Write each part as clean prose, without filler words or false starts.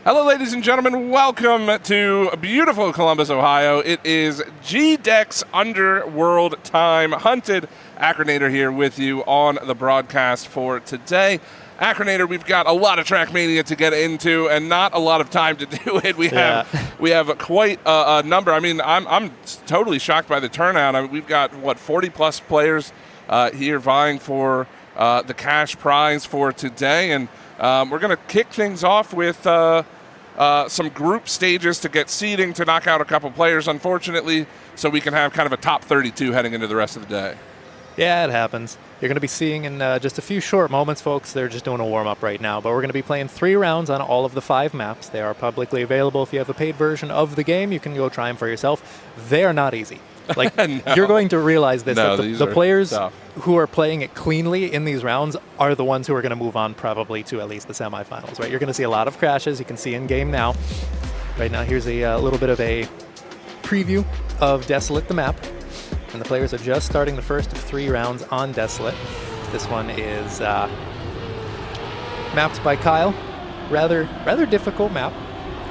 Hello, ladies and gentlemen. Welcome to beautiful Columbus, Ohio. It is GDEX Underworld time. Hunted Acronator here with you on the broadcast for today. Acronator, we've got a lot of Trackmania to get into and not a lot of time to do it. We have quite a number. I mean, I'm totally shocked by the turnout. I mean, we've got, 40-plus players here vying for the cash prize for today. And we're going to kick things off with some group stages to get seeding, to knock out a couple players, unfortunately, so we can have kind of a top 32 heading into the rest of the day. Yeah, it happens. You're going to be seeing in just a few short moments, folks. They're just doing a warm-up right now, but we're going to be playing 3 rounds on all of the 5 maps. They are publicly available. If you have a paid version of the game, you can go try them for yourself. They are not easy. Like, no. You're going to realize this, that the players who are playing it cleanly in these rounds are the ones who are going to move on probably to at least the semifinals, right? You're going to see a lot of crashes. You can see in-game now. Right now, here's a little bit of a preview of Desolate, the map. And the players are just starting the first of 3 rounds on Desolate. This one is mapped by Kyle. Rather difficult map,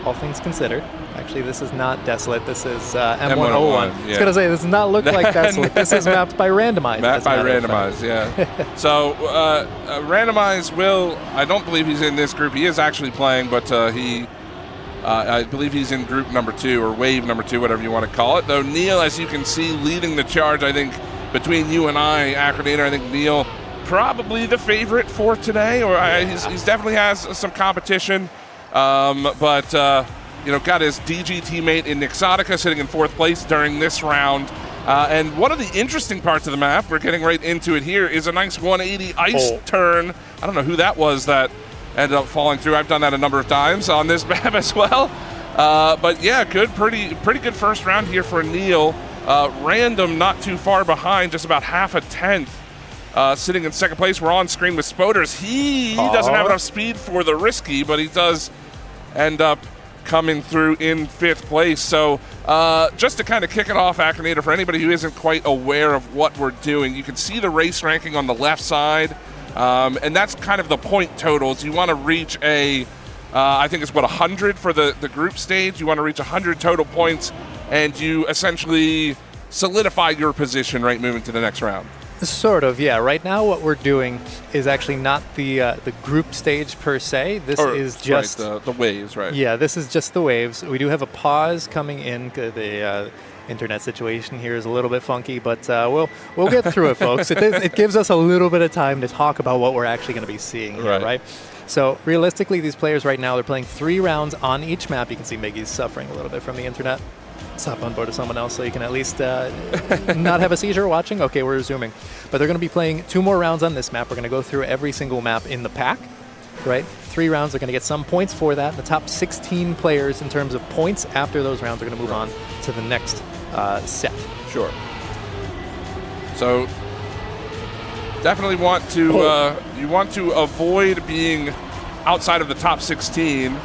all things considered. Actually, this is not Desolate. This is M101. Yeah. I was going to say, this does not look like Desolate. This is mapped by Randomize. Mapped by Randomize, yeah. So, Randomize will, I don't believe he's in this group. He is actually playing, but I believe he's in group number 2, or wave number 2, whatever you want to call it. Though Neil, as you can see, leading the charge, I think, between you and I, Acronator, I think Neil probably the favorite for today, or he's definitely has some competition. But got his DG teammate in Nixotica sitting in 4th place during this round. And one of the interesting parts of the map, we're getting right into it here, is a nice 180 ice turn. I don't know who that was that ended up falling through. I've done that a number of times on this map as well. But yeah, pretty good first round here for Neil. Random not too far behind, just about half a tenth. Sitting in 2nd place. We're on screen with Spoders. He doesn't have enough speed for the risky, but he does end up coming through in 5th place. So just to kind of kick it off, Acronator, for anybody who isn't quite aware of what we're doing, you can see the race ranking on the left side, and that's kind of the point totals. You want to reach I think it's 100 for the group stage. You want to reach 100 total points, and you essentially solidify your position right moving to the next round. Sort of, yeah. Right now what we're doing is actually not the group stage per se. This is just the waves, right? Yeah, this is just the waves. We do have a pause coming in. The internet situation here is a little bit funky, but we'll get through it, folks. It gives us a little bit of time to talk about what we're actually going to be seeing here, right? So realistically, these players right now, they're playing 3 rounds on each map. You can see Miggy's suffering a little bit from the internet. Let's hop on board to someone else so you can at least not have a seizure watching. Okay, we're resuming. But they're going to be playing 2 more rounds on this map. We're going to go through every single map in the pack, right? 3 rounds. They're going to get some points for that. The top 16 players in terms of points after those rounds are going to move on to the next set. Sure. So definitely want to you want to avoid being outside of the top 16.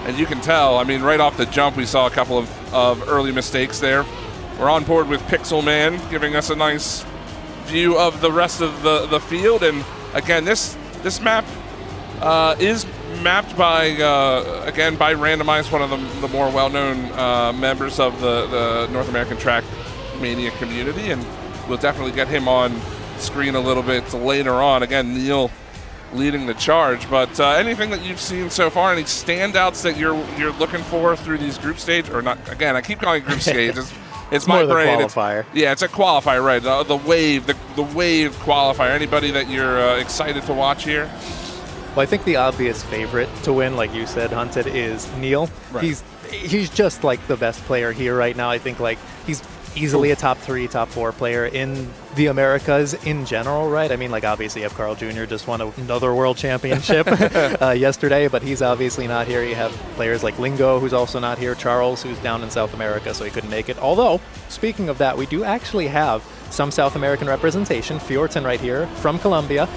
And you can tell, I mean, right off the jump, we saw a couple of early mistakes there. We're on board with Pixel Man, giving us a nice view of the rest of the field. And again, this map is mapped by, again, by Randomize, one of the more well-known members of the North American Trackmania community. And we'll definitely get him on screen a little bit later on. Again, Neil leading the charge, but anything that you've seen so far, any standouts that you're looking for through these group stage, or not? Again, I keep calling it group stage. It's my brain. Qualifier. It's a qualifier, right? The wave qualifier. Anybody that you're excited to watch here? Well, I think the obvious favorite to win, like you said, Hunted, is Neil. Right. He's just like the best player here right now. I think like he's easily a top 3, top 4 player in the Americas in general, right? I mean, like, obviously, you have Carl Jr. just won another world championship yesterday, but he's obviously not here. You have players like Lingo, who's also not here, Charles, who's down in South America, so he couldn't make it. Although, speaking of that, we do actually have some South American representation. Fjorton right here from Colombia.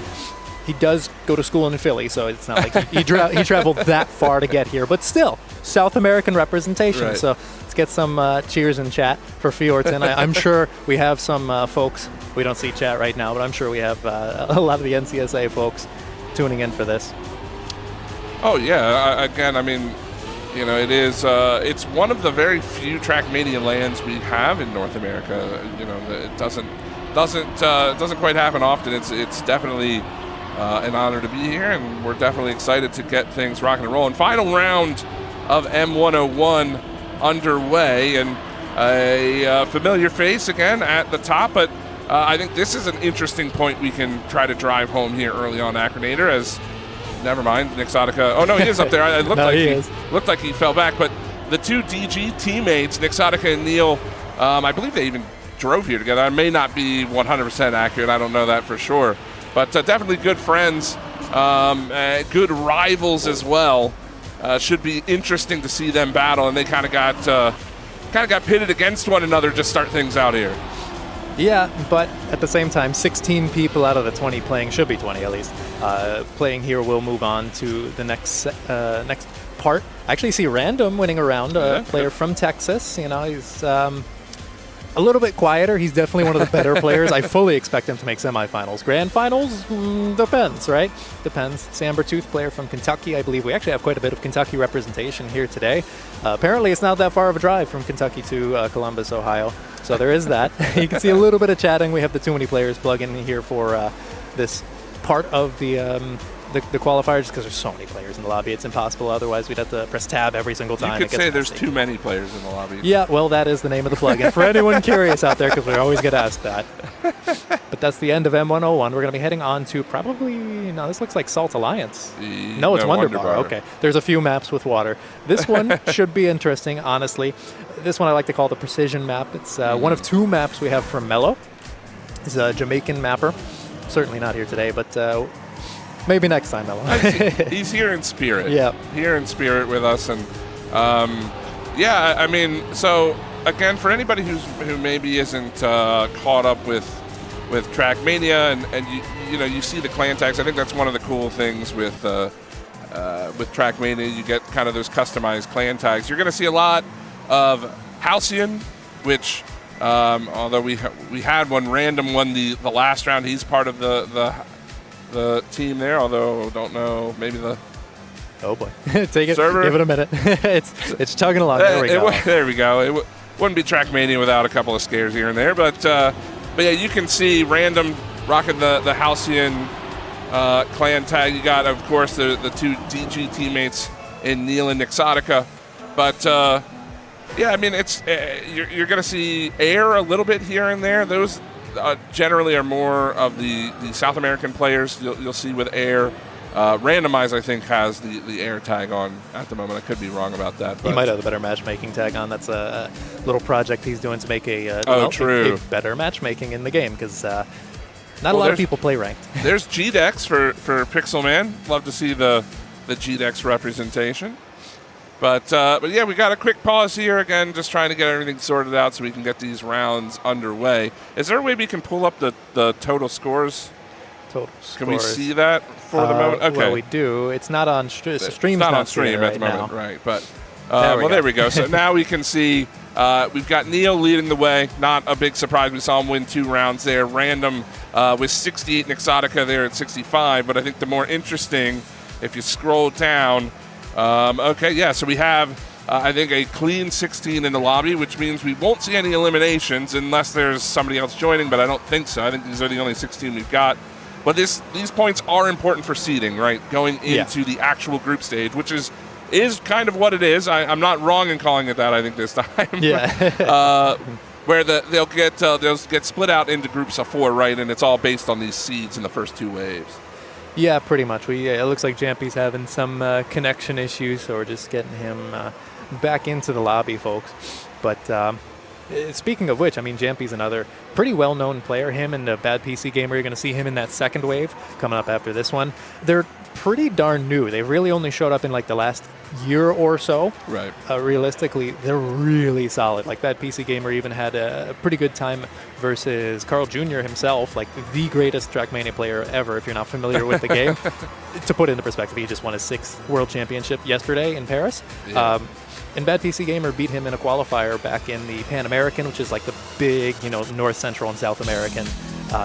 He does go to school in Philly, so it's not like he traveled that far to get here, but still, South American representation. Right. So let's get some cheers in chat for Fjorton. I'm sure we have some folks. We don't see chat right now, but I'm sure we have a lot of the NCSA folks tuning in for this. Oh yeah, again, I mean, you know, it is. It's one of the very few Trackmania LANs we have in North America. You know, it doesn't quite happen often. It's definitely an honor to be here, and we're definitely excited to get things rocking and rolling. Final round of M101 underway, and a familiar face again at the top, but I think this is an interesting point we can try to drive home here early on, Acronator, as never mind, Nixotica. Oh no, he is up there. It looked looked like he fell back, but the two DG teammates, Nixotica and Neil, I believe they even drove here together. I may not be 100% accurate. I don't know that for sure, but definitely good friends, good rivals as well. Should be interesting to see them battle, and they kind of got pitted against one another to start things out here. Yeah, but at the same time, 16 people out of the 20 playing, should be 20 at least, playing here will move on to the next part. I actually see Random winning a round, a player from Texas. You know, he's a little bit quieter. He's definitely one of the better players. I fully expect him to make semifinals. Grand finals? Depends, right? Depends. Sambertooth, player from Kentucky. I believe we actually have quite a bit of Kentucky representation here today. Apparently, it's not that far of a drive from Kentucky to Columbus, Ohio. So there is that. You can see a little bit of chatting. We have the too many players plug in here for this part of the qualifiers, because there's so many players in the lobby. It's impossible. Otherwise, we'd have to press tab every single time. You could say there's too many players in the lobby. Yeah, well, that is the name of the plugin. For anyone curious out there, because we always get asked that. But that's the end of M101. We're going to be heading on to probably, no, this looks like Salt Alliance. No, it's Wonder Bar. Okay. There's a few maps with water. This one should be interesting, honestly. This one I like to call the Precision map. It's one of two maps we have from Mello. It's a Jamaican mapper. Certainly not here today, but maybe next time, Mello. He's here in spirit. Yeah. Here in spirit with us. And yeah, I mean, so again, for anybody who maybe isn't caught up with Trackmania, and you know, you see the clan tags. I think that's one of the cool things with Trackmania. You get kind of those customized clan tags. You're going to see a lot of Halcyon, which although we had one, Random won the last round. He's part of the team there, although don't know, maybe the oh boy, take it, server. Give it a minute. it's chugging along. There we go. There we go. It wouldn't be Trackmania without a couple of scares here and there, but yeah, you can see Random rocking the Halcyon clan tag. You got, of course, the two DG teammates in Neil and Nixotica, but yeah, I mean, it's you're going to see Air a little bit here and there. Those generally are more of the South American players. You'll see with Air. Randomize, I think, has the Air tag on at the moment. I could be wrong about that. But he might have the better matchmaking tag on. That's a little project he's doing to make a better matchmaking in the game, because not a lot of people play ranked. There's GDEX for Pixelman. Love to see the GDEX representation. But yeah, we got a quick pause here again, just trying to get everything sorted out so we can get these rounds underway. Is there a way we can pull up the total scores? Can we see that for the moment? Okay. Well, we do. It's not on stream. It's not on stream at the moment, right? But there we go. So now we can see we've got Neil leading the way. Not a big surprise. We saw him win 2 rounds there. Random with 68, Nixotica there at 65. But I think the more interesting, if you scroll down, okay, yeah. So we have I think a clean 16 in the lobby, which means we won't see any eliminations unless there's somebody else joining. But I don't think so. I think these are the only 16 we've got. But these points are important for seeding, right? Going into the actual group stage, which is kind of what it is. I'm not wrong in calling it that, I think, this time. Yeah. Where they'll get split out into groups of 4, right? And it's all based on these seeds in the first 2 waves. Yeah, pretty much. It looks like Jampy's having some connection issues, so we're just getting him back into the lobby, folks. But speaking of which, I mean, Jampy's another pretty well-known player. Him and the Bad PC Gamer, you're going to see him in that second wave coming up after this one. They're pretty darn new. They've really only showed up in like the last year or so. Right. Realistically, they're really solid. Like Bad PC Gamer even had a pretty good time versus Carl Jr. himself, like the greatest Trackmania player ever, if you're not familiar with the game. To put it into perspective, he just won his 6th World Championship yesterday in Paris. Yeah. And Bad PC Gamer beat him in a qualifier back in the Pan American, which is like the big, North Central and South American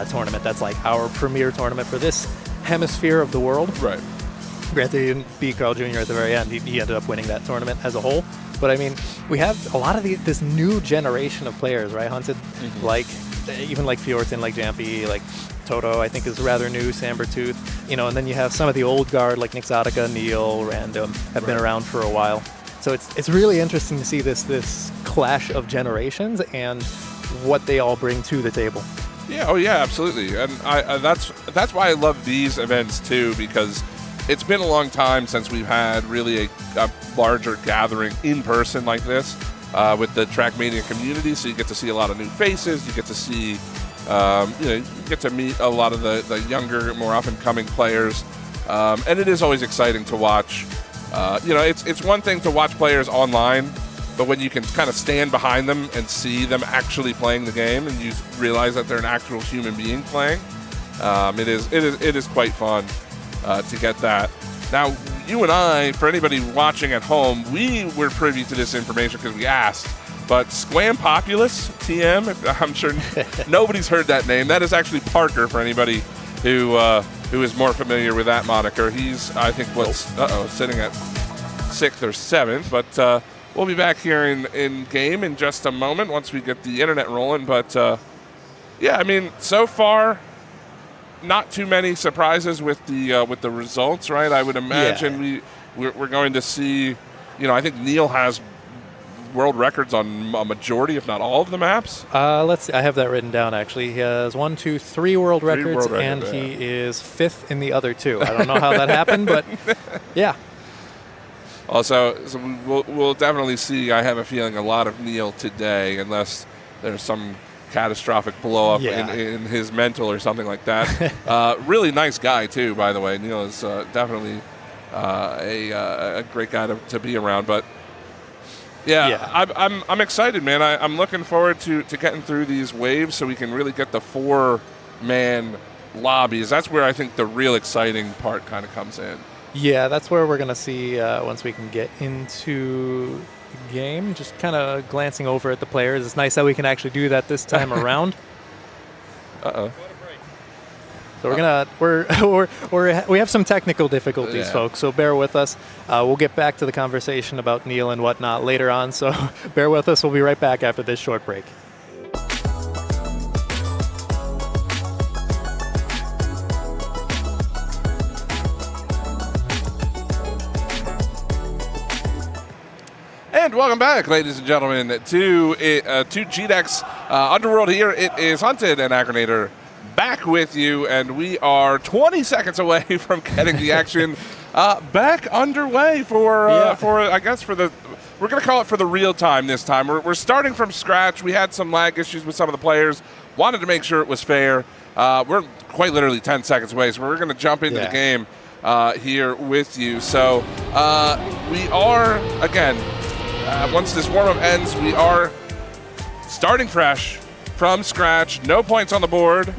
tournament. That's like our premier tournament for this hemisphere of the world. Right. Granted, he didn't beat Carl Jr. at the very end. He ended up winning that tournament as a whole. But I mean, we have a lot of this new generation of players, right, Hunted? Like, even like Fjorton, like Jampy, like Toto, I think is rather new, Sambertooth, you know, and then you have some of the old guard like Nixotica, Neil, Random, have been around for a while. So it's really interesting to see this clash of generations and what they all bring to the table. Yeah, oh yeah, absolutely. And that's why I love these events too, because it's been a long time since we've had really a larger gathering in person like this with the Trackmania community. So you get to see a lot of new faces. You get to see, you get to meet a lot of the younger, more up-and-coming players. And it is always exciting to watch. It's one thing to watch players online, but when you can kind of stand behind them and see them actually playing the game, and you realize that they're an actual human being playing, it is quite fun to get that. Now, you and I, for anybody watching at home, we were privy to this information because we asked. But Squam Populous, TM, I'm sure nobody's heard that name. That is actually Parker for anybody who is more familiar with that moniker. He's, I think, sitting at 6th or 7th. But we'll be back here in game in just a moment once we get the internet rolling. But yeah, I mean, so far, not too many surprises with the results, right? I would imagine we're going to see. I think Neil has world records on a majority, if not all, of the maps. Let's see. I have that written down, actually. He has 1, 2, 3 world records, and he is 5th in the other 2. I don't know how that happened, but yeah. Also, so we'll definitely see, I have a feeling, a lot of Neil today, unless there's some catastrophic blow-up in his mental or something like that. Really nice guy, too, by the way. Neil is definitely a great guy to be around, but I'm excited, man. I'm looking forward to getting through these waves so we can really get the 4-man lobbies. That's where I think the real exciting part kind of comes in. Yeah, that's where we're going to see once we can get into the game. Just kind of glancing over at the players. It's nice that we can actually do that this time around. Uh-oh. So we have some technical difficulties, folks. So bear with us. We'll get back to the conversation about Neil and whatnot later on. So bear with us. We'll be right back after this short break. And welcome back, ladies and gentlemen, to GDEX Underworld here. It is Hunted and Acronator back with you, and we are 20 seconds away from getting the action back underway for I guess, we're going to call it for the real time this time. We're starting from scratch. We had some lag issues with some of the players. Wanted to make sure it was fair. We're quite literally 10 seconds away, so we're going to jump into the game here with you. So we are, again, once this warm-up ends, we are starting fresh from scratch. No points on the board.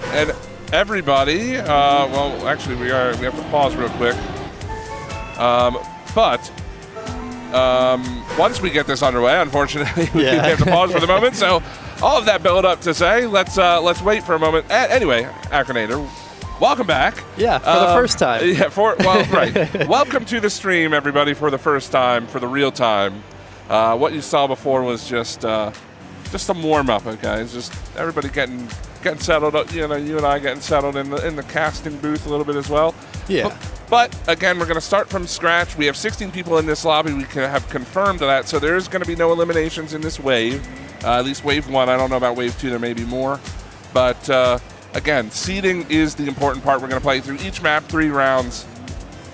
And everybody, well, actually, we have to pause real quick. But once we get this underway, unfortunately, we have to pause for the moment. So all of that build up to say, let's wait for a moment. Anyway, Acronator, welcome back. Yeah, for the first time. Yeah, right. Welcome to the stream, everybody, for the first time, for the real time. What you saw before was just some warm up, okay? It's just everybody getting settled. You and I getting settled in the casting booth a little bit as well. Yeah. But again, we're going to start from scratch. We have 16 people in this lobby. We have confirmed that, so there's going to be no eliminations in this wave. At least wave 1. I don't know about wave 2. There may be more, but. Again, seeding is the important part. We're going to play through each map 3 rounds,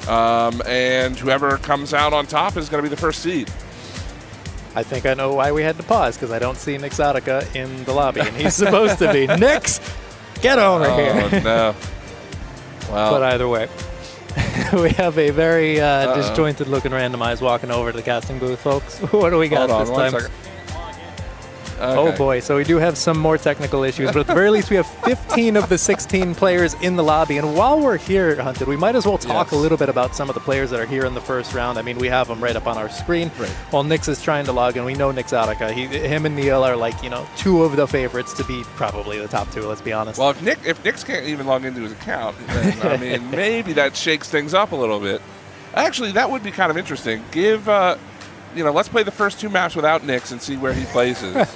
and whoever comes out on top is going to be the first seed. I think I know why we had to pause, because I don't see Nixotica in the lobby, and he's supposed to be. Nix, get over here. Oh, no. Well. But either way, we have a very disjointed-looking randomized walking over to the casting booth, folks. What do we got this time? Oh boy, so we do have some more technical issues, but at the very least we have 15 of the 16 players in the lobby. And while we're here, Hunted, we might as well talk a little bit about some of the players that are here in the first round. I mean, we have them right up on our screen. Right. While Nix is trying to log in, we know Nick Zadaka. Him and Neil are like, two of the favorites to be probably the top two, let's be honest. Well, if Nix can't even log into his account, then, I mean, maybe that shakes things up a little bit. Actually, that would be kind of interesting. Let's play the first 2 maps without Nix and see where he places.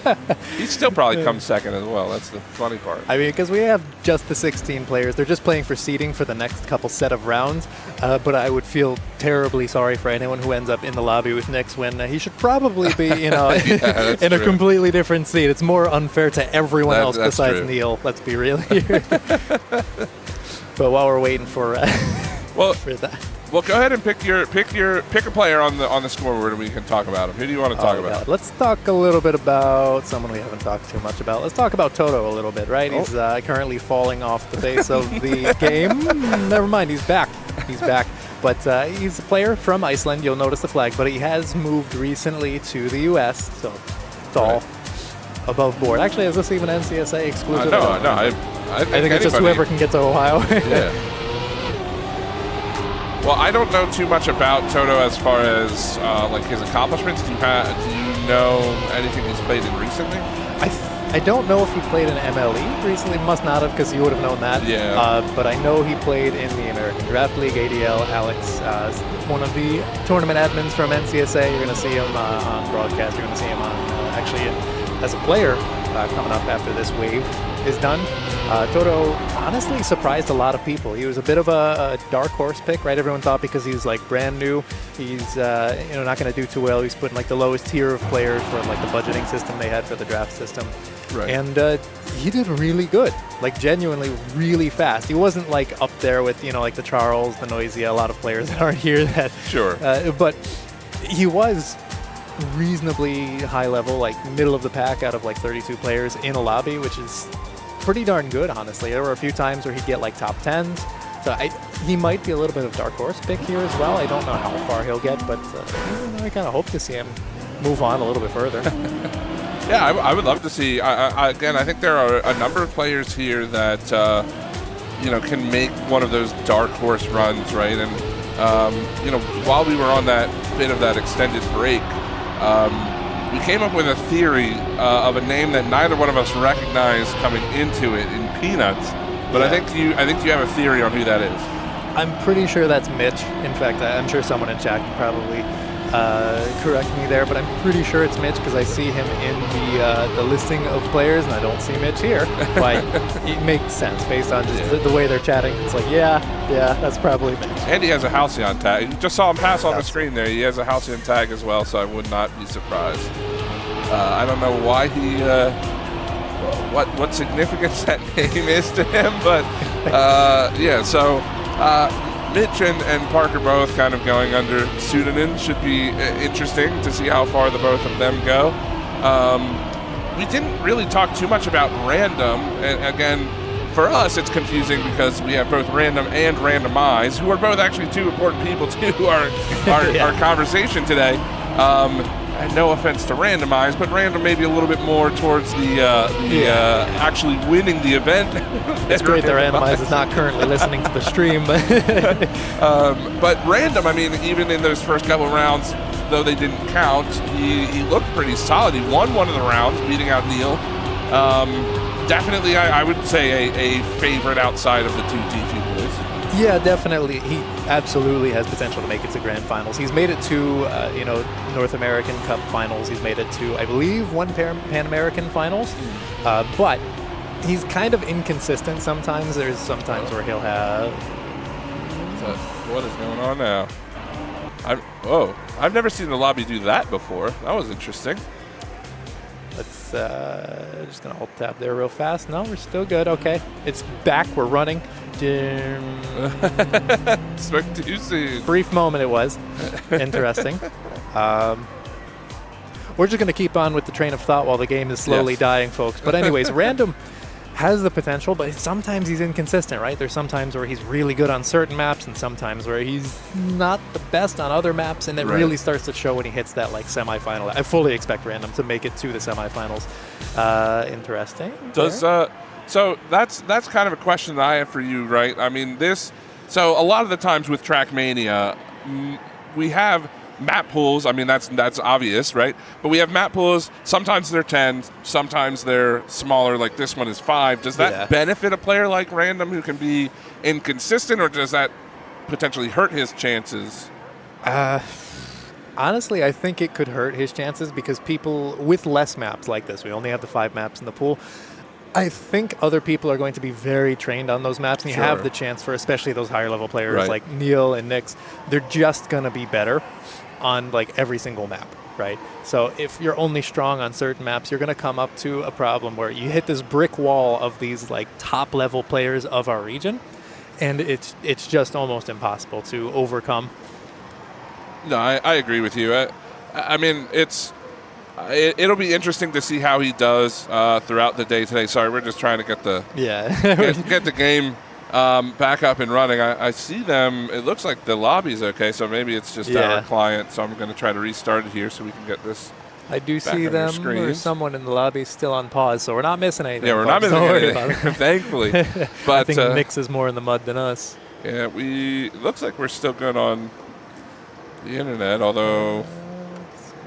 He still probably comes second as well. That's the funny part. I mean, because we have just the 16 players. They're just playing for seeding for the next couple set of rounds. But I would feel terribly sorry for anyone who ends up in the lobby with Nix when he should probably be, in a completely different seed. It's more unfair to everyone else besides Neil. Let's be real here. But while we're waiting for that. Well, go ahead and pick a player on the scoreboard, and we can talk about him. Who do you want to talk about? Let's talk a little bit about someone we haven't talked too much about. Let's talk about Toto a little bit, right? He's currently falling off the face of the game. Never mind, he's back. He's back. But he's a player from Iceland. You'll notice the flag, but he has moved recently to the U.S., so it's all above board. Actually, is this even NCSA exclusive? No. I think it's just whoever can get to Ohio. Yeah. Well, I don't know too much about Toto as far as his accomplishments. Do you know anything he's played in recently? I don't know if he played in MLE recently. Must not have, because you would have known that. Yeah. But I know he played in the American Draft League. ADL, Alex, one of the tournament admins from NCSA. You're going to see him on broadcast. You're going to see him on as a player coming up after this wave is done. Toto honestly surprised a lot of people. He was a bit of a dark horse pick, right? Everyone thought because he's brand new, he's not going to do too well. He's put in the lowest tier of players for the budgeting system they had for the draft system. Right. And he did really good, genuinely really fast. He wasn't up there with the Charles, the Noisy, a lot of players that aren't here that. Sure. But he was reasonably high level, middle of the pack out of 32 players in a lobby, which is pretty darn good, honestly. There were a few times where he'd get top 10s. So he might be a little bit of dark horse pick here as well. I don't know how far he'll get, but I kind of hope to see him move on a little bit further. Yeah, I would love to see. Again, I think there are a number of players here that can make one of those dark horse runs, right? And while we were on that bit of that extended break, we came up with a theory of a name that neither one of us recognized coming into it in Peanuts. But I think you have a theory on who that is. I'm pretty sure that's Mitch. In fact, I'm sure someone in chat can probably correct me there, but I'm pretty sure it's Mitch because I see him in the listing of players, and I don't see Mitch here. It makes sense based on just the way they're chatting. It's yeah, that's probably Mitch. And he has a Halcyon tag. You just saw him pass on the screen there. He has a Halcyon tag as well, so I would not be surprised. I don't know why he, what significance that name is to him, but so Mitch and Parker both kind of going under pseudonyms should be interesting to see how far the both of them go. We didn't really talk too much about Random, and again, for us it's confusing because we have both Random and Randomize, who are both actually two important people to our conversation today. And no offense to Randomize, but Random maybe a little bit more towards the actually winning the event. It's great that Randomize is not currently listening to the stream. But Random, I mean, even in those first couple of rounds, though they didn't count, he looked pretty solid. He won one of the rounds, beating out Neil. Definitely, I would say a favorite outside of the two T2 boys. Yeah, definitely. He absolutely has potential to make it to Grand Finals. He's made it to, North American Cup Finals. He's made it to, I believe, one Pan American Finals. But he's kind of inconsistent sometimes. There's sometimes where he'll have... So, what is going on now? I've never seen the lobby do that before. That was interesting. Let's just gonna hold tab there real fast. No, we're still good. Okay, it's back. We're running. Spoke too soon. Brief moment it was. Interesting. We're just gonna keep on with the train of thought while the game is slowly dying, folks. But anyways, Random has the potential, but sometimes he's inconsistent, right? There's sometimes where he's really good on certain maps and sometimes where he's not the best on other maps, and it really starts to show when he hits that like semifinal. I fully expect Random to make it to the semifinals. Interesting. Does so that's kind of a question that I have for you, right? I mean, so a lot of the times with Trackmania, we have map pools. I mean, that's obvious, right? But we have map pools. Sometimes they're 10, sometimes they're smaller, like this one is 5. Does that benefit a player like Random who can be inconsistent, or does that potentially hurt his chances? Honestly, I think it could hurt his chances because people with less maps like this, we only have the 5 maps in the pool, I think other people are going to be very trained on those maps, and you have the chance for, especially those higher level players like Neil and Nix, they're just going to be better on like every single map, right? So if you're only strong on certain maps, you're going to come up to a problem where you hit this brick wall of these like top level players of our region, and it's just almost impossible to overcome. No, I agree with you. I mean, it'll be interesting to see how he does throughout the day today. Sorry, we're just trying to get the get the game back up and running. I see them. It looks like the lobby's okay, so maybe it's just our client. So I'm going to try to restart it here so we can get this. I do see them. There's someone in the lobby still on pause, so we're not missing anything. Yeah, we're not missing anything, thankfully. But I think Nix is more in the mud than us. Yeah, looks like we're still good on the internet, although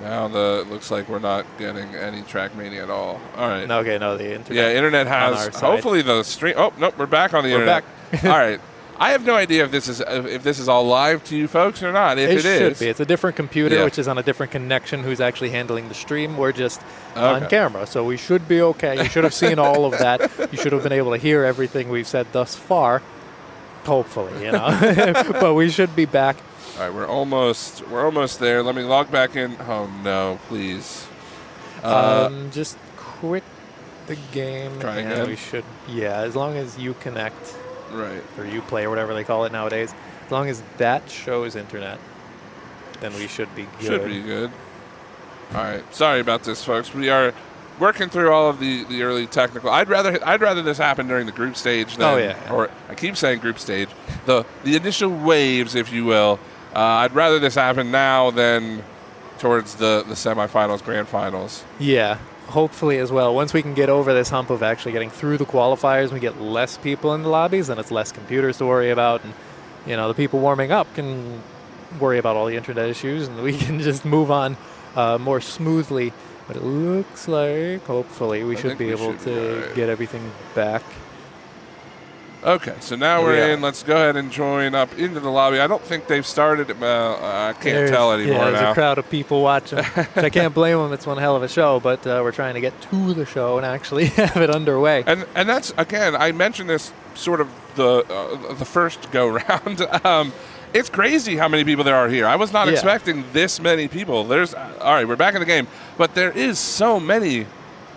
now it looks like we're not getting any Trackmania at all. All right. Okay, no, the internet. Yeah, internet has. Hopefully the stream. Oh nope, we're back on the internet. Back. All right. I have no idea if this is all live to you folks or not. If it should is, be. It's a different computer, which is on a different connection. Who's actually handling the stream? We're just on camera, so we should be okay. You should have seen all of that. You should have been able to hear everything we've said thus far. Hopefully, you know. But we should be back. All right, we're almost there. Let me log back in. Oh no, please. Just quit the game. Try again. We should. Yeah, as long as you connect. Right. Or you play, or whatever they call it nowadays. As long as that shows internet, then we should be good. Should be good. All right. Sorry about this, folks. We are working through all of the early technical. I'd rather this happen during the group stage than, or I keep saying group stage, the initial waves, if you will. I'd rather this happen now than towards the semifinals, grand finals. Yeah. Hopefully as well. Once we can get over this hump of actually getting through the qualifiers, we get less people in the lobbies, and it's less computers to worry about. And, you know, the people warming up can worry about all the internet issues, and we can just move on more smoothly. But it looks like, hopefully, we should be able to get everything back. Okay, so now we're in. Let's go ahead and join up into the lobby. I don't think they've started. I can't tell anymore now. There's a crowd of people watching. I can't blame them. It's one hell of a show, but we're trying to get to the show and actually have it underway. And that's, again, I mentioned this sort of the first go-round. It's crazy how many people there are here. I was not expecting this many people. All right, we're back in the game, but there is so many.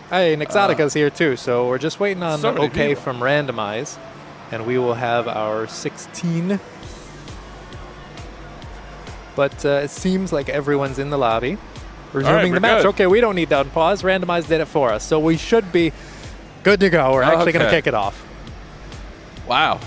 Hey, Nixotica's here too, so we're just waiting on people from Randomize. And we will have our 16. But it seems like everyone's in the lobby. Resuming the match. Good. Okay, we don't need to unpause. Randomize did it for us. So we should be good to go. We're actually going to kick it off. Wow.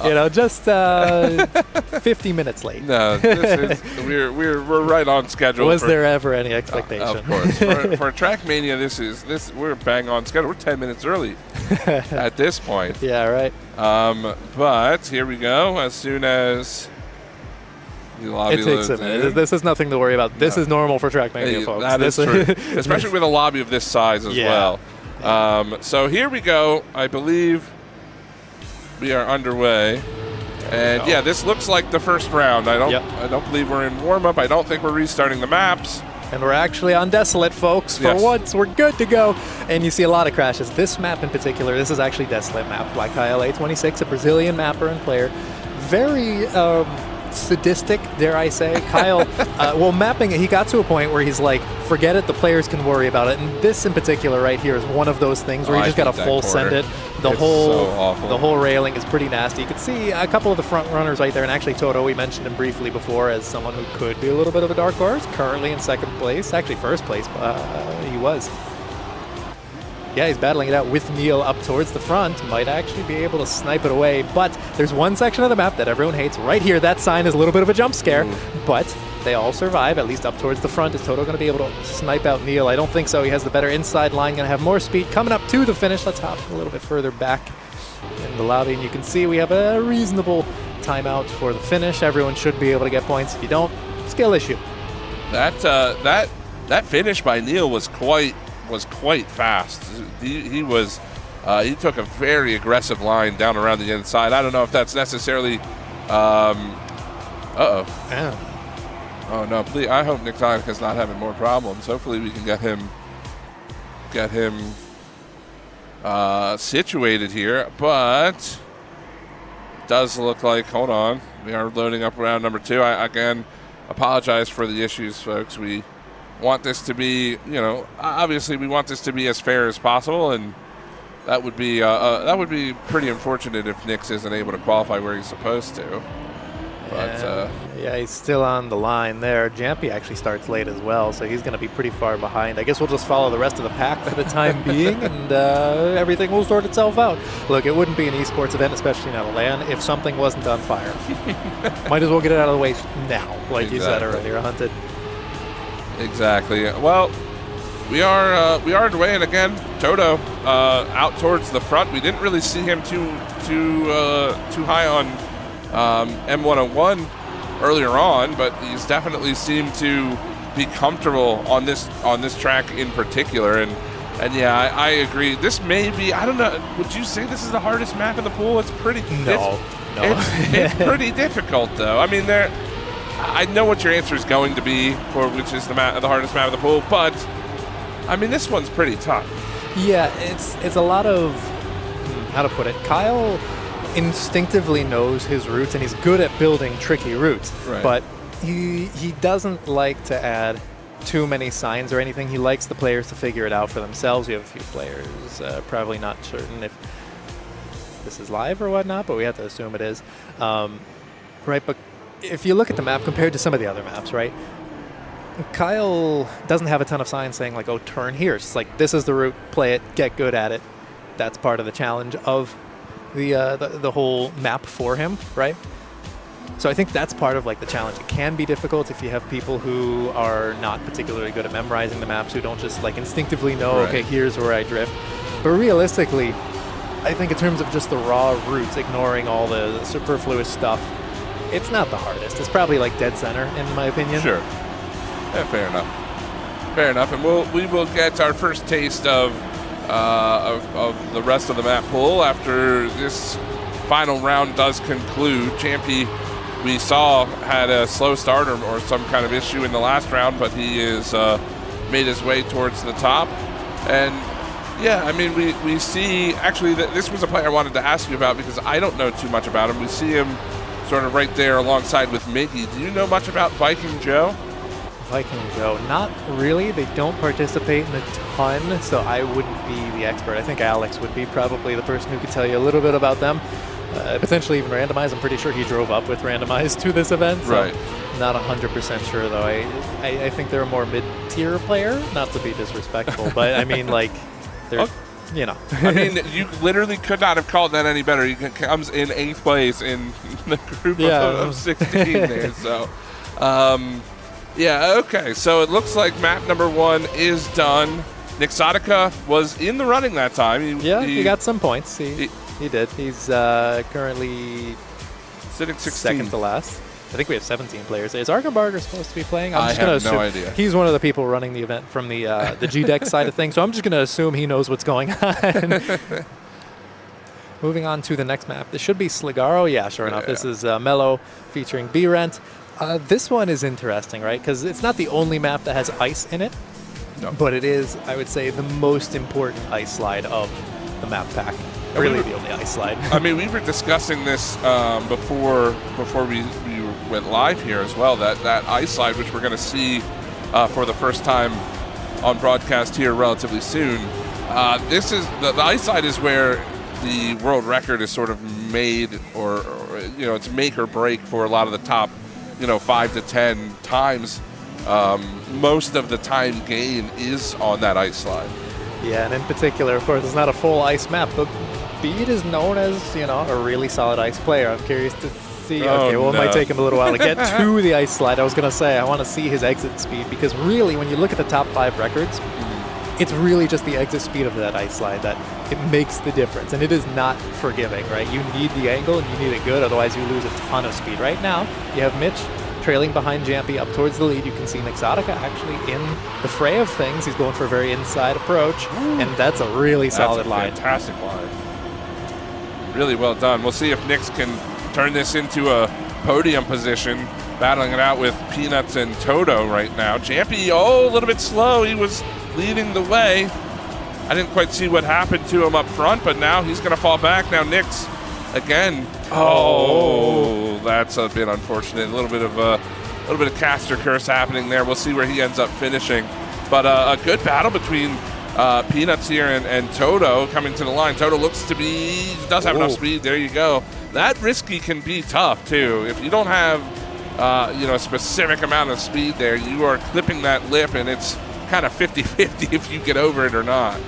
You know, just 50 minutes late. No, we're right on schedule. Was there ever any expectation? Of course. For Trackmania, we're bang on schedule. We're 10 minutes early at this point. Yeah, right. But here we go. As soon as the lobby it takes a minute. This is nothing to worry about. This is normal for Trackmania, folks. That is true. Especially with a lobby of this size as well. So here we go. I believe we are underway. And yeah, this looks like the first round. I don't believe we're in warm-up. I don't think we're restarting the maps. And we're actually on Desolate, folks. For once, we're good to go. And you see a lot of crashes. This map in particular, this is actually Desolate map by KLA26, a Brazilian mapper and player. Very sadistic, dare I say. Kyle, mapping it, he got to a point where he's like, forget it, the players can worry about it. And this in particular right here is one of those things where you just got to full send it. The whole railing is pretty nasty. You can see a couple of the front runners right there, and actually Toto, we mentioned him briefly before as someone who could be a little bit of a dark horse, currently in second place, actually first place, he was. Yeah, he's battling it out with Neil up towards the front. Might actually be able to snipe it away, but there's one section of the map that everyone hates. Right here, that sign is a little bit of a jump scare, but they all survive, at least up towards the front. Is Toto going to be able to snipe out Neil? I don't think so. He has the better inside line, going to have more speed coming up to the finish. Let's hop a little bit further back in the lobby, and you can see we have a reasonable timeout for the finish. Everyone should be able to get points. If you don't, skill issue. That finish by Neil was quite fast. He took a very aggressive line down around the inside. I don't know if that's necessarily. Uh-oh. Yeah. Oh no! Please, I hope Nick Tonica's not having more problems. Hopefully, we can get him situated here. But it does look like. Hold on, we are loading up round number 2. I again apologize for the issues, folks. We want this to be, obviously we want this to be as fair as possible, and that would be pretty unfortunate if Nix isn't able to qualify where he's supposed to. But yeah, he's still on the line there. Jampy actually starts late as well, so he's going to be pretty far behind. I guess we'll just follow the rest of the pack for the time being, and everything will sort itself out. Look, it wouldn't be an esports event, especially not a LAN, if something wasn't on fire. Might as well get it out of the way now, like you said earlier, Hunted. Exactly. Well, we are underway, and again, Toto out towards the front. We didn't really see him too high on M101 earlier on, but he's definitely seemed to be comfortable on this track in particular. And yeah, I agree. This may be, I don't know, would you say this is the hardest map in the pool? It's pretty. No. It's pretty difficult though. I mean, I know what your answer is going to be for which is the hardest map of the pool, but I mean, this one's pretty tough. Yeah, it's a lot of, how to put it, Kyle instinctively knows his routes, and he's good at building tricky routes. Right. But he doesn't like to add too many signs or anything. He likes the players to figure it out for themselves. We have a few players, probably not certain if this is live or whatnot, but we have to assume it is. Right, but if you look at the map compared to some of the other maps, right, Kyle doesn't have a ton of signs saying like, oh, turn here. It's like, this is the route, play it, get good at it. That's part of the challenge of the whole map for him, right? So I think that's part of like the challenge. It can be difficult if you have people who are not particularly good at memorizing the maps, who don't just like instinctively know, okay, here's where I drift. But realistically, I think in terms of just the raw routes, ignoring all the superfluous stuff, it's not the hardest. It's probably like dead center in my opinion. Sure. Yeah, fair enough. Fair enough. And we will get our first taste of the rest of the map pool after this final round does conclude. Champy, we saw, had a slow start or some kind of issue in the last round, but he is made his way towards the top. And yeah, I mean, we see, actually, this was a player I wanted to ask you about because I don't know too much about him. We see him sort of right there alongside with Miggy. Do you know much about Viking Joe? Viking Joe, not really. They don't participate in a ton, so I wouldn't be the expert. I think Alex would be probably the person who could tell you a little bit about them. Potentially even Randomize. I'm pretty sure he drove up with Randomize to this event. So right. Not 100% sure though. I think they're a more mid-tier player, not to be disrespectful, but I mean, like, they're, you know. I mean, you literally could not have called that any better. He comes in 8th place in the group of 16 there. So, yeah, okay. So it looks like map number 1 is done. Nixotica was in the running that time. He got some points. He did. He's currently sitting 16th. Second to last. I think we have 17 players. Is Arkenbarger supposed to be playing? I have no idea. He's one of the people running the event from the GDEX side of things, so I'm just going to assume he knows what's going on. Moving on to the next map. This should be Sligaro. Yeah, sure enough. This is Mellow featuring B-Rent. This one is interesting, right? Because it's not the only map that has ice in it, but it is, I would say, the most important ice slide of the map pack. Really the only ice slide. I mean, we were discussing this before we went live here as well, that ice slide, which we're going to see for the first time on broadcast here relatively soon. This is the ice slide is where the world record is sort of made, or it's make or break for a lot of the top 5 to 10 times. Most of the time gain is on that ice slide. Yeah, and in particular, of course, it's not a full ice map, but Bede is known as, you know, a really solid ice player. I'm curious to see. Okay, well, it might take him a little while to get to the ice slide. I was going to say, I want to see his exit speed, because really, when you look at the top 5 records, it's really just the exit speed of that ice slide that it makes the difference, and it is not forgiving, right? You need the angle, and you need it good, otherwise you lose a ton of speed. Right now, you have Mitch trailing behind Jampy up towards the lead. You can see Nixotica actually in the fray of things. He's going for a very inside approach, and that's a really solid line. Fantastic line. Really well done. We'll see if Nix can turn this into a podium position, battling it out with Peanuts and Toto right now. Jampy, a little bit slow. He was leading the way. I didn't quite see what happened to him up front, but now he's going to fall back. Now Nix again. Oh, that's a bit unfortunate. A little bit of caster curse happening there. We'll see where he ends up finishing. But a good battle between Peanuts here and Toto coming to the line. Toto does have enough speed. There you go. That risky can be tough too. If you don't have a specific amount of speed there, you are clipping that lip, and it's kind of 50-50 if you get over it or not.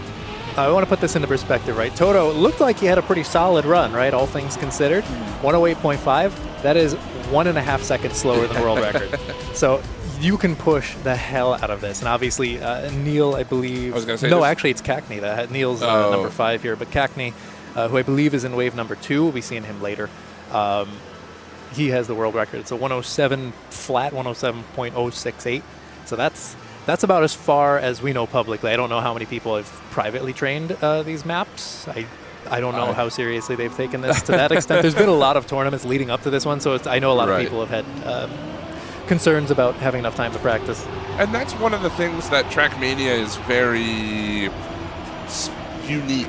I want to put this into perspective, right? Toto looked like he had a pretty solid run, right? All things considered. 108.5, that is 1.5 seconds slower than the world record. So you can push the hell out of this. And obviously, Neil, I believe. I was going to say no, actually, it's Cackney. Neil's number 5 here. But Cackney, who I believe is in wave number 2, we'll be seeing him later. He has the world record. It's a 107 flat, 107.068. So that's about as far as we know publicly. I don't know how many people have privately trained these maps. I don't know how seriously they've taken this to that extent. There's been a lot of tournaments leading up to this one, so I know a lot of people have had concerns about having enough time to practice. And that's one of the things that Trackmania is very unique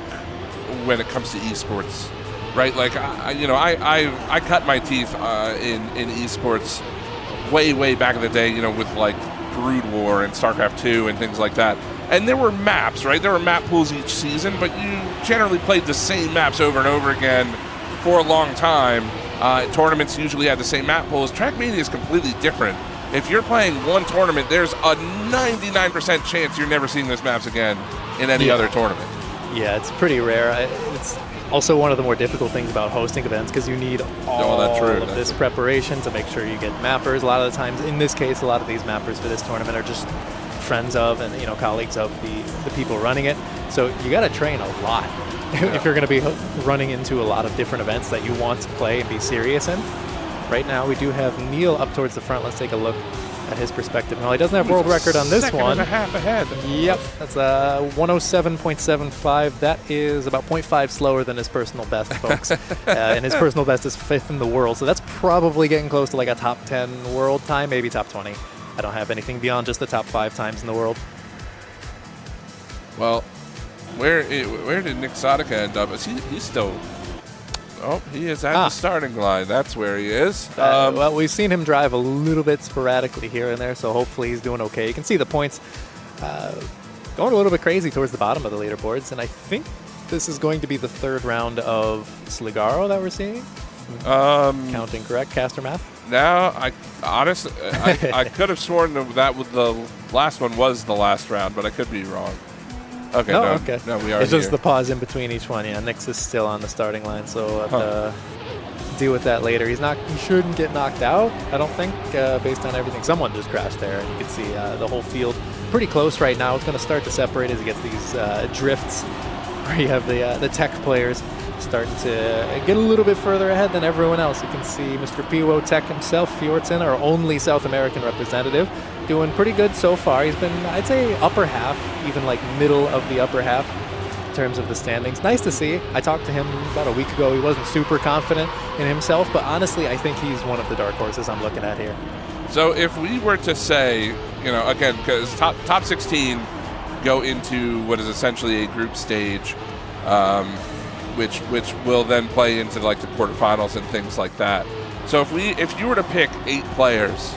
when it comes to esports, right? Like I cut my teeth in esports way back in the day, with like Brood War and StarCraft 2 and things like that. And there were maps, right? There were map pools each season, but you generally played the same maps over and over again for a long time. Tournaments usually had the same map pools. Trackmania is completely different. If you're playing one tournament, there's a 99% chance you're never seeing those maps again in any other tournament. Yeah, it's pretty rare. It's also one of the more difficult things about hosting events, because you need all of this preparation to make sure you get mappers. A lot of the times, in this case, a lot of these mappers for this tournament are just friends of and colleagues of the people running it. So you got to train a lot if you're going to be running into a lot of different events that you want to play and be serious in. Right now, we do have Neil up towards the front. Let's take a look at his perspective. Well, he doesn't have world record on this one. Second and a half ahead. Yep, that's 107.75. That is about 0.5 slower than his personal best, folks. And his personal best is 5th in the world, so that's probably getting close to like a top 10 world time, maybe top 20. I don't have anything beyond just the top 5 times in the world. Well, where did Nixotica end up? Is he's still... Oh, he is at the starting line. That's where he is. Well, we've seen him drive a little bit sporadically here and there, so hopefully he's doing okay. You can see the points going a little bit crazy towards the bottom of the leaderboards, and I think this is going to be the 3rd round of Sligaro that we're seeing. Counting correct, caster math? Now, I could have sworn that the last one was the last round, but I could be wrong. Okay, okay. No, we are It's just the pause in between each one. Yeah, Nix is still on the starting line, so we'll have to deal with that later. He shouldn't get knocked out, I don't think, based on everything. Someone just crashed there, and you can see the whole field pretty close right now. It's going to start to separate as he gets these drifts, where you have the tech players starting to get a little bit further ahead than everyone else. You can see Mr. Piwo Tech himself, Fjordson, our only South American representative, doing pretty good so far. He's been, I'd say, upper half, even like middle of the upper half in terms of the standings. Nice to see. I talked to him about a week ago. He wasn't super confident in himself, but honestly, I think he's one of the dark horses I'm looking at here. So if we were to say, again, because top 16 go into what is essentially a group stage, which will then play into like the quarterfinals and things like that. So if you were to pick 8 players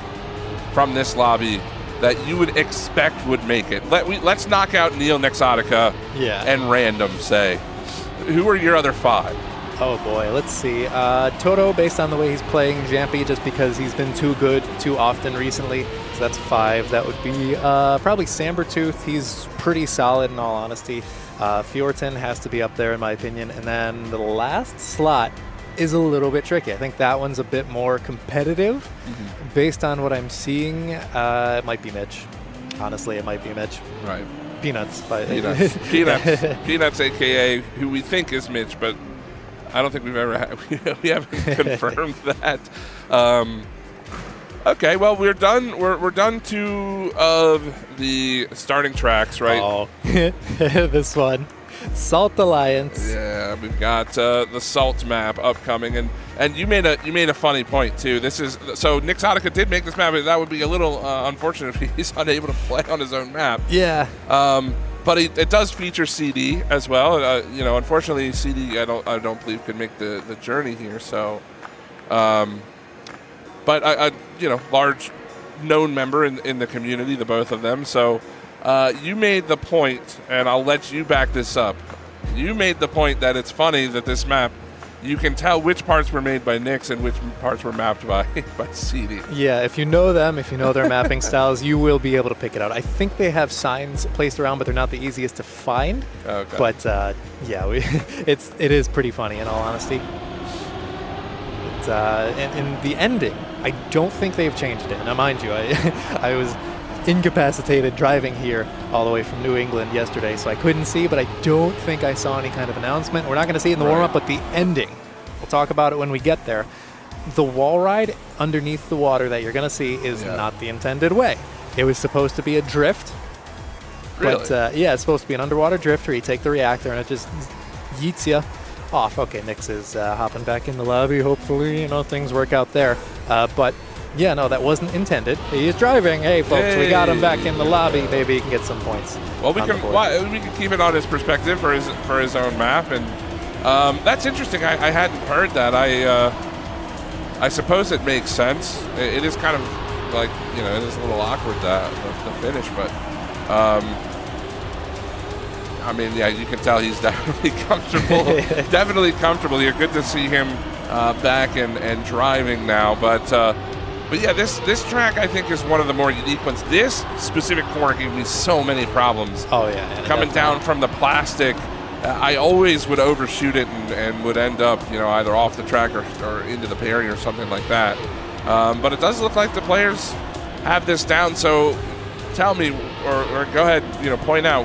from this lobby that you would expect would make it, let's knock out Neil, Nixotica, and random, say. Who are your other 5? Oh boy, let's see. Toto, based on the way he's playing Jampy, just because he's been too good too often recently. So that's 5. That would be probably Sambertooth. He's pretty solid in all honesty. Fjorton has to be up there in my opinion. And then the last slot is a little bit tricky. I think that one's a bit more competitive. Based on what I'm seeing, it might be Mitch. Honestly, it might be Mitch. Right. Peanuts. Peanuts. Peanuts, a.k.a. who we think is Mitch, but I don't think we've ever had, we haven't confirmed that. Okay, well, we're done. We're done 2 of the starting tracks, right? Oh, this one. Salt Alliance. Yeah, we've got the Salt map upcoming, and you made a funny point too. This is so Nick Exotica did make this map, but that would be a little unfortunate if he's unable to play on his own map. Yeah. But it does feature CD as well. Unfortunately, CD I don't believe could make the journey here. So, but I large known member in the community, the both of them. So. You made the point, and I'll let you back this up. You made the point that it's funny that this map, you can tell which parts were made by Nix and which parts were mapped by CD. Yeah, if you know them, if you know their mapping styles, you will be able to pick it out. I think they have signs placed around, but they're not the easiest to find. Okay. But yeah, it is pretty funny in all honesty. And in the ending, I don't think they've changed it. Now, mind you, I was incapacitated driving here all the way from New England yesterday, so I couldn't see, but I don't think I saw any kind of announcement. We're not going to see it in the warm-up, but the ending, we'll talk about it when we get there. The wall ride underneath the water that you're going to see is not the intended way. It was supposed to be a drift. Really? But yeah, it's supposed to be an underwater drift where you take the reactor and it just yeets you off. Okay, Nix is hopping back in the lobby. Hopefully, things work out there. But yeah, no, that wasn't intended. He is driving. Hey, folks, we got him back in the lobby. Maybe he can get some points. Well, we can keep it on his perspective for his own map, and that's interesting. I hadn't heard that. I suppose it makes sense. It is kind of like it is a little awkward the finish, but I mean, yeah, you can tell he's definitely comfortable. Definitely comfortable. You're good to see him back and driving now, But yeah, this track I think is one of the more unique ones. This specific corner gave me so many problems. Oh yeah, coming down from the plastic, I always would overshoot it and would end up either off the track or into the barrier or something like that. But it does look like the players have this down. So tell me, or go ahead, point out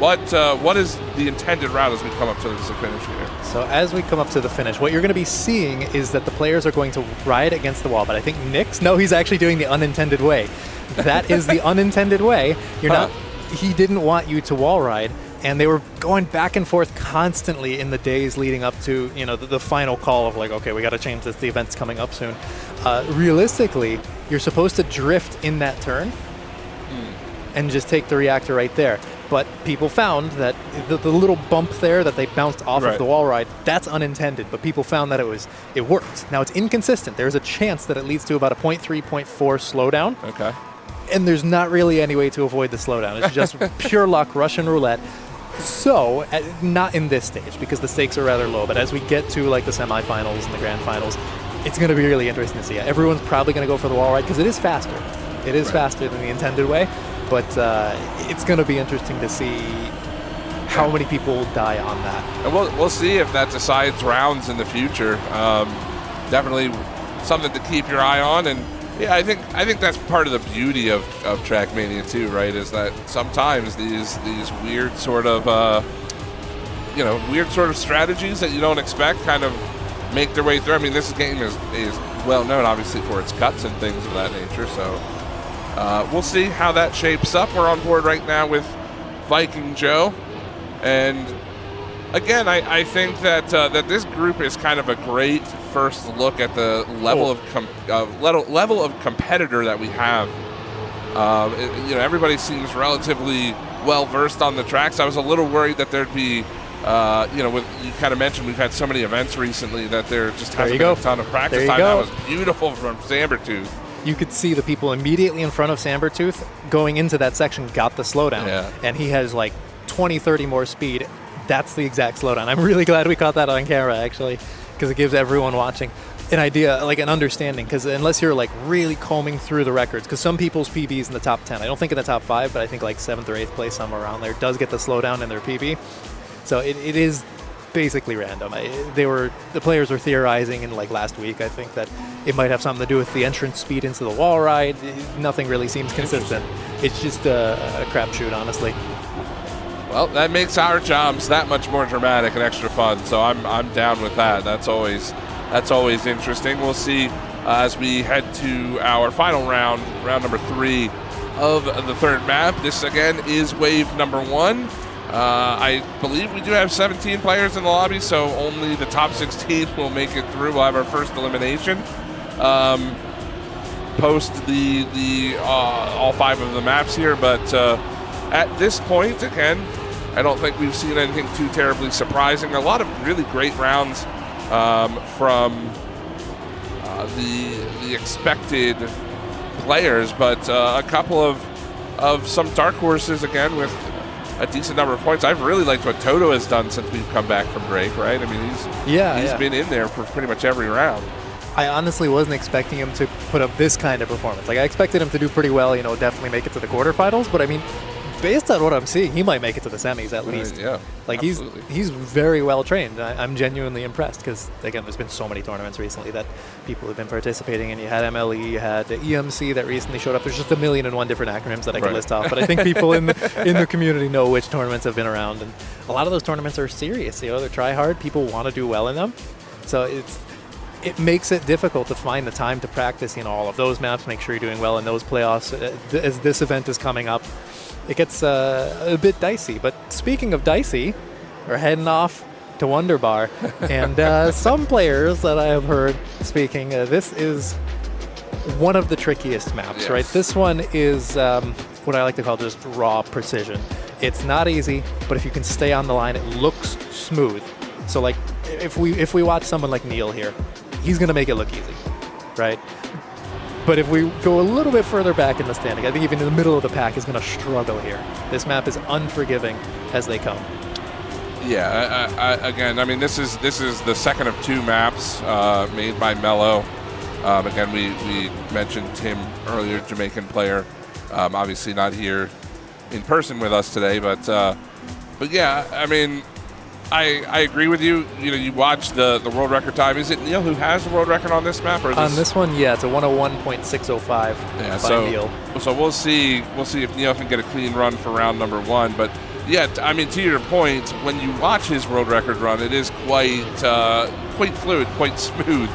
what is the intended route as we come up to the finish here. So as we come up to the finish, what you're going to be seeing is that the players are going to ride against the wall. But I think he's actually doing the unintended way. That is the unintended way. He didn't want you to wall ride, and they were going back and forth constantly in the days leading up to the final call of like, okay, we got to change this. The event's coming up soon. Realistically, you're supposed to drift in that turn and just take the reactor right there. But people found that the little bump there that they bounced off of the wall ride, that's unintended. But people found that it worked. Now, it's inconsistent. There's a chance that it leads to about a 0.3, 0.4 slowdown. Okay. And there's not really any way to avoid the slowdown. It's just pure luck, Russian roulette. So, not in this stage, because the stakes are rather low. But as we get to like the semifinals and the grand finals, it's going to be really interesting to see. Everyone's probably going to go for the wall ride because it is faster. It is faster than the intended way. But it's going to be interesting to see how many people die on that. And we'll see if that decides rounds in the future. Definitely something to keep your eye on. And yeah, I think that's part of the beauty of Trackmania too, right? Is that sometimes these weird sort of strategies that you don't expect kind of make their way through. I mean, this game is well known obviously for its cuts and things of that nature. So. We'll see how that shapes up. We're on board right now with Viking Joe. And again, I think that this group is kind of a great first look at the level of competitor that we have. Everybody seems relatively well versed on the tracks. I was a little worried that there'd be, with you kind of mentioned we've had so many events recently that there just hasn't been a ton of practice time. That was beautiful from Sambertooth. You could see the people immediately in front of Sambertooth going into that section got the slowdown. Yeah. And he has like 20, 30 more speed That's the exact slowdown. I'm really glad we caught that on camera, actually, because it gives everyone watching an idea, like an understanding, because unless you're like really combing through the records, because some people's PBs in the top 10, I don't think in the top 5, but I think like 7th or 8th place, somewhere around there, does get the slowdown in their PB. So it is basically random. The players were theorizing in like last week, I think, that it might have something to do with the entrance speed into the wall ride. Nothing really seems consistent. It's just a crapshoot, honestly. Well, that makes our jobs that much more dramatic and extra fun. So I'm down with that. That's always interesting. We'll see as we head to our final round number 3 of the third map. This again is wave number 1. I believe we do have 17 players in the lobby, so only the top 16 will make it through. We'll have our first elimination post the all 5 of the maps here. But at this point, again, I don't think we've seen anything too terribly surprising. A lot of really great rounds from the expected players, but a couple of some dark horses again with a decent number of points. I've really liked what Toto has done since we've come back from break, right? I mean, he's been in there for pretty much every round. I honestly wasn't expecting him to put up this kind of performance. Like, I expected him to do pretty well, definitely make it to the quarterfinals, but I mean, based on what I'm seeing, he might make it to the semis at least. Yeah, like absolutely. he's very well trained. I'm genuinely impressed because, again, there's been so many tournaments recently that people have been participating in. You had MLE, you had EMC that recently showed up. There's just 1,001 different acronyms that I could list off, but I think people in the community know which tournaments have been around, and a lot of those tournaments are serious. They're try hard. People want to do well in them, so it makes it difficult to find the time to practice all of those maps, make sure you're doing well in those playoffs. As this event is coming up, it gets a bit dicey. But speaking of dicey, we're heading off to Wonderbar. And some players that I have heard speaking, this is one of the trickiest maps, right? This one is what I like to call just raw precision. It's not easy, but if you can stay on the line, it looks smooth. So like if we watch someone like Neil here, he's going to make it look easy, right? But if we go a little bit further back in the standing, I think even in the middle of the pack is going to struggle here. This map is unforgiving as they come. Yeah, again, I mean, this is the second of 2 maps made by Mello. Again, we mentioned him earlier, Jamaican player. Obviously not here in person with us today, but yeah, I mean, I agree with you. You watch the world record time. Is it Neil who has the world record on this map? Or on this one, yeah, it's a 101.605 by Neil. So we'll see if Neil can get a clean run for round number 1. But yeah, I mean, to your point, when you watch his world record run, it is quite fluid, quite smooth.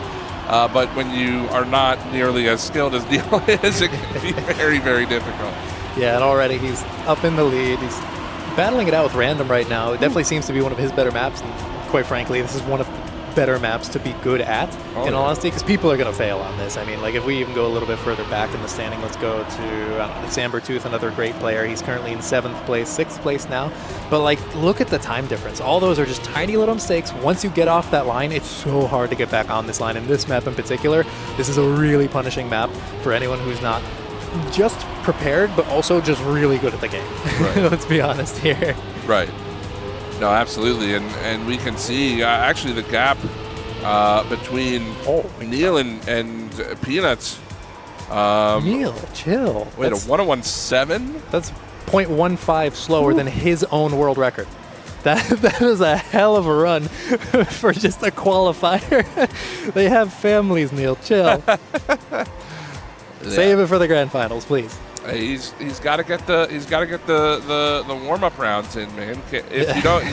But when you are not nearly as skilled as Neil is, it can be very, very difficult. Yeah, and already he's up in the lead. He's battling it out with Random right now. It definitely seems to be one of his better maps, and quite frankly, this is one of the better maps to be good at, in all honesty, because people are going to fail on this. I mean, like, if we even go a little bit further back in the standing, let's go to Sambertooth, another great player. He's currently in 7th place, 6th place now. But, like, look at the time difference. All those are just tiny little mistakes. Once you get off that line, it's so hard to get back on this line. And this map in particular, this is a really punishing map for anyone who's not just prepared, but also just really good at the game. Right. Let's be honest here. Right. No, absolutely, and we can see actually the gap between Neil and Peanuts. Neil, chill. Wait, a 101.7? That's 0.15 slower than his own world record. That is a hell of a run for just a qualifier. They have families, Neil. Chill. Save it for the grand finals, please. He's got to get the warm up rounds in, man. If you don't,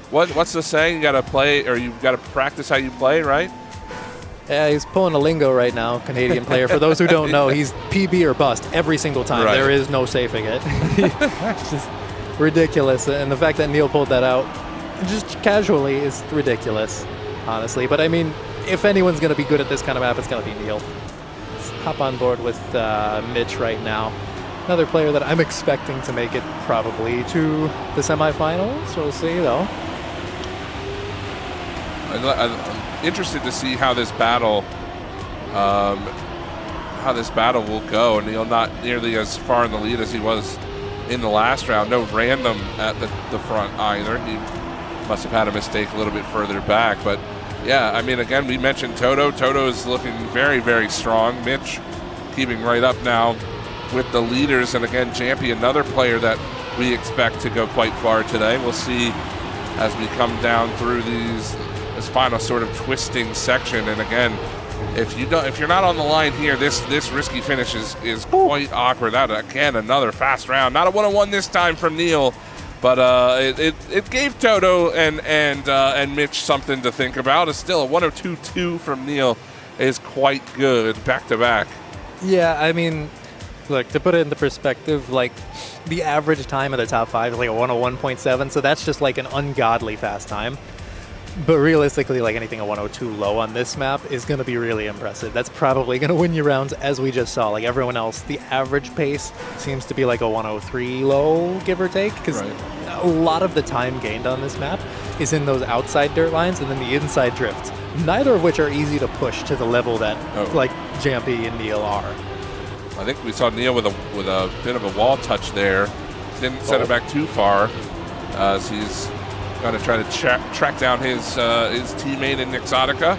what's the saying? You got to play, or you got to practice how you play, right? Yeah, he's pulling a lingo right now, Canadian player. For those who don't know, he's PB or bust every single time. Right. There is no safing it. It's just ridiculous, and the fact that Neil pulled that out just casually is ridiculous, honestly. But I mean, if anyone's going to be good at this kind of map, it's going to be Neil. Hop on board with Mitch right now. Another player that I'm expecting to make it probably to the semifinals. We'll see, though. I'm interested to see how this battle, will go. Neil not nearly as far in the lead as he was in the last round. No Random at the front either. He must have had a mistake a little bit further back. But yeah, I mean, again, we mentioned Toto. Toto is looking very, very strong. Mitch keeping right up now with the leaders. And again, Jampy, another player that we expect to go quite far today. We'll see as we come down through this final sort of twisting section. And again, if you're not on the line here, this risky finish is quite awkward. That, again, another fast round. Not a 1-on-1 this time from Neil, but it gave Toto and Mitch something to think about. It's still a 102-2 from Neil is quite good back to back. Yeah, I mean, look, to put it into perspective, like the average time of the top 5 is like a 101.7, so that's just like an ungodly fast time. But realistically, like anything a 102 low on this map is going to be really impressive. That's probably going to win you rounds, as we just saw. Like everyone else, the average pace seems to be like a 103 low, give or take, because a lot of the time gained on this map is in those outside dirt lines and then the inside drifts, neither of which are easy to push to the level that like Jampy and Neil are. I think we saw Neil with a bit of a wall touch there. Didn't set it back too far, as he's going to try to track down his teammate in Nixotica.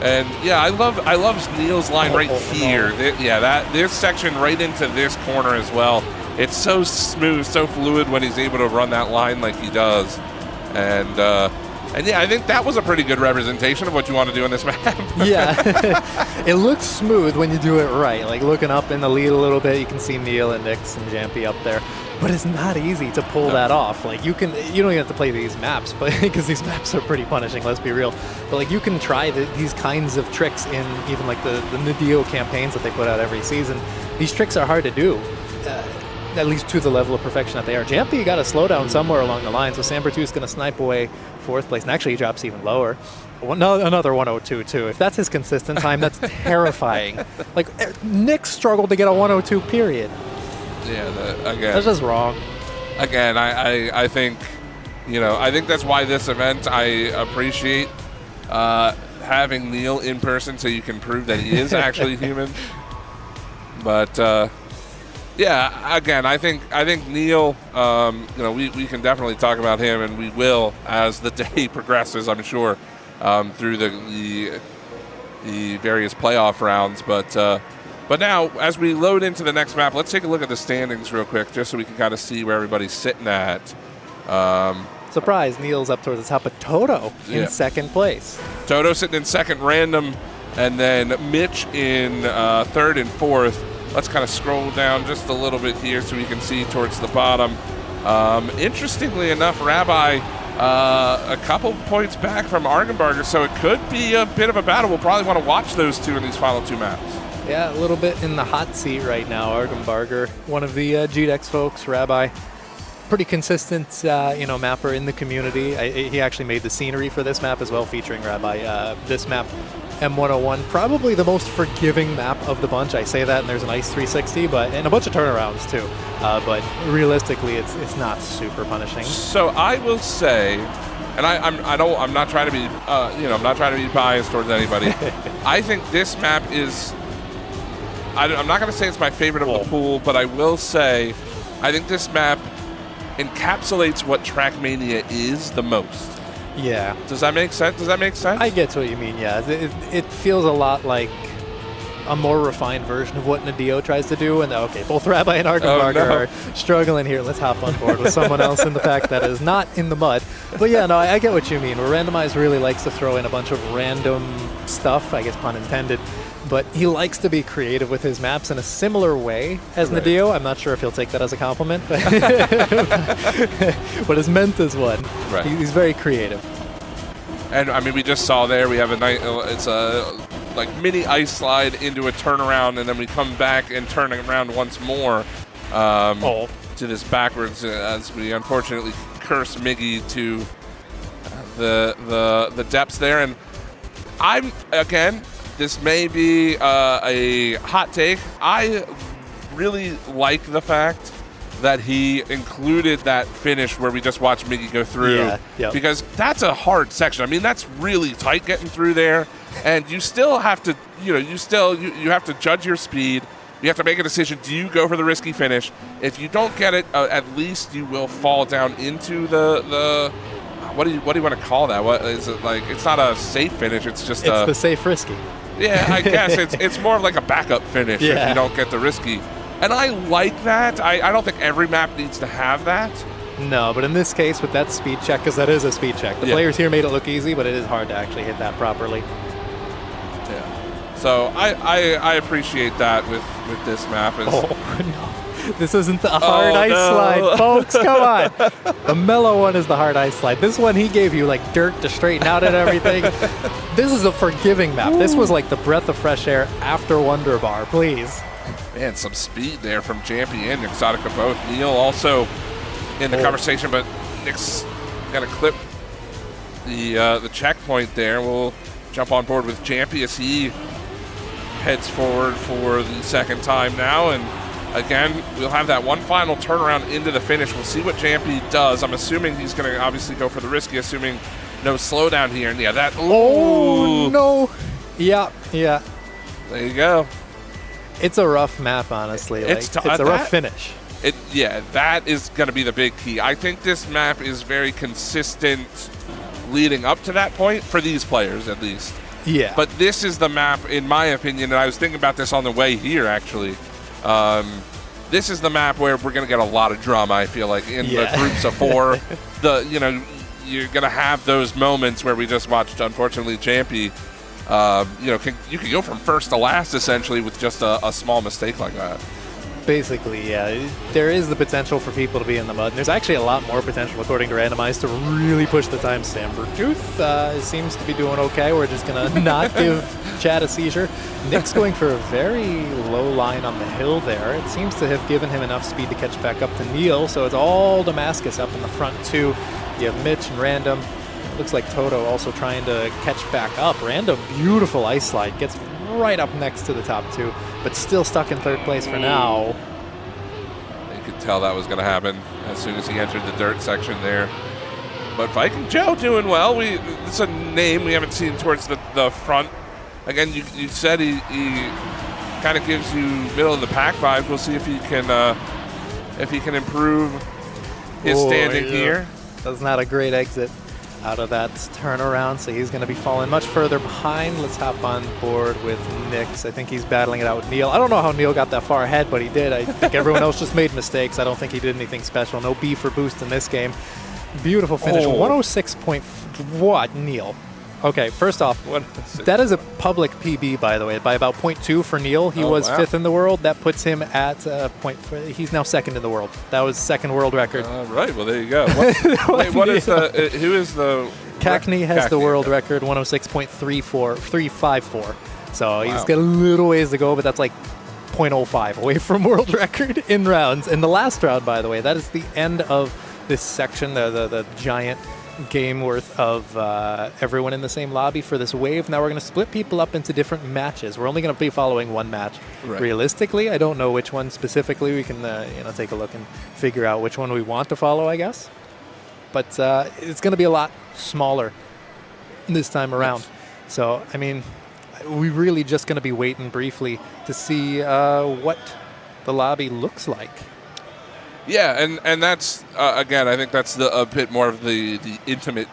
And yeah, I love Neil's line right here. This section right into this corner as well. It's so smooth, so fluid when he's able to run that line like he does. And yeah, I think that was a pretty good representation of what you want to do in this map. Yeah, it looks smooth when you do it right. Like looking up in the lead a little bit, you can see Neil and Nix and Jampy up there. But it's not easy to pull that off. Like you don't even have to play these maps, but because these maps are pretty punishing, let's be real. But like you can try these kinds of tricks in even like the Nadeo campaigns that they put out every season. These tricks are hard to do, at least to the level of perfection that they are. Jampy got to slow down somewhere along the line, so Sambertu's going to snipe away 4th place. And actually he drops even lower. Another 102 too. If that's his consistent time, that's terrifying. Like Nick struggled to get a 102 period. Yeah, again, that's just wrong. Again, I think, I think that's why this event, I appreciate having Neil in person so you can prove that he is actually human. But yeah, again, I think Neil, we can definitely talk about him, and we will as the day progresses, I'm sure, through the various playoff rounds. But now, as we load into the next map, let's take a look at the standings real quick, just so we can kind of see where everybody's sitting at. Surprise, Neil's up towards the top, but Toto in 2nd place. Toto sitting in 2nd, random, and then Mitch in 3rd and 4th. Let's kind of scroll down just a little bit here so we can see towards the bottom. Interestingly enough, Rabbi a couple points back from Argenbarger, so it could be a bit of a battle. We'll probably want to watch those two in these final 2 maps. Yeah, a little bit in the hot seat right now. Argenbarger, one of the GDEX folks, Rabbi, pretty consistent, mapper in the community. He actually made the scenery for this map as well, featuring Rabbi. This map, M101, probably the most forgiving map of the bunch. I say that, and there's a nice 360, and a bunch of turnarounds too. But realistically, it's not super punishing. So I will say, and I'm not trying to be, I'm not trying to be biased towards anybody. I think this map is. I'm not going to say it's my favorite of the pool, but I will say I think this map encapsulates what Trackmania is the most. Yeah. Does that make sense? I get what you mean, yeah. It feels a lot like a more refined version of what Nadeo tries to do. And okay, both Rabbi and Argenbarger are struggling here. Let's hop on board with someone else in the pack that is not in the mud. But yeah, no, I get what you mean. Where Randomize really likes to throw in a bunch of random stuff, I guess pun intended. But he likes to be creative with his maps in a similar way as Nadeo. I'm not sure if he'll take that as a compliment, but it's meant as one. Right. He's very creative. And I mean, we just saw there we have it's a like mini ice slide into a turnaround, and then we come back and turn around once more to this backwards as we unfortunately curse Miggy to the depths there. And this may be a hot take. I really like the fact that he included that finish where we just watched Miggy go through, because that's a hard section. I mean, that's really tight getting through there, and you still have to, you have to judge your speed. You have to make a decision. Do you go for the risky finish? If you don't get it, at least you will fall down into the what do you want to call that? What is it like? It's not a safe finish. It's just it's the safe risky. Yeah, I guess it's more of like a backup finish if you don't get the risky. And I like that. I don't think every map needs to have that. No, but in this case with that speed check, because that is a speed check. The players here made it look easy, but it is hard to actually hit that properly. Yeah. So I appreciate that with this map. Oh no. This isn't the hard ice slide, folks. Come on. The mellow one is the hard ice slide. This one, he gave you like dirt to straighten out and everything. This is a forgiving map. This was like the breath of fresh air after Wonder Bar, please. Man, some speed there from Jampy and Exotica both. Neil also in the conversation, but Nick's got to clip the checkpoint there. We'll jump on board with Jampy as he heads forward for the second time now. And again, we'll have that one final turnaround into the finish. We'll see what Jampy does. I'm assuming he's going to obviously go for the risky, assuming no slowdown here. And yeah, that. Oh, no. Yeah. There you go. It's a rough map, honestly. It's a rough finish. That is going to be the big key. I think this map is very consistent leading up to that point for these players, at least. Yeah. But this is the map, in my opinion, and I was thinking about this on the way here, actually. This is the map where we're going to get a lot of drama, I feel like, in the groups of 4. You're going to have those moments where we just watched, unfortunately, Jampy. You can go from first to last, essentially, with just a small mistake like that. Basically, yeah. There is the potential for people to be in the mud. And there's actually a lot more potential, according to Randomized, to really push the timestamp. Vertooth seems to be doing okay. We're just going to not give Chad a seizure. Nick's going for a very low line on the hill there. It seems to have given him enough speed to catch back up to Neil. So it's all Damascus up in the front, too. You have Mitch and Random. It looks like Toto also trying to catch back up. Random, beautiful ice slide. Gets right up next to the top 2, but still stuck in third place for now. You could tell that was going to happen as soon as he entered the dirt section there. But Viking Joe doing well. It's a name we haven't seen towards the front. Again, you said he kind of gives you middle of the pack vibes. We'll see if he can improve his standing here. That's not a great exit out of that turnaround, so he's going to be falling much further behind. Let's hop on board with Nix. I think he's battling it out with Neil. I don't know how Neil got that far ahead, but he did. I think everyone else just made mistakes. I don't think he did anything special. No B for boost in this game. Beautiful finish. 106 point. What, Neil? Okay, first off, that is a public PB, by the way, by about 0.2 for Neil. He was 5th in the world. That puts him at he's now 2nd in the world. That was 2nd world record. All right, well, there you go. Who is the... Cackney has the world record, 106.354. So he's got a little ways to go, but that's like 0.05 away from world record in rounds. In the last round, by the way, that is the end of this section, the giant game worth of everyone in the same lobby for this wave. Now we're going to split people up into different matches. We're only going to be following one match. Right. Realistically, I don't know which one specifically. We can take a look and figure out which one we want to follow, I guess. But it's going to be a lot smaller this time around. Yes. So, I mean, we're really just going to be waiting briefly to see what the lobby looks like. Yeah, and that's, again, I think that's a bit more of the intimate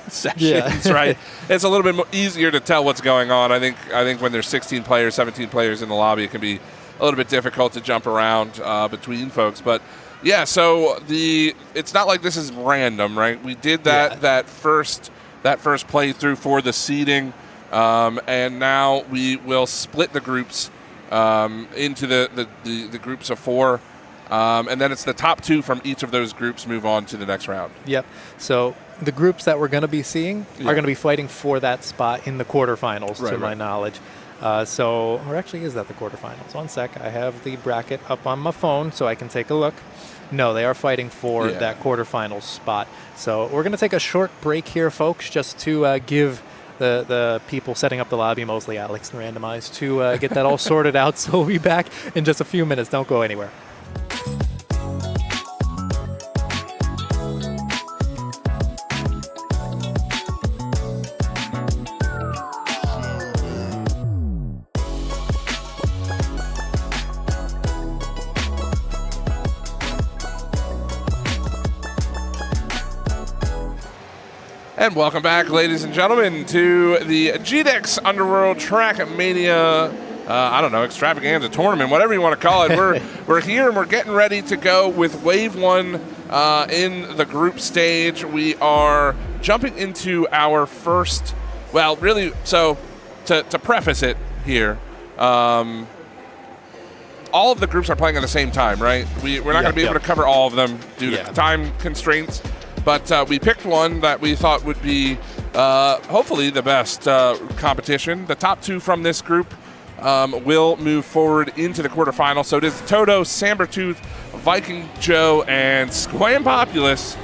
sessions, right? It's a little bit easier to tell what's going on. I think when there's 16 players, 17 players in the lobby, it can be a little bit difficult to jump around between folks. But, yeah, so it's not like this is random, right? We did that first playthrough for the seeding, and now we will split the groups into the groups of 4. And then it's the top 2 from each of those groups move on to the next round. Yep. So the groups that we're going to be seeing are going to be fighting for that spot in the quarterfinals, to my knowledge. Or actually, is that the quarterfinals? One sec. I have the bracket up on my phone so I can take a look. No, they are fighting for that quarterfinals spot. So we're going to take a short break here, folks, just to give the people setting up the lobby, mostly Alex and Randomized, to get that all sorted out. So we'll be back in just a few minutes. Don't go anywhere. And welcome back, ladies and gentlemen, to the GDEX Underworld Trackmania, I don't know, extravaganza tournament, whatever you want to call it. We're here and we're getting ready to go with Wave 1 in the group stage. We are jumping into our first, well, really, so to preface it here, all of the groups are playing at the same time, right? We're not going to be able to cover all of them due to time constraints. But we picked one that we thought would be hopefully the best competition. The top two from this group will move forward into the quarterfinals. So it is Toto, Sabertooth, Viking Joe, and Squam Populous.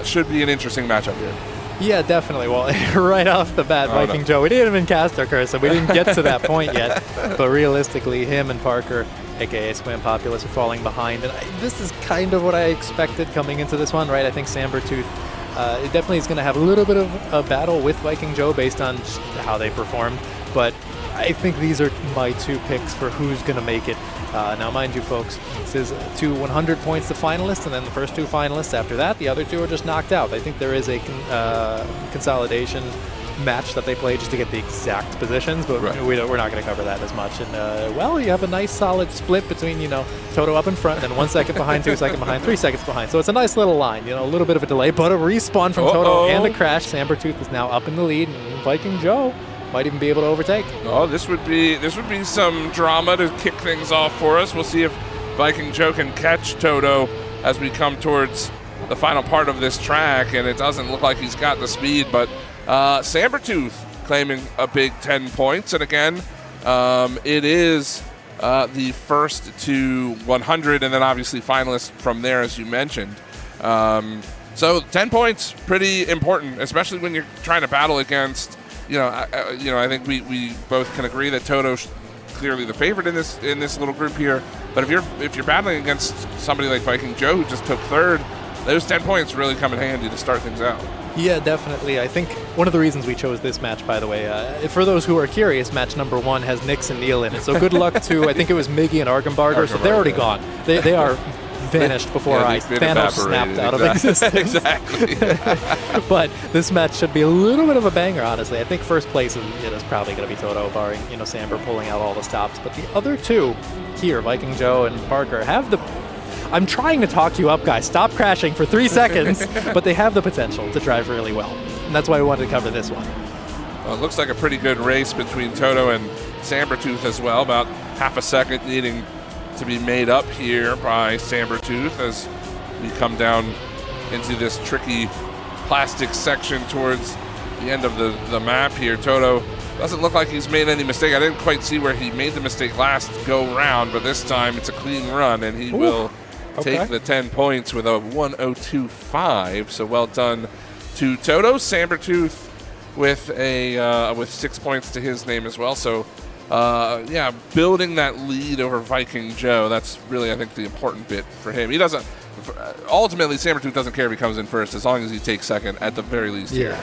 Should be an interesting matchup here. Yeah, definitely. Well, right off the bat, Viking Joe, we didn't even cast our curse, so we didn't get to that point yet. But realistically, him and Parker, a.k.a. Squam Populous, are falling behind. And this is kind of what I expected coming into this one, right? I think Sabertooth it definitely is going to have a little bit of a battle with Viking Joe based on how they performed. But I think these are my two picks for who's going to make it. Now, mind you, folks, this is 2 100 points to finalists, and then the first 2 finalists after that, the other 2 are just knocked out. I think there is a consolidation match that they play just to get the exact positions, but we're not going to cover that as much. And, well, you have a nice solid split between, Toto up in front, and then 1 second behind, 2 seconds behind, 3 seconds behind. So it's a nice little line, a little bit of a delay, but a respawn from Toto and a crash. Sabertooth is now up in the lead, and Viking Joe might even be able to overtake. Oh, this would be some drama to kick things off for us. We'll see if Viking Joe can catch Toto as we come towards the final part of this track, and it doesn't look like he's got the speed, but Sabertooth claiming a big 10 points, and again, it is the first to 100, and then obviously finalists from there, as you mentioned. So 10 points, pretty important, especially when you're trying to battle against. I think we both can agree that Toto's clearly the favorite in this little group here. But if you're battling against somebody like Viking Joe, who just took third, those 10 points really come in handy to start things out. Yeah, definitely. I think one of the reasons we chose this match, by the way, for those who are curious, match number 1 has Nyx and Neil in it. So good luck to, I think it was Miggy and Argenbarger. So they're already gone. They are vanished before Thanos snapped out of existence. Exactly. But this match should be a little bit of a banger, honestly. I think first place is probably going to be Toto, barring Samber pulling out all the stops. But the other two here, Viking Joe and Parker, have the. I'm trying to talk you up, guys. Stop crashing for 3 seconds. But they have the potential to drive really well, and that's why we wanted to cover this one. Well, it looks like a pretty good race between Toto and Sabertooth as well. About half a second needing to be made up here by Sabertooth as we come down into this tricky plastic section towards the end of the map here. Toto doesn't look like he's made any mistake. I didn't quite see where he made the mistake last go round, but this time it's a clean run, and he will take the 10 points with a 1:02.5. So well done to Toto. Sabertooth with 6 points to his name as well. So building that lead over Viking Joe, that's really, I think, the important bit for him. He doesn't, ultimately, Sabertooth doesn't care if he comes in first as long as he takes second at the very least here.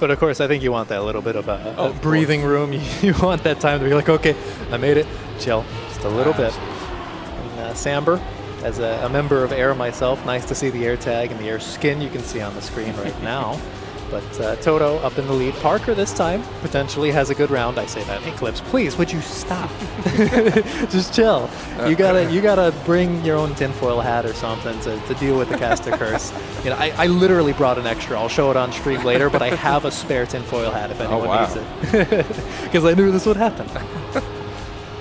But of course, I think you want that little bit of a breathing room. You want that time to be like, okay, I made it, chill, just a little bit. And Samber, as a member of Air myself, nice to see the Air tag and the Air skin you can see on the screen right now. But Toto up in the lead. Parker this time potentially has a good round. I say that. Eclipse, please, would you stop? Just chill. You gotta bring your own tinfoil hat or something to deal with the caster curse. I literally brought an extra. I'll show it on stream later, but I have a spare tinfoil hat if anyone needs it. Because I knew this would happen.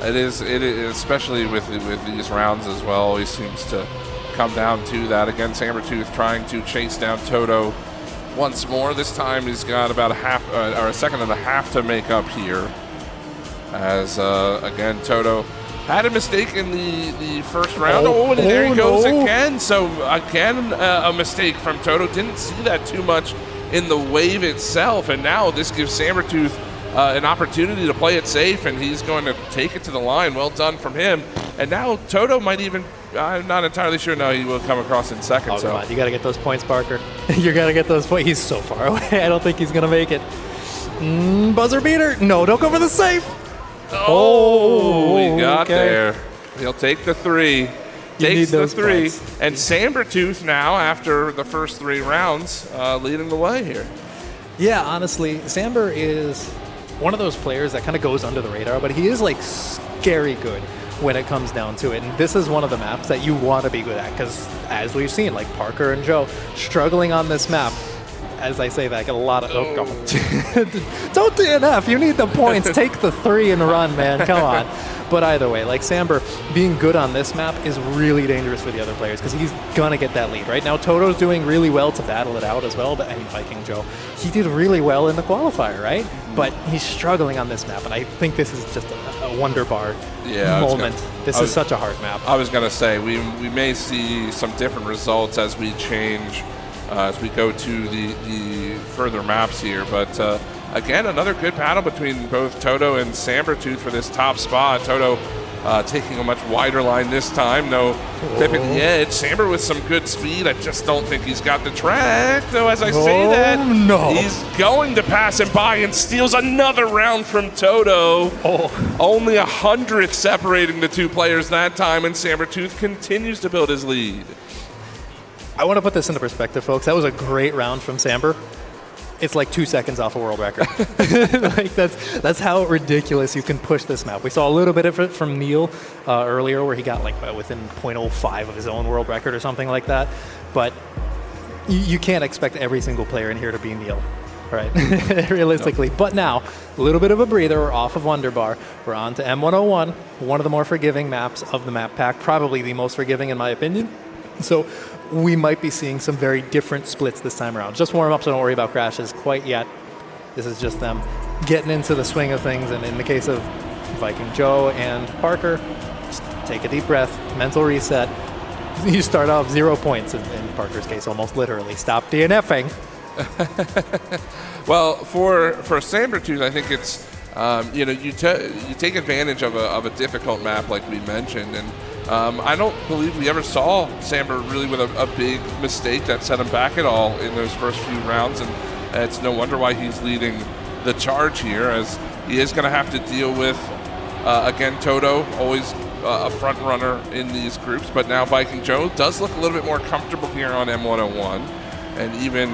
It is, especially with these rounds as well, always seems to come down to that. Again, Sabertooth trying to chase down Toto once more. This time he's got about a second and a half to make up here. As again, Toto had a mistake in the first round. And there he goes again. So again, a mistake from Toto. Didn't see that too much in the wave itself, and now this gives Sabertooth an opportunity to play it safe, and he's going to take it to the line. Well done from him. And now Toto might even, I'm not entirely sure. No, he will come across in second. Come on. You got to get those points, Parker. You got to get those points. He's so far away. I don't think he's going to make it. Buzzer beater. No, don't go for the safe. We got there. He'll take the 3. Takes the 3. Points. And Sabertooth now, after the first 3 rounds, leading the way here. Yeah, honestly, Samber is one of those players that kind of goes under the radar, but he is like scary good when it comes down to it. And this is one of the maps that you want to be good at, because as we've seen, like Parker and Joe struggling on this map. As I say that, I get a lot of... Oh, God. Don't DNF. You need the points. Take the 3 and run, man. Come on. But either way, like Samber being good on this map is really dangerous for the other players because he's going to get that lead. Right now, Toto's doing really well to battle it out as well. But I mean, Viking Joe, he did really well in the qualifier, right? But he's struggling on this map. And I think this is just a wonder bar moment. This is such a hard map. I was going to say, we may see some different results as we change as we go to the further maps here. But again, another good battle between both Toto and Sambertooth for this top spot. Toto taking a much wider line this time. No clipping the edge. Samber with some good speed. I just don't think he's got the track. Though as I say that, he's going to pass him by and steals another round from Toto. Only 100th separating the two players that time, and Sambertooth continues to build his lead. I want to put this into perspective, folks. That was a great round from Samber. It's like 2 seconds off a world record. Like that's how ridiculous you can push this map. We saw a little bit of it from Neil earlier, where he got like within 0.05 of his own world record or something like that. But you can't expect every single player in here to be Neil, right? Realistically. But now, a little bit of a breather. We're off of Wonderbar. We're on to M101, one of the more forgiving maps of the map pack, probably the most forgiving in my opinion. So we might be seeing some very different splits this time around. Just warm up, so don't worry about crashes quite yet. This is just them getting into the swing of things. And in the case of Viking Joe and Parker, just take a deep breath, mental reset. You start off 0 points in Parker's case, almost literally. Stop DNFing. Well, for Sambertooth, I think it's you take advantage of a difficult map like we mentioned, and I don't believe we ever saw Samber really with a big mistake that set him back at all in those first few rounds, and it's no wonder why he's leading the charge here, as he is going to have to deal with, again, Toto, always a front runner in these groups, but now Viking Joe does look a little bit more comfortable here on M101, and even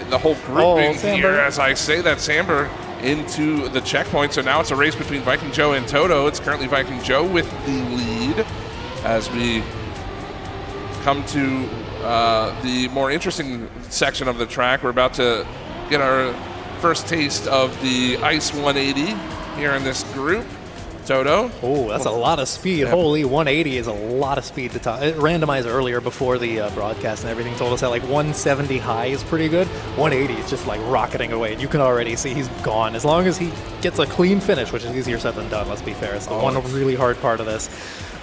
the whole grouping here, as I say that, Samber into the checkpoint. So now it's a race between Viking Joe and Toto. It's currently Viking Joe with the lead as we come to the more interesting section of the track. We're about to get our first taste of the Ice 180 here in this group. Toto. Oh, that's a lot of speed. Yep. Holy, 180 is a lot of speed to top. It randomized earlier before the broadcast and everything told us that like 170 high is pretty good. 180 is just like rocketing away. And you can already see he's gone. As long as he gets a clean finish, which is easier said than done, let's be fair. It's the one really hard part of this.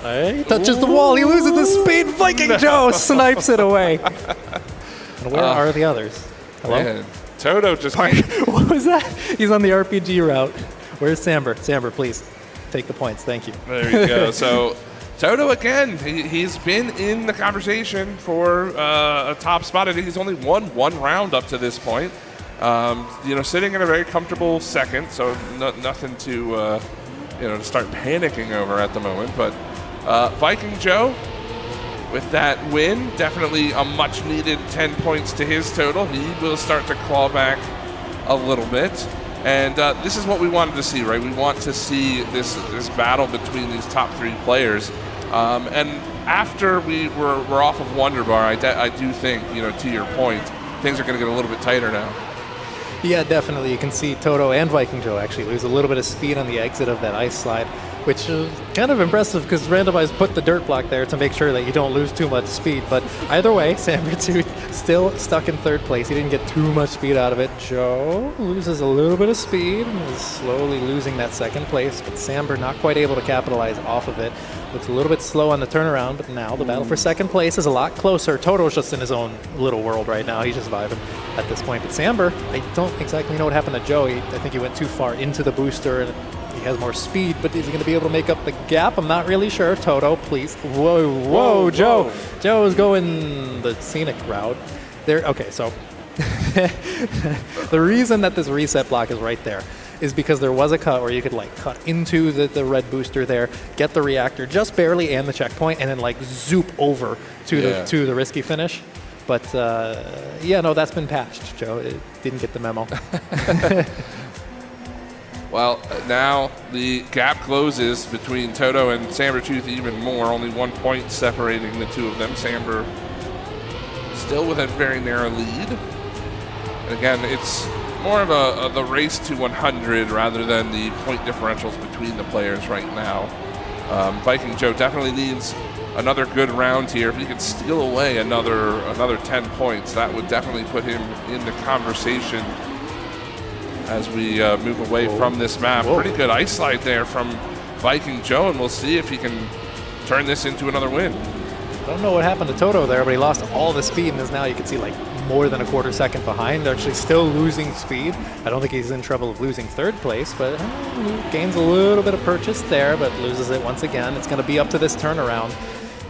He touches the wall. He loses the speed. Viking Joe snipes it away. And where are the others? Hello? Man, Toto just... What was that? He's on the RPG route. Where's Samber? Samber, please. Take the points. Thank you. There you go. So Toto, again, he's been in the conversation for a top spot. I think he's only won one round up to this point. Sitting in a very comfortable second, so nothing to to start panicking over at the moment. But Viking Joe, with that win, definitely a much-needed 10 points to his total. He will start to claw back a little bit. And this is what we wanted to see, right? We want to see this battle between these top three players. And after we're off of Wonderbar, I do think, to your point, things are going to get a little bit tighter now. Yeah, definitely. You can see Toto and Viking Joe actually lose a little bit of speed on the exit of that ice slide, which is kind of impressive because Randomize put the dirt block there to make sure that you don't lose too much speed. But either way, Sambertooth still stuck in third place. He didn't get too much speed out of it. Joe loses a little bit of speed and is slowly losing that second place, but Samber not quite able to capitalize off of it. Looks a little bit slow on the turnaround, but now the battle for second place is a lot closer. Toto's just in his own little world right now. He's just vibing at this point. But Samber, I don't exactly know what happened to Joe. I think he went too far into the booster and he has more speed, but is he going to be able to make up the gap? I'm not really sure. Toto, please. Whoa, Joe. Joe is going the scenic route. There. Okay, so the reason that this reset block is right there is because there was a cut where you could cut into the red booster there, get the reactor just barely and the checkpoint, and then zoop over to the risky finish. But yeah, no, that's been patched, Joe. It didn't get the memo. Well, now the gap closes between Toto and Sabertooth even more. Only 1 point separating the two of them. Samber still with a very narrow lead. And again, it's more of the race to 100 rather than the point differentials between the players right now. Viking Joe definitely needs another good round here. If he could steal away another 10 points, that would definitely put him in the conversation as we move away from this map. Whoa. Pretty good ice slide there from Viking Joe, and we'll see if he can turn this into another win. I don't know what happened to Toto there, but he lost all the speed and is now, you can see, like more than a quarter second behind, actually still losing speed. I don't think he's in trouble of losing third place, but gains a little bit of purchase there, but loses it once again. It's going to be up to this turnaround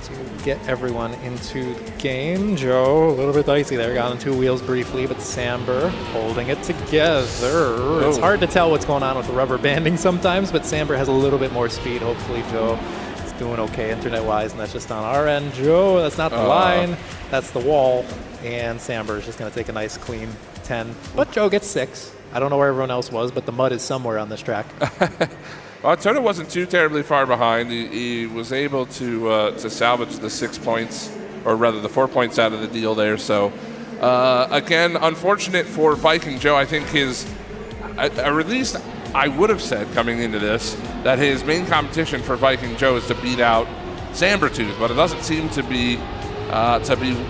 to get everyone into the game. Joe, a little bit dicey there, got on two wheels briefly, but Samber holding it together. Oh. It's hard to tell what's going on with the rubber banding sometimes, but Samber has a little bit more speed. Hopefully Joe is doing okay internet-wise, and that's just on our end. Joe, that's not the line, that's the wall. And Samber is just going to take a nice clean 10. But Joe gets 6. I don't know where everyone else was, but the mud is somewhere on this track. Well, Toto wasn't too terribly far behind. He was able to salvage the 6 points, or rather the 4 points out of the deal there. So, again, unfortunate for Viking Joe. I think at least I would have said coming into this that his main competition for Viking Joe is to beat out Sabertooth, but it doesn't seem to be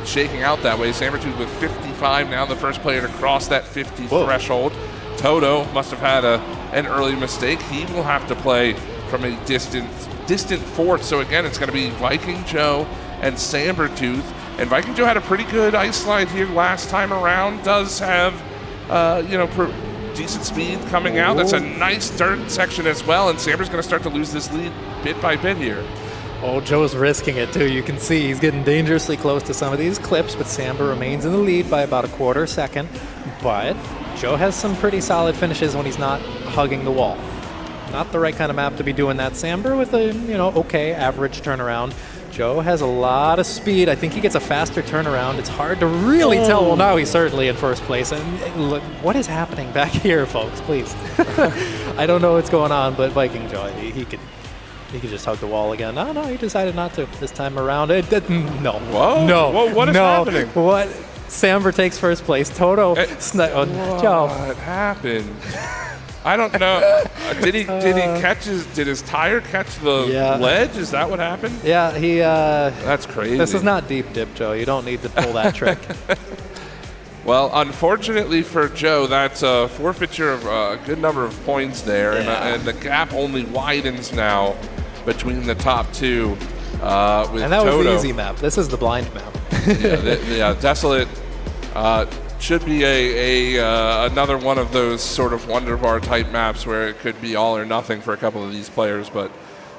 shaking out that way. Sabertooth with 55, now the first player to cross that 50 threshold. Toto must have had an early mistake. He will have to play from a distant fourth. So again, it's going to be Viking Joe and Sabertooth. And Viking Joe had a pretty good ice slide here last time around. Does have, decent speed coming out. That's a nice dirt section as well. And Samber's going to start to lose this lead bit by bit here. Oh, Joe's risking it too. You can see he's getting dangerously close to some of these clips, but Samber remains in the lead by about a quarter second. But Joe has some pretty solid finishes when he's not hugging the wall. Not the right kind of map to be doing that. Samber with a, okay, average turnaround. Joe has a lot of speed. I think he gets a faster turnaround. It's hard to really tell. Well, now he's certainly in first place. And look, what is happening back here, folks? Please. I don't know what's going on, but Viking Joe, he could just hug the wall again. No, he decided not to this time around. No. Whoa. No. Whoa, what is happening? What? Samber takes first place. Toto. Joe. What happened? I don't know. Did his tire catch the ledge? Is that what happened? Yeah, That's crazy. This is not deep dip, Joe. You don't need to pull that trick. Well, unfortunately for Joe, that's a forfeiture of a good number of points there, and the gap only widens now between the top two. With and that Toto. Was the easy map. This is the blind map. Desolate should be another one of those sort of Wonder Bar type maps where it could be all or nothing for a couple of these players. But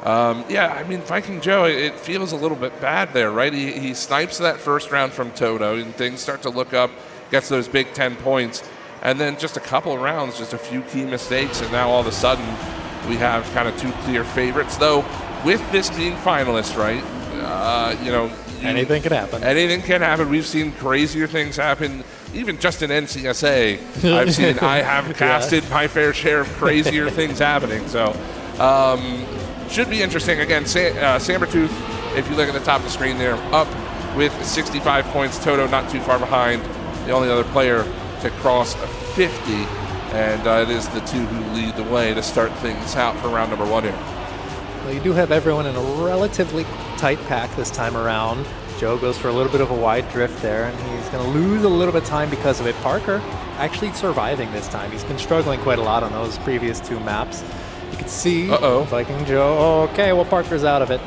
Viking Joe, it feels a little bit bad there, right? He snipes that first round from Toto, and things start to look up, gets those big 10 points, and then just a couple of rounds, just a few key mistakes, and now all of a sudden we have kind of two clear favorites. Though with this being finalists, right? Anything can happen. Anything can happen. We've seen crazier things happen, even just in NCSA. I have casted my fair share of crazier things happening. So, should be interesting. Again, Sabertooth, if you look at the top of the screen there, up with 65 points. Toto not too far behind. The only other player to cross 50, and it is the two who lead the way to start things out for round number 1 here. Well, you do have everyone in a relatively tight pack this time around. Joe goes for a little bit of a wide drift there, and he's going to lose a little bit of time because of it. Parker actually surviving this time. He's been struggling quite a lot on those previous two maps. You can see Viking Joe. Okay, well, Parker's out of it.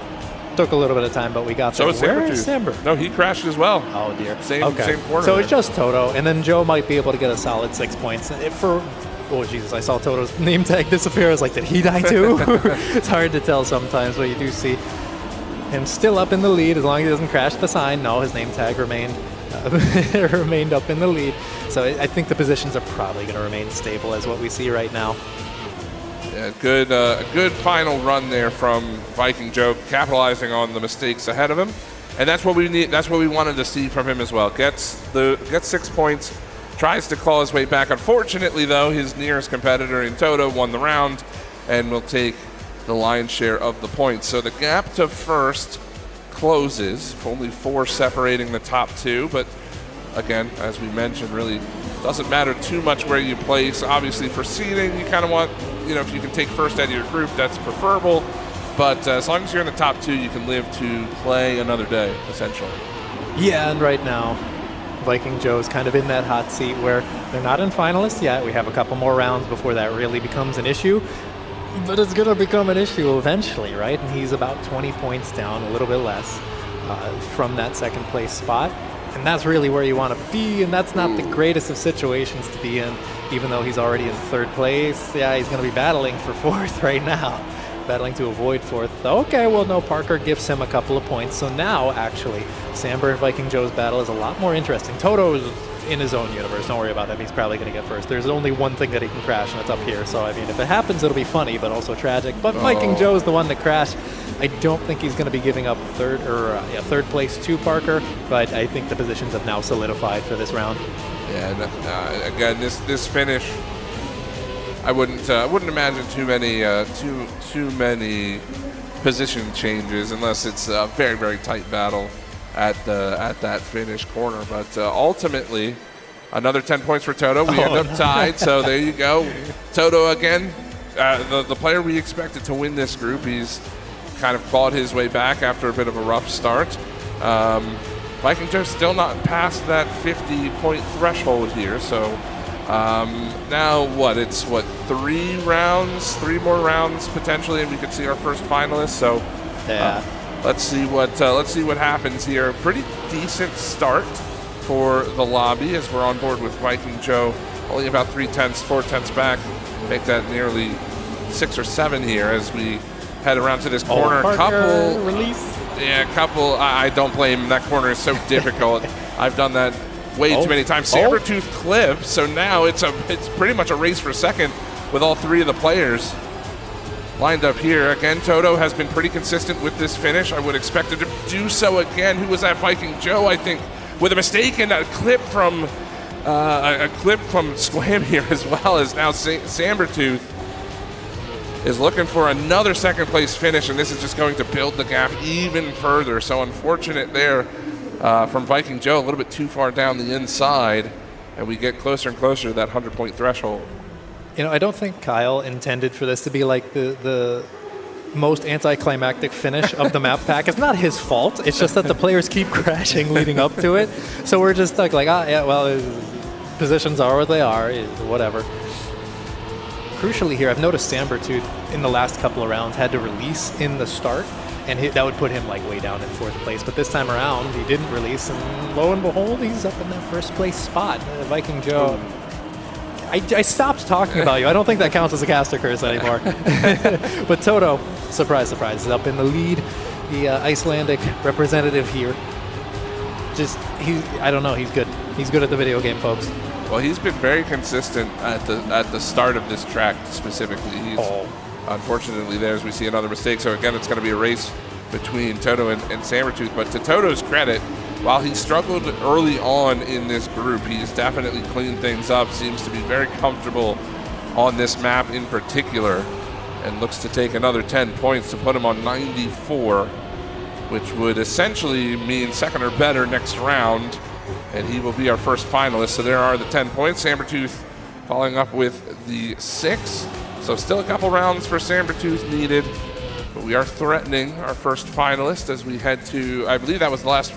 Took a little bit of time, but we got there. So Where is Samber? No, he crashed as well. Oh, dear. Same corner. So it's just Toto, and then Joe might be able to get a solid 6 points. Oh, Jesus, I saw Toto's name tag disappear. I was like, did he die too? It's hard to tell sometimes, but you do see him still up in the lead as long as he doesn't crash the sign. No, his name tag remained up in the lead. So I think the positions are probably going to remain stable as what we see right now. Yeah, good final run there from Viking Joe, capitalizing on the mistakes ahead of him. And that's what we need. That's what we wanted to see from him as well. Gets 6 points, tries to claw his way back. Unfortunately, though, his nearest competitor in Toto won the round and will take the lion's share of the points. So the gap to first closes, only 4 separating the top 2. But again, as we mentioned, really doesn't matter too much where you place. Obviously, for seeding, you kind of want, if you can take first out of your group, that's preferable. But as long as you're in the top 2, you can live to play another day, essentially. Yeah, and right now, Viking Joe's kind of in that hot seat where they're not in finalists yet. We have a couple more rounds before that really becomes an issue. But it's going to become an issue eventually, right? And he's about 20 points down, a little bit less, from that second place spot. And that's really where you want to be, and that's not the greatest of situations to be in, even though he's already in third place. Yeah, he's going to be battling for fourth right now. Battling to avoid fourth. Okay, well, no, Parker gives him a couple of points. So now, actually, Samber and Viking Joe's battle is a lot more interesting. Toto is in his own universe. Don't worry about him. He's probably going to get first. There's only one thing that he can crash, and it's up here. So, I mean, if it happens, it'll be funny, but also tragic. But Viking Joe is the one to crash. I don't think he's going to be giving up third place to Parker, but I think the positions have now solidified for this round. Yeah, and again, this finish, I wouldn't imagine too many position changes unless it's a very, very tight battle at that finish corner. But ultimately, another 10 points for Toto. We end up tied, so there you go. Toto again, the player we expected to win this group. He's kind of clawed his way back after a bit of a rough start. Viking Joe still not past that 50-point threshold here, so. Now it's 3 more rounds potentially, and we could see our first finalist. So yeah, let's see what happens here. Pretty decent start for the lobby as we're on board with Viking Joe. Only about 4 tenths back. Make that nearly 6 or 7 here as we head around to this corner. Parker, release. Yeah, I don't blame him. That corner is so difficult. I've done that way too many times. Sabertooth clip, so now it's pretty much a race for second with all 3 of the players lined up here. Again, Toto has been pretty consistent with this finish. I would expect him to do so again. Who was that? Viking Joe, I think, with a mistake and a clip from Squam here, as well as now Sabertooth is looking for another second place finish, and this is just going to build the gap even further. So unfortunate there. From Viking Joe, a little bit too far down the inside, and we get closer and closer to that 100-point threshold. I don't think Kyle intended for this to be like the most anticlimactic finish of the map pack. It's not his fault. It's just that the players keep crashing leading up to it. So we're just stuck like, positions are what they are, whatever. Crucially here, I've noticed Sabertooth in the last couple of rounds had to release in the start, and that would put him way down in 4th place. But this time around, he didn't release, and lo and behold, he's up in that 1st place spot. Viking Joe, I stopped talking about you. I don't think that counts as a caster curse anymore. But Toto, surprise, surprise, is up in the lead. The Icelandic representative here. I don't know, he's good. He's good at the video game, folks. Well, he's been very consistent at the start of this track specifically. Unfortunately, there as we see another mistake. So again, it's going to be a race between Toto and Sabertooth. But to Toto's credit, while he struggled early on in this group, he's definitely cleaned things up. Seems to be very comfortable on this map in particular, and looks to take another 10 points to put him on 94, which would essentially mean second or better next round, and he will be our first finalist. So there are the 10 points. Sabertooth following up with the 6. So still a couple rounds for Sabertooth needed, but we are threatening our first finalist as we head to, I believe that was the last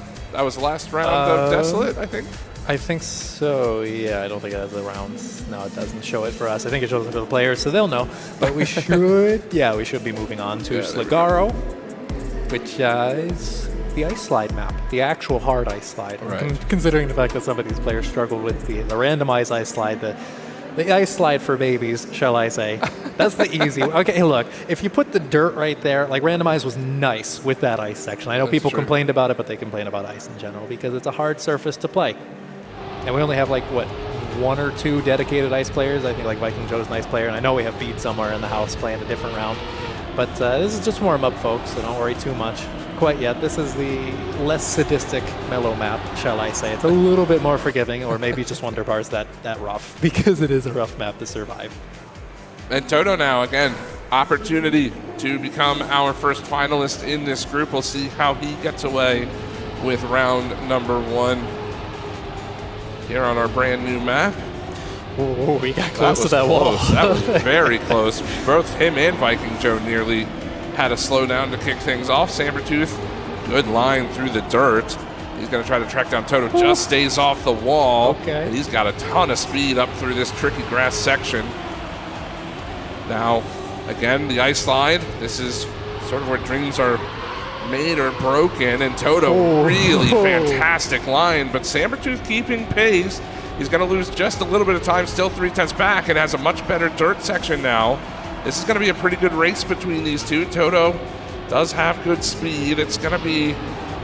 round of Desolate, I think. I think so, yeah. I don't think it has the rounds. No, it doesn't show it for us. I think it shows it for the players, so they'll know. But we should, we should be moving on to Sligaro, which is the ice slide map, the actual hard ice slide. Right. Considering the fact that some of these players struggled with the randomized ice slide, the ice slide for babies, shall I say. That's the easy one. Okay, look, if you put the dirt right there, randomized was nice with that ice section. I know people complained about it, but they complain about ice in general because it's a hard surface to play. And we only have, 1 or 2 dedicated ice players. I think, Viking Joe's an ice player, and I know we have Beat somewhere in the house playing a different round. But this is just warm-up, folks, so don't worry too much. quite yet. This is the less sadistic mellow map, shall I say. It's a little bit more forgiving, or maybe just Wonder Bar's that rough, because it is a rough map to survive. And Toto now, again, opportunity to become our first finalist in this group. We'll see how he gets away with round number 1 here on our brand new map. Oh, we got close to that wall. That was very close. Both him and Viking Joe nearly had a slow down to kick things off. Sabertooth, good line through the dirt. He's going to try to track down Toto. Just stays off the wall. Okay. And he's got a ton of speed up through this tricky grass section. Now, again, the ice slide. This is sort of where dreams are made or broken. And Toto, really fantastic line. But Sabertooth keeping pace. He's going to lose just a little bit of time, still 3/10 back, and has a much better dirt section now. This is going to be a pretty good race between these two. Toto does have good speed. It's going to be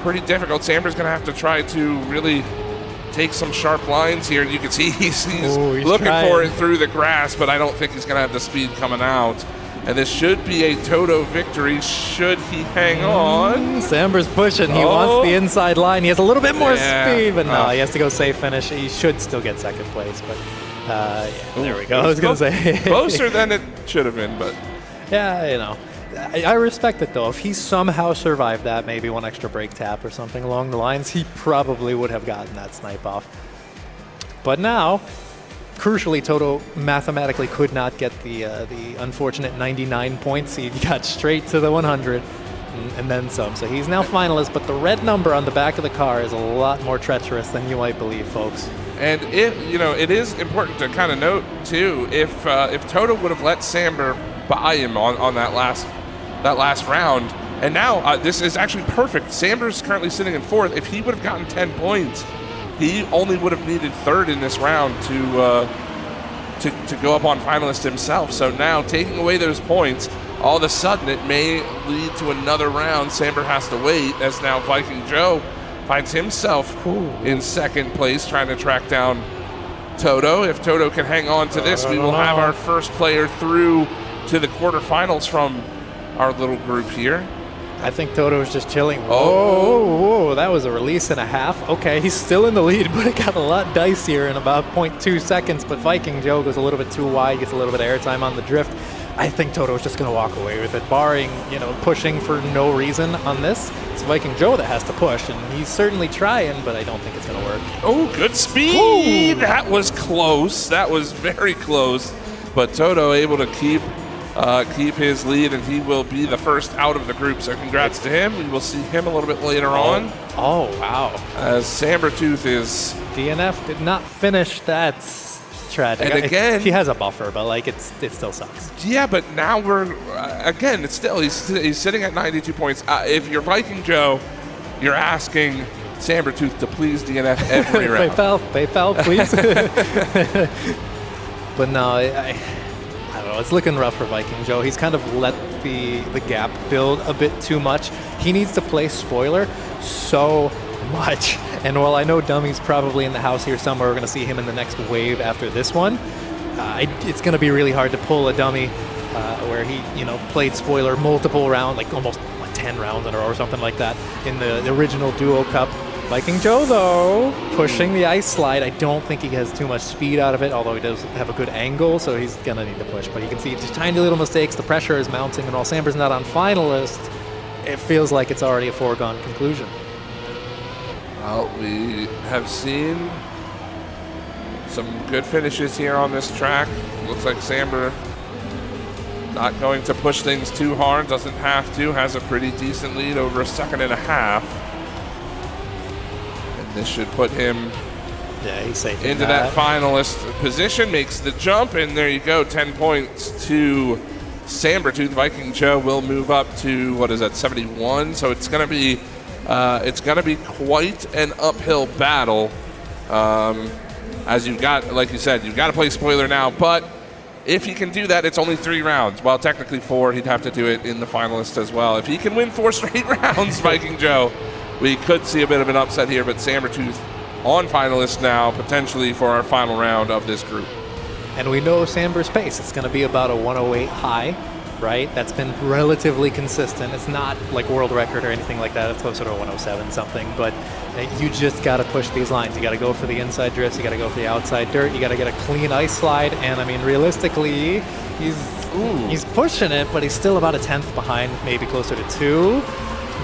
pretty difficult. Samber's going to have to try to really take some sharp lines here. You can see he's looking for it through the grass, but I don't think he's going to have the speed coming out. And this should be a Toto victory should he hang on. Samber's pushing. He wants the inside line. He has a little bit more speed, but no, he has to go safe finish. He should still get second place, but there we go. I was going to say. Closer than it should have been, but. Yeah, you know. I respect it, though. If he somehow survived that, maybe one extra brake tap or something along the lines, he probably would have gotten that snipe off. But now, crucially, Toto mathematically could not get the unfortunate 99 points. He got straight to the 100 and then some. So he's now finalist, but the red number on the back of the car is a lot more treacherous than you might believe, folks. And it is important to kind of note too, if Toto would have let Samber buy him on that last round, and now this is actually perfect. Samber's currently sitting in 4th. If he would have gotten 10 points, he only would have needed 3rd in this round to go up on finalist himself. So now taking away those points, all of a sudden it may lead to another round. Samber has to wait, as now Viking Joe finds himself in 2nd place, trying to track down Toto. If Toto can hang on to this, we will have our first player through to the quarterfinals from our little group here. I think Toto is just chilling. Whoa, that was a release and a half. Okay, he's still in the lead, but it got a lot dicier in about 0.2 seconds. But Viking Joe goes a little bit too wide, gets a little bit of airtime on the drift. I think Toto's just going to walk away with it, barring, pushing for no reason on this. It's Viking Joe that has to push, and he's certainly trying, but I don't think it's going to work. Oh, good speed! That was close. That was very close. But Toto able to keep his lead, and he will be the first out of the group. So congrats to him. We will see him a little bit later on. Oh, wow. As Sabertooth is... DNF did not finish that. Tragic. And again, he has a buffer, but it still sucks. Yeah, but now we're again. It's still he's sitting at 92 points. If you're Viking Joe, you're asking Sabertooth to please DNF every round. PayPal, please. But no, I don't know. It's looking rough for Viking Joe. He's kind of let the gap build a bit too much. He needs to play spoiler so much. And while I know Dummy's probably in the house here somewhere, we're going to see him in the next wave after this one. It's going to be really hard to pull a Dummy where he, played spoiler multiple rounds, almost 10 rounds in a row or something like that in the original Duo Cup. Viking Joe, though, pushing the ice slide. I don't think he has too much speed out of it, although he does have a good angle, so he's going to need to push. But you can see just tiny little mistakes. The pressure is mounting, and while Samber's not on finalist, it feels like it's already a foregone conclusion. Well, we have seen some good finishes here on this track. Looks like Samber not going to push things too hard, doesn't have to, has a pretty decent lead over a second and a half. And this should put him he's safe into that finalist position, makes the jump, and there you go, 10 points to Sabertooth. Viking Joe will move up to, 71? So it's going to be quite an uphill battle. As you've got, like you said, you've got to play spoiler now. But if he can do that, it's only 3 rounds. Well, technically 4. He'd have to do it in the finalist as well. If he can win 4 straight rounds, Viking Joe, we could see a bit of an upset here. But Sabertooth on finalist now, potentially for our final round of this group. And we know Samber's pace. It's going to be about a 108 high. right? That's been relatively consistent. It's not like world record or anything like that. It's closer to 107 something, but you just got to push these lines. You got to go for the inside drifts. You got to go for the outside dirt. You got to get a clean ice slide. And I mean, realistically, he's pushing it, but he's still about a tenth behind, maybe closer to 2.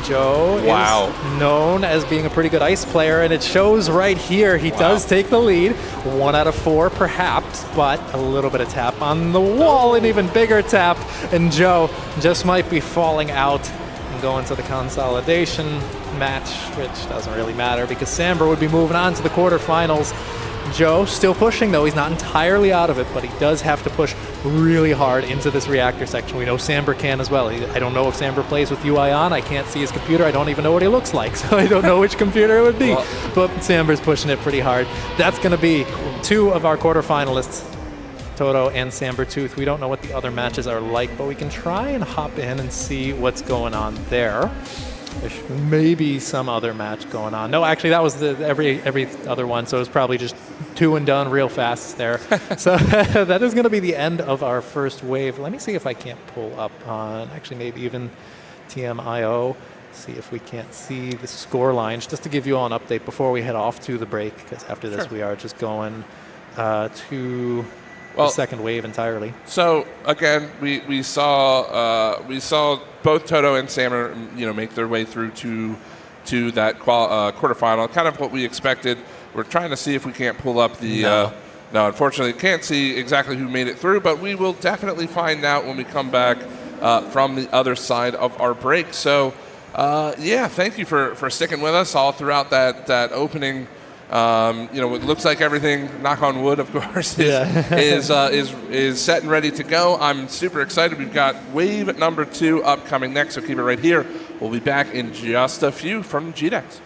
Joe is known as being a pretty good ice player, and it shows right here. He does take the lead. 1 out of 4, perhaps, but a little bit of tap on the wall, an even bigger tap, and Joe just might be falling out and going to the consolidation match, which doesn't really matter because Samber would be moving on to the quarterfinals. Joe still pushing, though. He's not entirely out of it, but he does have to push really hard into this reactor section. We know Samber can as well. I don't know if Samber plays with UI on. I can't see his computer. I don't even know what he looks like, so I don't know which computer it would be. But Samber's pushing it pretty hard. That's going to be 2 of our quarterfinalists, Toto and Samber Tooth. We don't know what the other matches are like, but we can try and hop in and see what's going on there. There's maybe some other match going on. No, actually, that was every other one, so it was probably just 2 and done real fast there. So that is going to be the end of our first wave. Let me see if I can't pull up on, actually, maybe even TMIO, see if we can't see the score lines, just to give you all an update before we head off to the break, because after this we are just going to the second wave entirely. So again, we saw both Toto and Sammer, make their way through to that quarterfinal. Kind of what we expected. We're trying to see if we can't pull up the. No, unfortunately, can't see exactly who made it through, but we will definitely find out when we come back from the other side of our break. So, thank you for sticking with us all throughout that opening. It looks like everything, knock on wood, of course, is set and ready to go. I'm super excited. We've got wave number 2 upcoming next, so keep it right here. We'll be back in just a few from GDEX.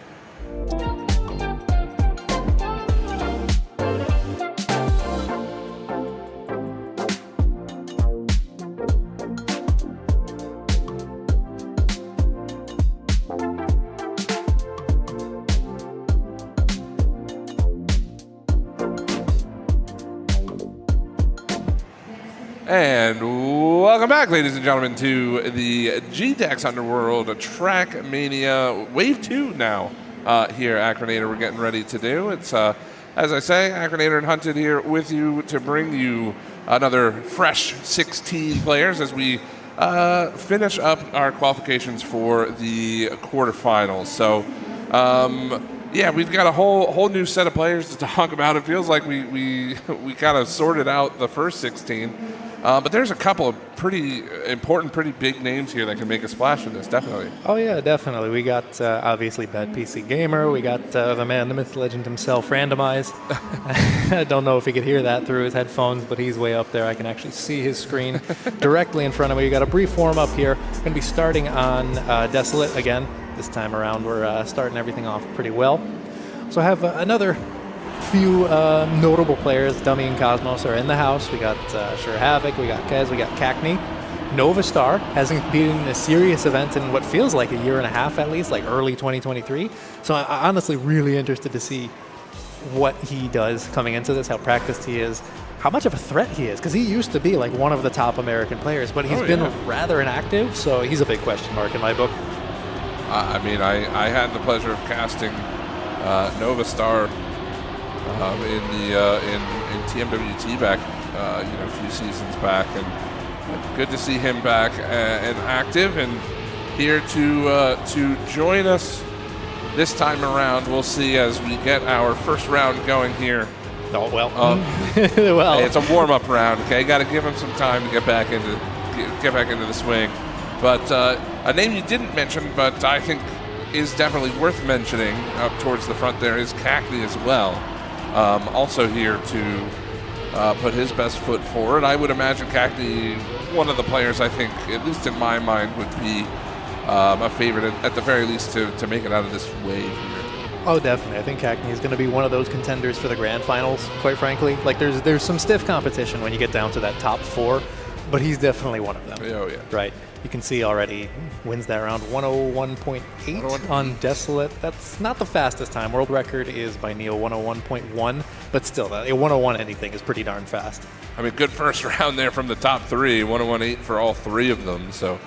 And welcome back, ladies and gentlemen, to the GDEX Underworld Trackmania Wave 2 now here at Acronator. We're getting ready to do. It's, as I say, Acronator and Hunted here with you to bring you another fresh 16 players as we finish up our qualifications for the quarterfinals. So, we've got a whole new set of players to talk about. It feels like we kind of sorted out the first 16. But there's a couple of pretty important, pretty big names here that can make a splash in this, definitely. Oh, yeah, definitely. We got, obviously, Bad PC Gamer. We got the man, the myth, legend himself, Randomize. I don't know if he could hear that through his headphones, but he's way up there. I can actually see his screen directly in front of me. We got a brief warm-up here. We're going to be starting on Desolate again. This time around, we're starting everything off pretty well. So I have another few notable players. Dummy and Cosmos are in the house. We got Sure Havoc, we got Kez, we got Cackney. Nova Star hasn't been in a serious event in what feels like a year and a half at least, like early 2023. So I'm honestly really interested to see what he does coming into this, how practiced he is, how much of a threat he is, because he used to be like one of the top American players, but he's been rather inactive, so he's a big question mark in my book. I had the pleasure of casting Nova Star in TMWT back, a few seasons back, and good to see him back and active and here to join us this time around. We'll see as we get our first round going here. Oh well, well, it's a warm-up round. Okay, got to give him some time to get back into the swing. But a name you didn't mention, but I think is definitely worth mentioning up towards the front there is Cackney as well. Also here to put his best foot forward. I would imagine Cackney, one of the players I think, at least in my mind, would be a favorite at the very least to make it out of this wave here. Oh, definitely. I think Cackney is going to be one of those contenders for the grand finals, quite frankly. Like, there's some stiff competition when you get down to that top 4, but he's definitely one of them. Oh, yeah. Right. You can see already wins that round 101.8 on Desolate. That's not the fastest time. World record is by Neil 101.1, but still, a 101 anything is pretty darn fast. I mean, good first round there from the top three, 101.8 for all three of them. So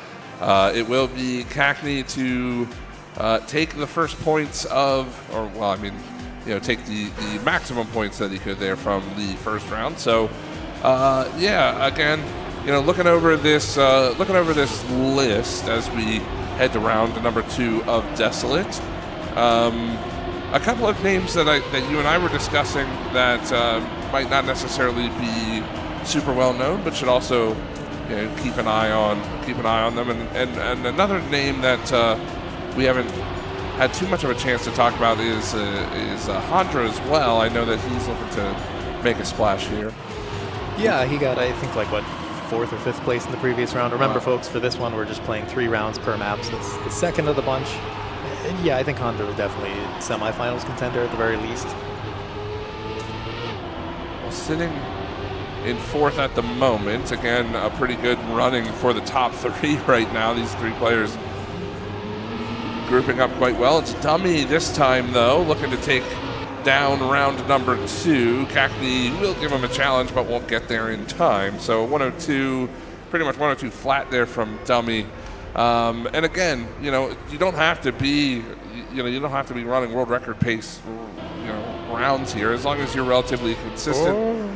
it will be Cackney to take the first points of, or well, I mean, take the maximum points that he could there from the first round. So yeah, again, looking over this list as we head to round number 2 of Desolate. A couple of names that you and I were discussing that might not necessarily be super well known, but should also keep an eye on them. And another name that we haven't had too much of a chance to talk about is Handra as well. I know that he's looking to make a splash here. Yeah, he got, I think, 4th or 5th place in the previous round. Remember, folks, for this one, we're just playing 3 rounds per map, so it's the second of the bunch. And yeah, I think Handra was definitely a semifinals contender at the very least. Well, sitting in 4th at the moment. Again, a pretty good running for the top 3 right now. These 3 players grouping up quite well. It's Dummy this time, though, looking to take down round number 2. Cackney will give him a challenge, but won't get there in time. So 102, pretty much 102 flat there from Dummy. And again, you don't have to be, you don't have to be running world record pace, rounds here, as long as you're relatively consistent.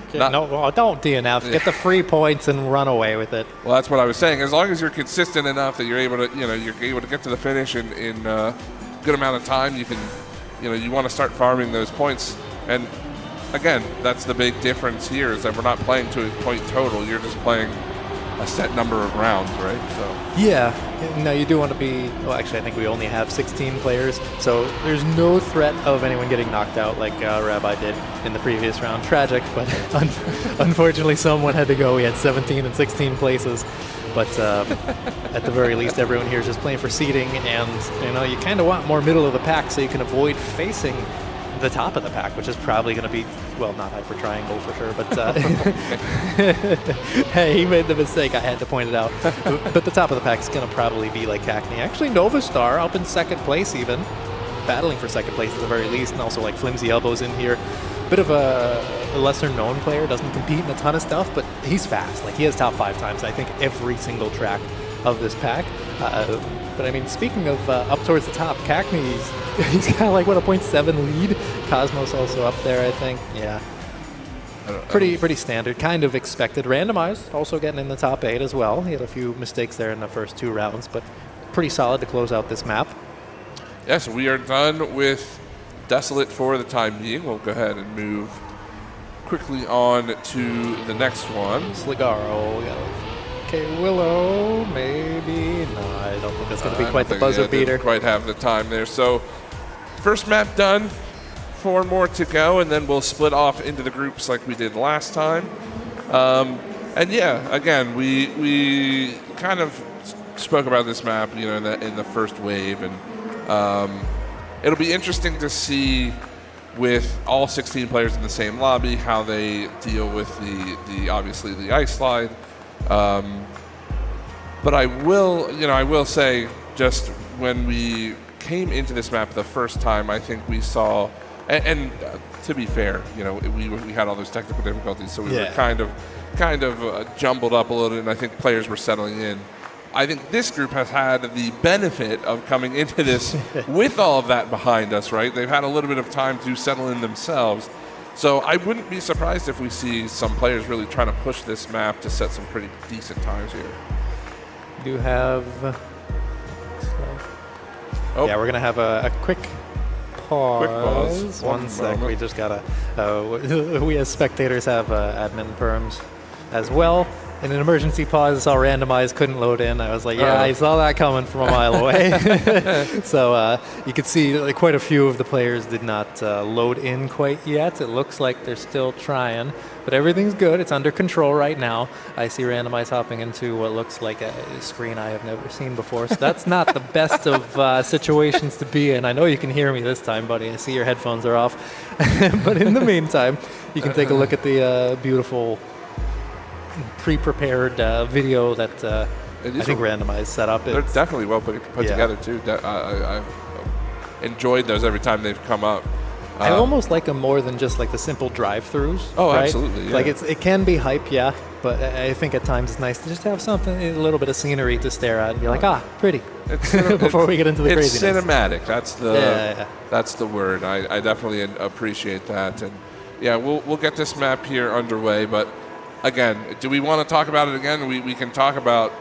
Okay. No, don't DNF. Get the free points and run away with it. Well, that's what I was saying. As long as you're consistent enough that you're able to, you're able to get to the finish in a good amount of time, you can, you want to start farming those points. And again, that's the big difference here, is that we're not playing to a point total. You're just playing a set number of rounds, right? So yeah. Now you do want to be. Well, actually, I think we only have 16 players, so there's no threat of anyone getting knocked out like Rabbi did in the previous round. Tragic, but unfortunately, someone had to go. We had 17 and 16 places, but at the very least, everyone here is just playing for seeding, and you kind of want more middle of the pack so you can avoid facing the top of the pack, which is probably going to be, well, not Hyper Triangle for sure, but hey, he made the mistake. I had to point it out. But the top of the pack is going to probably be like Cackney. Actually, Nova Star up in 2nd place even, battling for 2nd place at the very least, and also like Flimsy Elbows in here. Bit of a lesser known player, doesn't compete in a ton of stuff, but he's fast. Like, he has top 5 times, I think, every single track of this pack. But I mean, speaking of up towards the top, Cackney's he's got like a 0.7 lead. Cosmos also up there, I think. Yeah, pretty standard, kind of expected. Randomized also getting in the top 8 as well. He had a few mistakes there in the first 2 rounds, but pretty solid to close out this map. Yes, we are done with Desolate for the time being. We'll go ahead and move quickly on to the next one. Sligaro, okay, Willow, maybe. No, I don't think that's going to be quite the buzzer beater. Didn't quite have the time there. So, first map done, 4 more to go, and then we'll split off into the groups like we did last time. And yeah, again, we kind of spoke about this map, in the first wave, and it'll be interesting to see with all 16 players in the same lobby how they deal with the obviously the ice slide. But I will say, just when we came into this map the first time, I think we saw, and to be fair, we had all those technical difficulties, so we were kind of jumbled up a little bit, and I think players were settling in. I think this group has had the benefit of coming into this with all of that behind us, right? They've had a little bit of time to settle in themselves. So I wouldn't be surprised if we see some players really trying to push this map to set some pretty decent times here. Do have... Yeah, we're going to have a quick pause. One sec. We just got to... we as spectators have admin perms as well. In an emergency pause, I saw randomized, couldn't load in. I was like, yeah, I saw that coming from a mile away. So you could see quite a few of the players did not load in quite yet. It looks like they're still trying, but everything's good. It's under control right now. I see randomized hopping into what looks like a screen I have never seen before. So that's not the best of situations to be in. I know you can hear me this time, buddy. I see your headphones are off. But in the meantime, you can take a look at the beautiful pre-prepared video that I think randomized set up. They're definitely well put together too. I've enjoyed those every time they've come up. I almost like them more than just like the simple drive-throughs. Oh, right? absolutely. Yeah. Like it can be hype, yeah, but I think at times it's nice to just have something, a little bit of scenery to stare at and be like, pretty. Before we get into the it's craziness. cinematic. That's the word. I definitely appreciate that. And yeah, we'll get this map here underway. But again, do we want to talk about it again? We can talk about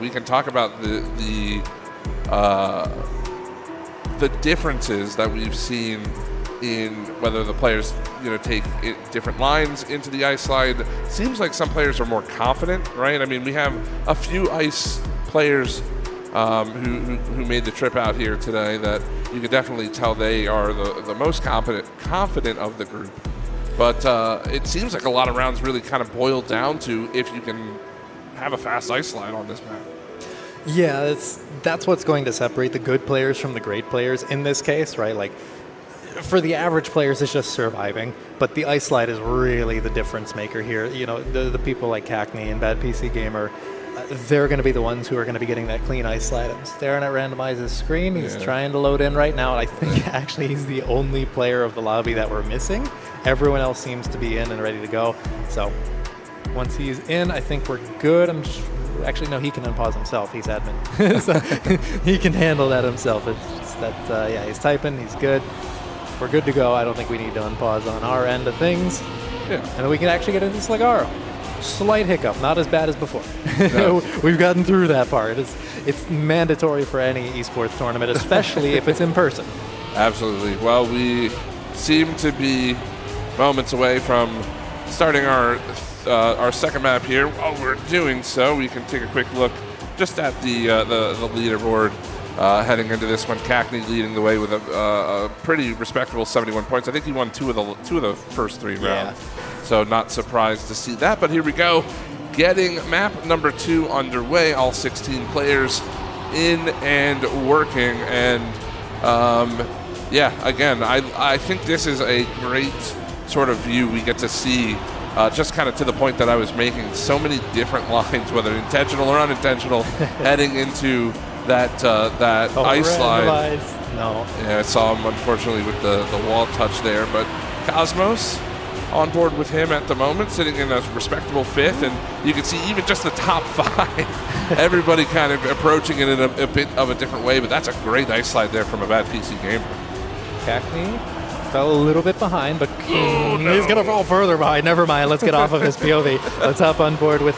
we can talk about the differences that we've seen in whether the players take different lines into the ice slide. Seems like some players are more confident, right? I mean, we have a few ice players who made the trip out here today that you could definitely tell they are the most confident of the group. But it seems like a lot of rounds really kind of boil down to if you can have a fast ice slide on this map. Yeah, that's what's going to separate the good players from the great players in this case, right? Like, for the average players, it's just surviving, but the ice slide is really the difference maker here. The people like Cackney and Bad PC Gamer, they're going to be the ones who are going to be getting that clean ice slide. I'm staring at Randomized's screen. He's trying to load in right now. I think actually he's the only player of the lobby that we're missing. Everyone else seems to be in and ready to go. So once he's in, I think we're good. Actually, no, he can unpause himself. He's admin. So he can handle that himself. It's just that, he's typing. He's good. We're good to go. I don't think we need to unpause on our end of things. Yeah. And then we can actually get into Slagaro. Slight hiccup, not as bad as before. No. We've gotten through that part. It's mandatory for any esports tournament, especially if it's in person. Absolutely. Well, we seem to be moments away from starting our second map here. While we're doing so, we can take a quick look just at the leaderboard heading into this one. Cackney leading the way with a pretty respectable 71 points. I think he won two of the first 3 rounds. So not surprised to see that. But here we go, getting map number 2 underway. All 16 players in and working. And again, I think this is a great sort of view we get to see. Just kind of to the point that I was making, so many different lines, whether intentional or unintentional, heading into that ice slide. No. Yeah, I saw him unfortunately with the wall touch there, but Cosmos on board with him at the moment, sitting in a respectable 5th, and you can see even just the top 5, everybody kind of approaching it in a bit of a different way, but that's a great ice slide there from a Bad PC Gamer. Cackney fell a little bit behind, but he's going to fall further behind. Never mind. Let's get off of his POV. Let's hop on board with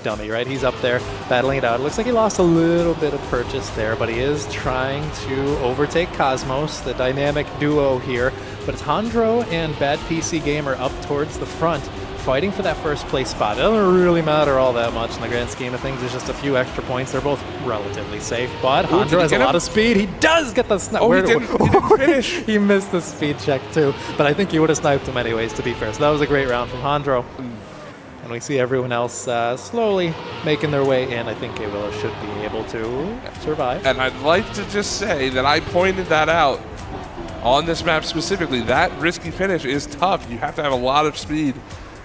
Dummy, right? He's up there battling it out. It looks like he lost a little bit of purchase there, but he is trying to overtake Cosmos, the dynamic duo here. But it's Hondro and Bad PC Gamer up towards the front, fighting for that first place spot. It doesn't really matter all that much in the grand scheme of things. There's just a few extra points. They're both relatively safe, but Hondro has a lot of speed. He does get the snipe. He didn't finish. He missed the speed check too, but I think he would have sniped him anyways, to be fair. So that was a great round from Hondro. And we see everyone else slowly making their way in. I think Avila should be able to survive. And I'd like to just say that I pointed that out on this map specifically. That risky finish is tough. You have to have a lot of speed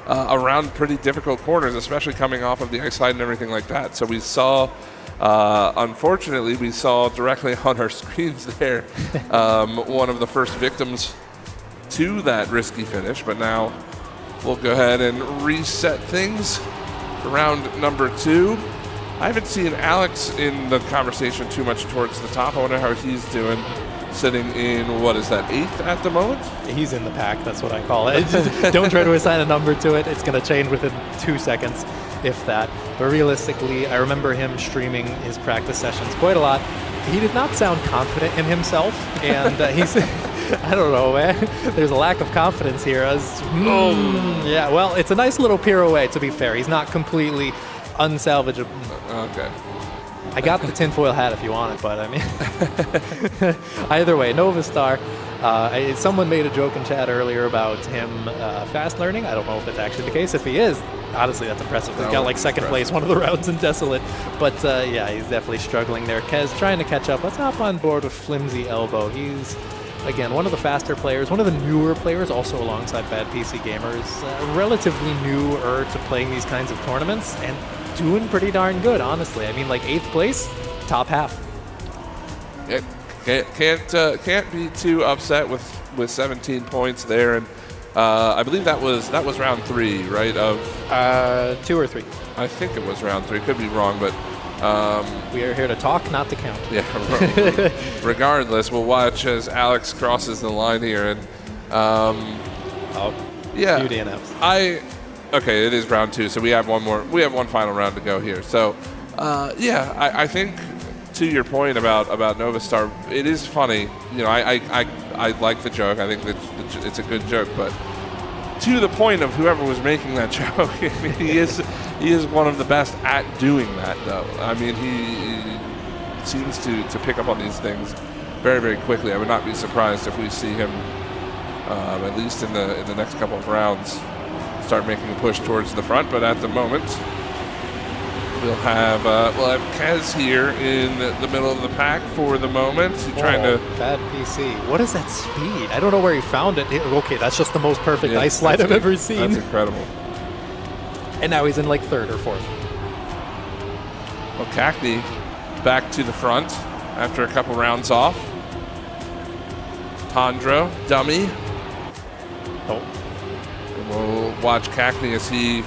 around pretty difficult corners, especially coming off of the ice slide and everything like that. So we saw, unfortunately, we saw directly on our screens there one of the first victims to that risky finish. But now we'll go ahead and reset things for round number 2. I haven't seen Alex in the conversation too much towards the top. I wonder how he's doing, sitting in, what is that, 8th at the moment? He's in the pack, that's what I call it. Don't try to assign a number to it. It's going to change within 2 seconds, if that. But realistically, I remember him streaming his practice sessions quite a lot. He did not sound confident in himself, and he's... I don't know, man. There's a lack of confidence here. Yeah, well, it's a nice little pirouette, to be fair. He's not completely unsalvageable. Okay. I got the tinfoil hat if you want it, but I mean... Either way, Nova Star. Someone made a joke in chat earlier about him fast learning. I don't know if that's actually the case. If he is, honestly, that's impressive. He's got like second place one of the rounds in Desolate. But yeah, he's definitely struggling there. Kez trying to catch up. Let's hop on board with Flimsy Elbow. He's... Again, one of the faster players, one of the newer players, also alongside Bad PC Gamers, relatively newer to playing these kinds of tournaments, and doing pretty darn good, honestly. I mean, like 8th place, top half. Can't be too upset with 17 points there, and I believe that was round 3, right? Of 2 or 3. I think it was round 3. Could be wrong, but we are here to talk, not to count. Yeah. Regardless, we'll watch as Alex crosses the line here, and yeah, few DNFs. Okay, it is round 2, so we have one more. We have one final round to go here. So, yeah, I think to your point about Novastar, it is funny. You know, I like the joke. I think that it's a good joke, but to the point of whoever was making that joke, I mean, he is one of the best at doing that, though. I mean, he seems to pick up on these things very, very quickly. I would not be surprised if we see him, at least in the next couple of rounds, start making a push towards the front. But at the moment, we'll have Kez here in the middle of the pack for the moment. He's trying to bad PC. What is that speed? I don't know where he found it. Okay, that's just the most perfect ice slide I've ever seen. That's incredible. And now he's in like 3rd or 4th. Well, Cackney back to the front after a couple rounds off. Hondro, dummy. Oh. And we'll watch Cackney as he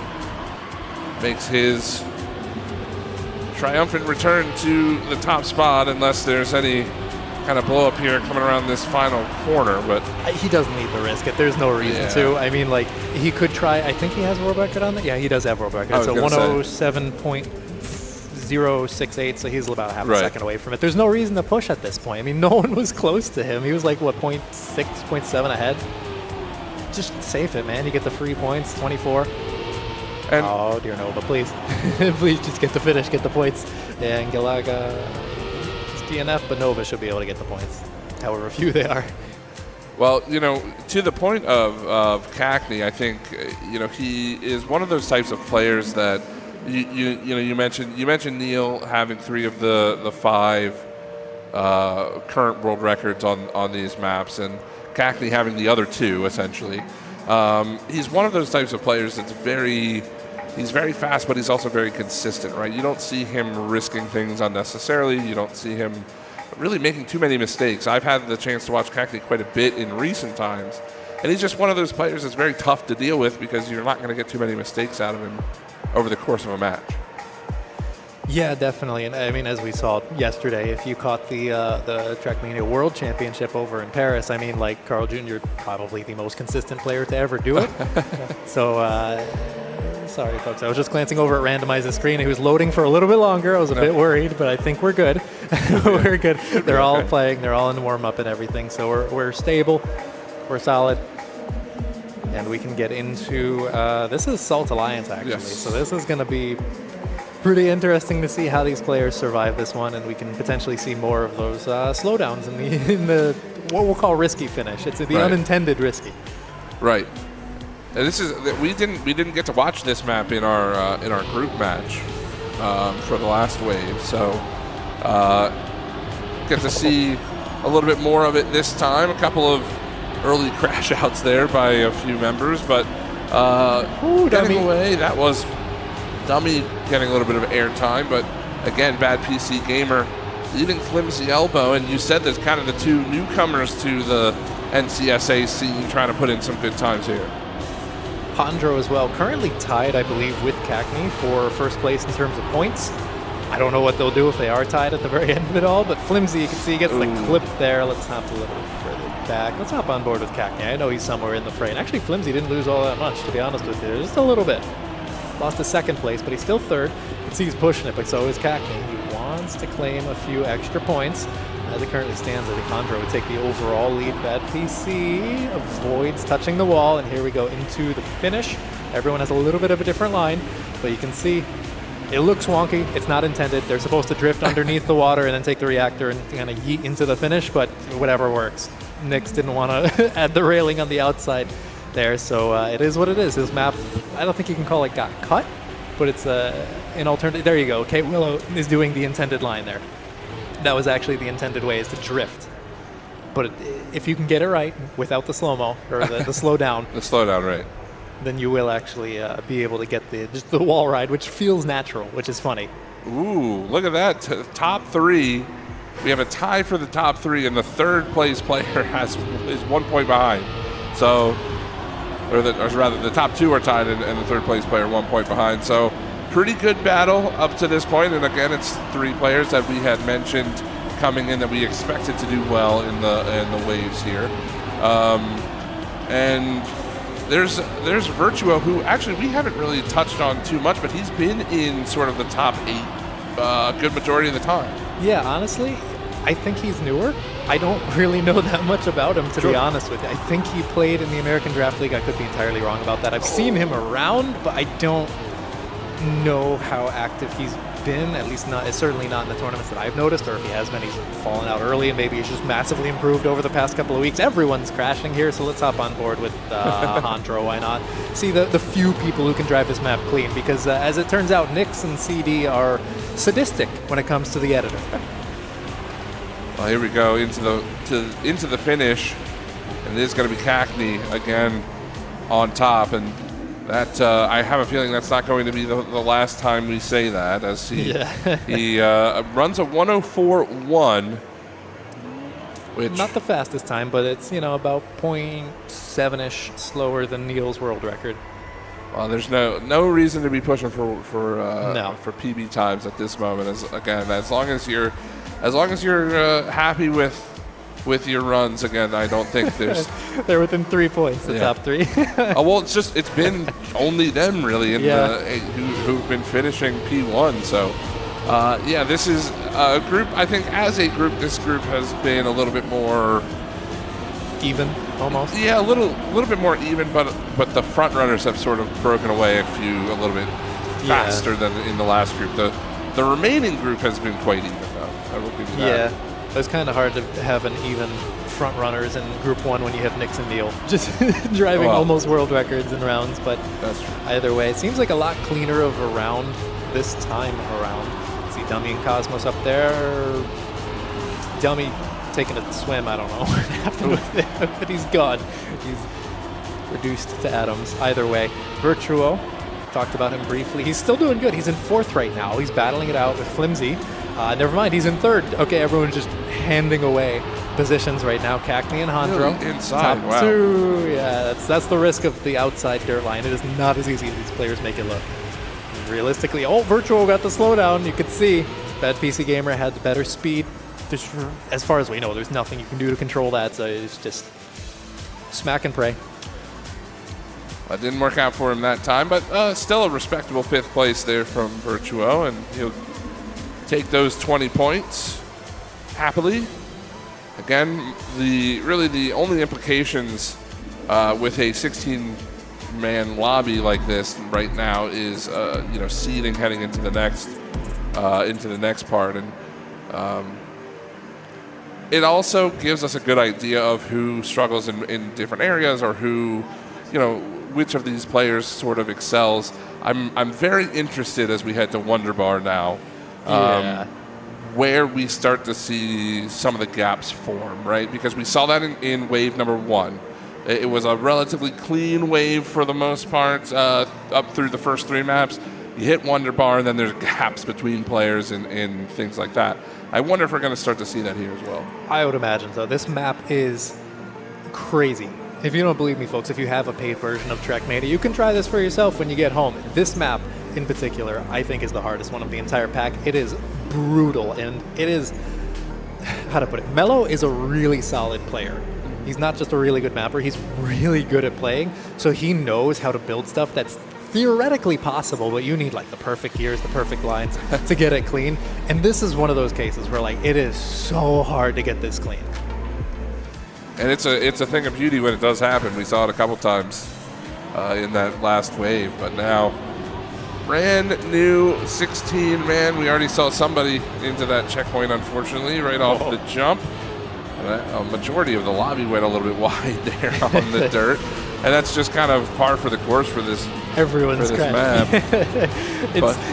makes his triumphant return to the top spot, unless there's any kind of blow up here coming around this final corner. But he doesn't need to risk it. There's no reason to. I mean, like, he could try. I think he has a world record on that. Yeah, he does have a world record. So 107.068. So he's about half a second away from it. There's no reason to push at this point. I mean, no one was close to him. He was like, what, 0.6, 0.7 ahead? Just safe it, man. You get the free points, 24. And oh, dear Nova, please. Please just get the finish, get the points. And Galaga is DNF, but Nova should be able to get the points, however few they are. Well, you know, to the point of Cackney, I think, you know, he is one of those types of players that, you mentioned Neil having 3 of the 5 current world records on these maps, and Cackney having the other 2, essentially. He's one of those types of players that's he's very fast, but he's also very consistent, right? You don't see him risking things unnecessarily. You don't see him really making too many mistakes. I've had the chance to watch Cackney quite a bit in recent times, and he's just one of those players that's very tough to deal with because you're not going to get too many mistakes out of him over the course of a match. Yeah, definitely. And I mean, as we saw yesterday, if you caught the Trackmania World Championship over in Paris, I mean, like, Carl Jr., probably the most consistent player to ever do it. So, sorry, folks. I was just glancing over at Randomizer's screen. He was loading for a little bit longer. I was a bit worried, but I think we're good. We're good. They're all playing. They're all in warm-up and everything. So we're stable. We're solid. And we can get into this is Salt Alliance, actually. Yes. So this is going to be pretty interesting to see how these players survive this one, and we can potentially see more of those slowdowns in the what we'll call risky finish. It's the unintended risky. Right. And this is we didn't get to watch this map in our group match for the last wave, so get to see a little bit more of it this time. A couple of early crash outs there by a few members, but getting away, that was Dummy getting a little bit of airtime, but again, Bad PC Gamer leading Flimsy Elbow, and you said there's kind of the 2 newcomers to the NCSA scene trying to put in some good times here. Hondro as well, currently tied, I believe, with Cackney for first place in terms of points. I don't know what they'll do if they are tied at the very end of it all, but Flimsy, you can see, gets the clip there. Let's hop a little further back. Let's hop on board with Cackney. I know he's somewhere in the fray. And actually, Flimsy didn't lose all that much, to be honest with you. Just a little bit. Lost to 2nd place, but he's still 3rd. You can see he's pushing it, but so is Cackney. He wants to claim a few extra points. As it currently stands, I think Hondro would take the overall lead. Bad PC avoids touching the wall, and here we go into the finish. Everyone has a little bit of a different line, but you can see it looks wonky. It's not intended. They're supposed to drift underneath the water and then take the reactor and kind of yeet into the finish, but whatever works. Nix didn't want to add the railing on the outside there, so it is what it is. His map, I don't think you can call it got cut, but it's an alternative. There you go. Kate Willow is doing the intended line there. That was actually the intended way, is to drift. But if you can get it right without the slow-mo, or the slow down. The slow down, right. Then you will actually be able to get just the wall ride, which feels natural, which is funny. Ooh, look at that. Top 3 we have a tie for the top 3, and the third place player is 1 point behind. So, or rather, the top 2 are tied, and the third place player 1 point behind. So, pretty good battle up to this point. And again, it's 3 players that we had mentioned coming in that we expected to do well in the waves here. And there's Virtuo, who actually we haven't really touched on too much, but he's been in sort of the top 8 good majority of the time. Yeah, honestly, I think he's newer. I don't really know that much about him, to be honest with you. I think he played in the American Draft League. I could be entirely wrong about that. I've seen him around, but I don't know how active he's been, at least not, certainly not in the tournaments that I've noticed, or if he has been, he's fallen out early, and maybe he's just massively improved over the past couple of weeks. Everyone's crashing here, so let's hop on board with Hantro, why not? See the few people who can drive this map clean, because as it turns out, Nix and CD are sadistic when it comes to the editor. Well, here we go into the finish, and it is going to be Cackney again on top, and that I have a feeling that's not going to be the last time we say that, as he runs a 104.1, which not the fastest time, but it's about 0.7-ish slower than Neil's world record. Well, there's no reason to be pushing for PB times at this moment. As long as you're happy with your runs, again, I don't think there's... They're within 3 points, the top 3. Oh, well, it's been only them, really, who've been finishing P1. So, this is a group, I think, as a group, this group has been a little bit more... even, almost? Yeah, a little bit more even, but the front runners have sort of broken away a little bit faster than in the last group. The remaining group has been quite even, though. I will give you that. Yeah. It's kind of hard to have an even front runners in Group 1 when you have Nix and Neil just driving almost world records in rounds. But that's true. Either way, it seems like a lot cleaner of a round this time around. See Dummy and Cosmos up there. Dummy taking a swim. I don't know what happened with him, but he's gone. He's reduced to atoms. Either way, Virtuo, talked about him briefly. He's still doing good. He's in 4th right now. He's battling it out with Flimsy. Never mind, he's in 3rd. Okay, everyone's just handing away positions right now. Cackney and Hantro. Really? Inside, top wow. 2. Yeah, that's the risk of the outside dirt line. It is not as easy as these players make it look. And realistically, Virtual got the slowdown. You could see Bad PC Gamer had better speed. As far as we know, there's nothing you can do to control that, so it's just smack and pray. It didn't work out for him that time, but still a respectable 5th place there from Virtuo, and he'll take those 20 points happily. Again, the only implications with a 16-man lobby like this right now is seeding heading into the next part, and it also gives us a good idea of who struggles in different areas, or who, which of these players sort of excels. I'm very interested as we head to Wonder Bar now. Where we start to see some of the gaps form, right? Because we saw that in wave number 1. It was a relatively clean wave for the most part, up through the first 3 maps. You hit Wonder Bar, and then there's gaps between players and things like that. I wonder if we're going to start to see that here as well. I would imagine so. This map is crazy. If you don't believe me, folks, if you have a paid version of Trackmania, you can try this for yourself when you get home. This map, in particular, I think is the hardest one of the entire pack. It is brutal, and it is, how to put it, Mello is a really solid player. He's not just a really good mapper, he's really good at playing, so he knows how to build stuff that's theoretically possible, but you need like the perfect gears, the perfect lines to get it clean. And this is one of those cases where like it is so hard to get this clean. And it's a thing of beauty when it does happen. We saw it a couple times in that last wave, but now brand new 16-man. We already saw somebody into that checkpoint, unfortunately, right off the jump. A majority of the lobby went a little bit wide there on the dirt. And that's just kind of par for the course for this, Everyone's for this map.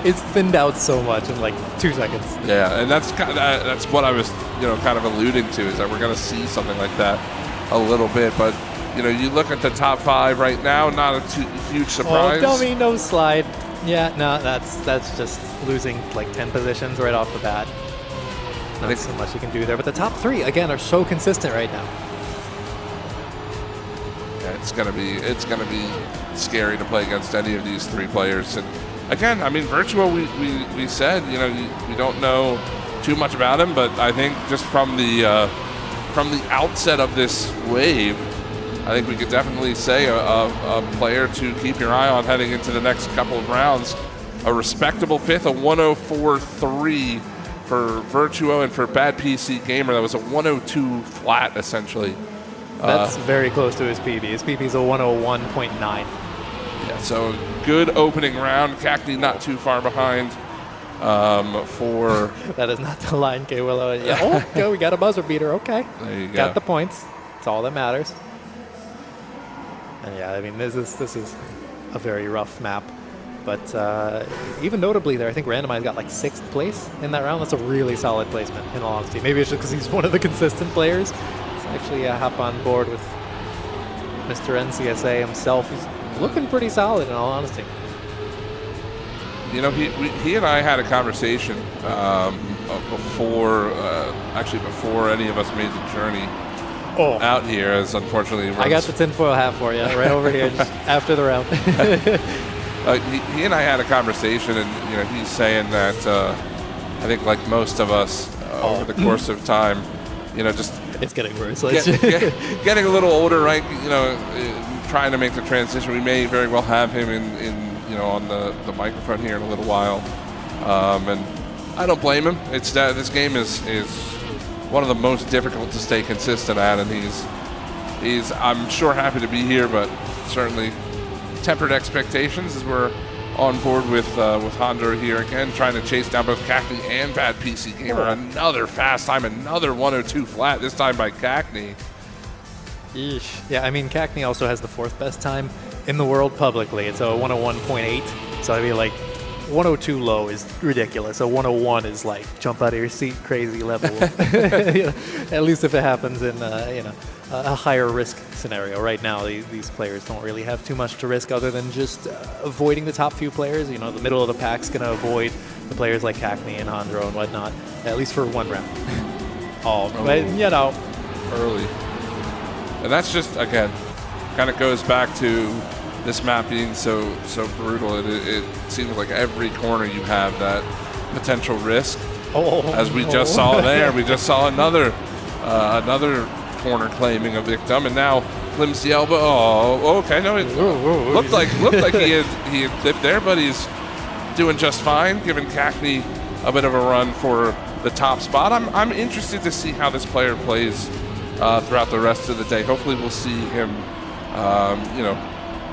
It's thinned out so much in like 2 seconds. Yeah, and that's what I was kind of alluding to, is that we're going to see something like that a little bit. But you look at the top 5 right now, not a huge surprise. Oh, dummy, no slide. Yeah, no, that's just losing like 10 positions right off the bat. not so much you can do there. But the top 3, again, are so consistent right now. Yeah, it's gonna be scary to play against any of these 3 players. And again, I mean, Virtuo, we said, you know, we don't know too much about him, but I think just from the outset of this wave, I think we could definitely say a player to keep your eye on heading into the next couple of rounds. A respectable 5th, a 104.3 for Virtuo, and for Bad PC Gamer, that was a 102 flat, essentially. That's very close to his PB. His PB is a 101.9. Yeah, so good opening round. Cackney not too far behind for... That is not the line, K. Willow. Yeah. Oh, go, we got a buzzer beater. Okay. There you go. Got the points. That's all that matters. And yeah, I mean, this is a very rough map. But even notably there, I think Randomize got like 6th place in that round. That's a really solid placement, in all honesty. Maybe it's just because he's one of the consistent players. Let's actually hop on board with Mr. NCSA himself. He's looking pretty solid, in all honesty. You know, he and I had a conversation before any of us made the journey out here, as unfortunately... I got the tinfoil hat for you, right over here, just after the round. He and I had a conversation, and you know, he's saying that I think, like most of us, over the course of time, you know, just it's getting worse. Getting a little older, right? You know, trying to make the transition. We may very well have him in you know, on the microphone here in a little while, and I don't blame him. It's that this game is one of the most difficult to stay consistent at, and he's I'm sure happy to be here, but certainly tempered expectations as we're on board with Honda here again, trying to chase down both Cackney and Bad PC Gamer. Another fast time, another 102 flat, this time by Cackney. Yeesh. Yeah, I mean, Cackney also has the 4th best time in the world publicly. It's a 101.8, so I mean, like, 102 low is ridiculous. So 101 is like jump out of your seat crazy level. You know, at least if it happens in you know, a higher risk scenario. Right now, these players don't really have too much to risk other than just avoiding the top few players. You know, the middle of the pack's going to avoid the players like Cackney and Hondro and whatnot, at least for 1 round. But, you know. Early. And that's just, again, kind of goes back to this map being so brutal. It seems like every corner you have that potential risk. As we just saw there, we just saw another corner claiming a victim, and now glimpsed the elbow. Oh, okay, no, it looked like he had clipped there, but he's doing just fine, giving Cackney a bit of a run for the top spot. I'm interested to see how this player plays throughout the rest of the day. Hopefully, we'll see him, you know,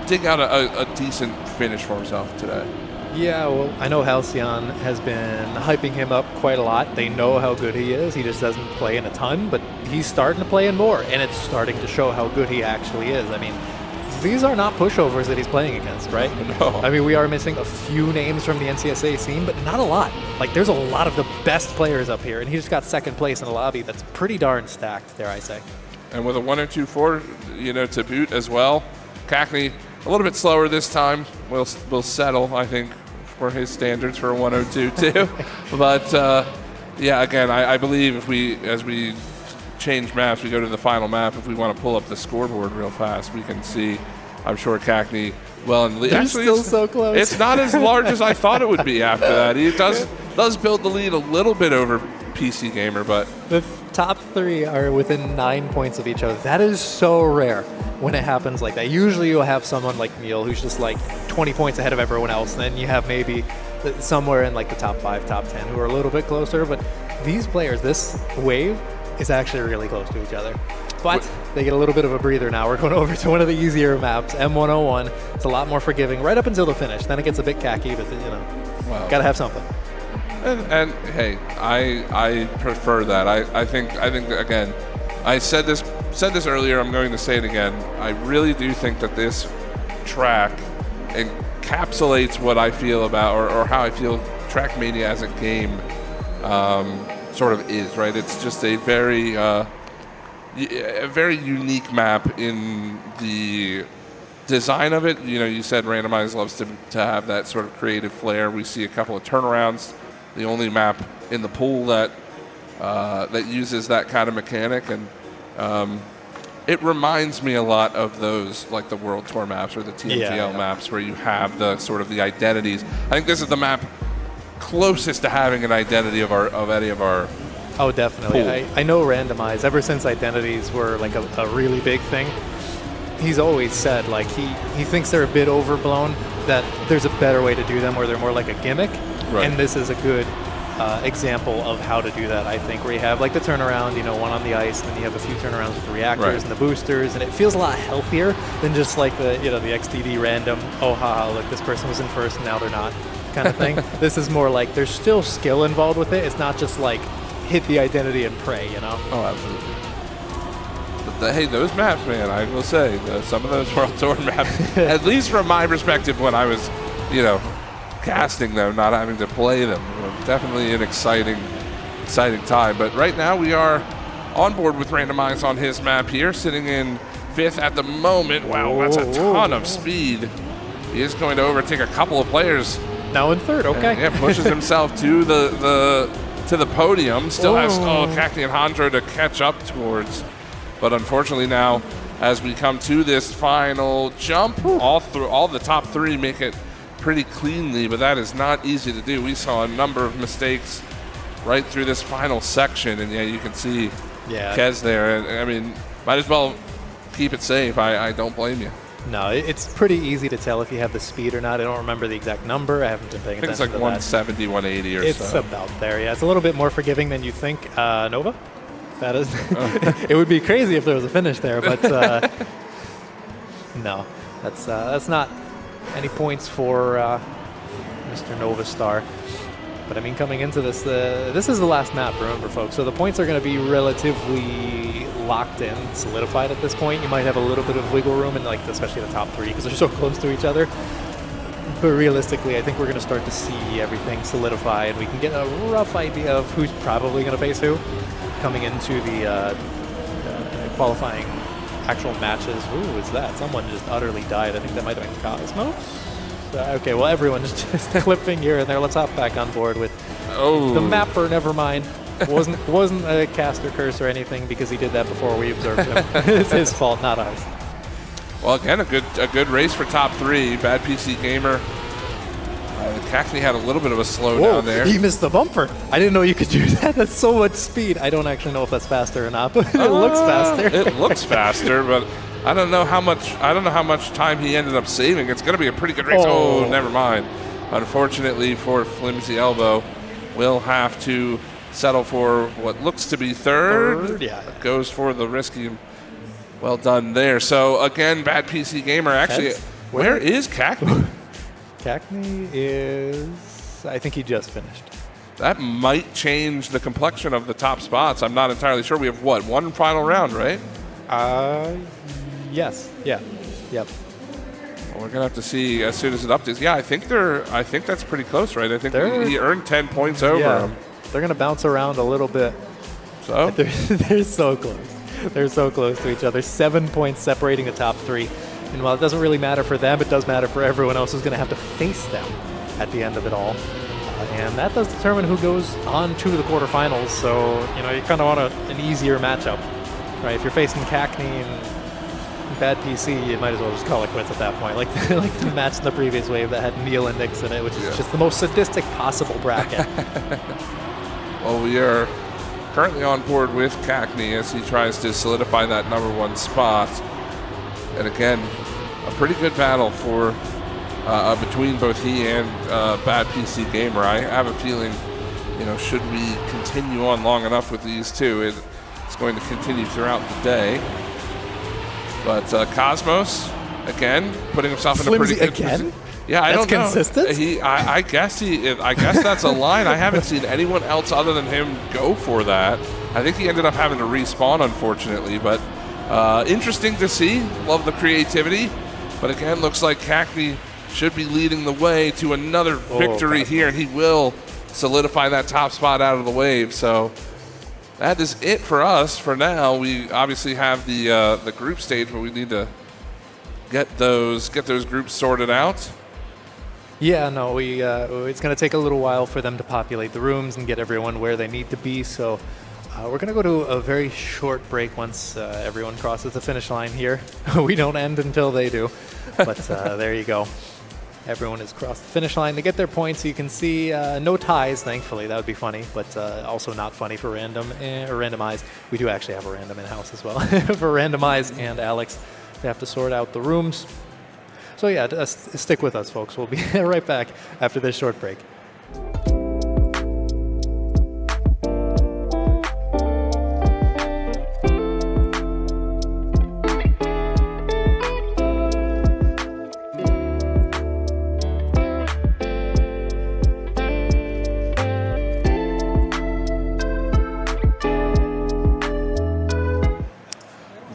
dig out a decent finish for himself today. Yeah, well, I know Halcyon has been hyping him up quite a lot. They know how good he is. He just doesn't play in a ton, but he's starting to play in more, and it's starting to show how good he actually is. I mean, these are not pushovers that he's playing against, right? No. I mean, we are missing a few names from the NCSA scene, but not a lot. Like, there's a lot of the best players up here, and he just got 2nd place in a lobby that's pretty darn stacked, dare I say. And with a 102.4, you know, to boot as well, Cackney a little bit slower this time. We'll settle, I think, for his standards for a 102 too. But yeah, again, I believe as we change maps, we go to the final map. If we want to pull up the scoreboard real fast, we can see. I'm sure Cackney well in the lead. Actually, still so close. It's not as large as I thought it would be after that. He does build the lead a little bit over PC Gamer, but the top 3 are within 9 points of each other. That is so rare when it happens like that. Usually you'll have someone like Neil who's just like 20 points ahead of everyone else, and then you have maybe somewhere in like the top 5, top 10 who are a little bit closer. But these players, this wave is actually really close to each other. But they get a little bit of a breather now. We're going over to one of the easier maps, M101. It's a lot more forgiving right up until the finish. Then it gets a bit khaki, but you know, gotta have something. And hey, I prefer that. I think again, I said this earlier. I'm going to say it again. I really do think that this track encapsulates what I feel about, or how I feel Trackmania as a game sort of is. Right? It's just a very unique map in the design of it. You know, you said Randomize loves to have that sort of creative flair. We see a couple of turnarounds. The only map in the pool that that uses that kind of mechanic, and it reminds me a lot of those, like the World Tour maps or the TMGL maps, where you have the sort of the identities. I think this is the map closest to having an identity of any of our. Oh, definitely. I know Randomize, ever since identities were like a really big thing, he's always said like he thinks they're a bit overblown, that there's a better way to do them where they're more like a gimmick. Right. And this is a good example of how to do that, I think, where you have like the turnaround, one on the ice, and then you have a few turnarounds with the reactors and the boosters, and it feels a lot healthier than just like the the XDD random, oh haha, look, this person was in first and now they're not kind of thing. This is more like there's still skill involved with it. It's not just like hit the identity and pray, Oh, absolutely. But hey, those maps, man, I will say, some of those World Tour maps, at least from my perspective when I was, casting them, not having to play them, definitely an exciting time. But right now we are on board with Randomize on his map here, sitting in 5th at the moment. Wow, that's a ton of speed. He is going to overtake a couple of players. Now in 3rd, okay. And, pushes himself to the podium. Still has Cackney and Hondro to catch up towards. But unfortunately now, as we come to this final jump, all the top 3 make it pretty cleanly, but that is not easy to do. We saw a number of mistakes right through this final section, and you can see Kez there. And I mean, might as well keep it safe. I don't blame you. No, it's pretty easy to tell if you have the speed or not. I don't remember the exact number. I haven't been paying attention. I think it's like 170, 180 or so. It's about there, yeah. It's a little bit more forgiving than you think. Nova? That is. It would be crazy if there was a finish there, but no. That's not any points for Mr. Nova Star. But I mean, coming into this, this is the last map, remember, folks. So the points are going to be relatively locked in, solidified at this point. You might have a little bit of wiggle room in, like, especially the top 3 because they're so close to each other. But realistically, I think we're going to start to see everything solidify, and we can get a rough idea of who's probably going to face who coming into the qualifying actual matches. Ooh, is that? Someone just utterly died. I think that might have been Cosmos. Okay, well, everyone's just clipping here and there. Let's hop back on board with the mapper. Never mind. Wasn't a caster curse or anything because he did that before we observed him. It's his fault, not ours. Well, again, a good race for top 3. Bad PC Gamer. Cackney had a little bit of a slowdown there. He missed the bumper. I didn't know you could do that. That's so much speed. I don't actually know if that's faster or not, but it looks faster. It looks faster, but I don't know how much time he ended up saving. It's going to be a pretty good race. Oh, never mind. Unfortunately for Flimsy Elbow, we'll have to settle for what looks to be third. Yeah. Goes for the risky. Well done there. So again, Bad PC Gamer. Actually, where is Cackney? Cackney is, I think he just finished. That might change the complexion of the top spots. I'm not entirely sure. We have what, one final round, right? Yes. Yeah. Yep. Well, we're gonna have to see as soon as it updates. Yeah, I think that's pretty close, right? I think he earned 10 points over him. They're gonna bounce around a little bit. So they're so close. They're so close to each other. 7 points separating the top 3. And while it doesn't really matter for them, it does matter for everyone else who's going to have to face them at the end of it all. And that does determine who goes on to the quarterfinals. So, you kind of want an easier matchup, right? If you're facing Cackney and Bad PC, you might as well just call it quits at that point. Like the match in the previous wave that had Neil and Nix in it, which is just the most sadistic possible bracket. Well, we are currently on board with Cackney as he tries to solidify that #1 spot. And again, a pretty good battle for between both he and Bad PC Gamer. I have a feeling, should we continue on long enough with these two, it's going to continue throughout the day. But Cosmos, again, putting himself in a pretty good position. Yeah, I don't know. That's consistent? I guess that's a line. I haven't seen anyone else other than him go for that. I think he ended up having to respawn, unfortunately, but interesting to see. Love the creativity. But again, looks like Cackney should be leading the way to another victory here, and he will solidify that top spot out of the wave. So that is it for us for now. We obviously have the group stage, but we need to get those groups sorted out. Yeah, no, it's going to take a little while for them to populate the rooms and get everyone where they need to be. So We're going to go to a very short break once everyone crosses the finish line here. We don't end until they do, but there you go. Everyone has crossed the finish line to get their points. You can see no ties, thankfully. That would be funny, but also not funny for random or randomize. We do actually have a random in-house as well. For randomize and Alex, they have to sort out the rooms. So yeah, stick with us, folks. We'll be right back after this short break.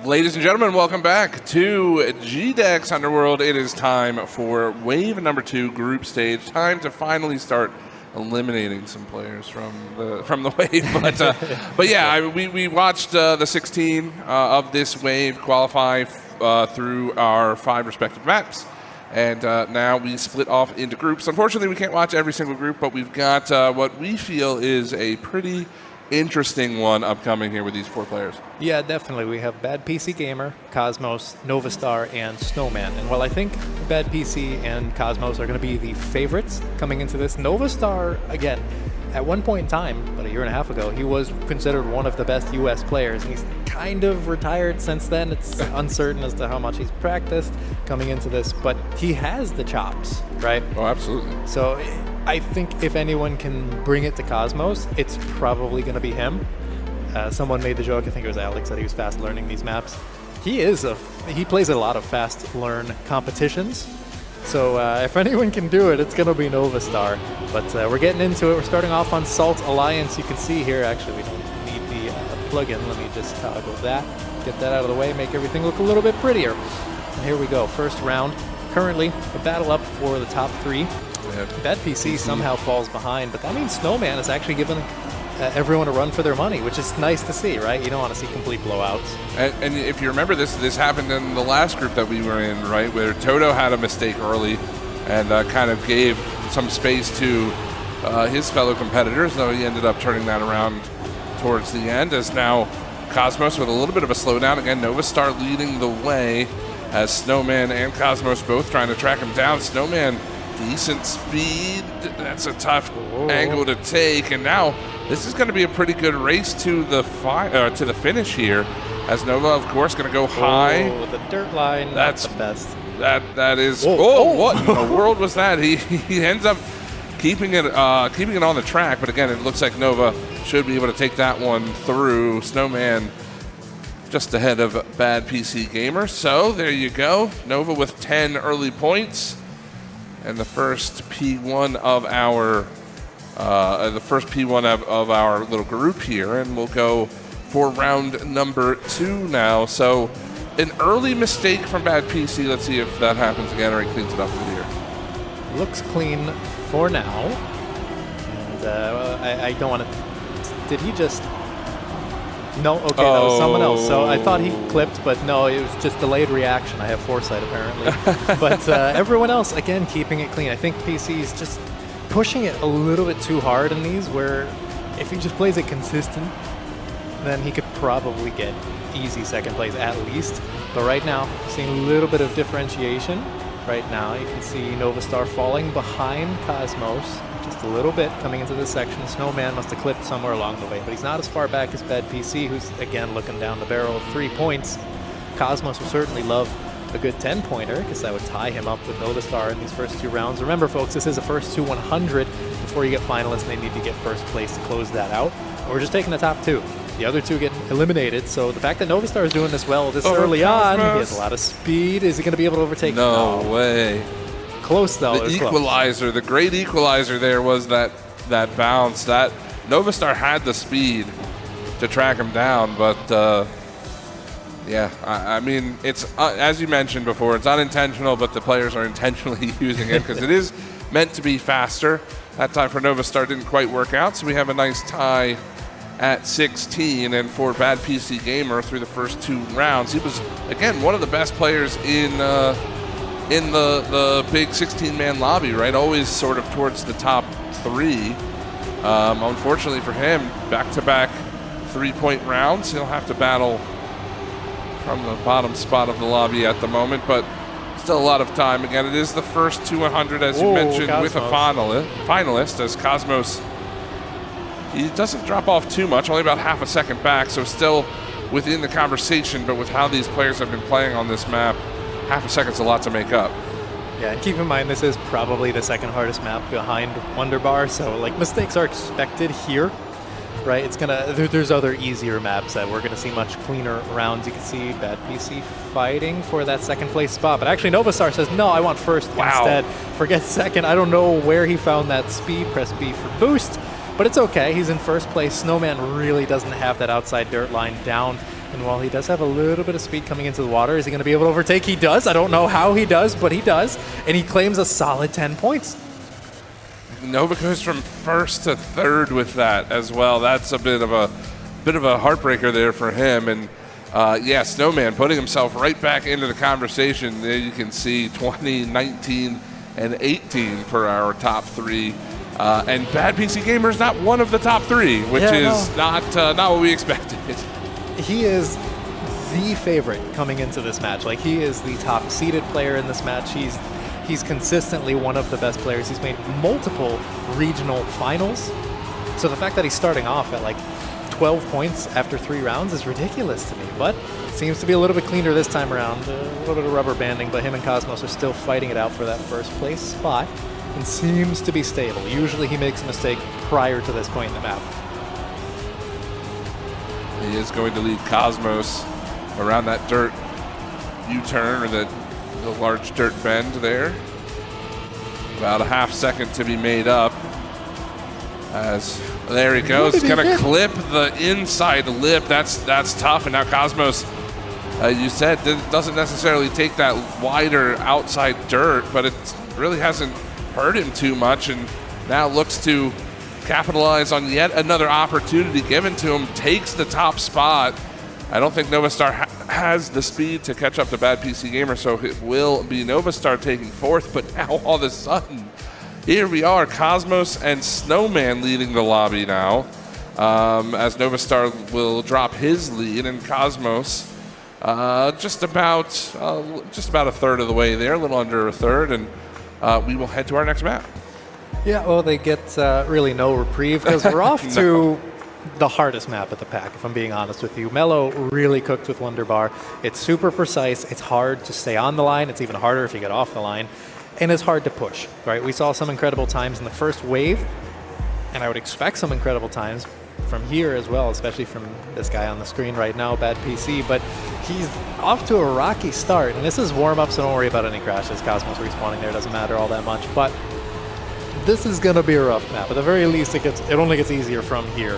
Ladies and gentlemen, welcome back to GDEX Underworld. It is time for wave number 2, group stage. Time to finally start eliminating some players from the wave. But yeah, we watched the 16 of this wave qualify through our 5 respective maps. And now we split off into groups. Unfortunately, we can't watch every single group, but we've got what we feel is a pretty interesting one upcoming here with these 4 players. Yeah, definitely. We have Bad PC Gamer, Cosmos, Novastar, and Snowman. And while I think Bad PC and Cosmos are going to be the favorites coming into this, Novastar, again, at one point in time, about a year and a half ago, he was considered one of the best US players. And he's kind of retired since then. It's uncertain as to how much he's practiced coming into this, but he has the chops, right? Oh, absolutely. So I think if anyone can bring it to Cosmos, it's probably going to be him. Someone made the joke, I think it was Alex, that he was fast learning these maps. He plays a lot of fast learn competitions. So if anyone can do it, it's going to be Novastar. But we're getting into it. We're starting off on Salt Alliance. You can see here, actually, we don't need the plugin. Let me just toggle that, get that out of the way, make everything look a little bit prettier. And here we go, first round. Currently, a battle up for the top 3. Bad PC somehow falls behind, but that means Snowman is actually giving everyone a run for their money, which is nice to see, right? You don't want to see complete blowouts. And if you remember, this happened in the last group that we were in, right, where Toto had a mistake early and kind of gave some space to his fellow competitors, though he ended up turning that around towards the end, as now Cosmos with a little bit of a slowdown. Again, Novastar leading the way as Snowman and Cosmos both trying to track him down. Snowman, decent speed. That's a tough angle to take, and now this is going to be a pretty good race to the finish here. As Nova, of course, going to go high. Oh, the dirt line. That's the best. That is. What in the world was that? He ends up keeping it on the track, but again, it looks like Nova should be able to take that one through. Snowman just ahead of Bad PC Gamer. So there you go. Nova with 10 early points. And the first P1 of our little group here, and we'll go for round number 2 now. So, an early mistake from Bad PC. Let's see if that happens again, or he cleans it up in here. Looks clean for now. And I don't want to. Did he just? No, okay, that was someone else. So I thought he clipped, but no, it was just delayed reaction. I have foresight, apparently. But everyone else, again, keeping it clean. I think PC is just pushing it a little bit too hard in these, where if he just plays it consistent, then he could probably get easy second place at least. But right now, seeing a little bit of differentiation. Right now, you can see Novastar falling behind Cosmos. A little bit coming into this section. Snowman must have clipped somewhere along the way, but he's not as far back as Bad PC, who's again looking down the barrel of 3 points. Cosmos will certainly love a good 10-pointer, because that would tie him up with Novastar in these first 2 rounds. Remember, folks, this is a first to 100. Before you get finalists, they need to get first place to close that out. We're just taking the top 2. The other 2 get eliminated, so the fact that Novastar is doing this well this early on, he has a lot of speed. Is he going to be able to overtake? No way. Close though. The equalizer, the great equalizer there was that bounce. That Novastar had the speed to track him down, but yeah, I mean, it's as you mentioned before, it's unintentional, but the players are intentionally using it because it is meant to be faster. That time for Novastar didn't quite work out, so we have a nice tie at 16. And for Bad PC Gamer through the first 2 rounds, he was again one of the best players in the big 16-man lobby, right? Always sort of towards the top 3. Unfortunately for him, back-to-back 3-point rounds. He'll have to battle from the bottom spot of the lobby at the moment, but still a lot of time. Again, it is the first to 100, as you mentioned, Cosmos. with a finalist, as Cosmos, he doesn't drop off too much, only about half a second back, so still within the conversation, but with how these players have been playing on this map, half a second's a lot to make up. Yeah, and keep in mind this is probably the second hardest map behind Wonderbar, so like mistakes are expected here, right? It's gonna there's other easier maps that we're gonna see much cleaner rounds. You can see Bad PC fighting for that second place spot, but actually Novastar says no, I want first instead. Forget second. I don't know where he found that speed. Press B for boost, but it's okay. He's in first place. Snowman really doesn't have that outside dirt line down. And while he does have a little bit of speed coming into the water, is he going to be able to overtake? He does. I don't know how he does, but he does. And he claims a solid 10 points. Nova goes from first to third with that as well. That's a bit of a heartbreaker there for him. And yeah, Snowman putting himself right back into the conversation. There you can see 20, 19, and 18 for our top three. And Bad PC Gamer is not one of the top three, which is not what we expected. He is the favorite coming into this match. Like, he is the top seeded player in this match. He's consistently one of the best players. He's made multiple regional finals. So the fact that he's starting off at like 12 points after 3 rounds is ridiculous to me. But seems to be a little bit cleaner this time around. A little bit of rubber banding, but him and Cosmos are still fighting it out for that first place spot. And seems to be stable. Usually he makes a mistake prior to this point in the map. He is going to lead Cosmos around that dirt U-turn, or the large dirt bend there. About a half second to be made up. As there he goes, he's gonna clip the inside lip. That's tough. And now Cosmos, you said, doesn't necessarily take that wider outside dirt, but it really hasn't hurt him too much, and now looks to capitalize on yet another opportunity given to him. Takes the top spot. I don't think Novastar has the speed to catch up to Bad PC Gamer, so it will be Novastar taking fourth. But now all of a sudden, here we are, Cosmos and Snowman leading the lobby now, as Novastar will drop his lead, and Cosmos just about a third of the way there, a little under a third, and we will head to our next map. Yeah, well, they get really no reprieve because we're off to the hardest map of the pack, if I'm being honest with you. Mellow really cooked with Wonderbar. It's super precise. It's hard to stay on the line. It's even harder if you get off the line. And it's hard to push, right? We saw some incredible times in the first wave, and I would expect some incredible times from here as well, especially from this guy on the screen right now, Bad PC. But he's off to a rocky start, and this is warm-up, so don't worry about any crashes. Cosmos respawning there doesn't matter all that much. But this is going to be a rough map. At the very least, it only gets easier from here.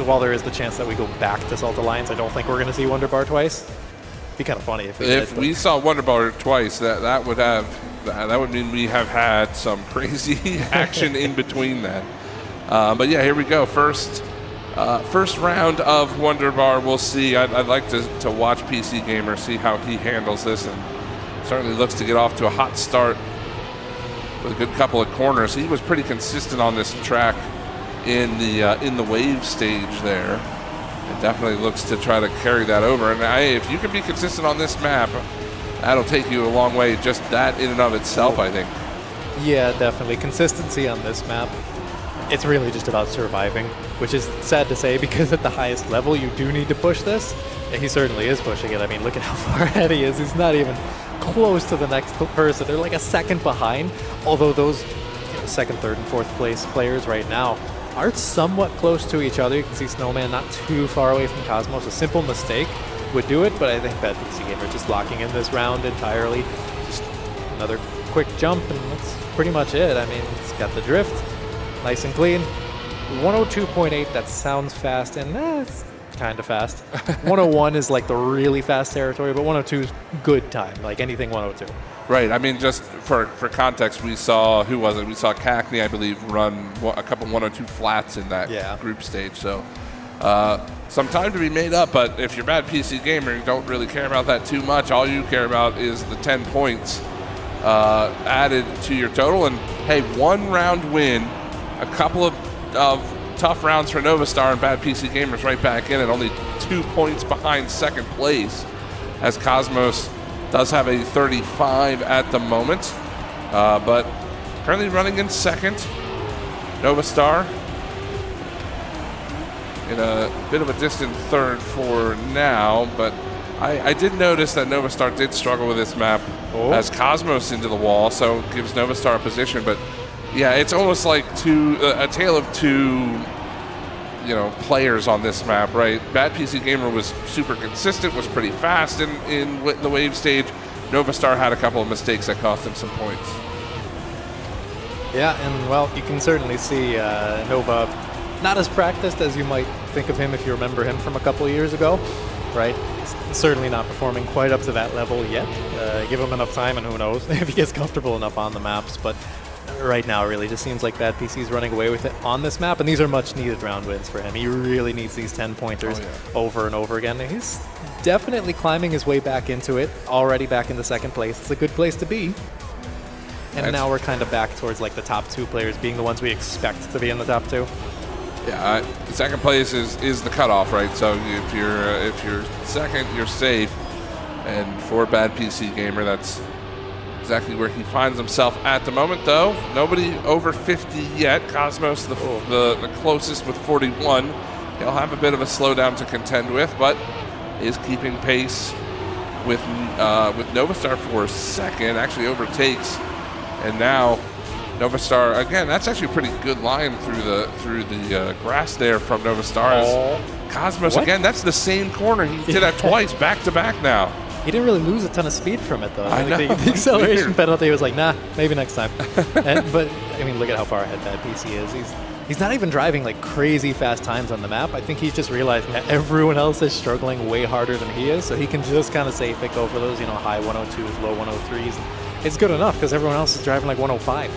While there is the chance that we go back to Salt Alliance, I don't think we're going to see Wonderbar twice. It'd be kind of funny if we did. If we saw Wonderbar twice, that would mean we have had some crazy action in between that. But yeah, here we go. First round of Wonderbar. We'll see. I'd like to watch PC Gamer, see how he handles this, and certainly looks to get off to a hot start with a good couple of corners. He was pretty consistent on this track in the wave stage there. It definitely looks to try to carry that over. And if you can be consistent on this map, that'll take you a long way. Just that in and of itself, I think. Yeah, definitely. Consistency on this map. It's really just about surviving, which is sad to say because at the highest level you do need to push this. And he certainly is pushing it. I mean, look at how far ahead he is. He's not even close to the next person. They're like a second behind, although those second, third, and fourth place players right now are somewhat close to each other. You can see Snowman not too far away from Cosmos. A simple mistake would do it, but I think Bad PC Gamer just locking in this round entirely. Just another quick jump, and that's pretty much it. I mean, it's got the drift, nice and clean. 102.8, that sounds fast, and it's kind of fast. 101 is like the really fast territory, but 102 is good time, like anything 102. Right. I mean, just for context, we saw, who was it? We saw Cackney, I believe, run a couple 102 flats in that group stage. So some time to be made up, but if you're Bad PC Gamer, you don't really care about that too much. All you care about is the 10 points added to your total. And hey, one round win, a couple of tough rounds for Novastar, and Bad PC Gamers right back in at only 2 points behind second place, as Cosmos does have a 35 at the moment, but currently running in second. Novastar in a bit of a distant third for now, but I did notice that Novastar did struggle with this map as Cosmos into the wall, so gives Novastar a position. But yeah, it's almost like a tale of two, players on this map, right? Bad PC Gamer was super consistent, was pretty fast in the wave stage. Novastar had a couple of mistakes that cost him some points. Yeah, and well, you can certainly see Nova not as practiced as you might think of him if you remember him from a couple of years ago, right? Certainly not performing quite up to that level yet. Give him enough time and who knows if he gets comfortable enough on the maps, but right now really just seems like Bad PC's running away with it on this map, and these are much needed round wins for him. He really needs these 10 pointers over and over again. And he's definitely climbing his way back into it, already back into second place. It's a good place to be. And now we're kind of back towards like the top 2 players being the ones we expect to be in the top 2. Yeah, second place is the cutoff, right? So if you're second, you're safe. And for Bad PC Gamer, that's exactly where he finds himself at the moment, though. Nobody over 50 yet. Cosmos, the closest with 41. He'll have a bit of a slowdown to contend with, but is keeping pace with Novastar for second. Actually overtakes, and now Novastar again. That's actually a pretty good line through the grass there from Novastar. Cosmos again. That's the same corner. He did that twice back to back now. He didn't really lose a ton of speed from it, though. I know. The acceleration penalty was like, nah, maybe next time. But, I mean, look at how far ahead Bad PC is. He's not even driving, like, crazy fast times on the map. I think he's just realizing that everyone else is struggling way harder than he is, so he can just kind of safe it, go for those, high 102s, low 103s. It's good enough because everyone else is driving like 105.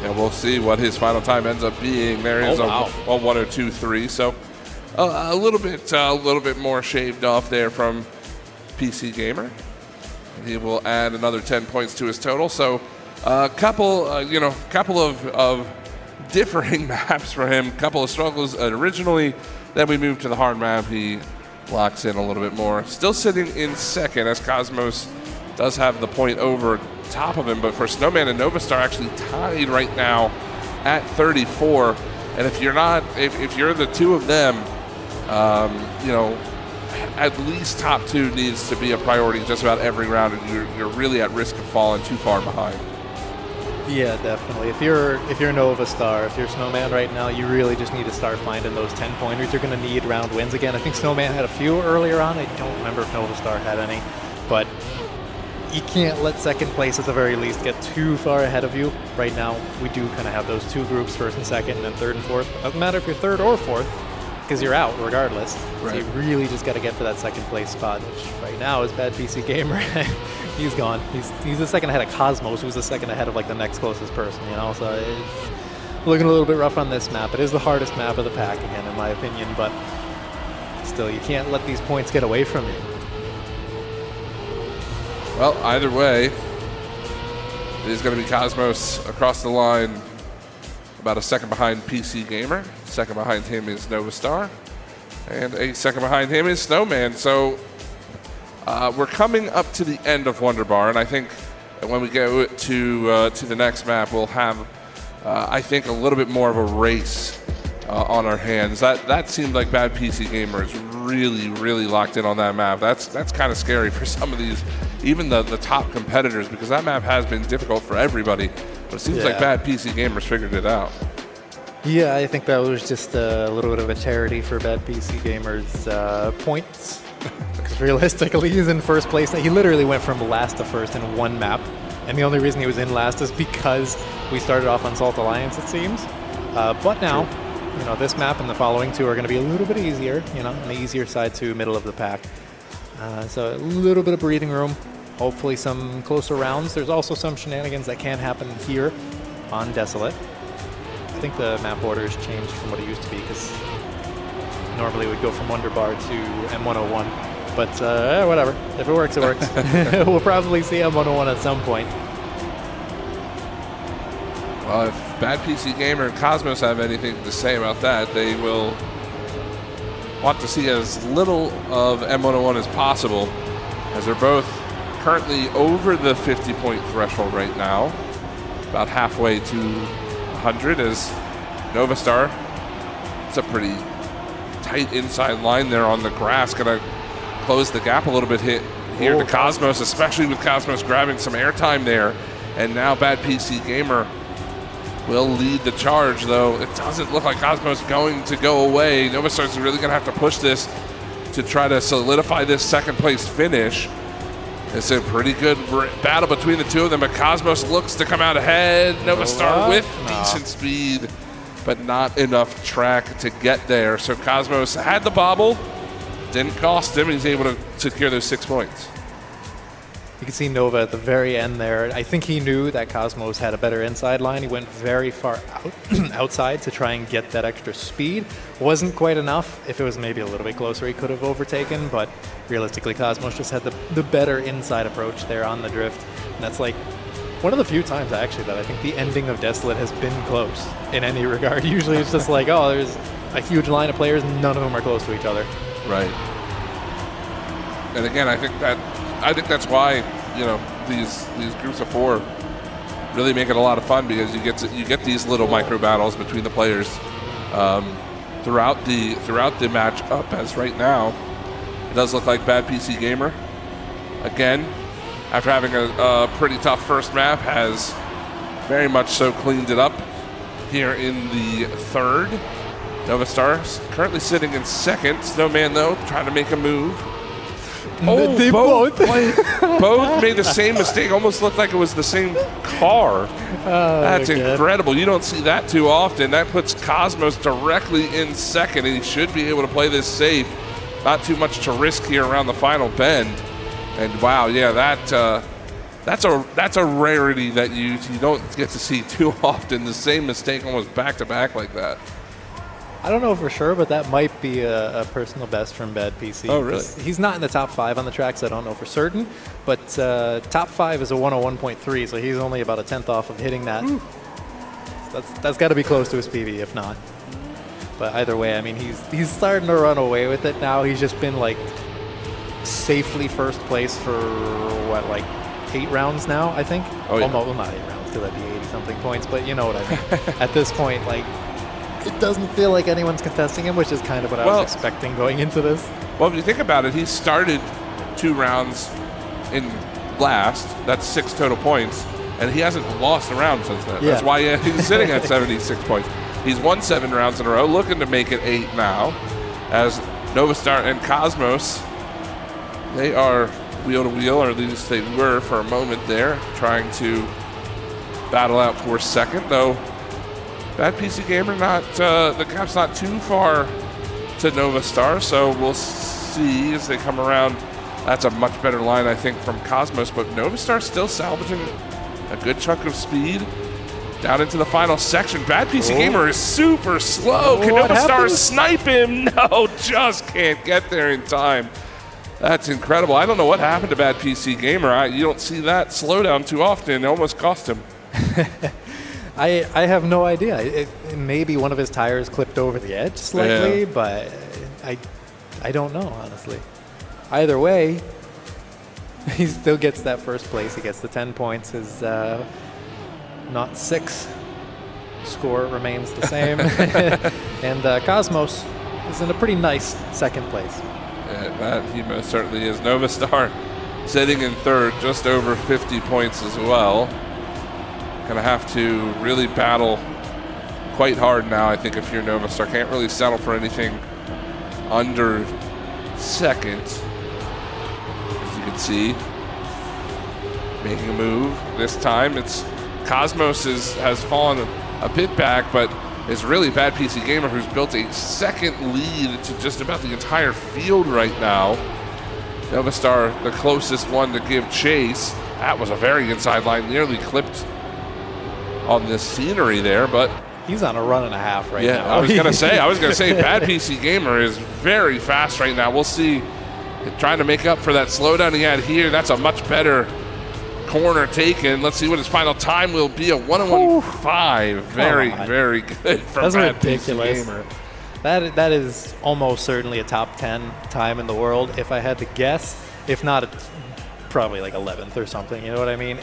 And we'll see what his final time ends up being. There is a 102.3, so a little bit more shaved off there from PC Gamer. He will add another 10 points to his total. So a couple of differing maps for him. Couple of struggles originally. Then we move to the hard map. He locks in a little bit more. Still sitting in second, as Cosmos does have the point over top of him. But for Snowman and Novastar actually tied right now at 34. And if you're the two of them, at least top 2 needs to be a priority just about every round, and you're really at risk of falling too far behind. Yeah, definitely. If you're Novastar, if you're Snowman right now, you really just need to start finding those 10 pointers. You're going to need round wins again. I think Snowman had a few earlier on. I don't remember if Novastar had any, but you can't let second place at the very least get too far ahead of you. Right now, we do kind of have those 2 groups, first and second, and then third and fourth. Doesn't matter if you're third or fourth, because you're out regardless. Right. So you really just got to get for that second place spot, which right now is Bad PC Gamer. He's gone. He's the second ahead of Cosmos, who's the second ahead of like the next closest person, So it's looking a little bit rough on this map. It is the hardest map of the pack again, in my opinion, but still, you can't let these points get away from you. Well, either way, it is going to be Cosmos across the line, about a second behind PC Gamer. Second behind him is Novastar, and a second behind him is Snowman. So we're coming up to the end of Wonder Bar, and I think when we go to the next map, we'll have, I think, a little bit more of a race on our hands. That seemed like Bad PC Gamer is really, really locked in on that map. That's kind of scary for some of these, even the top competitors, because that map has been difficult for everybody. But it seems like Bad PC Gamers figured it out. Yeah, I think that was just a little bit of a charity for Bad PC Gamers' points. Because realistically, he's in first place. He literally went from last to first in one map. And the only reason he was in last is because we started off on Salt Alliance, it seems. But now, this map and the following 2 are going to be a little bit easier, on the easier side to middle of the pack. So a little bit of breathing room. Hopefully some closer rounds. There's also some shenanigans that can happen here on Desolate. I think the map order has changed from what it used to be, because normally it would go from Wonder Bar to M101. But whatever. If it works, it works. We'll probably see M101 at some point. Well, if Bad PC Gamer and Cosmos have anything to say about that, they will want to see as little of M101 as possible, as they're both currently over the 50-point threshold right now, about halfway to 100, as Novastar, it's a pretty tight inside line there on the grass, going to close the gap a little bit here to Cosmos, especially with Cosmos grabbing some airtime there. And now Bad PC Gamer will lead the charge, though it doesn't look like Cosmos going to go away. Novastar's really going to have to push this to try to solidify this second place finish. It's a pretty good battle between the two of them, but Cosmos looks to come out ahead. Novastar with decent speed, but not enough track to get there. So Cosmos had the bobble, didn't cost him. He's able to secure those 6 points. You can see Nova at the very end there. I think he knew that Cosmos had a better inside line. He went very far outside to try and get that extra speed. Wasn't quite enough. If it was maybe a little bit closer, he could have overtaken, but realistically, Cosmos just had the better inside approach there on the drift. And that's like one of the few times, actually, that I think the ending of Desolate has been close in any regard. Usually it's just like, oh, there's a huge line of players, none of them are close to each other. Right. And again, I think that's why, you know, these groups of 4 really make it a lot of fun, because you get these little micro battles between the players throughout the match up. As right now, it does look like Bad PC Gamer, again, after having a pretty tough first map, has very much so cleaned it up here in the third. Novastar currently sitting in second. Snowman, though, trying to make a move. Oh, they both made the same mistake. Almost looked like it was the same car. That's incredible. You don't see that too often. That puts Cosmos directly in second, and he should be able to play this safe. Not too much to risk here around the final bend. And wow, yeah, that's a rarity that you don't get to see too often. The same mistake almost back to back like that. I don't know for sure, but that might be a personal best from Bad PC. Oh, really? He's not in the top 5 on the track, so I don't know for certain. But top 5 is a 101.3, so he's only about a 10th off of hitting that. So that's got to be close to his PB, if not. But either way, I mean, he's starting to run away with it now. He's just been like safely first place for what, like 8 rounds now, I think. Oh, yeah. Well, not 8 rounds, because that'd be 80-something points, but you know what I mean. At this point, like, it doesn't feel like anyone's contesting him, which is kind of what I was expecting going into this. Well, if you think about it, he started 2 rounds in last. That's 6 total points, and he hasn't lost a round since then. Yeah. That's why he's sitting at 76 points. He's won 7 rounds in a row, looking to make it 8 now, as Novastar and Cosmos, they are wheel to wheel, or at least they were for a moment there, trying to battle out for second, though. Bad PC Gamer, the gap's not too far to Novastar, so we'll see as they come around. That's a much better line, I think, from Cosmos, but Novastar still salvaging a good chunk of speed down into the final section. Bad PC Gamer is super slow. Can Novastar snipe him? No, just can't get there in time. That's incredible. I don't know what happened to Bad PC Gamer. You don't see that slowdown too often. It almost cost him. I have no idea. Maybe one of his tires clipped over the edge slightly, but I don't know, honestly. Either way, he still gets that first place. He gets the 10 points. His not 6 score remains the same. And Cosmos is in a pretty nice second place. Yeah, that he most certainly is. Novastar sitting in third, just over 50 points as well. Gonna have to really battle quite hard now, I think, if you're Novastar. Can't really settle for anything under second. As you can see, making a move. This time it's Cosmos has fallen a bit back, but it's really Bad PC Gamer who's built a second lead to just about the entire field right now. Novastar, the closest one to give chase. That was a very inside line, nearly clipped on this scenery there, but he's on a run and a half right now. Yeah, I was gonna say Bad PC Gamer is very fast right now. We'll see, trying to make up for that slowdown he had here. That's a much better corner taken. Let's see what his final time will be. A 1:15. Very, very good from That's Bad ridiculous. PC Gamer. That is almost certainly a top 10 time in the world, if I had to guess. If not, it's probably like 11th or something. You know what I mean?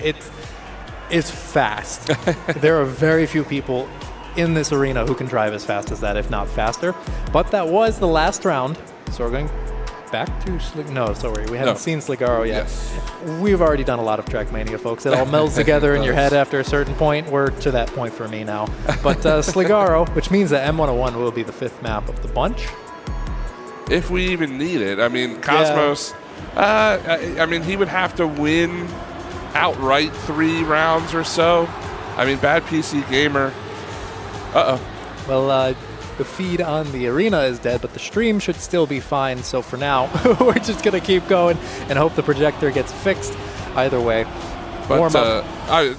It's fast. There are very few people in this arena who can drive as fast as that, if not faster. But that was the last round, so we're going back to we haven't seen Sligaro yet. Yes. We've already done a lot of Trackmania, folks. It all melds together in your head after a certain point. We're to that point for me now. But Sligaro, which means that M101 will be the 5th map of the bunch. If we even need it. I mean, Cosmos, I mean, he would have to win outright 3 rounds or so. I mean, Bad PC Gamer. Well, the feed on the arena is dead, but the stream should still be fine. So for now, we're just going to keep going and hope the projector gets fixed. Either way, but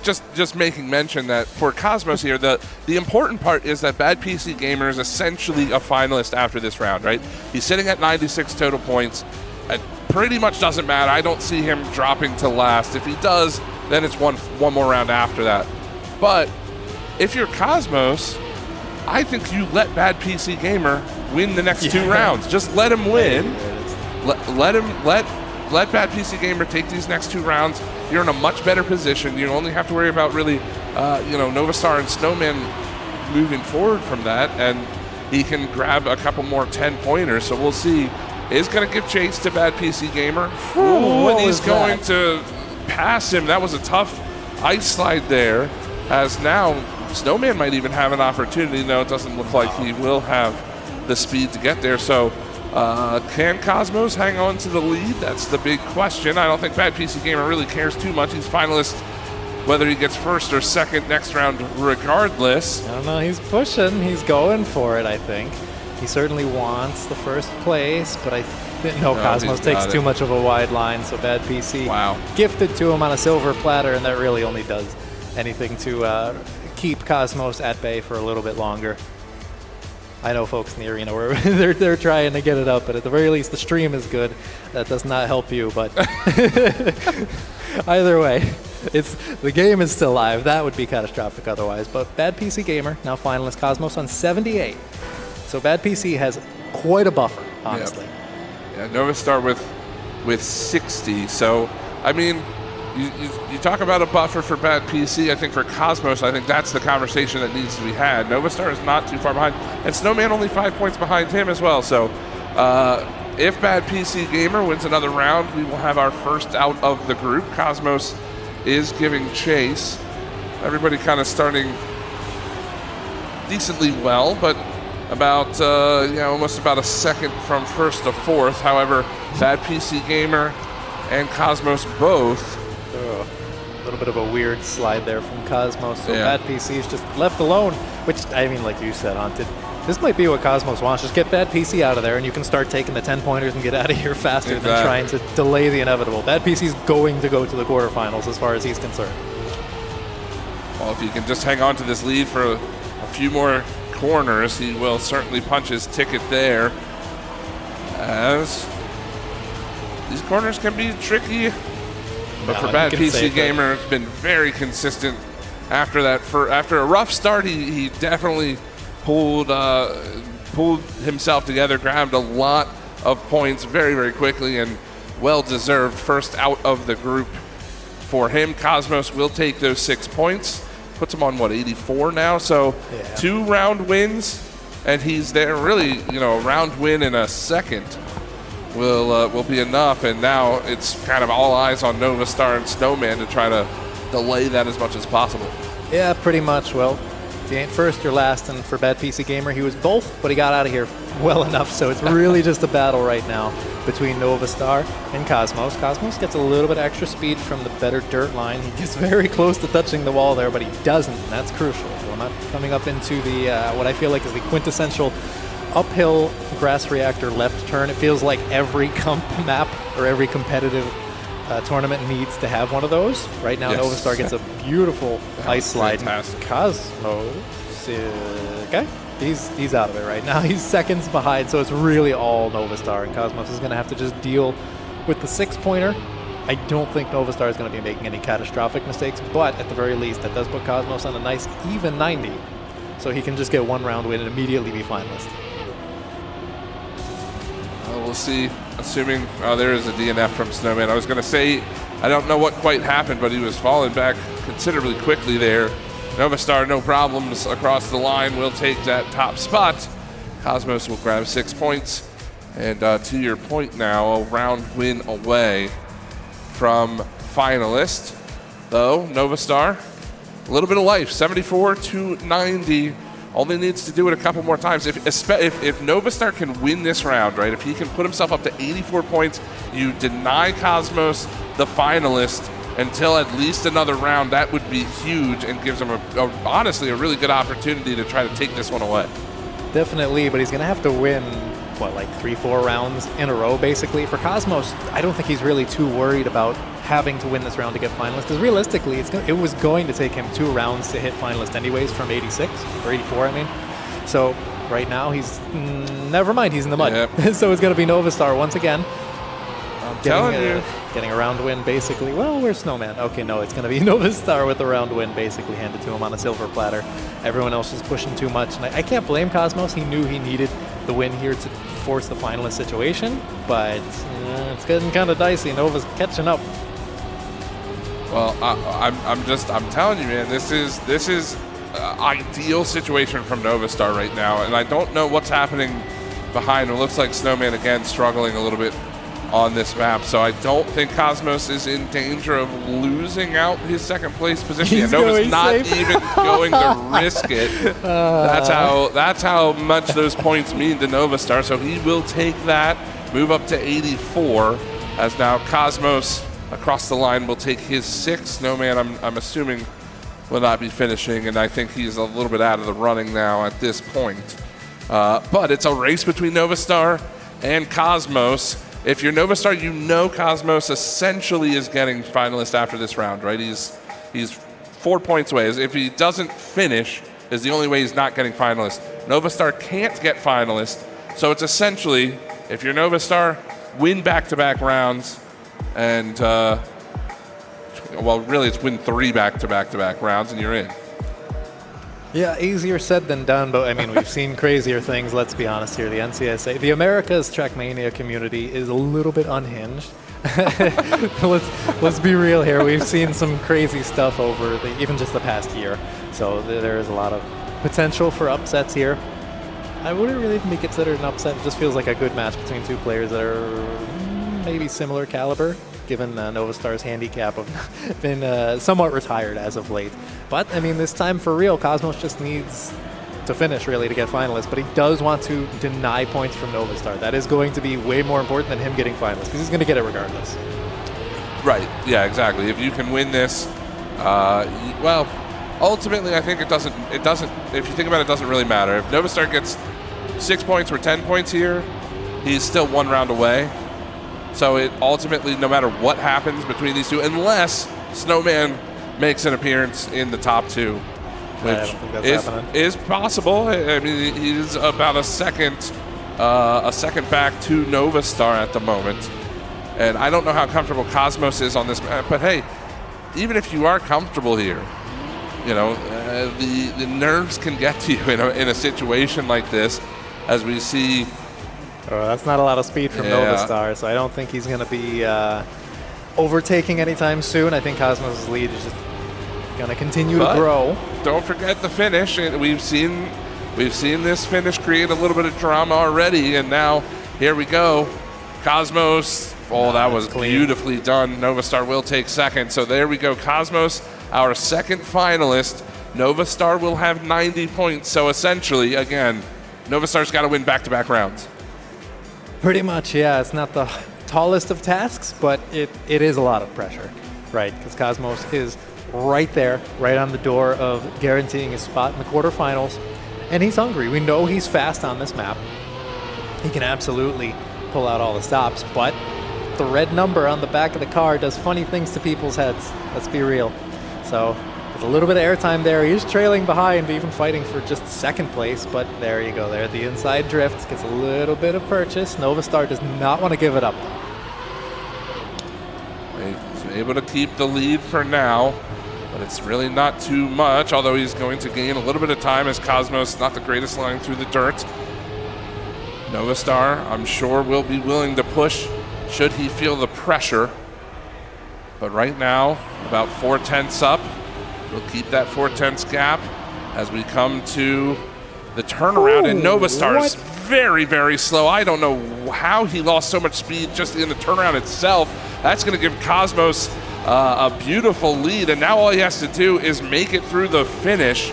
just making mention that for Cosmos here, the important part is that Bad PC Gamer is essentially a finalist after this round, right? He's sitting at 96 total points. It pretty much doesn't matter. I don't see him dropping to last. If he does, then it's one more round after that. But if you're Cosmos, I think you let Bad PC Gamer win the next 2 rounds. Just let him win. Let Bad PC Gamer take these next 2 rounds. You're in a much better position. You only have to worry about really, Novastar and Snowman moving forward from that, and he can grab a couple more 10-pointers. So we'll see. Is going to give chase to Bad PC Gamer. Ooh, and he's going to pass him. That was a tough ice slide there, as now Snowman might even have an opportunity. No, it doesn't look like he will have the speed to get there. So can Cosmos hang on to the lead? That's the big question. I don't think Bad PC Gamer really cares too much. He's finalist whether he gets first or second next round regardless. I don't know. He's pushing. He's going for it, I think. He certainly wants the first place, but I think Cosmos takes too much of a wide line, so Bad PC gifted to him on a silver platter, and that really only does anything to keep Cosmos at bay for a little bit longer. I know folks in the arena where they're trying to get it up, but at the very least the stream is good. That does not help you, but either way, the game is still live. That would be catastrophic otherwise. But Bad PC Gamer, now finalist, Cosmos on 78. So Bad PC has quite a buffer, honestly. Yeah, Novastar with 60. So, I mean, you talk about a buffer for Bad PC. I think for Cosmos, I think that's the conversation that needs to be had. Novastar is not too far behind, and Snowman only 5 points behind him as well. So if Bad PC Gamer wins another round, we will have our first out of the group. Cosmos is giving chase. Everybody kind of starting decently well, but about almost about a second from first to fourth. However, Bad PC Gamer and Cosmos both. A little bit of a weird slide there from Cosmos. So Bad PC is just left alone, which, I mean, like you said, Haunted, this might be what Cosmos wants. Just get Bad PC out of there, and you can start taking the 10-pointers and get out of here faster than trying to delay the inevitable. Bad PC is going to go to the quarterfinals as far as he's concerned. Well, if he can just hang on to this lead for a few more corners, he will certainly punch his ticket there, as these corners can be tricky. But for Bad PC Gamer, it's been very consistent after that. After a rough start, he definitely pulled himself together, grabbed a lot of points very, very quickly, and well-deserved first out of the group for him. Cosmos will take those 6 points. Puts him on, 84 now? So 2 round wins, and he's there. Really, a round win in a second will be enough, and now it's kind of all eyes on Novastar and Snowman to try to delay that as much as possible. Yeah, pretty much. Well, if he ain't first or last, and for Bad PC Gamer, he was both, but he got out of here well enough, so it's really just a battle right now between Novastar and Cosmos. Cosmos gets a little bit extra speed from the better dirt line. He gets very close to touching the wall there, but he doesn't, and that's crucial. We're not coming up into the what I feel like is the quintessential uphill grass reactor left turn. It feels like every comp map or every competitive tournament needs to have one of those. Right now, Novastar gets a beautiful ice slide. Fantastic. Cosmos, okay, he's out of it right now. He's seconds behind, so it's really all Novastar, and Cosmos is going to have to just deal with the 6-pointer I don't think Novastar is going to be making any catastrophic mistakes, but at the very least, that does put Cosmos on a nice even 90. So he can just get one round win and immediately be finalist. We'll see, assuming there is a DNF from Snowman. I was going to say, I don't know what quite happened, but he was falling back considerably quickly there. Novastar, no problems across the line, will take that top spot. Cosmos will grab 6 points. And to your point now, a round win away from finalist. Though, Novastar, a little bit of life, 74 to 90. Only needs to do it a couple more times. If Novastar can win this round, right, if he can put himself up to 84 points, you deny Cosmos the finalist until at least another round. That would be huge and gives him, honestly, a really good opportunity to try to take this one away. Definitely, but he's going to have to win, what, like 3-4 rounds in a row, basically. For Cosmos, I don't think he's really too worried about having to win this round to get finalist, because realistically, it was going to take him 2 rounds to hit finalist anyways from 86, or 84, I mean. So right now, he's, never mind, he's in the mud. Yep. So it's going to be Novastar once again. Getting a round win, basically. Well, where's Snowman? Okay, no, it's going to be Novastar with a round win, basically handed to him on a silver platter. Everyone else is pushing too much, and I can't blame Cosmos. He knew he needed the win here to force the finalist situation, but it's getting kind of dicey. Nova's catching up. Well, I'm telling you, man, this is ideal situation from Novastar right now, and I don't know what's happening behind. It looks like Snowman again struggling a little bit on this map, so I don't think Cosmos is in danger of losing out his second place position. He's Nova's not safe. even going to risk it. That's how much those points mean to Novastar. So he will take that, move up to 84, as now Cosmos across the line will take his 6. Snowman, I'm assuming, will not be finishing, and I think he's a little bit out of the running now at this point. But it's a race between Novastar and Cosmos. If you're Novastar, you know Cosmos essentially is getting finalist after this round, right? He's 4 points away. If he doesn't finish, is the only way he's not getting finalist. Novastar can't get finalist, so it's essentially, if you're Novastar, win back-to-back rounds, and well, really, it's win 3 back-to-back rounds, and you're in. Yeah, easier said than done, but I mean, we've seen crazier things, let's be honest here. The NCSA, the America's Trackmania community is a little bit unhinged. let's be real here. We've seen some crazy stuff over even just the past year. So there is a lot of potential for upsets here. I wouldn't really even be considered an upset. It just feels like a good match between 2 players that are maybe similar caliber, given Novastar's handicap of been somewhat retired as of late. But, I mean, this time for real, Cosmos just needs to finish, really, to get finalists. But he does want to deny points from Novastar. That is going to be way more important than him getting finalists, because he's going to get it regardless. Right, yeah, exactly. If you can win this, well, ultimately, I think it doesn't, if you think about it, it doesn't really matter. If Novastar gets 6 points or 10 points here, he's still 1 round away. So it ultimately, no matter what happens between these two, unless Snowman makes an appearance in the top 2, which is possible. I mean, he's about a second back to Novastar at the moment. And I don't know how comfortable Cosmos is on this map, but hey, even if you are comfortable here, you know, the nerves can get to you in a situation like this, as we see. Oh, that's not a lot of speed from Novastar, so I don't think he's going to be overtaking anytime soon. I think Cosmos' lead is just going to continue to grow. Don't forget the finish. We've seen this finish create a little bit of drama already, and now here we go. Cosmos, that was clean. Beautifully done. Novastar will take second. So there we go. Cosmos, our second finalist. Novastar will have 90 points. So essentially, again, Novastar's got to win back-to-back rounds. Pretty much, yeah. It's not the tallest of tasks, but it is a lot of pressure, right? Because Cosmos is right there, right on the door of guaranteeing his spot in the quarterfinals. And he's hungry. We know he's fast on this map. He can absolutely pull out all the stops, but the red number on the back of the car does funny things to people's heads. Let's be real. So with a little bit of airtime there, he's trailing behind, even fighting for just second place, but there you go there. The inside drift gets a little bit of purchase. Novastar does not want to give it up. able to keep the lead for now, but it's really not too much, although he's going to gain a little bit of time as Cosmos, not the greatest line through the dirt. Novastar, I'm sure, will be willing to push should he feel the pressure. But right now, about 4/10 up. We'll keep that 4/10 gap as we come to the turnaround. And Novastar's very, very slow. I don't know how he lost so much speed just in the turnaround itself. That's going to give Cosmos a beautiful lead. And now all he has to do is make it through the finish,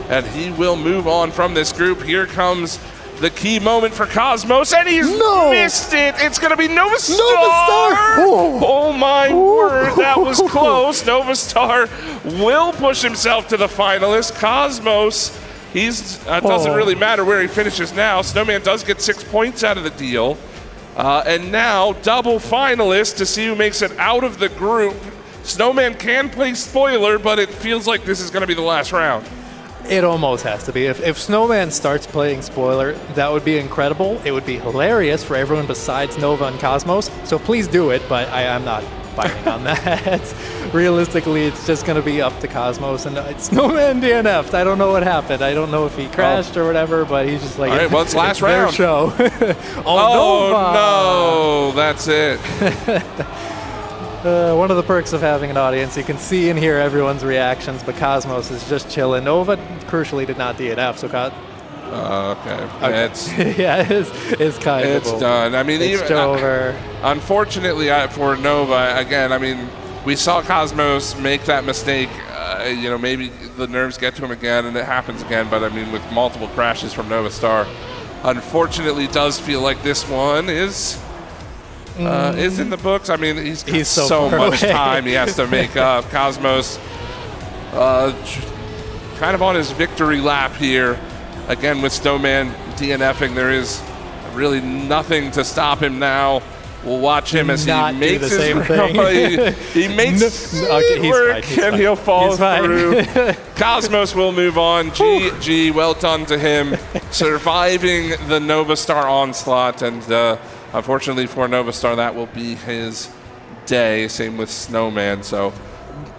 and he will move on from this group. Here comes the key moment for Cosmos, and he's missed it. It's going to be Novastar. Oh my word, that was close. Novastar will push himself to the finalists. Cosmos, doesn't really matter where he finishes now. Snowman does get 6 points out of the deal. And now double finalist to see who makes it out of the group. Snowman can play spoiler, but it feels like this is going to be the last round. It almost has to be. If Snowman starts playing spoiler, that would be incredible. It would be hilarious for everyone besides Nova and Cosmos. So please do it, but I'm not biting on that. Realistically, it's just going to be up to Cosmos, and Snowman DNF'd. I don't know what happened. I don't know if he crashed or whatever, but he's just like, all right, well, it's last their round. Show. Oh, no, that's it. One of the perks of having an audience, you can see and hear everyone's reactions, but Cosmos is just chilling. Nova, crucially, did not DNF, so okay. It's kind of over. Done. I mean, it's over. Unfortunately for Nova, again, I mean, we saw Cosmos make that mistake. Maybe the nerves get to him again, and it happens again. But I mean, with multiple crashes from Novastar, unfortunately, does feel like this one is in the books. I mean, he's so much time he has to make up. Cosmos, kind of on his victory lap here. Again, with Snowman DNFing, there is really nothing to stop him now. We'll watch him as he makes his thing. He makes work, and he'll fall through. Cosmos will move on. GG, well done to him, surviving the Novastar onslaught, and unfortunately for Novastar, that will be his day. Same with Snowman. So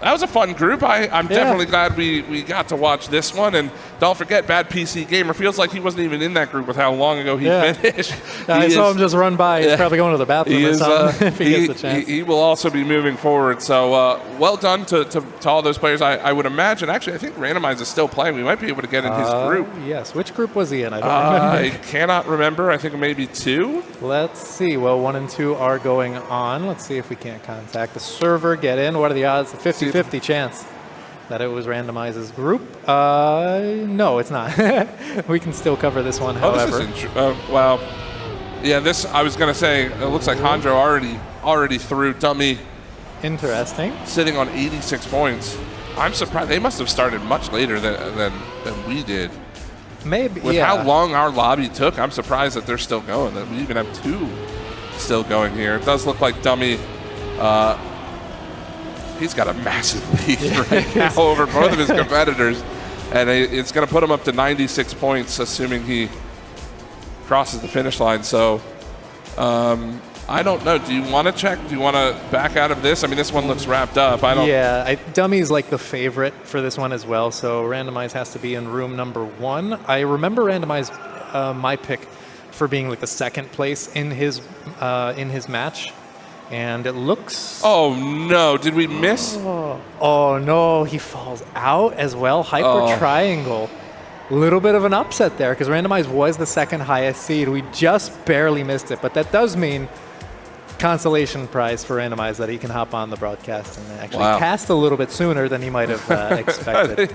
that was a fun group. I'm definitely glad we got to watch this one. And don't forget, Bad PC Gamer feels like he wasn't even in that group with how long ago he finished. I saw him just run by. He's probably going to the bathroom or something if he gets the chance. He will also be moving forward. So well done to all those players. I would imagine, actually, I think Randomize is still playing. We might be able to get in his group. Yes. Which group was he in? I don't remember. I cannot remember. I think maybe 2. Let's see. Well, 1 and 2 are going on. Let's see if we can't contact the server, get in. What are the odds? A 50-50 chance that it was Randomize's group. No, it's not. We can still cover this one, however. This is wow. Yeah, this, I was going to say, it looks like Hondro already threw dummy. Interesting. Sitting on 86 points. I'm surprised. They must have started much later than we did. Maybe, With how long our lobby took, I'm surprised that they're still going, that we even have 2 still going here. It does look like dummy. He's got a massive lead right now over both of his competitors, and it's going to put him up to 96 points, assuming he crosses the finish line. So I don't know. Do you want to check? Do you want to back out of this? I mean, this one looks wrapped up. Dummy's like the favorite for this one as well, so Randomize has to be in room number 1. I remember Randomize, my pick for being like the second place in his match. And it looks... Oh, no. Did we miss? Oh no. He falls out as well. Hyper Triangle. A little bit of an upset there because Randomize was the second highest seed. We just barely missed it. But that does mean consolation prize for Randomize that he can hop on the broadcast and actually cast a little bit sooner than he might have expected.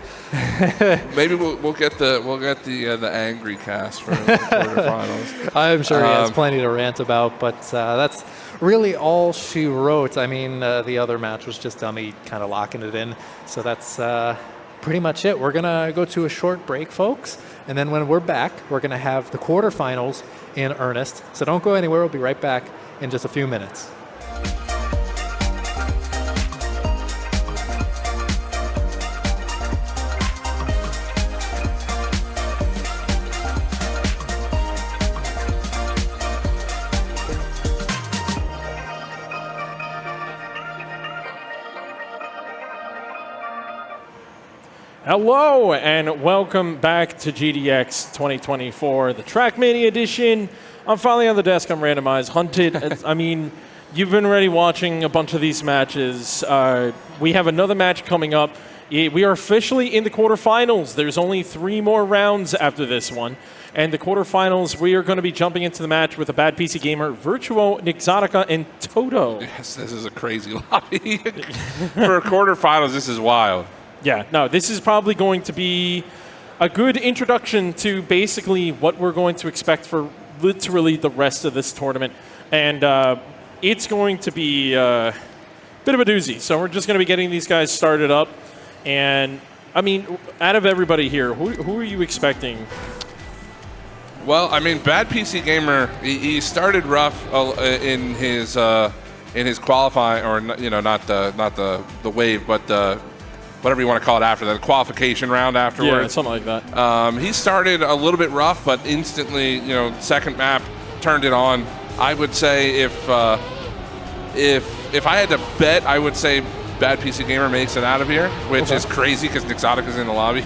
Maybe we'll get the angry cast for the quarterfinals. I'm sure he has plenty to rant about, but that's really all she wrote. I mean, the other match was just Dummy kind of locking it in. So that's pretty much it. We're going to go to a short break, folks. And then when we're back, we're going to have the quarterfinals in earnest. So don't go anywhere. We'll be right back in just a few minutes. Hello and welcome back to GDEX 2024, the Trackmania edition. I'm finally on the desk. I'm randomized. Hunted. I mean, you've been already watching a bunch of these matches. We have another match coming up. We are officially in the quarterfinals. There's only 3 more rounds after this one. And the quarterfinals, we are going to be jumping into the match with a Bad PC Gamer, Virtuo, Nixotica, and Toto. Yes, this is a crazy lobby. For quarterfinals, this is wild. Yeah, no, this is probably going to be a good introduction to basically what we're going to expect for literally the rest of this tournament. And it's going to be a bit of a doozy. So we're just going to be getting these guys started up. And, I mean, out of everybody here, who are you expecting? Well, I mean, Bad PC Gamer, he started rough in his qualifying, or not the wave, but the whatever you want to call it after that, the qualification round afterwards. Yeah, something like that. He started a little bit rough, but instantly, second map turned it on. I would say if I had to bet, I would say Bad PC Gamer makes it out of here, which is crazy because Nixotica's in the lobby.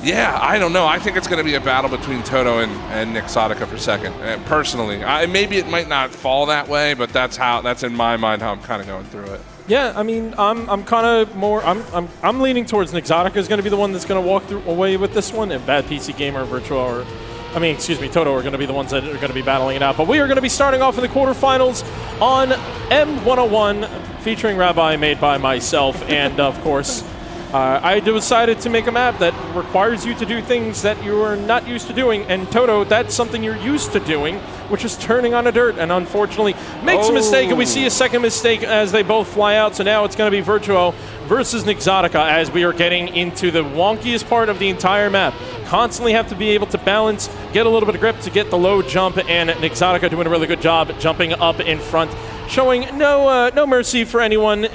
Yeah, I don't know. I think it's going to be a battle between Toto and Nixotica for second. Personally, maybe it might not fall that way, but that's in my mind how I'm kind of going through it. Yeah, I mean, I'm kind of more. I'm leaning towards Nixotica is going to be the one that's going to walk away with this one, and Bad PC Gamer, Virtual, Toto are going to be the ones that are going to be battling it out. But we are going to be starting off in the quarterfinals on M101, featuring Rabbi, made by myself, and of course. I decided to make a map that requires you to do things that you are not used to doing, and Toto, that's something you're used to doing, which is turning on a dirt, and unfortunately makes a mistake, and we see a second mistake as they both fly out, so now it's going to be Virtuo versus Nixotica as we are getting into the wonkiest part of the entire map. Constantly have to be able to balance, get a little bit of grip to get the low jump, and Nixotica doing a really good job jumping up in front, showing no mercy for anyone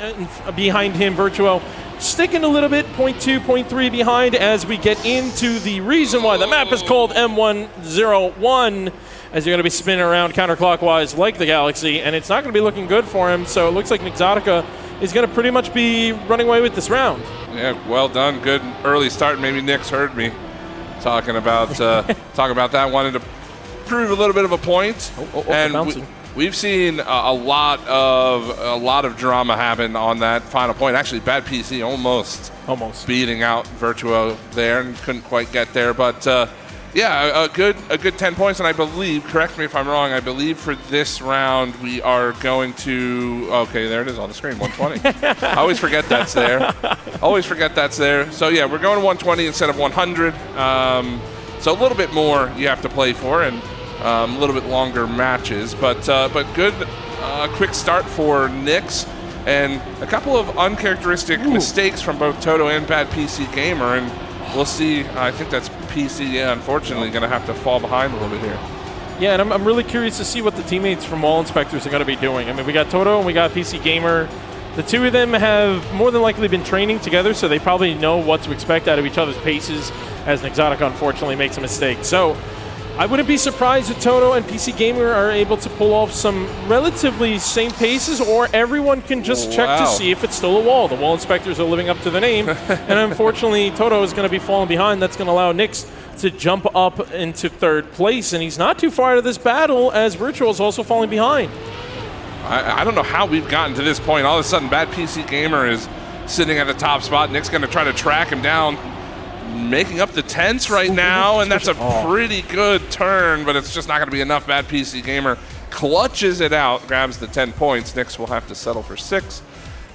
behind him. Virtuo sticking a little bit, 0.2, 0.3 behind as we get into the reason why the map is called M101, as you're going to be spinning around counterclockwise like the Galaxy, and it's not going to be looking good for him, so it looks like Nixotica is going to pretty much be running away with this round. Yeah, well done. Good early start. Maybe Nix heard me talking about that. Wanted to prove a little bit of a point. And we've seen a lot of drama happen on that final point. Actually, Bad PC almost beating out Virtuo there and couldn't quite get there. But yeah, a good 10 points. And I believe, correct me if I'm wrong, I believe for this round we are going to. Okay, there it is on the screen, 120. I always forget that's there. So yeah, we're going to 120 instead of 100. So a little bit more you have to play for, and a little bit longer matches, but good quick start for Nix, and a couple of uncharacteristic mistakes from both Toto and Bad PC Gamer, and we'll see. I think that's PC, unfortunately, going to have to fall behind a little bit here. Yeah, and I'm really curious to see what the teammates from Wall Inspectors are going to be doing. I mean, we got Toto and we got PC Gamer. The two of them have more than likely been training together, so they probably know what to expect out of each other's paces, as Nixotica unfortunately makes a mistake. So I wouldn't be surprised if Toto and PC Gamer are able to pull off some relatively same paces, or everyone can just check to see if it's still a wall. The Wall Inspectors are living up to the name, and unfortunately Toto is going to be falling behind. That's going to allow Nix to jump up into third place, and he's not too far out of this battle as Virtual is also falling behind. I don't know how we've gotten to this point. All of a sudden, Bad PC Gamer is sitting at the top spot. Nick's going to try to track him down, making up the 10s right now, and that's a pretty good turn, but it's just not going to be enough. Bad PC Gamer clutches it out, grabs the 10 points. Nix will have to settle for 6,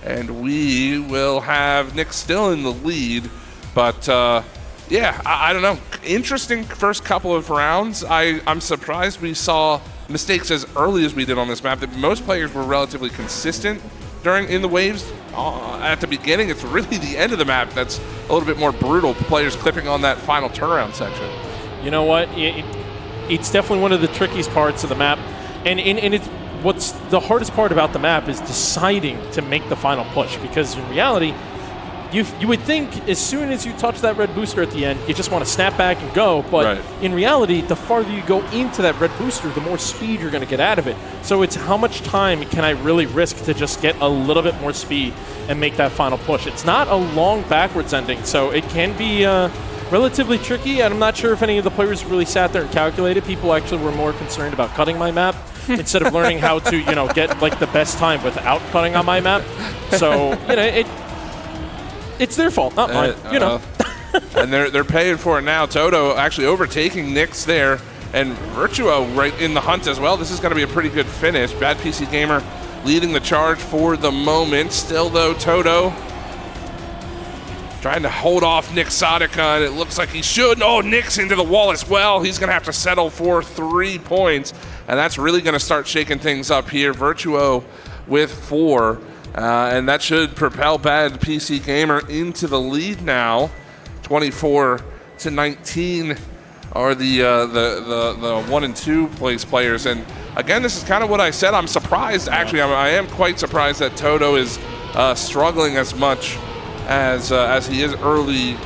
and we will have Nick still in the lead. But yeah, I don't know. Interesting first couple of rounds. I'm surprised we saw mistakes as early as we did on this map. That most players were relatively consistent in the waves at the beginning. It's really the end of the map that's a little bit more brutal. Players clipping on that final turnaround section. You know what? It's definitely one of the trickiest parts of the map, and it's what's the hardest part about the map is deciding to make the final push, because in reality, you would think as soon as you touch that red booster at the end, you just want to snap back and go. But in reality, the farther you go into that red booster, the more speed you're going to get out of it. So it's how much time can I really risk to just get a little bit more speed and make that final push. It's not a long backwards ending, so it can be relatively tricky, and I'm not sure if any of the players really sat there and calculated. People actually were more concerned about cutting my map instead of learning how to, get like the best time without cutting on my map. So, it's their fault, not mine, And they're paying for it now. Toto actually overtaking Nyx there, and Virtuo right in the hunt as well. This is going to be a pretty good finish. Bad PC Gamer leading the charge for the moment. Still, though, Toto trying to hold off Nyxotica, and it looks like he should. Oh, Nyx into the wall as well. He's going to have to settle for 3 points, and that's really going to start shaking things up here. Virtuo with 4. And that should propel Bad PC Gamer into the lead now. 24-19 are the 1 and 2 place players. And again, this is kind of what I said. I'm surprised, actually. I am quite surprised that Toto is struggling as much as he is early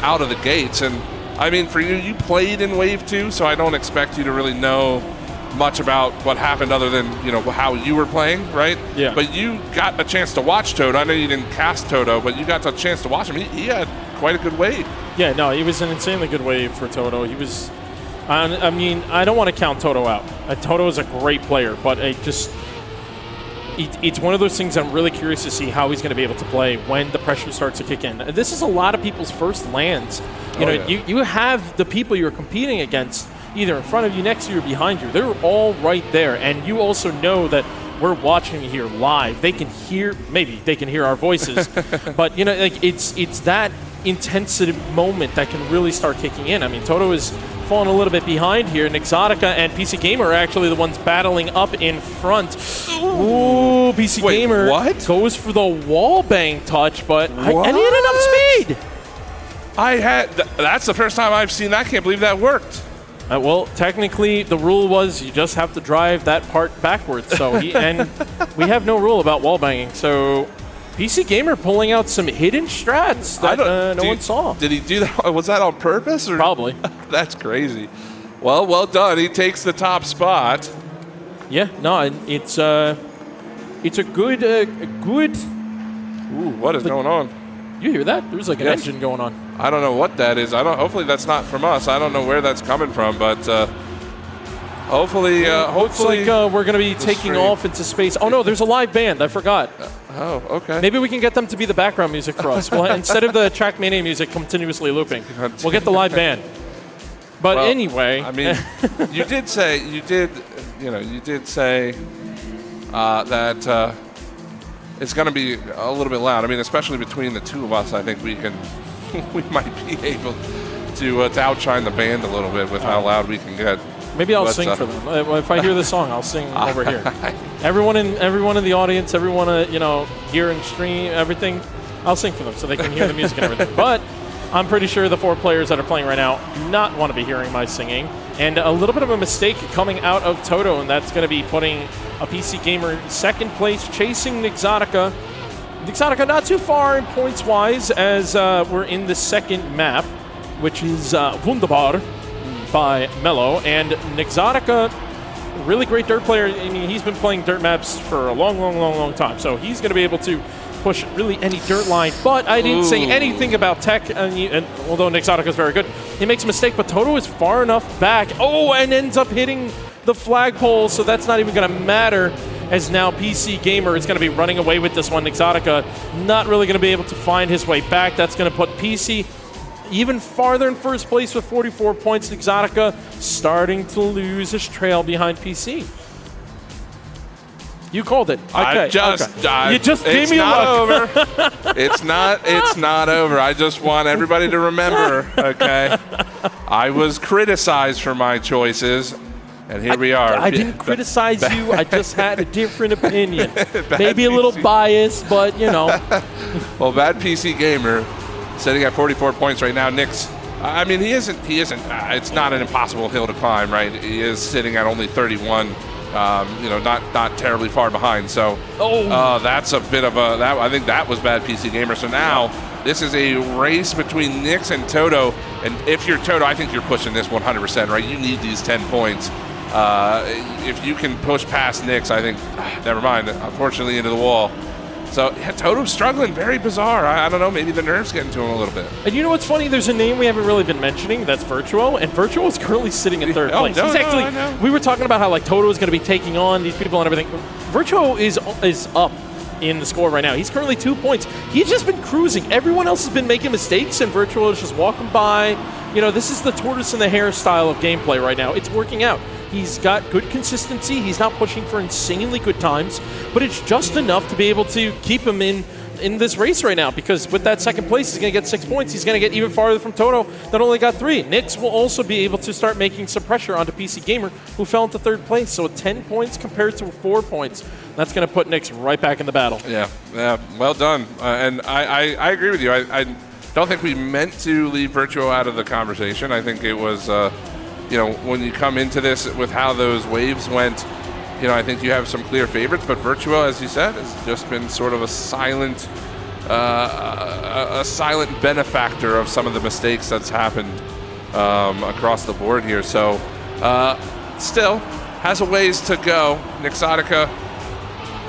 out of the gates. And I mean, for you played in Wave 2, so I don't expect you to really know much about what happened other than how you were playing, right? Yeah. But you got a chance to watch Toto. I know you didn't cast Toto, but you got a chance to watch him. He had quite a good wave. Yeah, no, he was an insanely good wave for Toto. He was, I mean, I don't want to count Toto out. Toto is a great player, but it's one of those things I'm really curious to see how he's going to be able to play when the pressure starts to kick in. This is a lot of people's first lands. You have the people you're competing against either in front of you, next to you, or behind you. They're all right there, and you also know that we're watching here live. They can hear, maybe they can hear our voices, but it's that intensity moment that can really start kicking in. I mean, Toto is falling a little bit behind here. Exotica and PC Gamer are actually the ones battling up in front. Ooh, PC Gamer goes for the wall bang touch, but I need enough speed. That's the first time I've seen that. I can't believe that worked. Well, technically, the rule was you just have to drive that part backwards. So and we have no rule about wall banging. So PC Gamer pulling out some hidden strats that no one saw. Did he do that? Was that on purpose? Or? Probably. That's crazy. Well done. He takes the top spot. Yeah, no, it's a good. Ooh, what is going on? You hear that? There's like an engine going on. I don't know what that is. Hopefully that's not from us. I don't know where that's coming from, but hopefully looks like we're going to be taking off into space. Oh no, there's a live band. I forgot. Oh, okay. Maybe we can get them to be the background music for us. Well, instead of the Trackmania music continuously looping, we'll get the live band. But anyway, I mean, you did say that it's going to be a little bit loud. I mean, especially between the two of us, I think we might be able to outshine the band a little bit with how loud we can get. Maybe I'll sing for them. If I hear the song, I'll sing over here. Everyone in the audience, everyone hear and stream everything, I'll sing for them so they can hear the music and everything. But I'm pretty sure the 4 players that are playing right now do not want to be hearing my singing. And a little bit of a mistake coming out of Toto, and that's going to be putting a PC Gamer in second place, chasing Nyxotica. Nyxotica not too far in points-wise as we're in the second map, which is Wunderbar by Mello. And Nyxotica, really great dirt player. I mean, he's been playing dirt maps for a long time, so he's going to be able to push really any dirt line. But I didn't say anything about tech, and although Nyxotica is very good, he makes a mistake, but Toto is far enough back. Oh, and ends up hitting the flagpole, so that's not even going to matter, as now PC Gamer is going to be running away with this one. Nyxotica not really going to be able to find his way back. That's going to put PC even farther in first place with 44 points. Nyxotica starting to lose his trail behind PC. You called it. Okay. You just gave me a look. It's not over. I just want everybody to remember, okay? I was criticized for my choices, and here we are. I didn't criticize you. I just had a different opinion. Maybe a little biased, but Well, Bad PC Gamer sitting at 44 points right now. Nyx, I mean, he isn't. It's not an impossible hill to climb, right? He is sitting at only 31. Not terribly far behind. So that's a bit of I think that was Bad PC Gamer. So now This is a race between Nyx and Toto, and if you're Toto, I think you're pushing this 100%, right? You need these 10 points. If you can push past Nyx, I think, never mind, unfortunately into the wall. So, yeah, Toto's struggling, very bizarre. I don't know, maybe the nerves getting to him a little bit. And you know what's funny? There's a name we haven't really been mentioning, that's Virtuo, and Virtuo is currently sitting in third place. No, He's actually, we were talking about how like Toto is going to be taking on these people and everything. Virtuo is up in the score right now. He's currently 2 points. He's just been cruising. Everyone else has been making mistakes, and Virtuo is just walking by. You know, this is the tortoise and the hare style of gameplay right now. It's working out. He's got good consistency. He's not pushing for insanely good times, but it's just enough to be able to keep him in this race right now, because with that second place, he's going to get 6 points. He's going to get even farther from Toto that only got 3. Nyx will also be able to start making some pressure onto PC Gamer, who fell into third place. So 10 points compared to 4 points. That's going to put Nyx right back in the battle. Yeah, well done. And I agree with you. I don't think we meant to leave Virtuo out of the conversation. I think it was, you know, when you come into this with how those waves went, you know, I think you have some clear favorites, but Virtuo, as you said, has just been sort of a silent benefactor of some of the mistakes that's happened across the board here. So, still has a ways to go. Nyxotica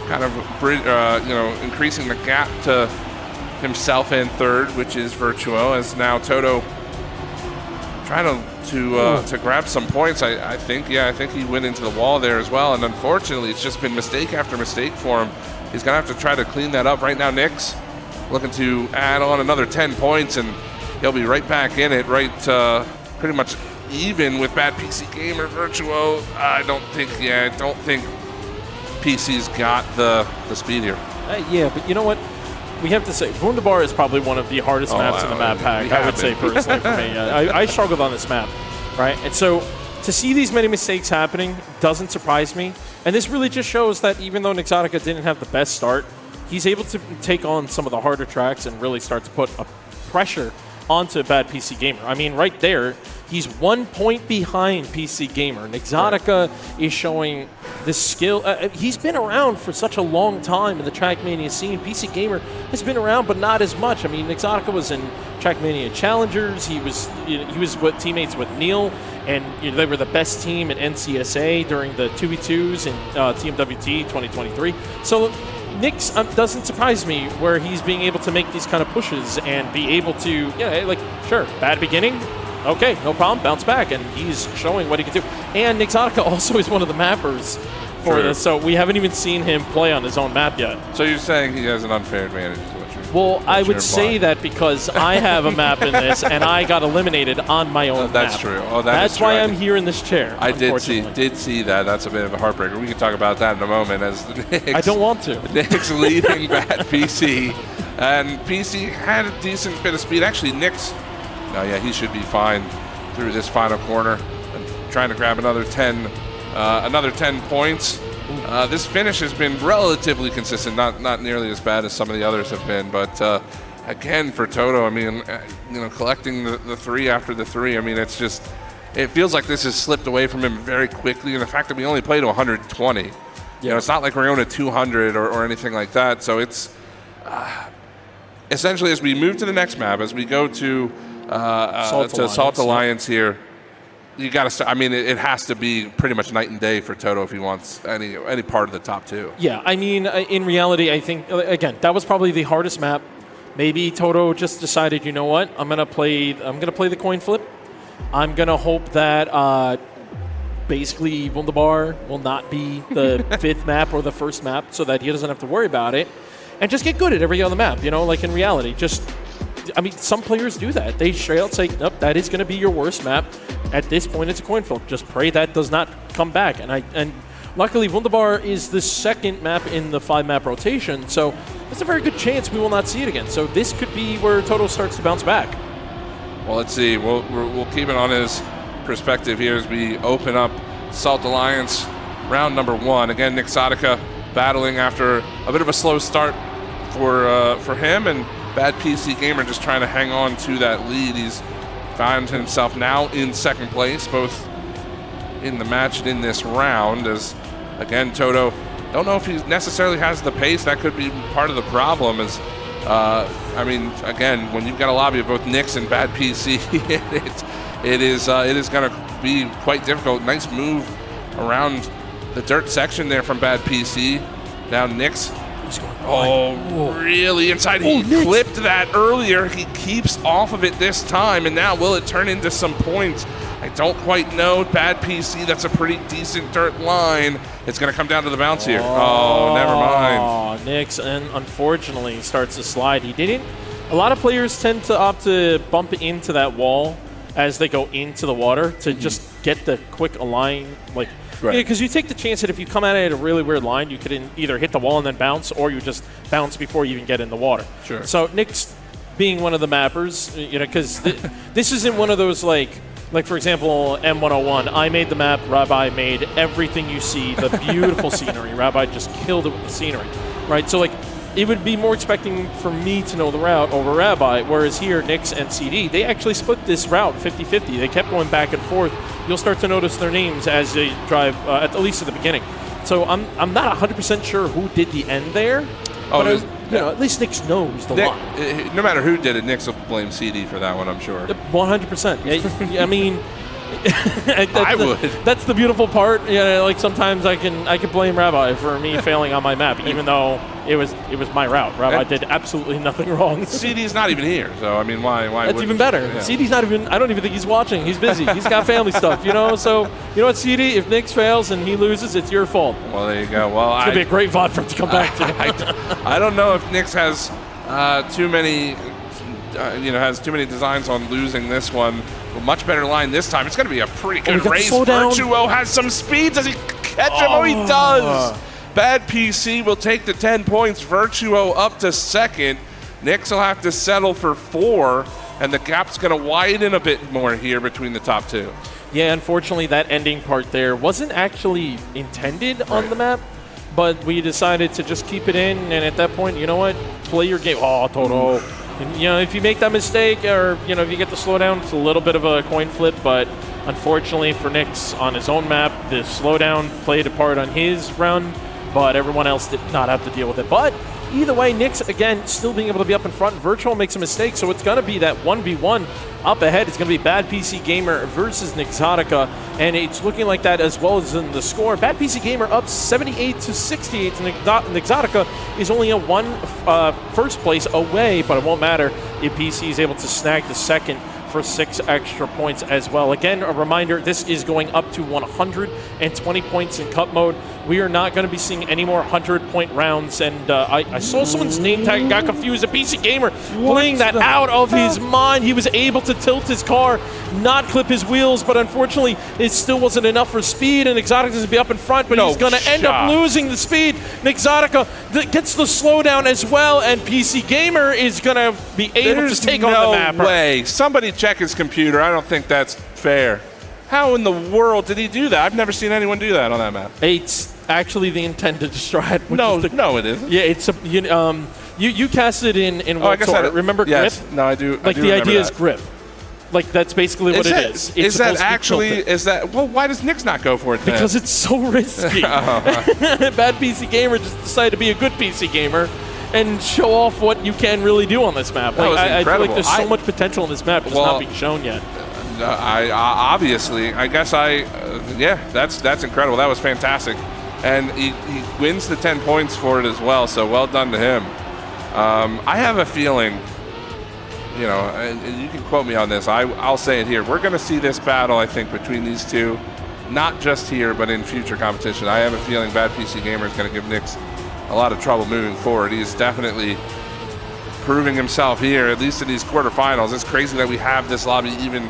kind of, you know, increasing the gap to himself in third, which is Virtuo, as now Toto trying to grab some points. I think he went into the wall there as well, and unfortunately it's just been mistake after mistake for him. He's gonna have to try to clean that up right now. Nyx looking to add on another 10 points, and he'll be right back in it, right pretty much even with bad PC Gamer. Virtuo, I don't think PC's got the speed here. Yeah, but you know what? We have to say, Wunderbar is probably one of the hardest maps in the map pack, I would say, personally, for me. I struggled on this map, right? And so to see these many mistakes happening doesn't surprise me. And this really just shows that even though Nyxotica didn't have the best start, he's able to take on some of the harder tracks and really start to put a pressure onto bad PC Gamer. I mean, right there, he's 1 point behind PC Gamer. Nyxotica is showing this skill. He's been around for such a long time in the Trackmania scene. PC Gamer has been around, but not as much. I mean, Nyxotica was in Trackmania Challengers. He was with teammates with Neil, and they were the best team in NCSA during the 2v2s in TMWT 2023. So Nyx doesn't surprise me where he's being able to make these kind of pushes and be able to, sure, bad beginning, okay, no problem, bounce back, and he's showing what he can do. And Nyxotica also is one of the mappers for this, so we haven't even seen him play on his own map yet. So you're saying he has an unfair advantage? Well, I would say that because I have a map in this, and I got eliminated on my own that's map. True. That's why I'm here in this chair. I did see that. That's a bit of a heartbreaker. We can talk about that in a moment. As Nyx, I don't want to. Nyx leading bad PC, and PC had a decent bit of speed. Actually, Nyx, he should be fine through this final corner, and trying to grab another 10 points. This finish has been relatively consistent, not nearly as bad as some of the others have been, but again for Toto, I mean, collecting the 3 after the 3, I mean, it feels like this has slipped away from him very quickly, and the fact that we only played to 120, it's not like we're going to 200 or anything like that, so it's essentially as we move to the next map, as we go to Salt Alliance here, you got to. I mean, it has to be pretty much night and day for Toto if he wants any part of the top 2. Yeah, I mean, in reality, I think again that was probably the hardest map. Maybe Toto just decided, you know what, I'm gonna play the coin flip. I'm gonna hope that basically Wunderbar will not be the 5th map or the 1st map, so that he doesn't have to worry about it, and just get good at every other map. Like in reality, I mean, some players do that. They straight out say, nope, that is going to be your worst map. At this point, it's a coin flip. Just pray that does not come back. And luckily, Wunderbar is the 2nd map in the 5-map rotation, so there's a very good chance we will not see it again. So this could be where Toto starts to bounce back. Well, let's see. We'll keep it on his perspective here as we open up Salt Alliance round number 1. Again, Nyxotica battling after a bit of a slow start for him, and bad PC Gamer just trying to hang on to that lead. He's found himself now in 2nd place, both in the match and in this round, as, again, Toto, don't know if he necessarily has the pace. That could be part of the problem, as I mean, again, when you've got a lobby of both Nyx and Bad PC, it is going to be quite difficult. Nice move around the dirt section there from Bad PC. Now Nyx. Really inside. He clipped that earlier. He keeps off of it this time, and now will it turn into some points? I don't quite know. Bad PC, that's a pretty decent dirt line. It's going to come down to the bounce here. Oh, never mind. Nyx, and unfortunately, starts to slide. He didn't. A lot of players tend to opt to bump into that wall as they go into the water to just get the quick align, like. Right. Yeah, because you take the chance that if you come at it at a really weird line, you could either hit the wall and then bounce, or you just bounce before you even get in the water. Sure. So Nyx, being one of the mappers, because this isn't one of those like for example, M101. I made the map. Rabbi made everything you see, the beautiful scenery. Rabbi just killed it with the scenery, right? So like, it would be more expecting for me to know the route over Rabbi, whereas here, Nyx and CD, they actually split this route 50-50. They kept going back and forth. You'll start to notice their names as they drive, at least at the beginning. So I'm not 100% sure who did the end there. Oh, but at least Nyx knows the line. No matter who did it, Nyx will blame CD for that one, I'm sure. 100%. I mean, I would. That's the beautiful part. Like sometimes I can blame Rabbi for me failing on my map, even though it was my route. Rabbi did absolutely nothing wrong. CD's not even here, so I mean, why? That's even better. Yeah. CD's not even. I don't even think he's watching. He's busy. He's got family stuff, So you know what, CD? If Nyx fails and he loses, it's your fault. Well, there you go. Well, it's gonna be a great VOD for him to come back to. I don't know if Nyx has too many. Has too many designs on losing this one. A much better line this time. It's going to be a pretty good race. Virtuo has some speed. Does he catch him? Oh, he does. Bad PC will take the 10 points. Virtuo up to second. Nyx will have to settle for 4, and the gap's going to widen a bit more here between the top two. Yeah, unfortunately, that ending part there wasn't actually intended on the map, but we decided to just keep it in, and at that point, you know what? Play your game. Oh, Toto. And, if you make that mistake or, if you get the slowdown, it's a little bit of a coin flip, but unfortunately for Nyx on his own map, the slowdown played a part on his run, but everyone else did not have to deal with it. But either way, Nyx, again, still being able to be up in front. Virtual makes a mistake, so it's going to be that 1v1 up ahead. It's going to be Bad PC Gamer versus Nixotica, and it's looking like that as well as in the score. Bad PC Gamer up 78-68. Nixotica is only a first place away, but it won't matter if PC is able to snag the second for 6 extra points as well. Again, a reminder, this is going up to 120 points in cup mode. We are not going to be seeing any more 100-point rounds, and I saw someone's name tag and got confused. A PC Gamer playing that out of his mind. He was able to tilt his car, not clip his wheels, but unfortunately, it still wasn't enough for speed, and Exotica is going to be up in front, but he's going to end up losing the speed. Exotica gets the slowdown as well, and PC Gamer is going to be able to take on the map. No way. Somebody check his computer. I don't think that's fair. How in the world did he do that? I've never seen anyone do that on that map. It's actually the intended stride. No, it isn't. Yeah, it's you cast it in World Tour. Remember grip? No, I do. Like the idea is grip. Like that's basically what it is. Is that actually? Well, why does Nyx not go for it then? Because it's so risky. Bad PC Gamer just decided to be a good PC gamer and show off what you can really do on this map. Like, I feel like there's so much potential in this map that's not being shown yet. That's incredible. That was fantastic, and he wins the 10 points for it as well. So well done to him. I have a feeling, and you can quote me on this. I'll say it here. We're going to see this battle, I think, between these two, not just here but in future competition. I have a feeling Bad PC Gamer is going to give Nyx a lot of trouble moving forward. He's definitely proving himself here, at least in these quarterfinals. It's crazy that we have this lobby even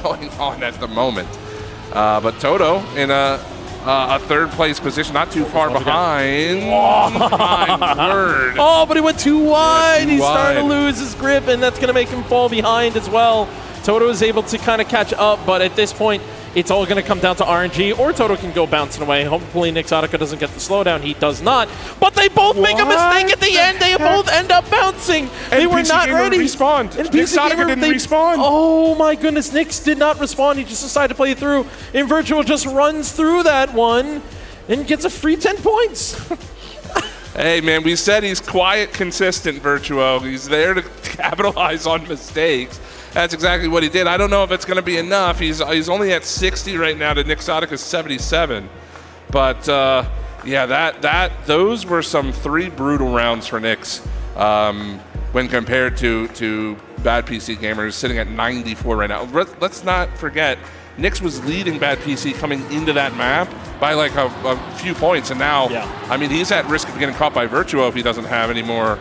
going on at the moment. But Toto in a third place position, not too far behind. My word. Oh, but he went too wide. He's starting to lose his grip, and that's going to make him fall behind as well. Toto is able to kind of catch up, but at this point, it's all going to come down to RNG, or Toto can go bouncing away. Hopefully, Nixotica doesn't get the slowdown. He does not. But they both make a mistake at the end. They both end up bouncing. They were not ready. Respawned. And Nixotica didn't respawn. Oh, my goodness. Nyx did not respond. He just decided to play it through. And Virtual just runs through that one and gets a free 10 points. Hey, man, we said he's quiet, consistent, Virtuo. He's there to capitalize on mistakes. That's exactly what he did. I don't know if it's going to be enough. He's only at 60 right now to Nixotica's 77. But, yeah, those were some 3 brutal rounds for Nix when compared to Bad PC Gamer, sitting at 94 right now. Let's not forget, Nix was leading Bad PC coming into that map by like a few points, and now, I mean, he's at risk of getting caught by Virtuo if he doesn't have any more,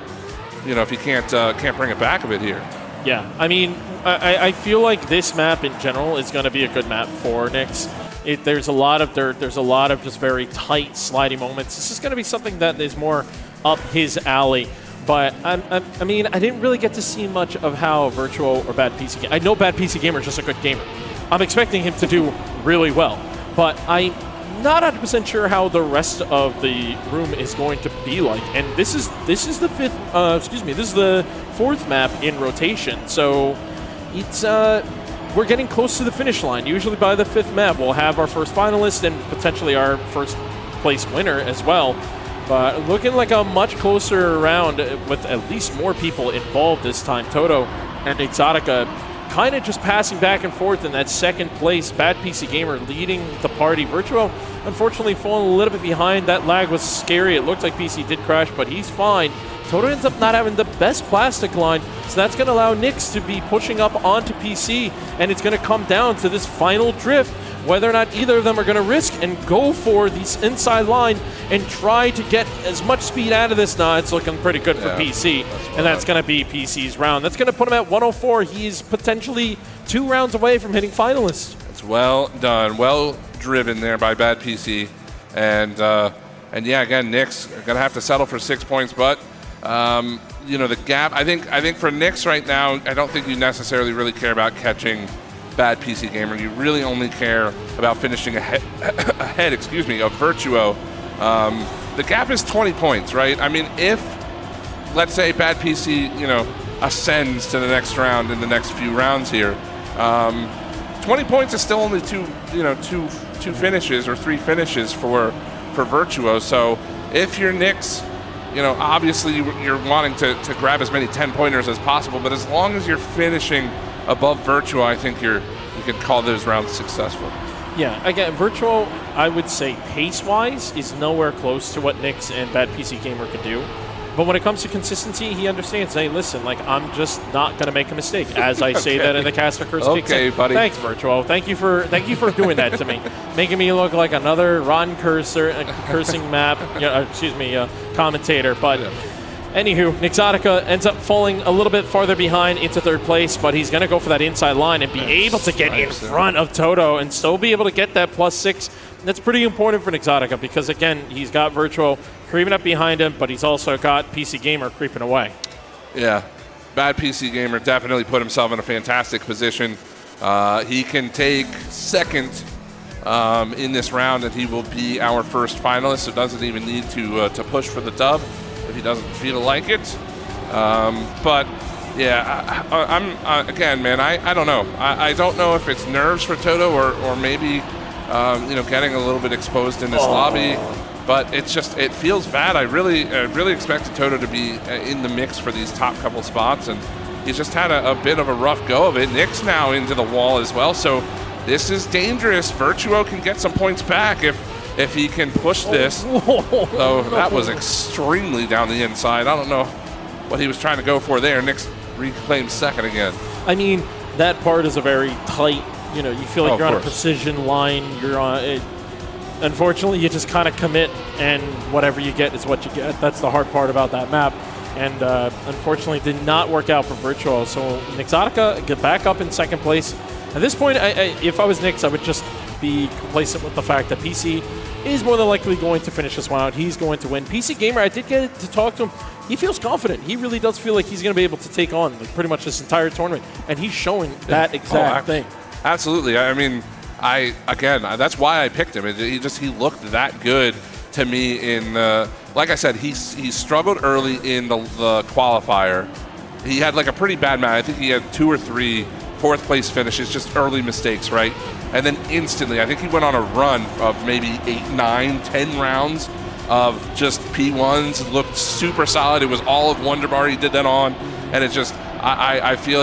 if he can't bring it back a bit here. Yeah, I mean, I feel like this map in general is going to be a good map for Nix. There's a lot of dirt. There's a lot of just very tight, sliding moments. This is going to be something that is more up his alley. But, I mean, I didn't really get to see much of how Virtuo or Bad PC Gamer. I know Bad PC Gamer is just a good gamer. I'm expecting him to do really well. But I'm not 100% sure how the rest of the room is going to be like. And this is the fourth map in rotation. So it's we're getting close to the finish line. Usually by the 5th map, we'll have our first finalist and potentially our first place winner as well. But looking like a much closer round with at least more people involved this time. Toto and Exotica kind of just passing back and forth in that 2nd place. Bad PC Gamer leading the party. Virtuo, unfortunately, falling a little bit behind. That lag was scary. It looked like PC did crash, but he's fine. Toto ends up not having the best plastic line, so that's going to allow Nix to be pushing up onto PC, and it's going to come down to this final drift, whether or not either of them are going to risk and go for this inside line and try to get as much speed out of this. Nah, it's looking pretty good for PC, and that's going to be PC's round. That's going to put him at 104. He's potentially 2 rounds away from hitting finalists. It's well done, well driven there by Bad PC, and yeah, again, Nix are going to have to settle for 6 points, but the gap. I think for Nix right now, I don't think you necessarily really care about catching Bad PC Gamer. You really only care about finishing ahead of Virtuo. The gap is 20 points, right? I mean, if, let's say, Bad PC, ascends to the next round in the next few rounds here, 20 points is still only two finishes or 3 finishes for Virtuo. So if you're Nix, obviously you're wanting to grab as many 10-pointers as possible, but as long as you're finishing above Virtuo, I think you can call those rounds successful. Yeah, again, Virtuo, I would say pace-wise, is nowhere close to what Nix and Bad PC Gamer could do. But when it comes to consistency, he understands, hey, listen, like, I'm just not going to make a mistake, as I say that in the caster curse kicks in. Buddy. Thanks, Virtuo. Thank you for doing that to me. Making me look like another Ron cursing commentator. But anywho, Nixotica ends up falling a little bit farther behind into 3rd place, but he's going to go for that inside line and be able to get in front of Toto and still be able to get that +6. That's pretty important for Nixotica because, again, he's got Virtuo creeping up behind him, but he's also got PC Gamer creeping away. Yeah, Bad PC Gamer definitely put himself in a fantastic position. He can take 2nd in this round, and he will be our first finalist, so doesn't even need to push for the dub if he doesn't feel like it. But yeah, I'm again, man. I don't know. I don't know if it's nerves for Toto or maybe getting a little bit exposed in this lobby. But it feels bad. I really expected Toto to be in the mix for these top couple spots, and he's just had a bit of a rough go of it. Nix now into the wall as well, so this is dangerous. Virtuo can get some points back if he can push this. So that was extremely down the inside. I don't know what he was trying to go for there. Nix reclaims 2nd again. I mean, that part is a very tight, you feel like you're on a precision line. You're on it. Unfortunately, you just kind of commit, and whatever you get is what you get. That's the hard part about that map. And unfortunately, did not work out for Virtuo. So Nixotica get back up in 2nd place. At this point, if I was Nix, I would just be complacent with the fact that PC is more than likely going to finish this one out. He's going to win. PC Gamer, I did get to talk to him. He feels confident. He really does feel like he's going to be able to take on pretty much this entire tournament. And he's showing that exact thing. Absolutely. I mean, that's why I picked him. He looked that good to me in like I said, he struggled early in the qualifier. He had like a pretty bad match. I think he had 2 or 3 4th place finishes, just early mistakes, right? And then instantly, I think he went on a run of maybe 8, 9, 10 rounds of just P1s, looked super solid. It was all of Wonder Bar he did that on, and it's just, I feel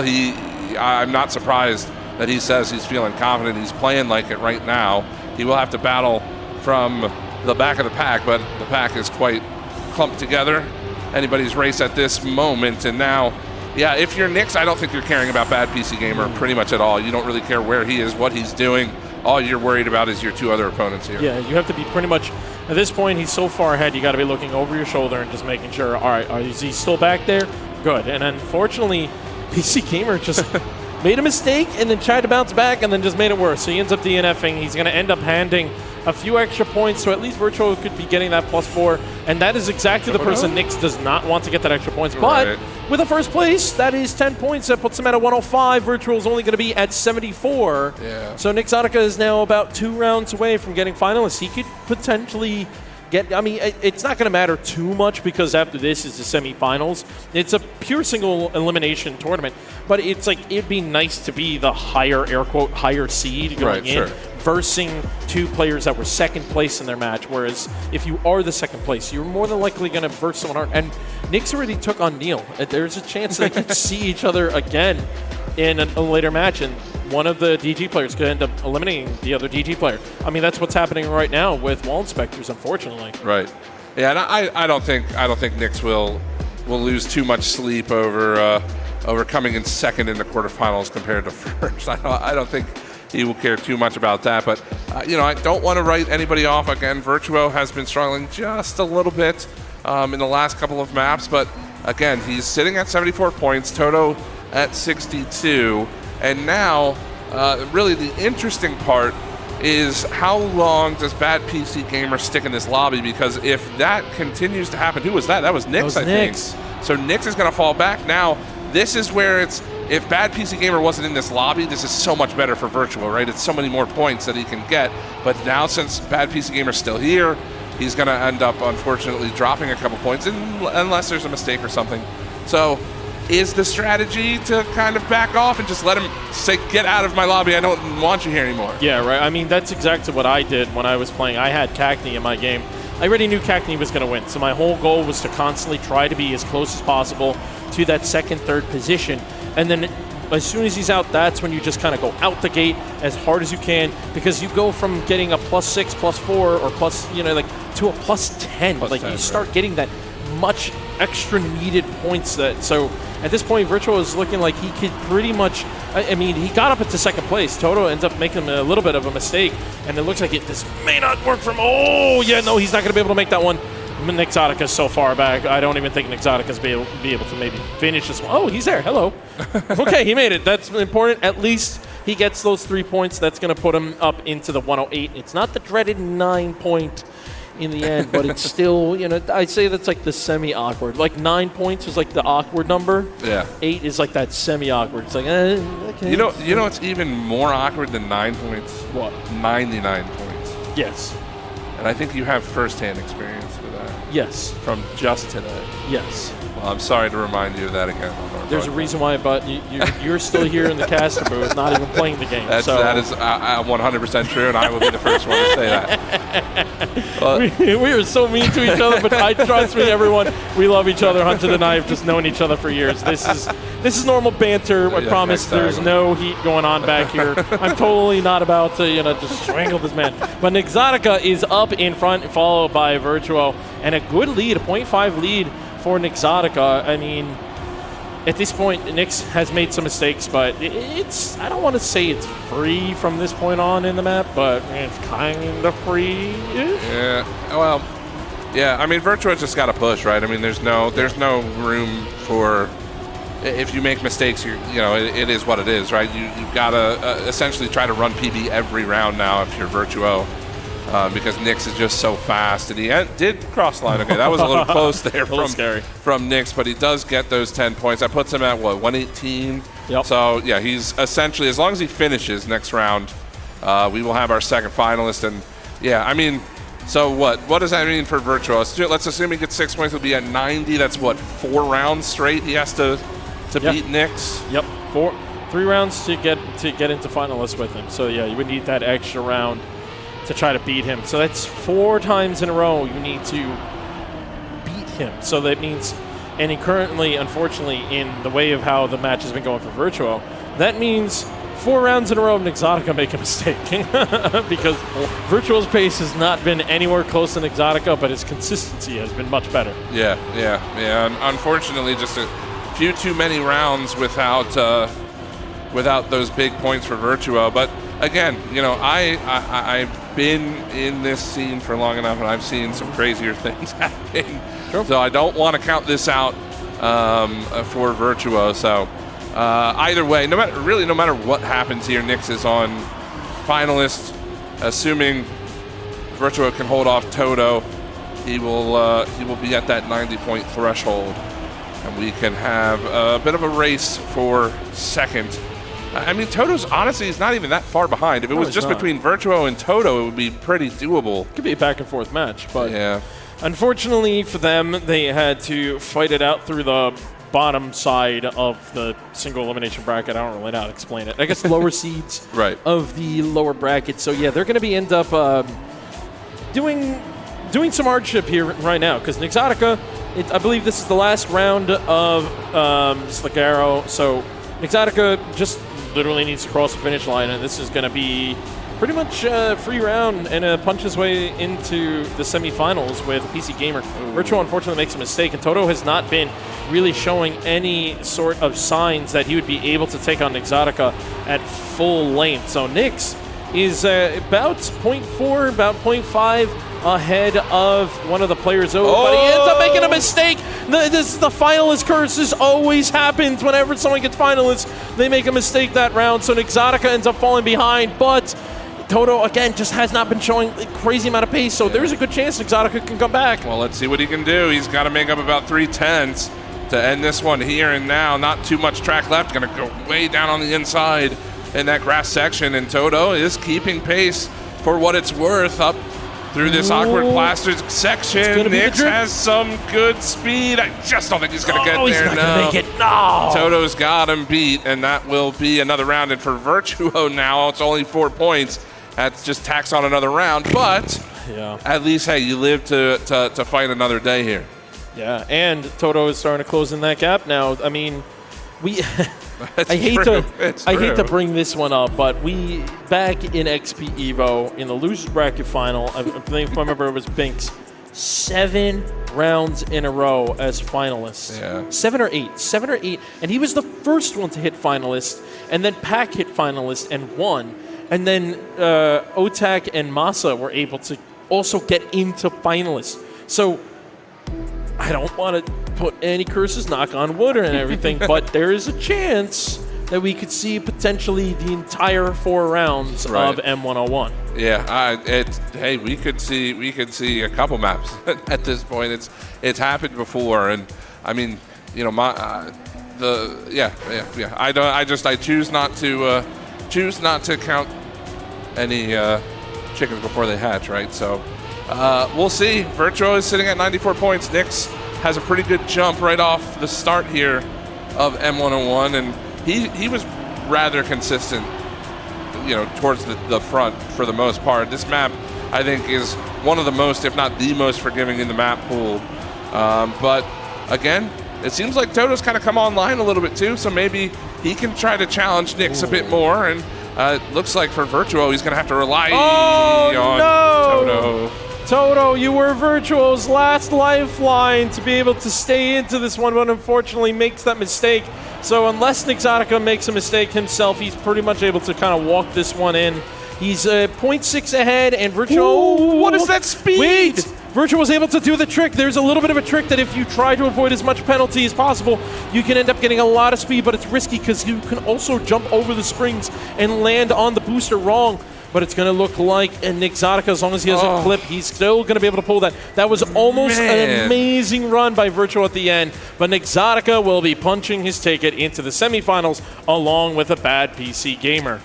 I'm not surprised that he says he's feeling confident. He's playing like it right now. He will have to battle from the back of the pack, but the pack is quite clumped together. Anybody's race at this moment, and now, yeah, if you're Nyx, I don't think you're caring about Bad PC Gamer pretty much at all. You don't really care where he is, what he's doing. All you're worried about is your two other opponents here. Yeah, you have to be pretty much, at this point, he's so far ahead, you got to be looking over your shoulder and just making sure, all right, is he still back there? Good. And unfortunately, PC Gamer just made a mistake and then tried to bounce back and then just made it worse. So he ends up DNFing. He's going to end up handing a few extra points, so at least Virtual could be getting that +4. And that is exactly the person Nyx does not want to get that extra points. But with a first place, that is 10 points. That puts him at a 105. Virtual is only going to be at 74. Yeah. So Nyxotica is now about 2 rounds away from getting finalists. He could potentially get, I mean, it's not going to matter too much because after this is the semifinals. It's a pure single elimination tournament, but it's like, it'd be nice to be the higher, air quote, higher seed going in, versing 2 players that were second place in their match. Whereas if you are the second place, you're more than likely going to verse someone hard. And Nyx already took on Neil. There's a chance they could see each other again in a later match, and one of the DG players could end up eliminating the other DG player. I mean, that's what's happening right now with Wall Inspectors, unfortunately. Right. Yeah, and I don't think Nyx will lose too much sleep over coming in second in the quarterfinals compared to first. I don't think he will care too much about that. But you know, I don't want to write anybody off. Again, Virtuo has been struggling just a little bit in the last couple of maps, but again, he's sitting at 74 points. Toto at 62. And now, really the interesting part is how long does Bad PC Gamer stick in this lobby? Because if that continues to happen, who was that? That was Nyx, I think. So Nyx is going to fall back. Now, this is where it's, if Bad PC Gamer wasn't in this lobby, this is so much better for Virtual, right? It's so many more points that he can get. But now, since Bad PC Gamer's still here, he's going to end up, unfortunately, dropping a couple points, unless there's a mistake or something. So, is the strategy to kind of back off and just let him say, get out of my lobby, I don't want you here anymore? Yeah, right. I mean, that's exactly what I did when I was playing. I had Cackney in my game. I already knew Cackney was going to win, so my whole goal was to constantly try to be as close as possible to that second, third position. And then as soon as he's out, that's when you just kind of go out the gate as hard as you can, because you go from getting a +6, +4, or plus, you know, like to a +10. Like, you start getting that much extra needed points. That so at this point, Virtual is looking like he could pretty much, I mean, he got up into second place. Toto ends up making a little bit of a mistake, and it looks like this may not work for him. Oh, yeah, no, he's not going to be able to make that one. Nyxotica's so far back. I don't even think Nyxotica's be able to maybe finish this one. Oh, he's there. Hello. Okay, he made it. That's important. At least he gets those 3 points. That's going to put him up into the 108. It's not the dreaded 9 point in the end, but it's still, you know, I'd say that's like the semi-awkward. Like 9 points is like the awkward number. Yeah. 8 is like that semi-awkward. It's like, okay. You know it's even more awkward than 9 points? What? 99 points. Yes. And I think you have first-hand experience with that. Yes. From just today. Yes. Well, I'm sorry to remind you of that again. There's a reason why, but you're still here in the caster booth, not even playing the game. That is 100% true, and I will be the first one to say that. We are so mean to each other, but trust me, everyone, we love each other. Hunter and I have just known each other for years. This is normal banter. I promise there's no heat going on back here. I'm totally not about to, you know, just strangle this man. But Nyxotica is up in front, followed by Virtuo, and a good lead, a 0.5 lead for Nyxotica. I mean, at this point, Nyx has made some mistakes, but it's, I don't want to say it's free from this point on in the map, but it's kind of free. Yeah, well, yeah, I mean, Virtua just got to push, right? I mean, there's no room for, if you make mistakes, you know, it is what it is, right? You've got to essentially try to run PB every round now if you're Virtuo. Because Nyx is just so fast, and he did cross line. Okay, that was a little close there from Nyx, but he does get those 10 points. That puts him at, what, 118? Yep. So, yeah, he's essentially, as long as he finishes next round, we will have our second finalist. And, yeah, I mean, so what does that mean for Virtuo? Let's assume he gets 6 points. He'll be at 90. That's, what, 4 rounds straight he has to beat Nyx? Yep, 3 rounds to get into finalists with him. So, yeah, you would need that extra round to try to beat him. So that's 4 times in a row you need to beat him. So that means, and he currently, unfortunately, in the way of how the match has been going for Virtuo, that means 4 rounds in a row of Exotica make a mistake. Because Virtual's pace has not been anywhere close to Exotica, but his consistency has been much better. Yeah. And unfortunately, just a few too many rounds without those big points for Virtuo. But again, you know, I've been in this scene for long enough, and I've seen some crazier things happen. Sure. So I don't want to count this out for Virtuo. So either way, no matter what happens here, Nyx is on finalist. Assuming Virtuo can hold off Toto, he will be at that 90-point threshold, and we can have a bit of a race for second. I mean, Toto's honestly is not even that far behind. If it was just between Virtuo and Toto, it would be pretty doable. Could be a back and forth match, but yeah. Unfortunately for them, they had to fight it out through the bottom side of the single elimination bracket. I don't really know how to explain it. I guess lower seeds of the lower bracket. So yeah, they're going to end up doing some hardship here right now, because Exotica, I believe this is the last round of Slagaro. So Exotica just literally needs to cross the finish line, and this is going to be pretty much a free round and punch his way into the semifinals with PC Gamer. Virtual unfortunately makes a mistake, and Toto has not been really showing any sort of signs that he would be able to take on Exotica at full length. So Nyx is about 0.4, about 0.5 ahead of one of the players. But he ends up making a mistake. The finalist curse always happens whenever someone gets finalists. They make a mistake that round, so Exotica ends up falling behind, but Toto, again, just has not been showing a crazy amount of pace, so there's a good chance Exotica can come back. Well, let's see what he can do. He's got to make up about 3/10 to end this one here and now. Not too much track left. Going to go way down on the inside in that grass section, and Toto is keeping pace for what it's worth up through this awkward plastered section. Nyx has some good speed. I just don't think he's going to get there. He's not going to make it. No. Toto's got him beat, and that will be another round. And for Virtuo now, it's only 4 points. That's just tacks on another round, but at least, hey, you live to fight another day here. Yeah, and Toto is starting to close in that gap now. I mean, I hate to bring this one up, but we back in XP Evo in the losers bracket final, I think if I remember it was Binks, 7 rounds in a row as finalists. Yeah. 7 or 8, and he was the first one to hit finalist, and then Pac hit finalist and won. And then Otak and Masa were able to also get into finalists. So I don't want to put any curses, knock on wood and everything, but there is a chance that we could see potentially the entire 4 rounds of M101. Yeah, hey, we could see a couple maps at this point. It's happened before, and I mean, you know, I choose not to count any chickens before they hatch, right? So we'll see. Virtuo is sitting at 94 points. Nyx has a pretty good jump right off the start here of M101, and he was rather consistent, you know, towards the front for the most part. This map, I think, is one of the most, if not the most forgiving in the map pool. But again, it seems like Toto's kind of come online a little bit too, so maybe he can try to challenge Nyx a bit more. And it looks like for Virtuo, he's going to have to rely on Toto. Toto, you were Virtuo's last lifeline to be able to stay into this one, but unfortunately makes that mistake. So unless Exotica makes a mistake himself, he's pretty much able to kind of walk this one in. He's 0.6 ahead, and Virtuo... what is that speed? Wait! Virtuo was able to do the trick. There's a little bit of a trick that if you try to avoid as much penalty as possible, you can end up getting a lot of speed, but it's risky because you can also jump over the springs and land on the booster wrong. But it's going to look like Exotica, as long as he has a clip, he's still going to be able to pull that. That was almost an amazing run by Virtuo at the end, but Exotica will be punching his ticket into the semifinals along with a bad PC Gamer.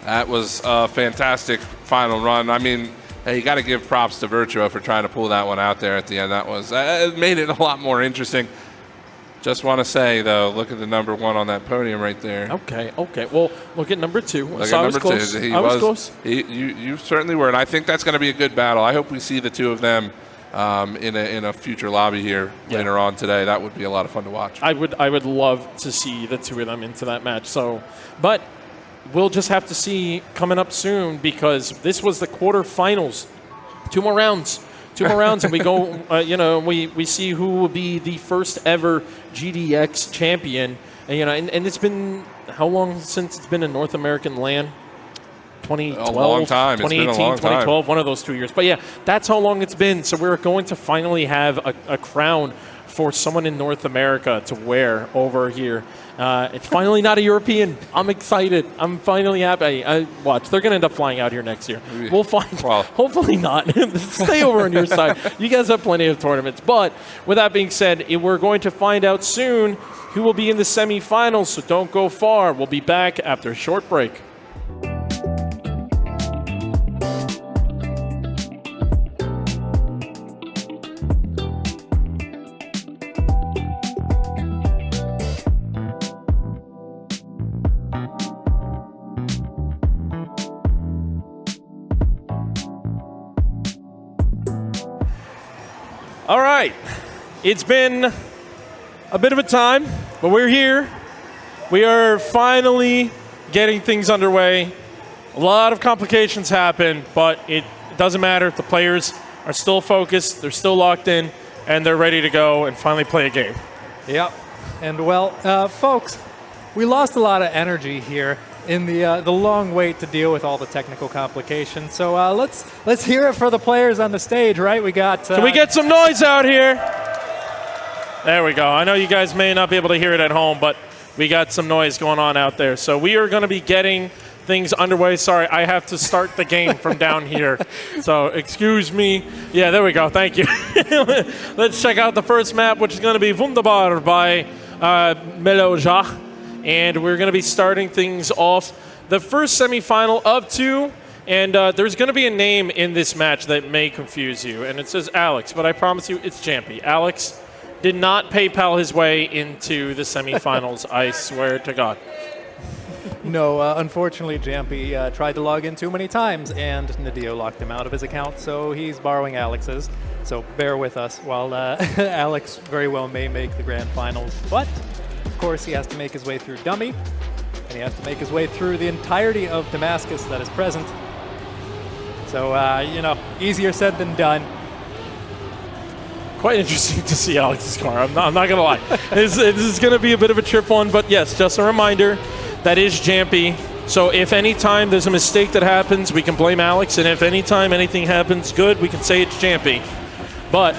That was a fantastic final run. I mean, hey, you got to give props to Virtuo for trying to pull that one out there at the end. That was it made it a lot more interesting. Just want to say, though, look at the number 1 on that podium right there. Okay. Well, look at number 2. Look so at I was number close. 2. I was close. You certainly were, and I think that's going to be a good battle. I hope we see the 2 of them in a future lobby here later on today. That would be a lot of fun to watch. I would love to see the 2 of them into that match. So, but we'll just have to see coming up soon, because this was the quarterfinals. 2 more rounds. 2 more rounds, and we go, we see who will be the first ever GDEX champion. And, and it's been, how long since it's been a North American LAN? 2012, a long time. 2018, it's been a long 2012, time. One of those 2 years. But yeah, that's how long it's been. So we're going to finally have a crown for someone in North America to wear over here. It's finally not a European. I'm excited. I'm finally happy. Watch, they're going to end up flying out here next year. We'll find. Well, hopefully not. Stay over on your side. You guys have plenty of tournaments. But with that being said, we're going to find out soon who will be in the semifinals, so don't go far. We'll be back after a short break. All right, it's been a bit of a time, but we're here. We are finally getting things underway. A lot of complications happen, but it doesn't matter. The players are still focused, they're still locked in, and they're ready to go and finally play a game. Yep. And well, folks, we lost a lot of energy here in the long wait to deal with all the technical complications. So let's hear it for the players on the stage, right? We got. Can we get some noise out here? There we go. I know you guys may not be able to hear it at home, but we got some noise going on out there. So we are going to be getting things underway. Sorry, I have to start the game from down here. So excuse me. Yeah, there we go. Thank you. Let's check out the first map, which is going to be Wunderbar by Melee+Ultimate. And we're going to be starting things off the first semifinal of 2. And there's going to be a name in this match that may confuse you. And it says Alex, but I promise you it's Jampy. Alex did not PayPal his way into the semifinals, I swear to God. No, unfortunately, Jampy tried to log in too many times, and Nadio locked him out of his account, so he's borrowing Alex's. So bear with us while Alex very well may make the grand finals. But, of course, he has to make his way through Dummy, and he has to make his way through the entirety of Damascus that is present. So, easier said than done. Quite interesting to see Alex's car. I'm not going to lie. This is going to be a bit of a trip one, but yes, just a reminder, that is Jampy. So if any time there's a mistake that happens, we can blame Alex, and if any time anything happens good, we can say it's Jampy. But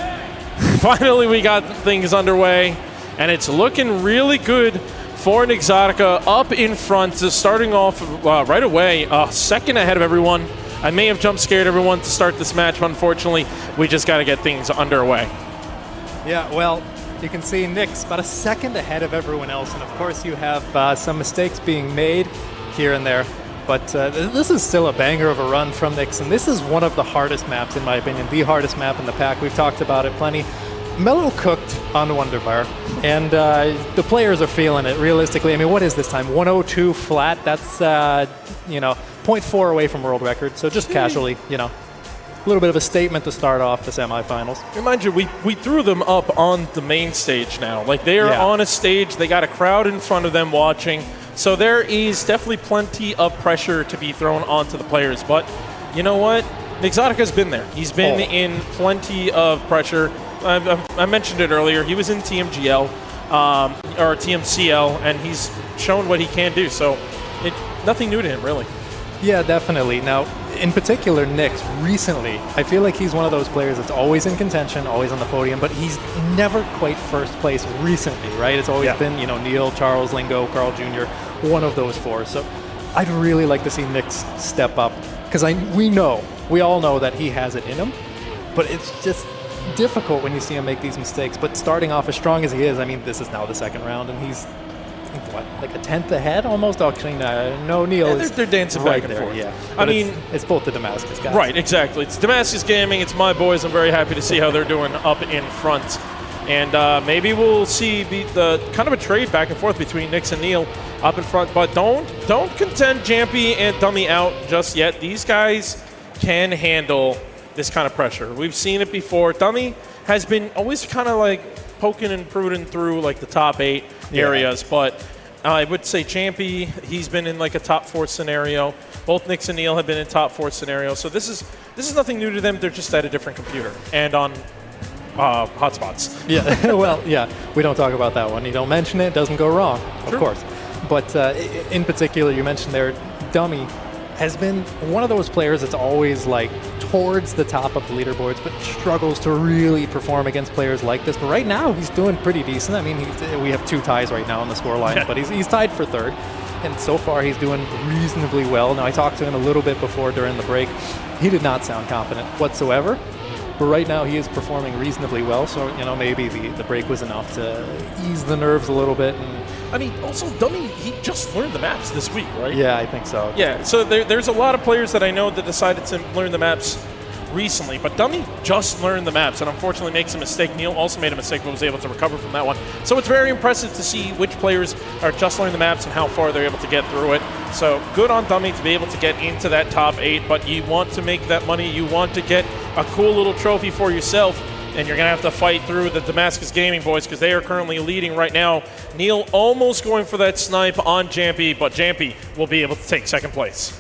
finally we got things underway, and it's looking really good for Exotica up in front, starting off right away, second ahead of everyone. I may have jump scared everyone to start this match, but unfortunately, we just got to get things underway. Yeah, well, you can see Nick's about a second ahead of everyone else, and of course you have some mistakes being made here and there. But this is still a banger of a run from Nyx, and this is one of the hardest maps, in my opinion, the hardest map in the pack. We've talked about it plenty. Mellow cooked on Wunderbar, and the players are feeling it, realistically. I mean, what is this time? 102 flat? That's, 0.4 away from world record, so just casually, a little bit of a statement to start off the semifinals. Remind you, we threw them up on the main stage now. Like, they are on a stage, they got a crowd in front of them watching, so there is definitely plenty of pressure to be thrown onto the players. But you know what? Exotica's been there. He's been in plenty of pressure. I mentioned it earlier. He was in TMGL, or TMCL, and he's shown what he can do. So nothing new to him, really. Yeah, definitely. Now, in particular, Nyx, recently, I feel like he's one of those players that's always in contention, always on the podium, but he's never quite first place recently, right? It's always been, Neil, Charles, Lingo, Carl Jr., one of those four. So I'd really like to see Nyx step up, because we all know that he has it in him, but it's just difficult when you see him make these mistakes. But starting off as strong as he is, I mean, this is now the second round, and he's like a 10th ahead almost? Actually, no, Neil is they're dancing right back and there, forth. yeah. I mean, it's both the Damascus guys. Right, exactly. It's Damascus Gaming. It's my boys. I'm very happy to see how they're doing up in front. And maybe we'll see the kind of a trade back and forth between Nix and Neil up in front. But don't contend Jampy and Dummy out just yet. These guys can handle this kind of pressure. We've seen it before. Dummy has been always kind of like poking and prodding through like the top 8 areas, but I would say Jampy, he's been in like a top 4 scenario. Both Nix and Neil have been in top 4 scenarios. So this is nothing new to them. They're just at a different computer and on hotspots. Yeah, well, yeah, we don't talk about that one. You don't mention it, it doesn't go wrong, of course. But in particular, you mentioned there, Dummy has been one of those players that's always like towards the top of the leaderboards, but struggles to really perform against players like this. But right now, he's doing pretty decent. I mean, we have 2 ties right now on the score line, but he's tied for 3rd. And so far, he's doing reasonably well. Now, I talked to him a little bit before during the break. He did not sound confident whatsoever. But right now, he is performing reasonably well. So, you know, maybe the break was enough to ease the nerves a little bit. And I mean, also, Dummy, he just learned the maps this week, right? Yeah, I think so. Yeah, so there's a lot of players that I know that decided to learn the maps recently, but Dummy just learned the maps and unfortunately makes a mistake. Neil also made a mistake but was able to recover from that one. So it's very impressive to see which players are just learning the maps and how far they're able to get through it. So good on Dummy to be able to get into that top 8, but you want to make that money, you want to get a cool little trophy for yourself, and you're going to have to fight through the Damascus Gaming boys because they are currently leading right now. Neil almost going for that snipe on Jampy, but Jampy will be able to take 2nd place.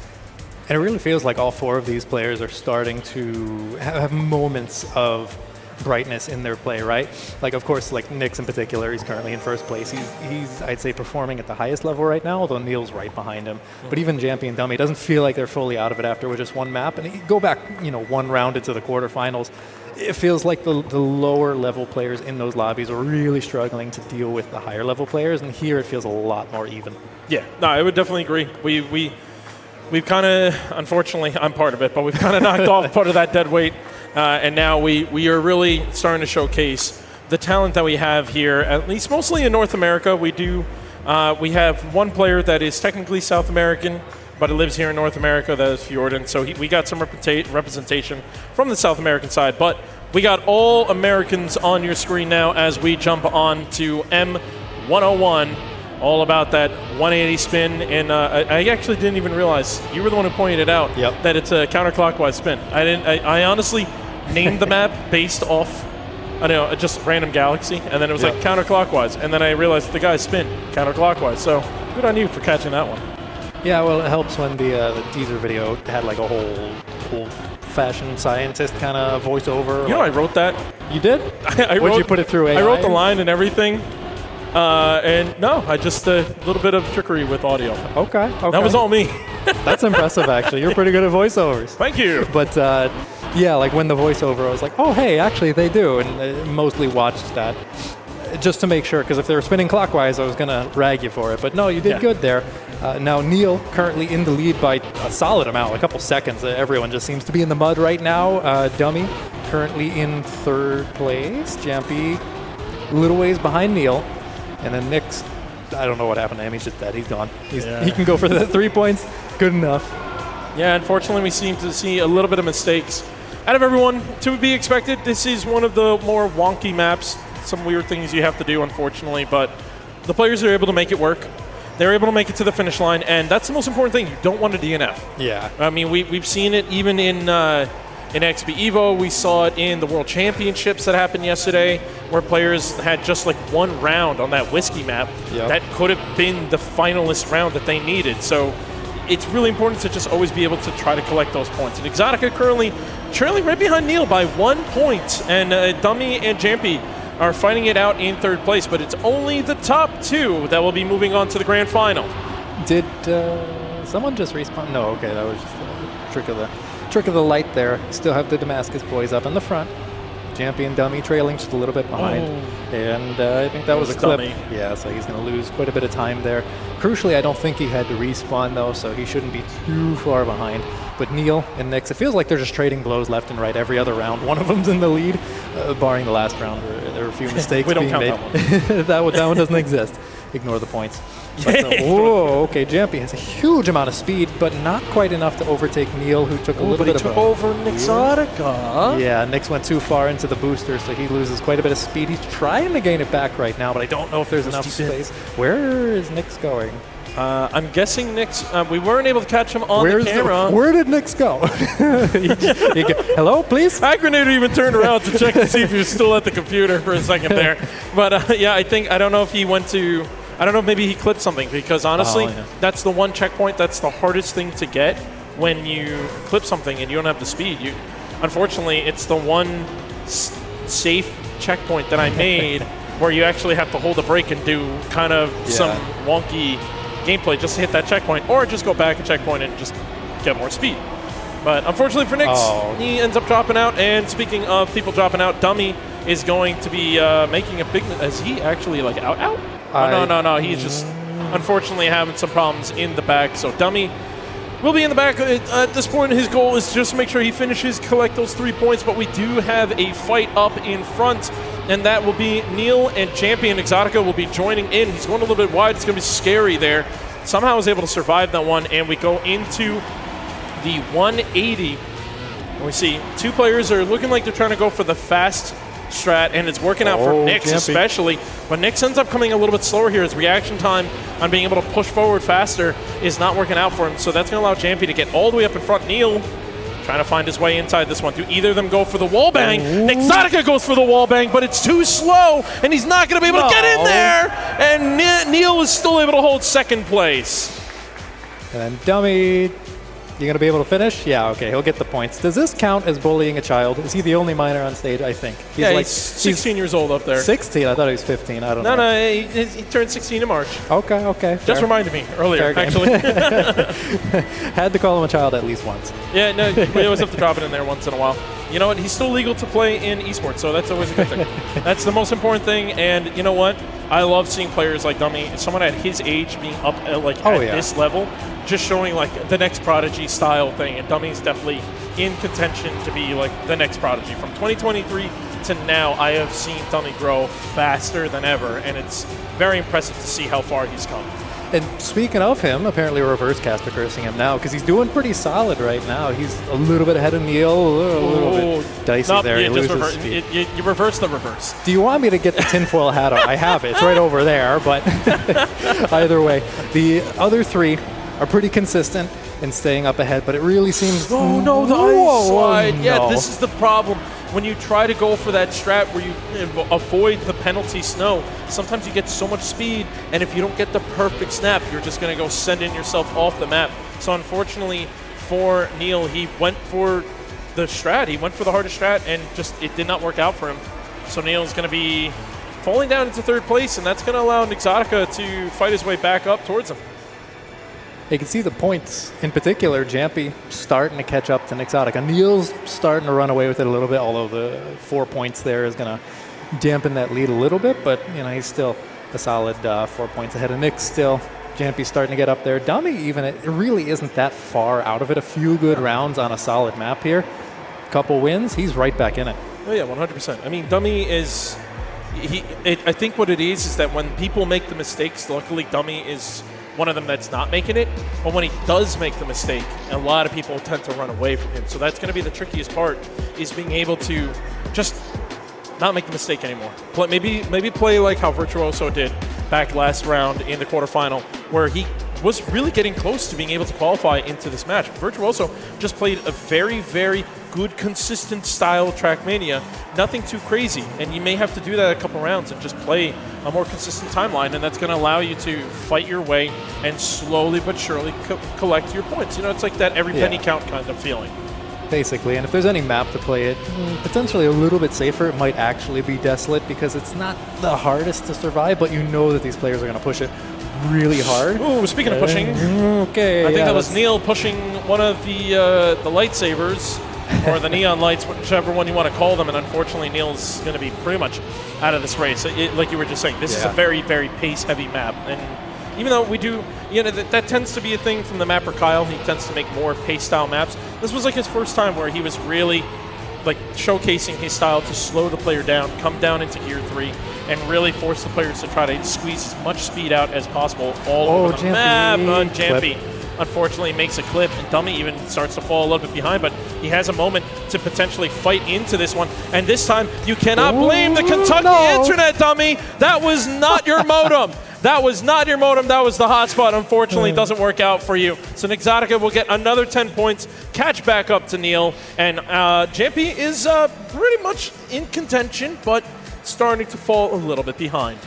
And it really feels like all 4 of these players are starting to have moments of brightness in their play, right? Like, of course, like Nix in particular, he's currently in 1st place. He's I'd say, performing at the highest level right now, although Neil's right behind him. But even Jampy and Dummy, it doesn't feel like they're fully out of it after with just 1 map. And you go back, you know, 1 round into the quarterfinals, it feels like the lower level players in those lobbies are really struggling to deal with the higher level players. And here it feels a lot more even. Yeah, no, I would definitely agree. We've kind of, unfortunately, I'm part of it, but we've kind of knocked off part of that dead weight. And now we are really starting to showcase the talent that we have here, at least mostly in North America. We have 1 player that is technically South American, but it lives here in North America, that is Fjorden. So we got some representation from the South American side, but we got all Americans on your screen now as we jump on to M101. All about that 180 spin, and I actually didn't even realize, you were the one who pointed it out, that it's a counterclockwise spin. I honestly named the map based off, I don't know, just random galaxy, and then it was like counterclockwise, and then I realized the guys spin counterclockwise, so good on you for catching that one. Yeah, well, it helps when the teaser video had like a whole old-fashioned scientist kind of voiceover. You know, I wrote that. You did? Would you put it through AI? I wrote the line and everything. And no, I just a little bit of trickery with audio. Okay. That was all me. That's impressive, actually. You're pretty good at voiceovers. Thank you. But yeah, like when the voiceover, I was like, oh, hey, actually they do, and I mostly watched that just to make sure, because if they were spinning clockwise, I was going to rag you for it. But no, you did good there. Now, Neil currently in the lead by a solid amount, a couple seconds. Everyone just seems to be in the mud right now. Dummy currently in 3rd place. Jampy a little ways behind Neil. And then Nix, I don't know what happened to him. He's just dead. He's gone. He can go for the 3 points. Good enough. Yeah, unfortunately, we seem to see a little bit of mistakes out of everyone. To be expected, this is one of the more wonky maps. Some weird things you have to do, unfortunately. But the players are able to make it work. They're able to make it to the finish line. And that's the most important thing. You don't want a DNF. Yeah. I mean, we've seen it even in XP Evo. We saw it in the World Championships that happened yesterday, where players had just like 1 round on that whiskey map that could have been the finalist round that they needed. So it's really important to just always be able to try to collect those points. And Exotica currently trailing right behind Neil by 1 point, and Dummy and Jampy are fighting it out in 3rd place, but it's only the top 2 that will be moving on to the grand final. Did someone just respawn? No, okay, that was just a trick of the light there. Still have the Damascus boys up in the front. Jampy and Dummy trailing just a little bit behind. And I think that was a clip. Dummy. Yeah, so he's going to lose quite a bit of time there. Crucially, I don't think he had to respawn, though, so he shouldn't be too far behind. But Neil and Nix, it feels like they're just trading blows left and right every other round. One of them's in the lead, barring the last round where there were a few mistakes we don't being count made. that one. that one doesn't exist. Ignore the points. But, whoa, okay, Jampy has a huge amount of speed, but not quite enough to overtake Neil, who took a little bit of took over Nixotica. Yeah, Nix went too far into the booster, so he loses quite a bit of speed. He's trying to gain it back right now, but I don't know if there's enough space. Where is Nix going? I'm guessing Nix, we weren't able to catch him on the camera. Where did Nix go? Hello, please? Aggranator even turned around to check to see if he was still at the computer for a second there. But yeah, I don't know if he went to, I don't know if maybe he clipped something, because honestly, that's the one checkpoint that's the hardest thing to get when you clip something and you don't have the speed. Unfortunately, it's the one safe checkpoint that I made where you actually have to hold a break and do kind of some wonky gameplay just to hit that checkpoint, or just go back a checkpoint and just get more speed. But unfortunately for Nix, he ends up dropping out. And speaking of people dropping out, Dummy is going to be making a big... Is he actually like out? Oh, no. He's just unfortunately having some problems in the back. So Dummy will be in the back. At this point, his goal is just to make sure he finishes, collect those 3 points. But we do have a fight up in front, and that will be Neil and Champion Exotica will be joining in. He's going a little bit wide. It's going to be scary there. Somehow was able to survive that one, and we go into the 180. And we see two players are looking like they're trying to go for the fast strat, and it's working out for Nix especially. But Nix ends up coming a little bit slower here. His reaction time on being able to push forward faster is not working out for him. So that's going to allow Jampy to get all the way up in front. Neil trying to find his way inside this one. Do either of them go for the wall bang? Exotica goes for the wall bang, but it's too slow, and he's not going to be able to get in there. And Neil is still able to hold second place. And then Dummy, you going to be able to finish? Yeah, okay, he'll get the points. Does this count as bullying a child? Is he the only minor on stage? I think. He's 16 years old up there. 16? I thought he was 15. I don't know. No, he turned 16 in March. Okay. Just reminded me earlier, actually. Had to call him a child at least once. Yeah, no, we always have to drop it in there once in a while. You know what? He's still legal to play in esports, so that's always a good thing. That's the most important thing, and you know what? I love seeing players like Dummy, someone at his age being up at this level, just showing like the next Prodigy style thing, and Dummy's definitely in contention to be like the next Prodigy. From 2023 to now, I have seen Dummy grow faster than ever, and it's very impressive to see how far he's come. And speaking of him, apparently Reverse Caster cursing him now because he's doing pretty solid right now. He's a little bit ahead of Neil, a little bit dicey there. You reverse the reverse. Do you want me to get the tinfoil hat on? I have it. It's right over there, but either way. The other three are pretty consistent in staying up ahead, but it really seems... the ice slide. Yeah, this is the problem. When you try to go for that strat where you avoid the penalty snow, sometimes you get so much speed, and if you don't get the perfect snap, you're just going to go sending yourself off the map. So unfortunately for Neil, he went for the strat. He went for the hardest strat, and just it did not work out for him. So Neil's going to be falling down into third place, and that's going to allow Exotica to fight his way back up towards him. You can see the points, in particular, Jampy starting to catch up to Exotica. Neil's starting to run away with it a little bit, although the 4 points there is going to dampen that lead a little bit, but he's still a solid 4 points ahead of Nix still. Jampy's starting to get up there. Dummy even, it really isn't that far out of it. A few good rounds on a solid map here. Couple wins, he's right back in it. Oh yeah, 100%. I mean, Dummy is... I think what it is that when people make the mistakes, luckily Dummy is one of them that's not making it, but when he does make the mistake, a lot of people tend to run away from him. So that's going to be the trickiest part, is being able to just not make the mistake anymore. Maybe play like how Virtuoso did back last round in the quarterfinal, where he was really getting close to being able to qualify into this match. Virtuoso just played a very, very good, consistent style of Trackmania. Nothing too crazy, and you may have to do that a couple rounds and just play a more consistent timeline, and that's going to allow you to fight your way and slowly but surely collect your points. It's like that every penny count kind of feeling. Basically, and if there's any map to play it potentially a little bit safer, it might actually be Desolate, because it's not the hardest to survive, but you know that these players are going to push it really hard. Ooh, speaking of pushing, okay, I think that was Neil pushing one of the lightsabers, or the neon lights, whichever one you want to call them, and unfortunately Neil's going to be pretty much out of this race. Like you were just saying, this is a very, very pace-heavy map, and even though we do, that tends to be a thing from the mapper Kyle. He tends to make more pace-style maps. This was like his first time where he was really like showcasing his style to slow the player down, come down into gear 3, and really force the players to try to squeeze as much speed out as possible all over the map. Jampy unfortunately makes a clip, and Dummy even starts to fall a little bit behind, but he has a moment to potentially fight into this one. And this time, you cannot blame the Kentucky internet, Dummy. That was not your modem. That was not your modem. That was the hotspot. Unfortunately, doesn't work out for you. So Exotica will get another 10 points, catch back up to Neil, and Jampy is pretty much in contention, but starting to fall a little bit behind.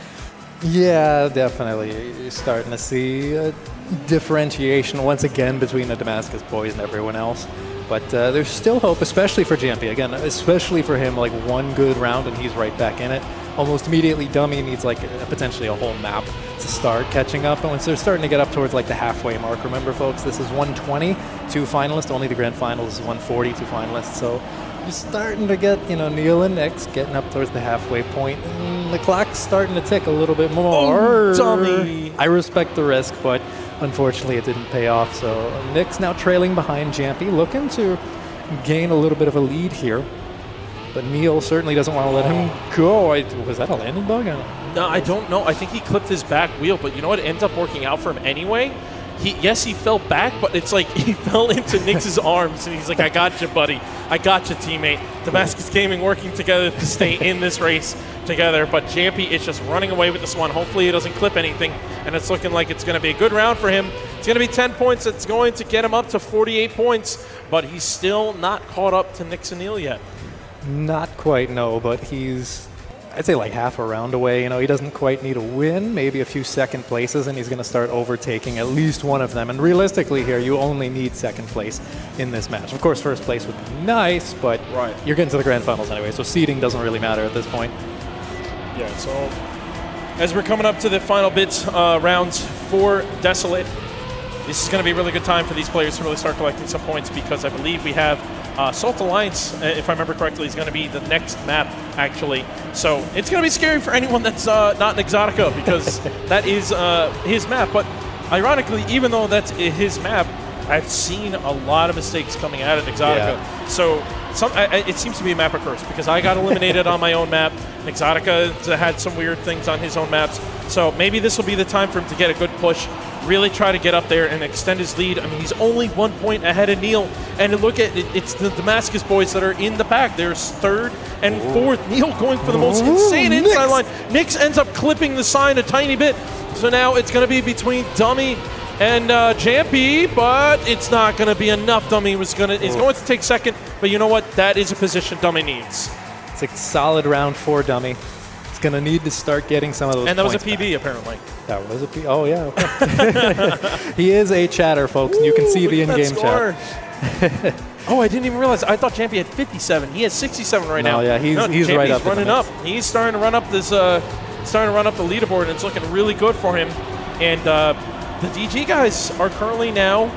Yeah, definitely. You're starting to see a differentiation once again between the Damascus boys and everyone else. But there's still hope, especially for Jampy. Again, especially for him, like one good round and he's right back in it. Almost immediately, Dummy needs like potentially a whole map to start catching up. And once they're starting to get up towards like the halfway mark, remember folks, this is 120, 2 finalists. Only the grand finals is 140, 2 finalists. So you're starting to get, Neil and Nix getting up towards the halfway point. And the clock's starting to tick a little bit more. Dummy! I respect the risk, but unfortunately it didn't pay off. So Nix now trailing behind Jampy, looking to gain a little bit of a lead here. But Neil certainly doesn't want to let him go. Was that a landing bug? No, I don't know. I think he clipped his back wheel, but you know what? It ends up working out for him anyway. Yes, he fell back, but it's like he fell into Nix's arms, and he's like, I got you, buddy. I got you, teammate. Damascus Gaming working together to stay in this race together, but Jampy is just running away with this one. Hopefully he doesn't clip anything, and it's looking like it's going to be a good round for him. It's going to be 10 points. It's going to get him up to 48 points, but he's still not caught up to Nix and Neil yet. Not quite, no, but he's, I'd say like half a round away. He doesn't quite need a win, maybe a few second places, and he's going to start overtaking at least one of them. And realistically here, you only need second place in this match. Of course, first place would be nice, but you're getting to the grand finals anyway, so seeding doesn't really matter at this point. Yeah, so as we're coming up to the final bits, rounds for Desolate, this is going to be a really good time for these players to really start collecting some points, because I believe we have Salt Alliance, if I remember correctly, is going to be the next map, actually. So it's going to be scary for anyone that's not an Exotica, because that is his map. But ironically, even though that's his map, I've seen a lot of mistakes coming out of Exotica. Yeah. So it seems to be a map of curse, because I got eliminated on my own map. Exotica had some weird things on his own maps. So maybe this will be the time for him to get a good push, really try to get up there and extend his lead. I mean, he's only 1 point ahead of Neil. And look at it, it's the Damascus boys that are in the back. There's third and fourth. Neil going for the most insane inside line. Nix ends up clipping the sign a tiny bit. So now it's going to be between Dummy and Jampy, but it's not going to be enough. Dummy is going to take second, but you know what? That is a position Dummy needs. It's a solid round for Dummy. It's going to need to start getting some of those And that was a points PB, back. apparently. That was a PB. Oh, yeah. Okay. He is a chatter, folks, and you can see the in-game chat. Oh, I didn't even realize. I thought Jampy had 57. He has 67 right now. Yeah, he's right up. Running up. He's starting to run up this. Starting to run up the leaderboard, and it's looking really good for him. And the DG guys are currently now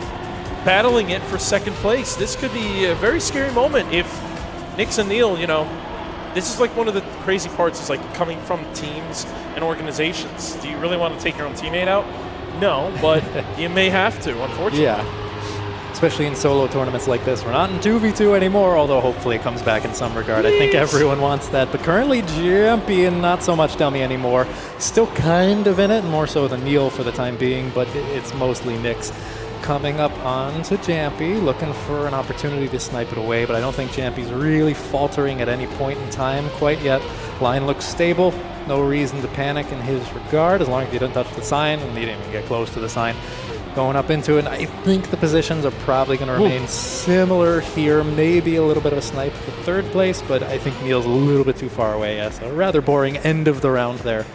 battling it for second place. This could be a very scary moment if Nix and Neil, this is like one of the crazy parts is like coming from teams and organizations. Do you really want to take your own teammate out? No, but you may have to, unfortunately. Yeah. Especially in solo tournaments like this. We're not in 2v2 anymore, although hopefully it comes back in some regard. I think everyone wants that. But currently Jampy and not so much Dummy anymore. Still kind of in it, more so than Neil for the time being, but it's mostly Nix. Coming up onto Jampy, looking for an opportunity to snipe it away, but I don't think Jampy's really faltering at any point in time quite yet. Line looks stable. No reason to panic in his regard, as long as you don't touch the sign, and he didn't even get close to the sign. Going up into it, and I think the positions are probably going to remain similar here. Maybe a little bit of a snipe for third place, but I think Neil's a little bit too far away. Yeah, so a rather boring end of the round there.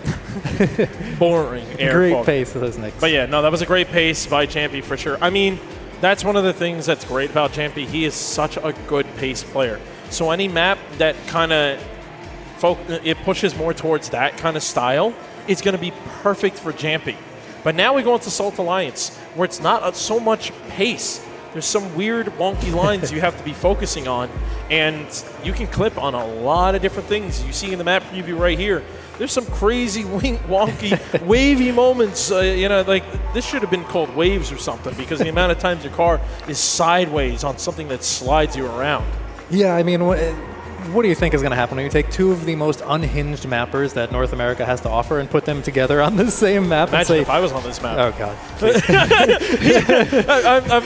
Boring. Great pace, those Nix. But yeah, no, that was a great pace by Jampy for sure. I mean, that's one of the things that's great about Jampy. He is such a good pace player. So any map that kind of it pushes more towards that kind of style, it's going to be perfect for Jampy. But now we go into Salt Alliance, where it's not so much pace. There's some weird, wonky lines you have to be focusing on, and you can clip on a lot of different things. You see in the map preview right here, there's some crazy, wonky, wavy moments. Like this should have been called waves or something, because the amount of times your car is sideways on something that slides you around. Yeah, I mean, what do you think is going to happen when you take two of the most unhinged mappers that North America has to offer and put them together on the same map? Imagine if I was on this map. Oh, God.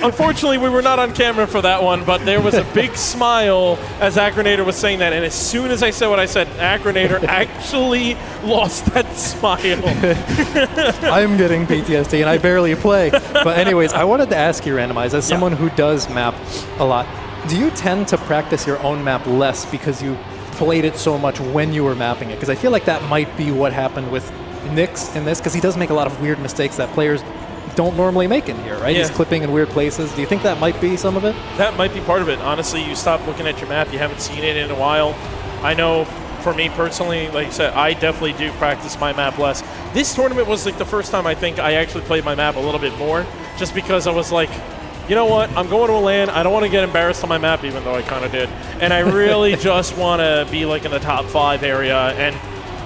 Unfortunately, we were not on camera for that one, but there was a big smile as Acronator was saying that. And as soon as I said what I said, Acronator actually lost that smile. I'm getting PTSD, and I barely play. But anyways, I wanted to ask you, Randomize, as someone who does map a lot, do you tend to practice your own map less because you played it so much when you were mapping it? Because I feel like that might be what happened with Nyx in this, because he does make a lot of weird mistakes that players don't normally make in here, right? Yeah. He's clipping in weird places. Do you think that might be some of it? That might be part of it. Honestly, you stop looking at your map. You haven't seen it in a while. I know for me personally, like you said, I definitely do practice my map less. This tournament was like the first time I think I actually played my map a little bit more, just because I was like, you know what, I'm going to a LAN. I don't want to get embarrassed on my map, even though I kind of did. And I really just want to be like in the top 5 area. And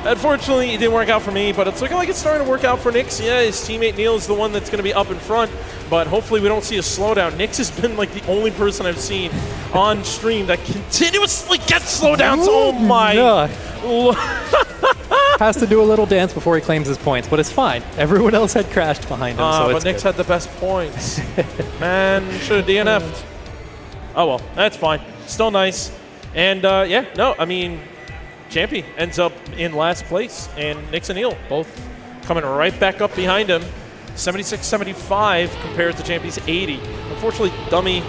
unfortunately, it didn't work out for me, but it's looking like it's starting to work out for Nyx. Yeah, his teammate Neil is the one that's going to be up in front, but hopefully we don't see a slowdown. Nyx has been like the only person I've seen on stream that continuously gets slowdowns. Oh my. Has to do a little dance before he claims his points, but it's fine. Everyone else had crashed behind him, so but Nyx had the best points. Man, should have DNF'd. Oh well, that's fine. Still nice. And yeah, no, I mean, Champy ends up in last place, and Nyx and Neil both coming right back up behind him. 76-75 compared to Champy's 80. Unfortunately, Dummy,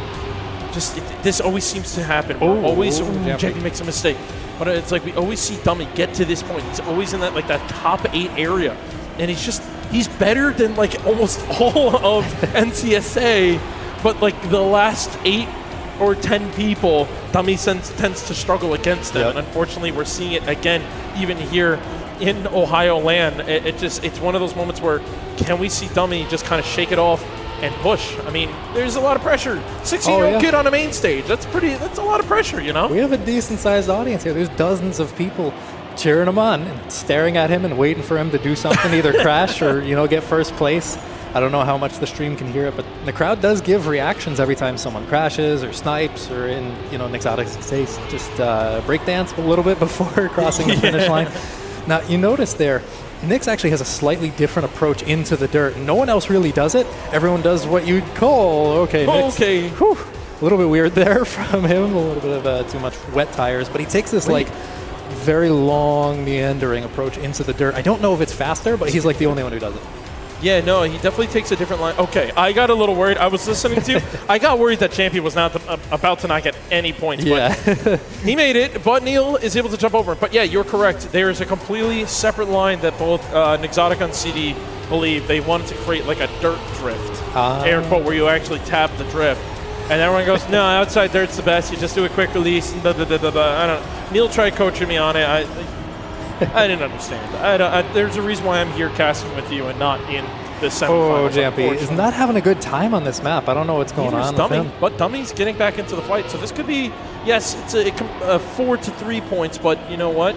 this always seems to happen. Champy makes a mistake. But it's like we always see Dummy get to this point. He's always in that top 8 area. And he's better than like almost all of NCSA, but like the last 8 or 10 people, Dummy tends to struggle against them. Yep. And unfortunately, we're seeing it again, even here in Ohio LAN. It's one of those moments where can we see Dummy just kind of shake it off and push? I mean, there's a lot of pressure. 16-year-old kid on a main stage. That's a lot of pressure, you know? We have a decent-sized audience here. There's dozens of people cheering him on and staring at him and waiting for him to do something, either crash or, get first place. I don't know how much the stream can hear it, but the crowd does give reactions every time someone crashes or snipes, or in, Nixotic's case, just breakdance a little bit before crossing the finish line. Now, you notice there, Nyx actually has a slightly different approach into the dirt. No one else really does it. Everyone does what you'd call, Nyx. Okay. Whew, a little bit weird there from him, a little bit of too much wet tires, but he takes this very long meandering approach into the dirt. I don't know if it's faster, but he's like the only one who does it. Yeah, no, he definitely takes a different line. Okay, I got a little worried. I was listening to you. I got worried that Champy was not about to not get any points. Yeah. But he made it, but Neil is able to jump over. But yeah, you're correct. There is a completely separate line that both Nixotic and CD believe. They wanted to create like a dirt drift, air quote, where you actually tap the drift. And everyone goes, no, outside dirt's the best. You just do a quick release. And blah, blah, blah, blah, blah. I don't know. Neil tried coaching me on it. I didn't understand. There's a reason why I'm here casting with you and not in the semifinals. Jampy is not having a good time on this map. I don't know what's going on with him. But Dummy's getting back into the fight. So this could be, yes, it's a 4 to 3 points, but you know what?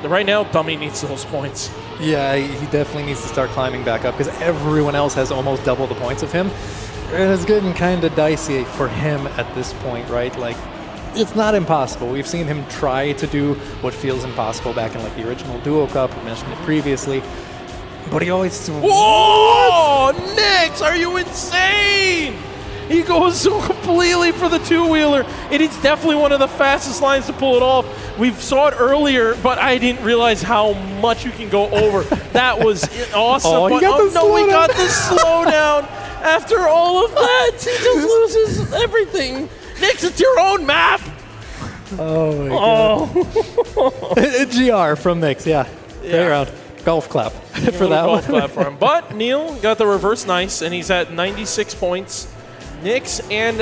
Right now, Dummy needs those points. Yeah, he definitely needs to start climbing back up because everyone else has almost double the points of him. And it's getting kind of dicey for him at this point, right? Like, it's not impossible. We've seen him try to do what feels impossible back in like the original Duo Cup. We mentioned it previously. But he always... Whoa! Nyx, are you insane? He goes so completely for the two-wheeler. It is definitely one of the fastest lines to pull it off. We saw it earlier, but I didn't realize how much you can go over. That was awesome. We got the slowdown. After all of that, he just loses everything. Nyx, it's your own map. Oh, my God. GR from Nyx, yeah. Fair round. Golf clap for that one. Golf clap for him. But Neil got the reverse nice, and he's at 96 points. Nyx and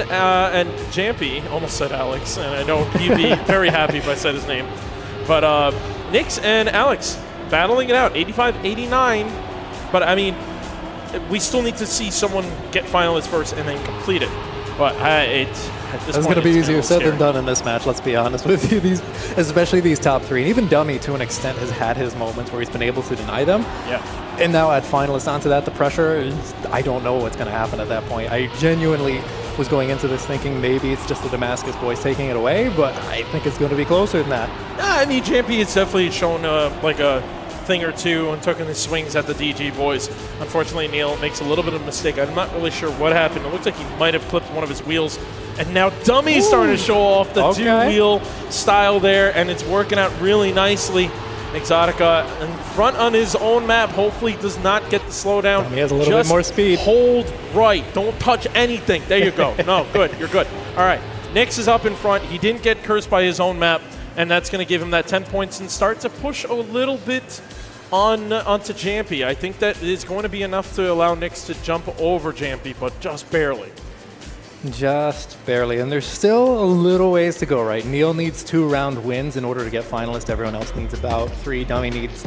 Jampy, almost said Alex, and I know he'd be very happy if I said his name. But Nyx and Alex battling it out, 85-89. But, I mean, we still need to see someone get finalists first and then complete it. But it's going to be easier said than done in this match, let's be honest with you. Especially these top three. And even Dummy, to an extent, has had his moments where he's been able to deny them. Yeah. And now at finalists, onto that, the pressure, I don't know what's going to happen at that point. I genuinely was going into this thinking maybe it's just the Damascus boys taking it away, but I think it's going to be closer than that. I mean, Jampy has definitely shown like a thing or two and taking his swings at the DG boys. Unfortunately, Neil makes a little bit of a mistake. I'm not really sure what happened. It looks like he might have clipped one of his wheels. And now Dummy's starting to show off the two-wheel style there, and it's working out really nicely. Exotica in front on his own map, hopefully does not get the slowdown. He has a little bit more speed. Hold right. Don't touch anything. There you go. No, good. You're good. All right. Nyx is up in front. He didn't get cursed by his own map, and that's going to give him that 10 points and start to push a little bit onto Jampy. I think that is going to be enough to allow Nyx to jump over Jampy, but just barely. Just barely, and there's still a little ways to go, right? Neil needs 2 round wins in order to get finalist. Everyone else needs about 3. Dummy needs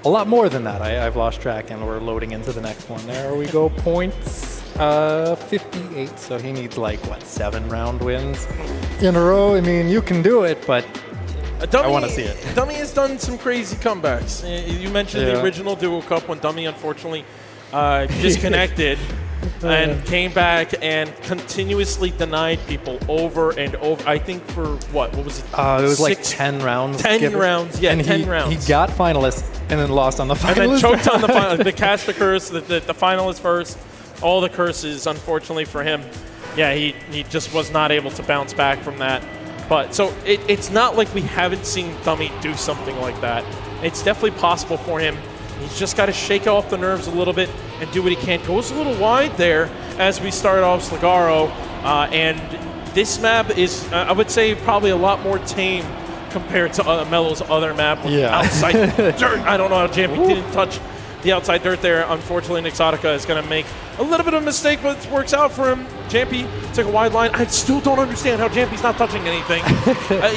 a lot more than that. I've lost track, and we're loading into the next one. There we go, points. 58, so he needs like, what, 7 round wins in a row? I mean, you can do it, but I want to see it. Dummy has done some crazy comebacks. You mentioned the original Duo Cup when Dummy unfortunately disconnected. And came back and continuously denied people over and over. I think for what was it? It was like 10 rounds. 10 rounds, yeah, and 10 rounds. He got finalists and then lost on the finalist. And then choked on the final. The cast the curse, the finalist first. All the curses, unfortunately for him. Yeah, he just was not able to bounce back from that. But so it's not like we haven't seen Dummy do something like that. It's definitely possible for him. He's just got to shake off the nerves a little bit and do what he can. Goes a little wide there as we start off Slagaro. And this map is, I would say, probably a lot more tame compared to Melo's other map. Outside dirt. I don't know how Jampy didn't touch the outside dirt there. Unfortunately, Exotica is going to make a little bit of a mistake, but it works out for him. Jampy took a wide line. I still don't understand how Jampy's not touching anything.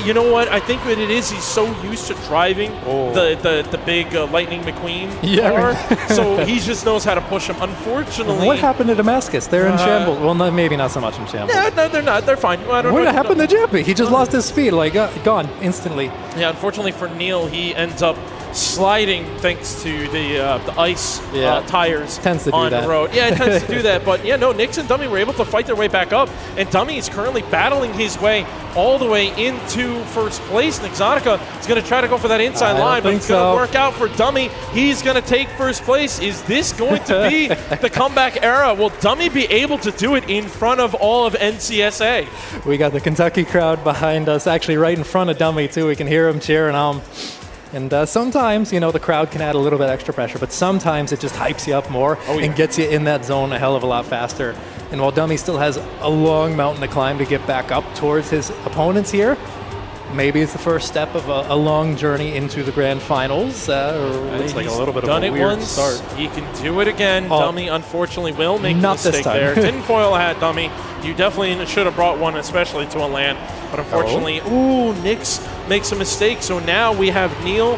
You know what? I think what it is, he's so used to driving the big Lightning McQueen car, so he just knows how to push him. Unfortunately, what happened to Damascus? They're in shambles. Well, maybe not so much in shambles. Yeah, no, they're not. They're fine. I don't know what happened to Jampy? He just lost his speed, like gone instantly. Yeah, unfortunately for Neil, he ends up sliding thanks to the ice tires on the road. Yeah, it tends to do that. But yeah, no, Nyx and Dummy were able to fight their way back up, and Dummy is currently battling his way all the way into first place. And Exotica is going to try to go for that inside line, but it's going to work out for Dummy. He's going to take first place. Is this going to be the comeback era? Will Dummy be able to do it in front of all of NCSA? We got the Kentucky crowd behind us, actually right in front of Dummy too. We can hear him cheering on. And sometimes, you know, the crowd can add a little bit extra pressure, but sometimes it just hypes you up more and gets you in that zone a hell of a lot faster. And while Dummy still has a long mountain to climb to get back up towards his opponents here, maybe it's the first step of a long journey into the grand finals. Looks like a little bit of a weird start. He can do it again. Dummy, unfortunately, will make a mistake there. Tinfoil hat, Dummy. You definitely should have brought one, especially to a LAN. But unfortunately, Nyx makes a mistake. So now we have Neil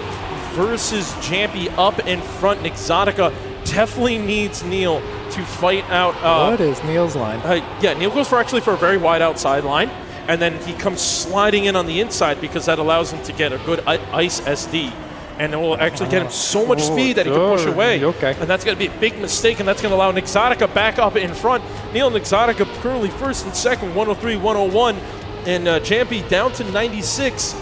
versus Jampy up in front. Exotica definitely needs Neil to fight out. What is Neil's line? Yeah, Neil goes for a very wide outside line. And then he comes sliding in on the inside because that allows him to get a good ice SD. And it will actually get him so much speed that he can push away. And that's going to be a big mistake, and that's going to allow Exotica back up in front. Neil and Exotica currently first and second, 103, 101. And Jampy down to 96.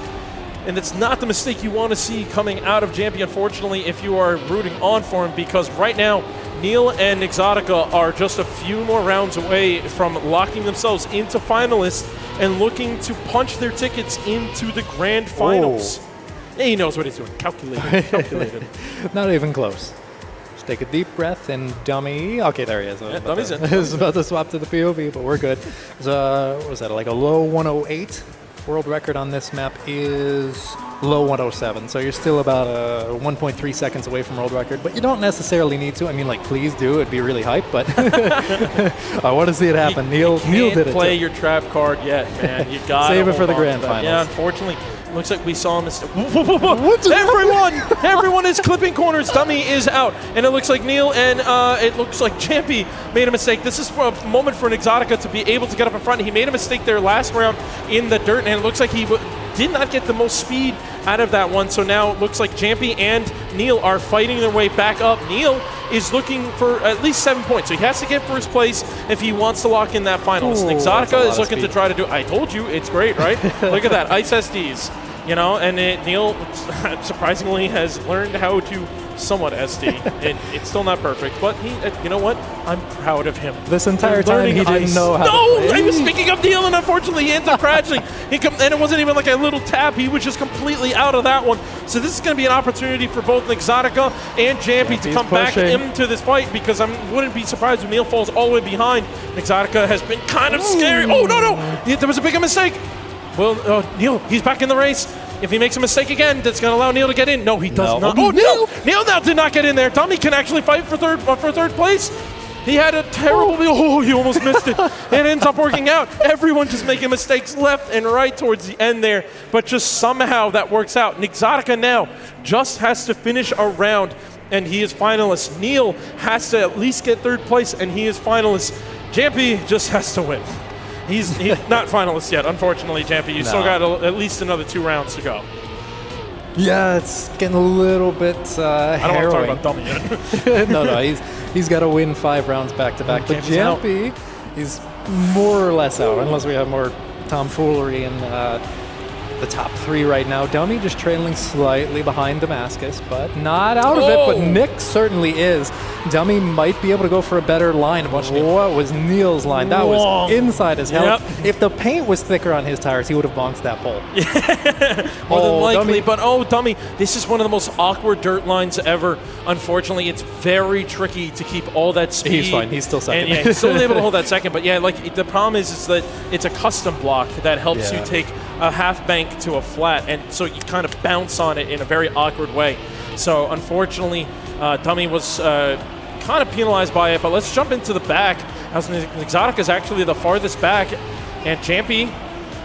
And it's not the mistake you want to see coming out of Jampy, unfortunately, if you are rooting on for him, because right now, Neil and Exotica are just a few more rounds away from locking themselves into finalists and looking to punch their tickets into the grand finals. Yeah, he knows what he's doing. Calculated. Not even close. Just take a deep breath and Dummy. Okay, there he is. Yeah, Dummy's in. He's about to swap to the POV, but we're good. So, what was that, like a low 108? World record on this map is low 107, so you're still about 1.3 seconds away from world record, but you don't necessarily need to. I mean, like, please do. It'd be really hype, but I want to see it happen. Neil did it. Can't play your trap card yet, man. You got to save it for the grand finals. Yeah, unfortunately, looks like we saw him. Everyone is clipping corners. Dummy is out, and it looks like Neil and it looks like Jampy made a mistake. This is a moment for an Exotica to be able to get up in front. He made a mistake there last round in the dirt, and it looks like he did not get the most speed out of that one. So now it looks like Jampy and Neil are fighting their way back up. Neil is looking for at least 7 points. So he has to get first place if he wants to lock in that finals. Ooh, Exotica is looking to try to do. I told you, it's great, right? Look at that, Ice SDs. You know, and Neil surprisingly has learned how to somewhat SD. It's still not perfect, but he, you know what? I'm proud of him. This entire time he didn't know how to play. I was speaking of Neil, and unfortunately he ends up crashing. And it wasn't even like a little tap. He was just completely out of that one. So this is going to be an opportunity for both Exotica and Jampy to come back into this fight, because I wouldn't be surprised if Neil falls all the way behind. Exotica has been kind of scary. Oh, no. There was a bigger mistake. Well, Neil, he's back in the race. If he makes a mistake again, that's going to allow Neil to get in. No, he does not. Oh, Neil now did not get in there. Dummy can actually fight for third place. He had a terrible... Oh, he almost missed it. It ends up working out. Everyone just making mistakes left and right towards the end there, but just somehow that works out. And Exotica now just has to finish a round, and he is finalist. Neil has to at least get third place, and he is finalist. Jampy just has to win. He's not finalist yet, unfortunately, Jampy. You still got at least another 2 rounds to go. Yeah, it's getting a little bit I don't harrowing. want to talk about Dummy yet. No, he's got to win 5 rounds back-to-back. But Jampy is more or less out, unless we have more tomfoolery in the top 3 right now. Dummy just trailing slightly behind Damascus, but not out of it. But Nick certainly is. Dummy might be able to go for a better line. What was Neil's line? That was inside his helmet. If the paint was thicker on his tires, he would have bonked that pole. More than likely. Dummy. But Dummy, this is one of the most awkward dirt lines ever. Unfortunately, it's very tricky to keep all that speed. He's fine. He's still second. And he's still able to hold that second. But yeah, like the problem is that it's a custom block that helps you take a half bank to a flat, and so you kind of bounce on it in a very awkward way. So unfortunately, Dummy was kind of penalized by it. But let's jump into the back. Exotica is actually the farthest back, and Jampy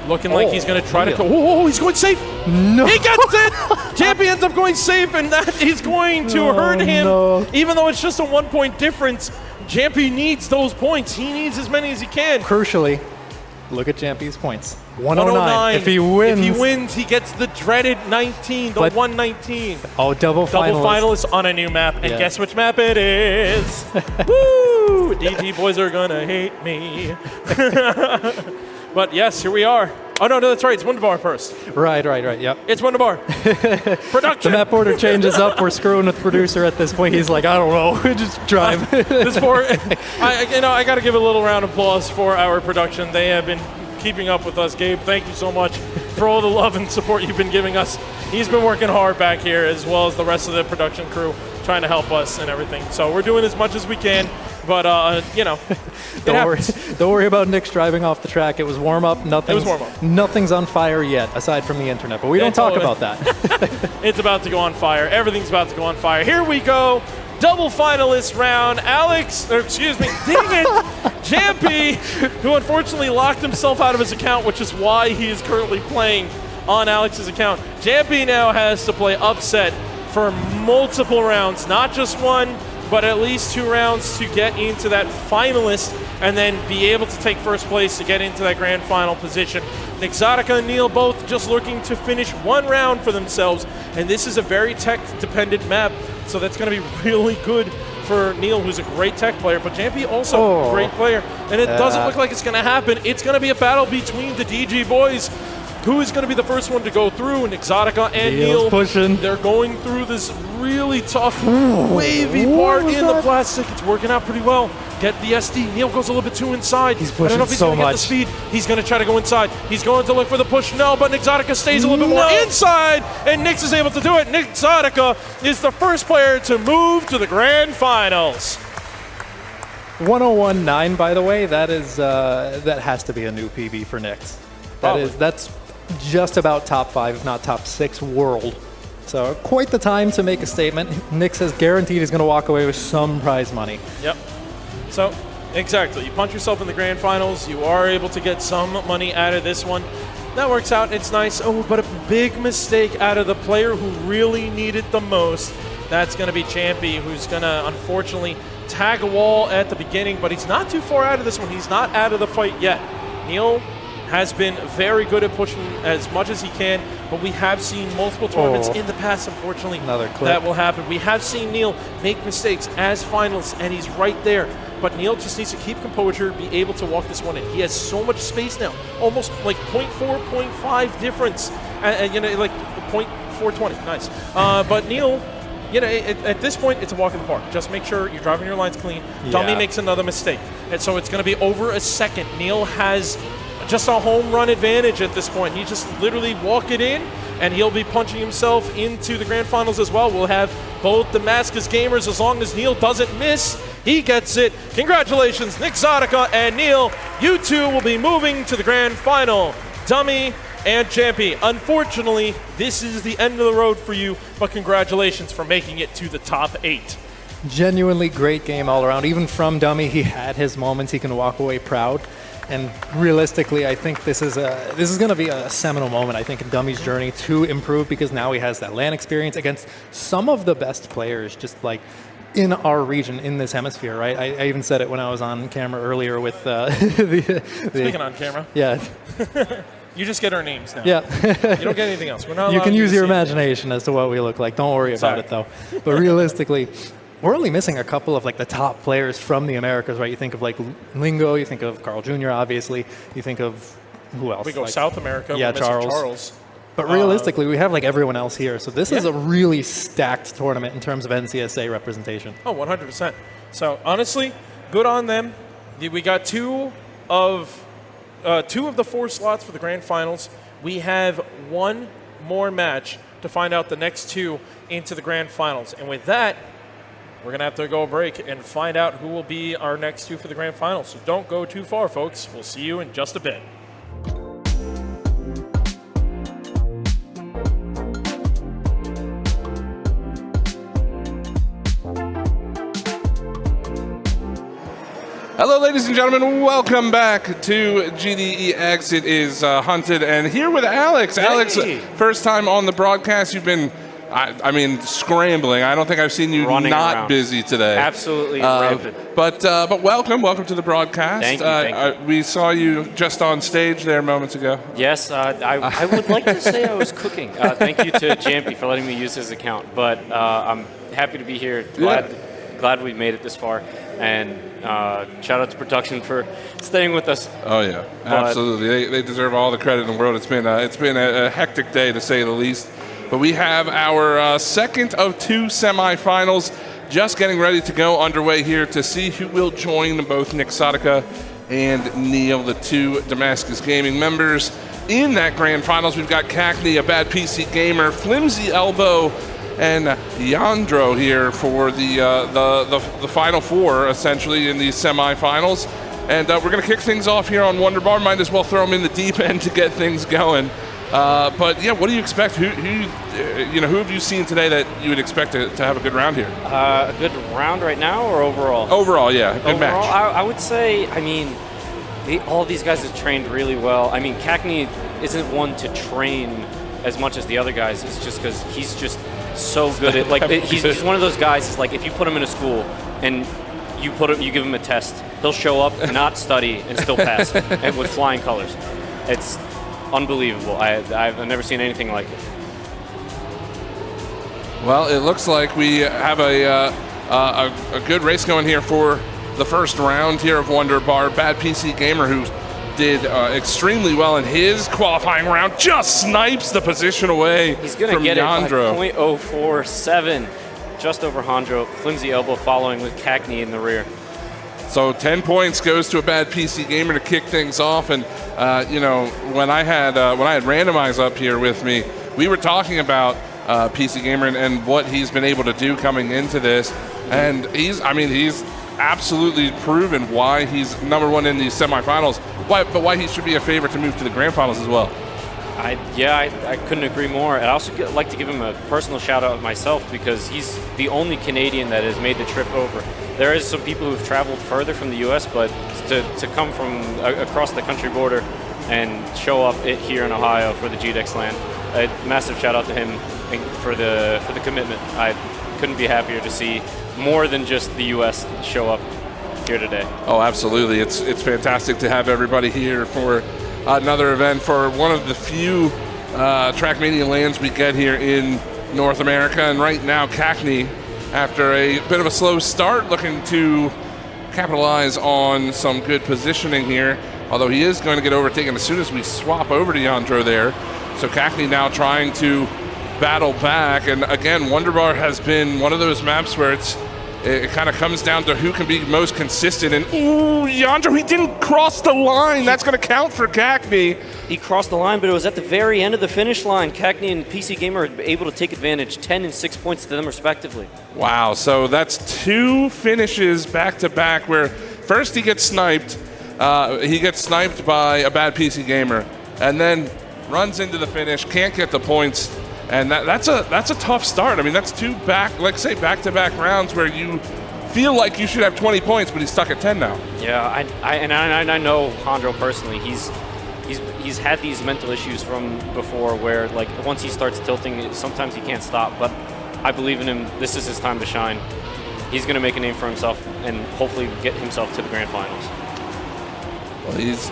looking like he's going to try to go. Oh, he's going safe. No. He gets it. Jampy ends up going safe, and that is going to hurt him. No. Even though it's just a 1-point difference, Jampy needs those points. He needs as many as he can. Crucially, look at Jampy's points. 109. If he wins, he gets the dreaded 19, the 119. Oh, double finalist on a new map. And guess which map it is? Woo! DG boys are going to hate me. But yes, here we are. Oh, no, that's right. It's Wunderbar first. Right. Yep. It's Wunderbar. Production. The map order changes up. We're screwing with the producer at this point. He's like, I don't know. Just drive. I got to give a little round of applause for our production. They have been keeping up with us. Gabe, thank you so much for all the love and support you've been giving us. He's been working hard back here, as well as the rest of the production crew, trying to help us and everything. So we're doing as much as we can, but don't worry about Nick's driving off the track. It was warm up. Nothing's on fire yet, aside from the internet. But we don't talk about that. It's about to go on fire. Everything's about to go on fire. Here we go. Double finalist round. Dang it, Jampy, who unfortunately locked himself out of his account, which is why he is currently playing on Alex's account. Jampy now has to play upset for multiple rounds, not just 1, but at least 2 rounds to get into that finalist and then be able to take first place to get into that grand final position. Exotica and Neil both just looking to finish 1 round for themselves, and this is a very tech-dependent map, so that's going to be really good for Neil, who's a great tech player, but Jampy also a great player, and it doesn't look like it's going to happen. It's going to be a battle between the DG boys. Who is going to be the first one to go through? And Exotica and Neil, pushing. They're going through this really tough, wavy part in the plastic. It's working out pretty well. Get the SD. Neil goes a little bit too inside. He's pushing I don't know if he's going to get the speed. He's going to try to go inside. He's going to look for the push. No, but Exotica stays a little bit more inside, and Nyx is able to do it. Nick Exotica is the first player to move to the grand finals. 101.9, by the way. That is that has to be a new PB for Nyx. That's just about top 5, if not top 6 world. So quite the time to make a statement. Nyx has guaranteed he's going to walk away with some prize money. Yep. So, exactly. You punch yourself in the grand finals. You are able to get some money out of this one. That works out. It's nice. Oh, but a big mistake out of the player who really needed the most. That's going to be Jampy, who's going to, unfortunately, tag a wall at the beginning, but he's not too far out of this one. He's not out of the fight yet. Neil has been very good at pushing as much as he can, but we have seen multiple tournaments in the past, unfortunately, Another clip. that will happen. We have seen Neil make mistakes as finals, and he's right there. But Neil just needs to keep composure, be able to walk this one in. He has so much space now, almost like 0.4, 0.5 difference, and like 0.420, nice. But Neil, at this point, it's a walk in the park. Just make sure you're driving your lines clean. Dummy makes another mistake, and so it's going to be over a second. Neil has just a home run advantage at this point. He just literally walk it in, and he'll be punching himself into the grand finals as well. We'll have both Damascus gamers. As long as Neil doesn't miss, he gets it. Congratulations, Nixotica and Neil. You two will be moving to the grand final. Dummy and Champy. Unfortunately, this is the end of the road for you, but congratulations for making it to the top 8. Genuinely great game all around. Even from Dummy, he had his moments. He can walk away proud. And realistically, I think this is going to be a seminal moment, I think, in Dummy's journey to improve, because now he has that LAN experience against some of the best players just like in our region, in this hemisphere, right? I even said it when I was on camera earlier with Speaking on camera. Yeah. You just get our names now. Yeah. You don't get anything else. We're not. You can use your see it. imagination as to what we look like. Don't worry about it, though. But realistically, we're only missing a couple of like the top players from the Americas, right? You think of like Lingo, you think of Carl Jr., obviously. You think of who else? We go like, South America. Yeah, we're missing Charles. But realistically, we have like everyone else here. So this is a really stacked tournament in terms of NCSA representation. Oh, 100%. So honestly, good on them. We got two of the 4 slots for the grand finals. We have one more match to find out the next 2 into the grand finals. And with that, we're going to have to go a break and find out who will be our next 2 for the grand finals. So don't go too far, folks. We'll see you in just a bit. Hello, ladies and gentlemen. Welcome back to GDEX. It is Hunted, and here with Alex. Hey. Alex, first time on the broadcast. You've been, I mean, scrambling. I don't think I've seen you running not around. Busy today. Absolutely rampant. But welcome to the broadcast. Thank you. Thank you. We saw you just on stage there moments ago. Yes, I would like to say I was cooking. Thank you to Jampy for letting me use his account. But I'm happy to be here. Glad we made it this far. And shout out to production for staying with us. Oh yeah, absolutely. They deserve all the credit in the world. It's been a hectic day to say the least. But we have our second of 2 semifinals just getting ready to go underway here to see who will join both Nixotica and Neil, the 2 Damascus Gaming members. In that grand finals, we've got Cackney, a bad PC gamer, Flimsy Elbow, and Yandro here for the final 4, essentially, in these semifinals. And we're going to kick things off here on Wonder Bar. Might as well throw them in the deep end to get things going. But yeah, what do you expect? Who have you seen today that you would expect to have a good round here? A good round right now, or overall? Overall, yeah, good match. I would say, I mean, all these guys have trained really well. I mean, Cackney isn't one to train as much as the other guys. It's just because he's just so good at, like, he's one of those guys. It's like if you put him in a school and you give him a test, he'll show up, not study, and still pass, and with flying colors. It's unbelievable. I've never seen anything like it. Well, it looks like we have a good race going here for the first round here of Wonder Bar. Bad PC Gamer, who did extremely well in his qualifying round, just snipes the position away. He's going to get Yandro. It by .047, just over Handro. Flimsy Elbow following with Cackney in the rear. So 10 points goes to a bad PC Gamer to kick things off. And when I had Randomize up here with me, we were talking about PC Gamer and what he's been able to do coming into this. And he's absolutely proven why he's #1 in these semifinals, but why he should be a favorite to move to the grand finals as well. I couldn't agree more. I'd also like to give him a personal shout out myself, because he's the only Canadian that has made the trip over. There is some people who've traveled further from the U.S., but to come from across the country border and show up here in Ohio for the GDEX LAN, a massive shout out to him for the commitment. I couldn't be happier to see more than just the U.S. show up here today. Oh, absolutely. It's fantastic to have everybody here for another event for one of the few Trackmania LANs we get here in North America. And right now, Cackney, after a bit of a slow start, looking to capitalize on some good positioning here, although he is going to get overtaken as soon as we swap over to Yandro there. So Cackney now trying to battle back, and again, Wonderbar has been one of those maps where it kind of comes down to who can be most consistent. And ooh, Yandro, he didn't cross the line. That's going to count for Cackney. He crossed the line, but it was at the very end of the finish line. Cackney and PC Gamer are able to take advantage, 10 and 6 points to them respectively. Wow, so that's 2 finishes back-to-back where first he gets sniped. He gets sniped by a bad PC Gamer, and then runs into the finish, can't get the points. And that's a tough start. I mean, that's 2 back-to-back rounds where you feel like you should have 20 points, but he's stuck at 10 now. Yeah, I know Hondro personally. He's had these mental issues from before where, like, once he starts tilting, sometimes he can't stop. But I believe in him. This is his time to shine. He's going to make a name for himself and hopefully get himself to the grand finals. Well, he's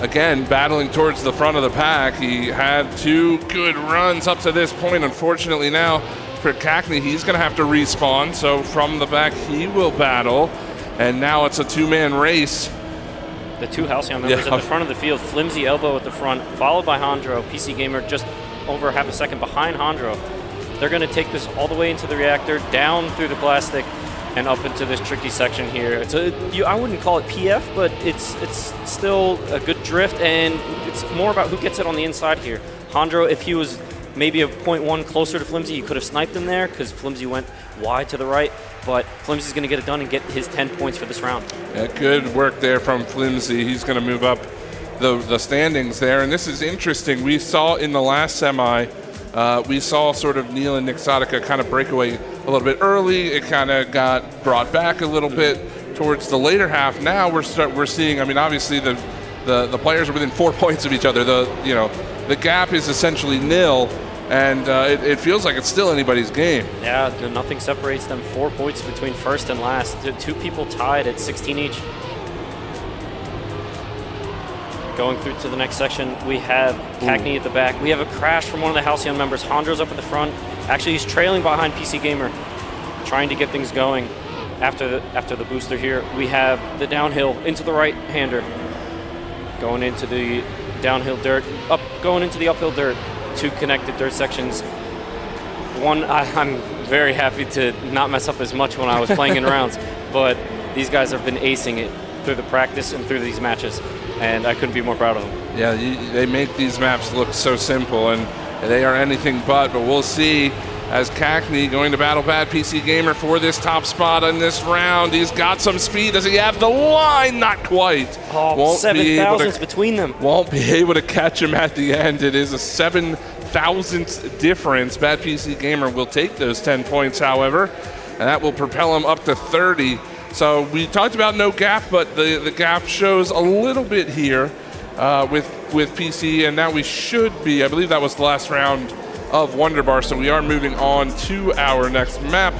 again battling towards the front of the pack. He had 2 good runs up to this point. Unfortunately now for Cackney, he's going to have to respawn. So from the back, he will battle. And now it's a 2-man race. The 2 Halcyon members at the front of the field. Flimsy Elbow at the front, followed by Hondro. PC Gamer just over half a second behind Hondro. They're going to take this all the way into the reactor, down through the plastic, and up into this tricky section here. I wouldn't call it PF, but it's still a good drift, and it's more about who gets it on the inside here. Hondro, if he was maybe a 0.1 closer to Flimsy, he could have sniped him there because Flimsy went wide to the right, but Flimsy's going to get it done and get his 10 points for this round. Yeah, good work there from Flimsy. He's going to move up the standings there, and this is interesting. We saw in the last semi, we saw sort of Neil and Nixotica kind of break away a little bit early. It kind of got brought back a little bit towards the later half. Now we're seeing, I mean, obviously the players are within 4 points of each other. The gap is essentially nil, and it feels like it's still anybody's game. Yeah, nothing separates them. 4 points between first and last. 2 people tied at 16 each. Going through to the next section, we have Cackney at the back. We have a crash from one of the Halcyon members. Hondro's up at the front. Actually, he's trailing behind PC Gamer, trying to get things going after the booster here. We have the downhill into the right-hander, going into the downhill dirt, going into the uphill dirt. 2 connected dirt sections. One, I'm very happy to not mess up as much when I was playing in rounds, but these guys have been acing it through the practice and through these matches, and I couldn't be more proud of them. Yeah, they make these maps look so simple, and they are anything but we'll see as Cackney going to battle bad PC Gamer for this top spot in this round. He's got some speed. Does he have the line? Not quite. Oh, 7,000s between them. Won't be able to catch him at the end. It is a 7,000th difference. Bad PC Gamer will take those 10 points, however, and that will propel him up to 30. So we talked about no gap, but the gap shows a little bit here with PC, and now we should be, I believe that was the last round of Wonderbar, so we are moving on to our next map.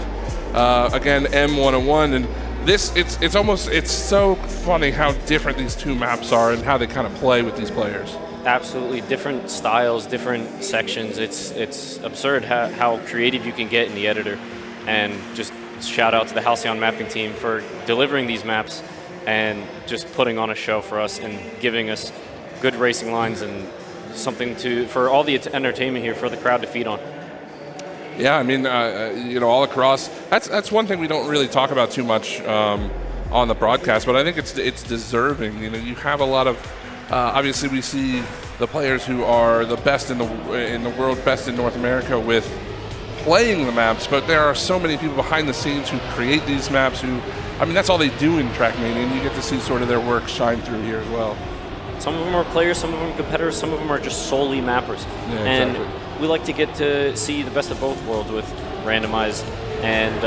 Again, M101, and this, it's so funny how different these 2 maps are and how they kind of play with these players. Absolutely, different styles, different sections. It's absurd how creative you can get in the editor, and just shout out to the Halcyon mapping team for delivering these maps and just putting on a show for us and giving us good racing lines and something for all the entertainment here for the crowd to feed on. Yeah, I mean, all across. That's one thing we don't really talk about too much on the broadcast, but I think it's deserving. You have a lot of. Obviously, we see the players who are the best in the world, best in North America with playing the maps, but there are so many people behind the scenes who create these maps who, I mean, that's all they do in Trackmania, and you get to see sort of their work shine through here as well. Some of them are players, some of them are competitors, some of them are just solely mappers. Yeah, and exactly. We like to get to see the best of both worlds with Randomize, and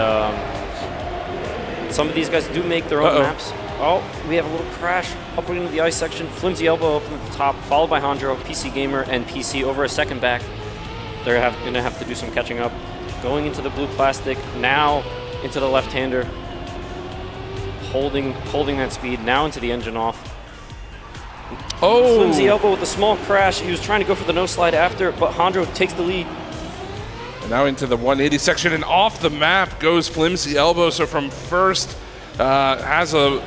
some of these guys do make their own maps. Oh, we have a little crash up into the ice section. Flimsy Elbow up at the top, followed by Hondro, PC Gamer, and PC over a second back. They're going to have to do some catching up. Going into the blue plastic, now into the left-hander. Holding that speed, now into the engine off. Oh! Flimsy elbow with a small crash. He was trying to go for the no slide after, but Hondro takes the lead. And now into the 180 section, and off the map goes Flimsy Elbow. So from first, has a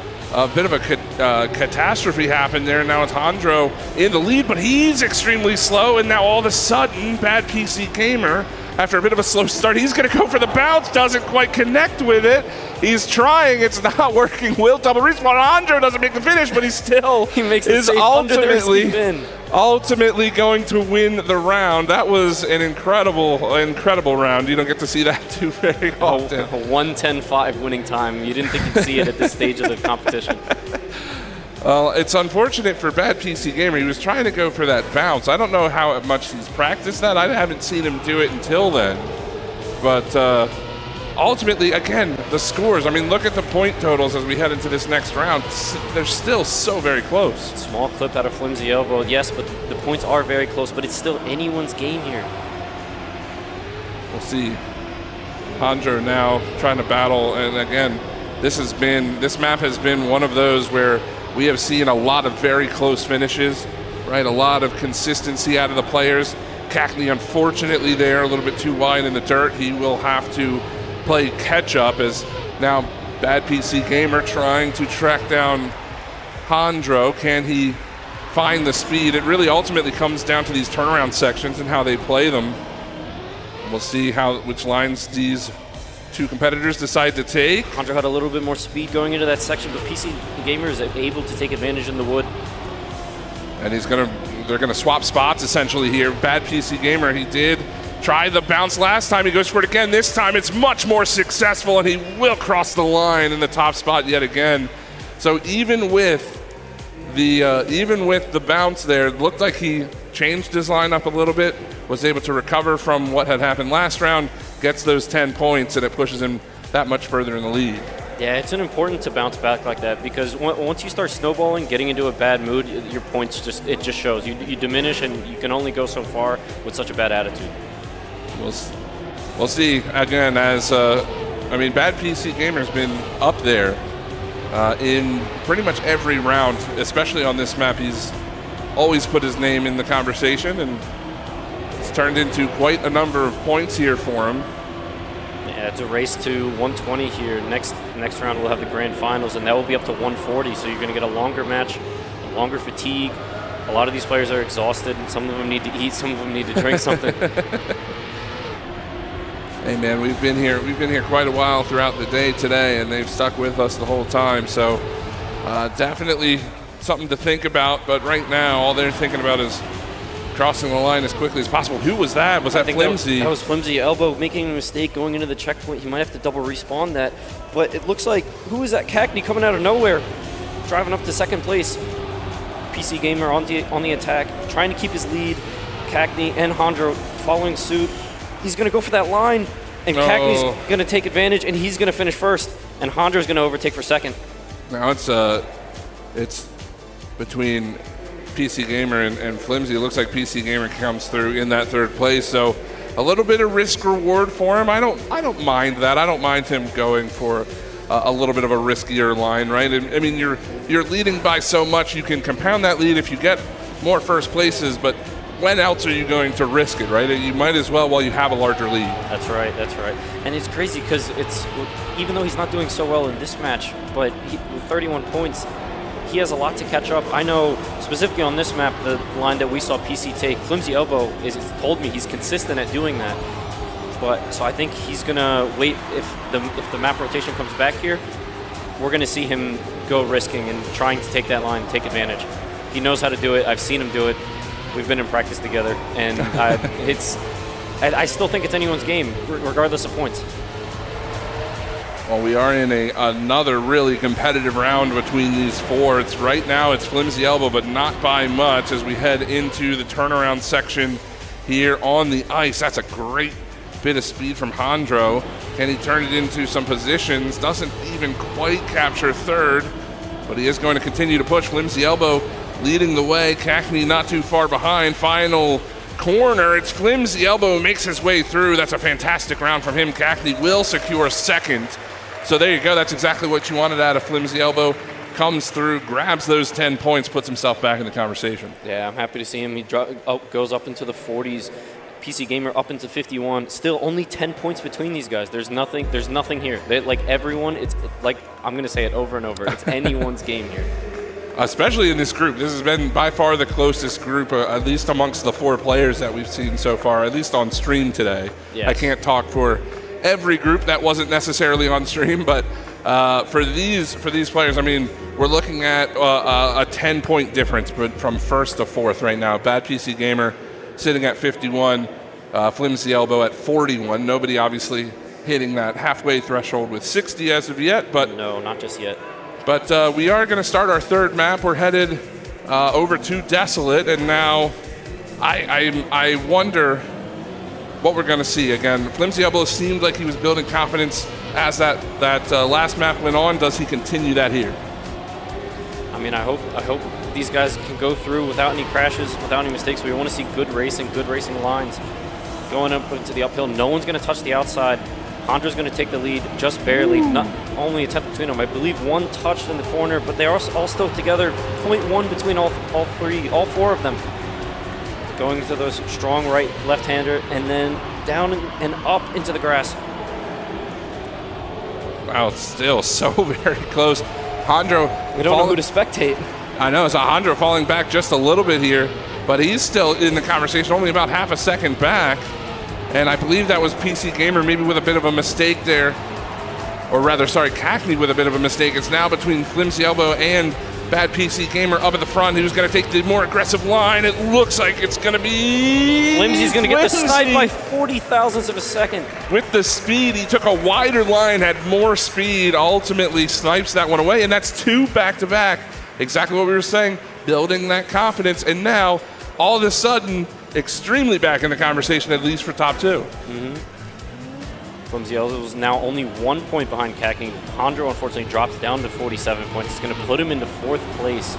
bit of a catastrophe happen there. Now it's Hondro in the lead, but he's extremely slow, and now all of a sudden, Bad PC Gamer, after a bit of a slow start, he's going to go for the bounce, doesn't quite connect with it. He's trying, it's not working. Will double respawn. Hondro doesn't make the finish, but he still makes is ultimately going to win the round. That was an incredible round. You don't get to see that too very often. A 1:10.5 winning time. You didn't think you'd see it at this stage of the competition. Well, it's unfortunate for Bad PC Gamer. He was trying to go for that bounce. I don't know how much he's practiced that. I haven't seen him do it until then. But ultimately, again, the scores. I mean, look at the point totals as we head into this next round. They're still so very close. Small clip out of Flimsy Elbow, yes, but the points are very close, but it's still anyone's game here. We'll see. Hondro now trying to battle, and again, this map has been one of those where we have seen a lot of very close finishes, right? A lot of consistency out of the players. Cackney, unfortunately, there a little bit too wide in the dirt. He will have to play catch up as now Bad PC Gamer trying to track down Hondro. Can he find the speed? It really ultimately comes down to these turnaround sections and how they play them. We'll see which lines these two competitors decide to take. Hondro had a little bit more speed going into that section, but PC Gamer is able to take advantage in the wood. And they're gonna swap spots essentially here. Bad PC Gamer, he did try the bounce last time. He goes for it again. This time it's much more successful, and he will cross the line in the top spot yet again. So even with the bounce there, it looked like he changed his line up a little bit, was able to recover from what had happened last round, gets those 10 points, and it pushes him that much further in the lead. Yeah, it's important to bounce back like that, because once you start snowballing, getting into a bad mood, your points just shows. You diminish, and you can only go so far with such a bad attitude. We'll see again as Bad PC Gamer's been up there in pretty much every round, especially on this map. He's always put his name in the conversation, and it's turned into quite a number of points here for him. Yeah, it's a race to 120 here. Next round we'll have the grand finals, and that will be up to 140. So you're going to get a longer match, longer fatigue. A lot of these players are exhausted, and some of them need to eat, some of them need to drink something. Hey man, we've been here quite a while throughout the day today, and they've stuck with us the whole time. So definitely something to think about. But right now, all they're thinking about is crossing the line as quickly as possible. Who was that? Was that Flimsy? That was Flimsy Elbow making a mistake going into the checkpoint. He might have to double respawn that. But it looks like, who is that? Cackney coming out of nowhere, driving up to second place. PC Gamer on the attack, trying to keep his lead. Cackney and Hondro following suit. He's going to go for that line, and Cackney's going to take advantage, and he's going to finish first, and Hondro's going to overtake for second. Now it's between PC Gamer and Flimsy. It looks like PC Gamer comes through in that third place, so a little bit of risk reward for him. I don't mind that. I don't mind him going for a little bit of a riskier line, right? I mean, you're leading by so much, you can compound that lead if you get more first places, but when else are you going to risk it, right? You might as well while you have a larger lead. That's right. And it's crazy because even though he's not doing so well in this match, but with 31 points, he has a lot to catch up. I know specifically on this map, the line that we saw PC take, Flimsy Elbow told me he's consistent at doing that. So I think he's gonna wait. If the map rotation comes back here, we're gonna see him go risking and trying to take that line, take advantage. He knows how to do it. I've seen him do it. We've been in practice together, and I still think it's anyone's game, regardless of points. Well, we are in another really competitive round between these four. Right now it's Flimsy Elbow, but not by much as we head into the turnaround section here on the ice. That's a great bit of speed from Hondro. Can he turn it into some positions? Doesn't even quite capture third, but he is going to continue to push. Flimsy Elbow leading the way. Cackney not too far behind. Final corner. It's Flimsy Elbow who makes his way through. That's a fantastic round from him. Cackney will secure second. So there you go. That's exactly what you wanted out of Flimsy Elbow. comes through, grabs those 10 points, puts himself back in the conversation. Yeah, I'm happy to see him. He goes up into the 40s. PC Gamer up into 51. Still only 10 points between these guys. There's nothing here. Like everyone, it's like, I'm going to say it over and over. It's anyone's game here. Especially in this group. This has been by far the closest group, at least amongst the 4 players that we've seen so far, at least on stream today. Yes. I can't talk for every group that wasn't necessarily on stream, but for these players, I mean, we're looking at a 10-point difference from first to fourth right now. Bad PC Gamer sitting at 51, Flimsy Elbow at 41. Nobody obviously hitting that halfway threshold with 60 as of yet, but no, not just yet. But we are going to start our third map. We're headed over to Desolate, and now I wonder what we're going to see. Again, Flimsy Elbow seemed like he was building confidence as that last map went on. Does he continue that here? I mean, I hope these guys can go through without any crashes, without any mistakes. We want to see good racing lines. Going up into the uphill, no one's going to touch the outside. Hondra's going to take the lead just barely. Not only a 10 between them. I believe one touched in the corner, but they are all still together. 0.1 between all 4 of them. Going into those strong left-hander, and then down and up into the grass. Wow, it's still so very close. Hondro, we don't know who to spectate. I know, so Hondro falling back just a little bit here, but he's still in the conversation, only about half a second back. And I believe that was PC Gamer maybe with a bit of a mistake there. Or rather, sorry, Cackney with a bit of a mistake. It's now between Flimsy Elbow and Bad PC Gamer up at the front. Who's going to take the more aggressive line? It looks like it's going to be... Flimsy's going to get the snipe by 40 thousandths of a second. With the speed, he took a wider line, had more speed, ultimately snipes that one away, and that's 2 back-to-back. Exactly what we were saying, building that confidence, and now, all of a sudden, extremely back in the conversation, at least for top 2. Flimsy Elbow is now only 1 point behind Cackney. Hondro unfortunately drops down to 47 points. It's going to put him into 4th place.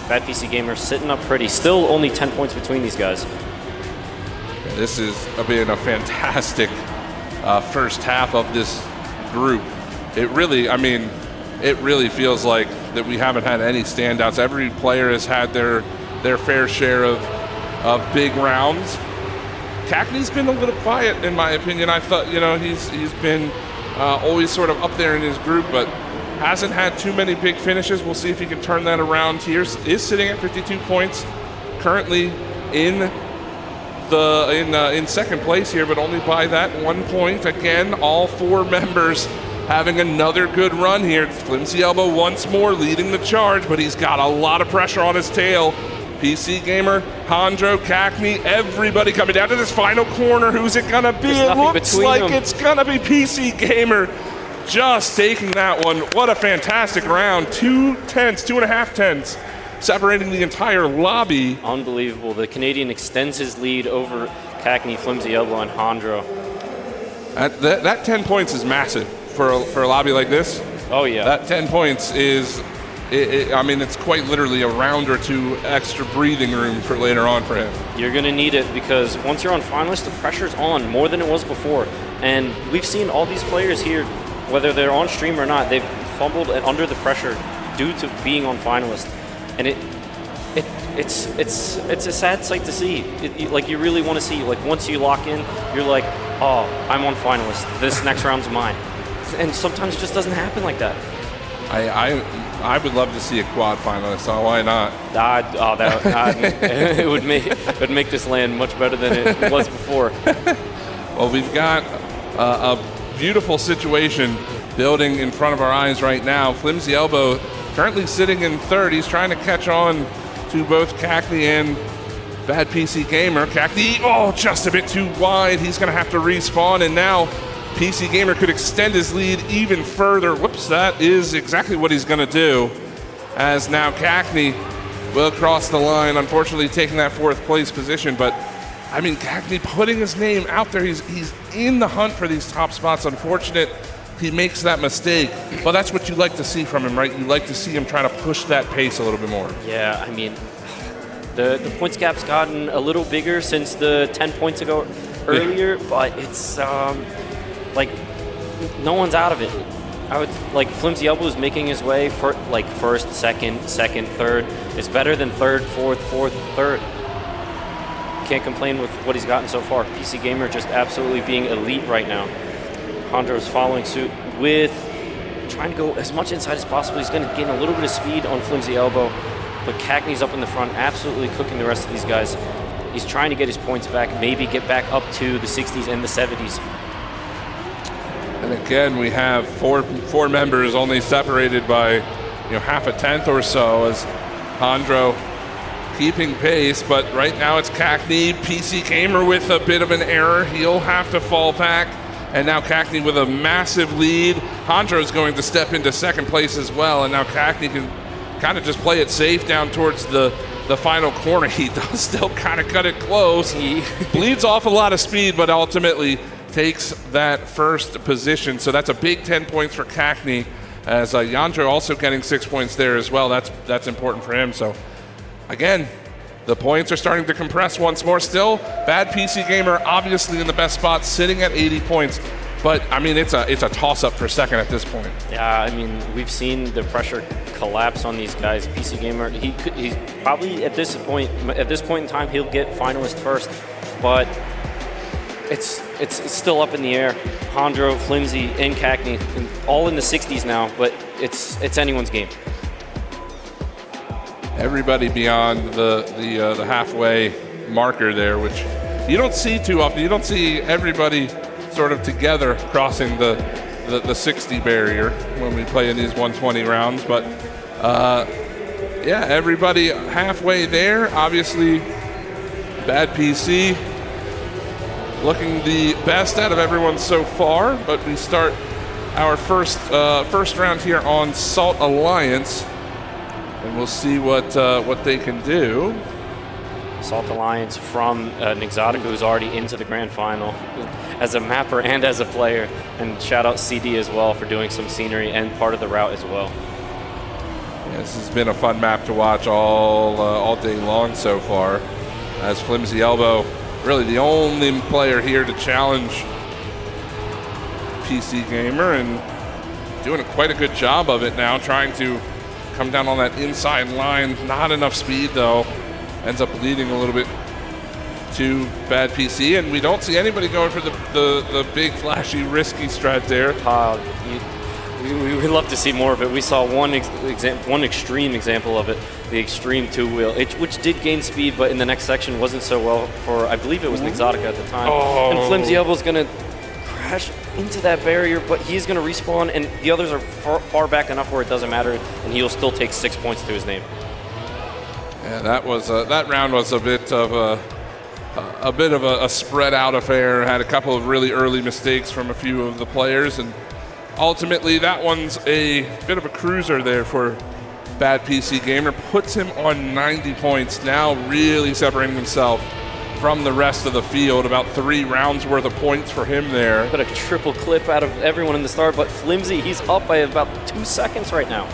Bad PC Gamer sitting up pretty. Still only 10 points between these guys. Yeah, this is been a fantastic first half of this group. It really feels like that we haven't had any standouts. Every player has had their fair share of big rounds. Cackney's been a little quiet, in my opinion. I thought, he's been always sort of up there in his group, but hasn't had too many big finishes. We'll see if he can turn that around here. Is sitting at 52 points, currently in second place here, but only by that 1 point. Again, all 4 members having another good run here. Flimsy Elbow once more leading the charge, but he's got a lot of pressure on his tail. PC Gamer, Hondro, Cackney, everybody coming down to this final corner. Who's it gonna be? It looks like it's gonna be PC Gamer just taking that one. What a fantastic round. 2.5 tenths, separating the entire lobby. Unbelievable. The Canadian extends his lead over Cackney, Flimsy Elbow, and Hondro. That 10 points is massive for a lobby like this. Oh, yeah. That 10 points is... it's quite literally a round or 2 extra breathing room for later on for him. You're going to need it because once you're on finalist, the pressure's on more than it was before. And we've seen all these players here, whether they're on stream or not, they've fumbled under the pressure due to being on finalist. And it's a sad sight to see. Like, you really want to see, like, once you lock in, you're like, oh, I'm on finalist. This next round's mine. And sometimes it just doesn't happen like that. I would love to see a quad finalist, so why not? It would make this LAN much better than it was before. Well, we've got a beautiful situation building in front of our eyes right now. Flimsy Elbow currently sitting in 3rd. He's trying to catch on to both Cackney and Bad PC Gamer. Cackney, just a bit too wide. He's going to have to respawn, and now PC Gamer could extend his lead even further. Whoops, that is exactly what he's going to do. As now Cackney will cross the line, unfortunately taking that 4th place position. But, Cackney putting his name out there. He's in the hunt for these top spots. Unfortunate he makes that mistake. But that's what you like to see from him, right? You like to see him trying to push that pace a little bit more. Yeah, the points gap's gotten a little bigger since the 10 points ago earlier, but it's... like, no one's out of it. I would like Flimsy Elbow is making his way for like first, second, third. It's better than third, fourth, third. Can't complain with what he's gotten so far. PC Gamer just absolutely being elite right now. Hondro's following suit with trying to go as much inside as possible. He's going to gain a little bit of speed on Flimsy Elbow, but Cagney's up in the front, absolutely cooking the rest of these guys. He's trying to get his points back, maybe get back up to the 60s and the 70s. And again, we have four members only separated by half a tenth or so, as Hondro keeping pace, but right now it's Cagney. PC Gamer with a bit of an error. He'll have to fall back. And now Cagney with a massive lead. Hondro's going to step into second place as well, and now Cagney can kind of just play it safe down towards the final corner. He does still kind of cut it close. He bleeds off a lot of speed, but ultimately takes that first position. So that's a big 10 points for Cagney, as Yandro also getting 6 points there as well. That's important for him. So again, the points are starting to compress once more. Still, Bad PC Gamer obviously in the best spot, sitting at 80 points. But I mean, it's a toss-up for second at this point. Yeah, I mean, we've seen the pressure collapse on these guys. PC Gamer, he's probably at this point in time he'll get finalist first, but it's still up in the air. Hondro, Flimsy, and Cagney, all in the 60s now, but it's anyone's game. Everybody beyond the halfway marker there, which you don't see too often. You don't see everybody sort of together crossing the 60 barrier when we play in these 120 rounds. But yeah, everybody halfway there. Obviously, Bad PC looking the best out of everyone so far. But we start our first round here on Salt Alliance, and we'll see what they can do. Salt Alliance from Exotica, who's already into the grand final as a mapper and as a player. And shout out CD as well for doing some scenery and part of the route as well. Yeah, this has been a fun map to watch all day long so far, as Flimsy Elbow really the only player here to challenge PC Gamer, and doing quite a good job of it now, trying to come down on that inside line. Not enough speed though. Ends up leading a little bit to Bad PC, and we don't see anybody going for the big, flashy, risky strat there. We would love to see more of it. We saw one extreme example of it, the extreme two-wheel, which did gain speed, but in the next section wasn't so well for, I believe it was an Exotica at the time. Oh. And Flimsy Elbow's going to crash into that barrier, but he's going to respawn, and the others are far back enough where it doesn't matter, and he'll still take 6 points to his name. Yeah, that round was a bit of a spread out affair. Had a couple of really early mistakes from a few of the players, and ultimately that one's a bit of a cruiser there for Bad PC Gamer. Puts him on 90 points, now really separating himself from the rest of the field. About 3 rounds worth of points for him there. Got a triple clip out of everyone in the start, but Flimsy, he's up by about 2 seconds right now.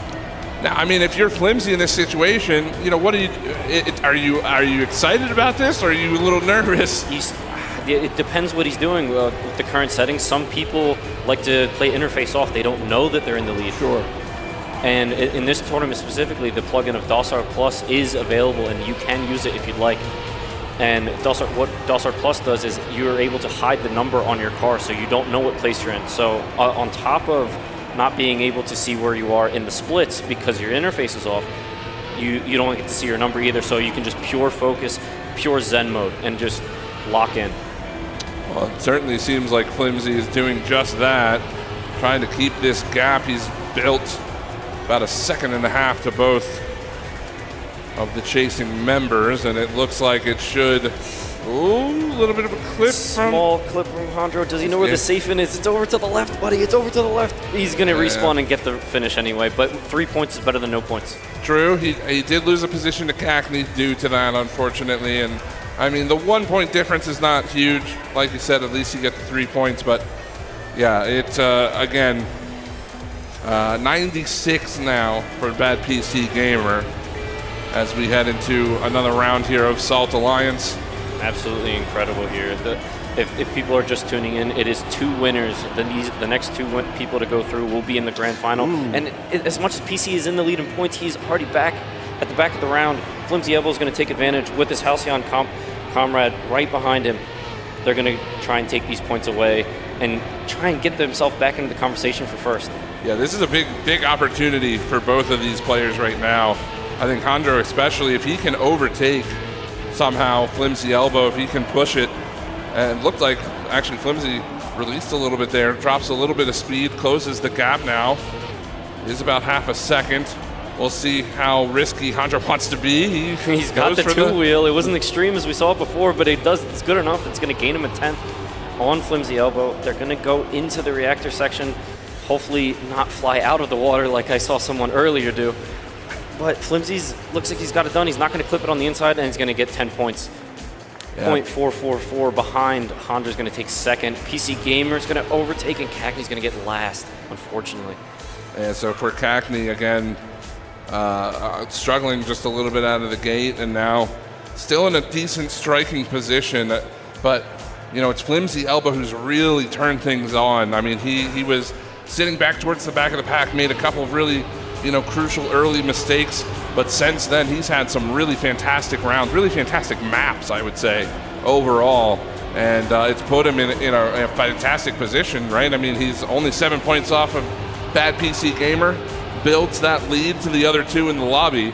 Now, I mean, if you're Flimsy in this situation, what do you? Are you excited about this, or are you a little nervous? It depends what he's doing with the current settings. Some people like to play interface off; they don't know that they're in the lead. Sure. And in this tournament specifically, the plugin of DOSR Plus is available, and you can use it if you'd like. And what DOSR Plus does is you're able to hide the number on your car, so you don't know what place you're in. So on top of not being able to see where you are in the splits because your interface is off, you don't get to see your number either, so you can just pure focus, pure Zen mode, and just lock in. Well, it certainly seems like Flimsy is doing just that, trying to keep this gap. He's built about 1.5 seconds to both of the chasing members, and it looks like it should. Ooh, a little bit of a clip Small clip from Hondro. Does he know where the safe in is? It's over to the left, buddy. It's over to the left. He's going to respawn and get the finish anyway, but 3 points is better than no points. True. He did lose a position to Cagney due to that, unfortunately. And, I mean, the 1 point difference is not huge. Like you said, at least you get the 3 points. But, yeah, it's, again, 96 now for Bad PC Gamer as we head into another round here of Salt Alliance. Absolutely incredible here. if people are just tuning in, it is 2 winners. The next 2 people to go through will be in the grand final. And as much as PC is in the lead in points, he's already back at the back of the round. Flimsy Elbow is going to take advantage with his Halcyon comrade right behind him. They're going to try and take these points away and try and get themselves back into the conversation for first. Yeah, this is a big opportunity for both of these players right now. I think Hondro especially, if he can overtake somehow Flimsy Elbow, if he can push it, and it looked like actually Flimsy released a little bit there, drops a little bit of speed, closes the gap now. It is about half a second. We'll see how risky Hondro wants to be. He's got the 2-wheel. It wasn't extreme as we saw it before, but it's good enough. It's going to gain him a 10th on Flimsy Elbow. They're going to go into the reactor section, hopefully not fly out of the water like I saw someone earlier do. But Flimsy's looks like he's got it done. He's not going to clip it on the inside, and he's going to get 10 points. Yeah. 0.444 behind. Hondro's going to take second. PC Gamer's going to overtake, and Cackney's going to get last, unfortunately. And so for Cackney, again, struggling just a little bit out of the gate, and now still in a decent striking position. But, you know, it's Flimsy Elbow who's really turned things on. I mean, he was sitting back towards the back of the pack, made a couple of really, you know, crucial early mistakes, but since then he's had some really fantastic rounds, really fantastic maps, I would say, overall. And it's put him in a fantastic position, right? I mean, he's only 7 points off of Bad PC Gamer, builds that lead to the other 2 in the lobby,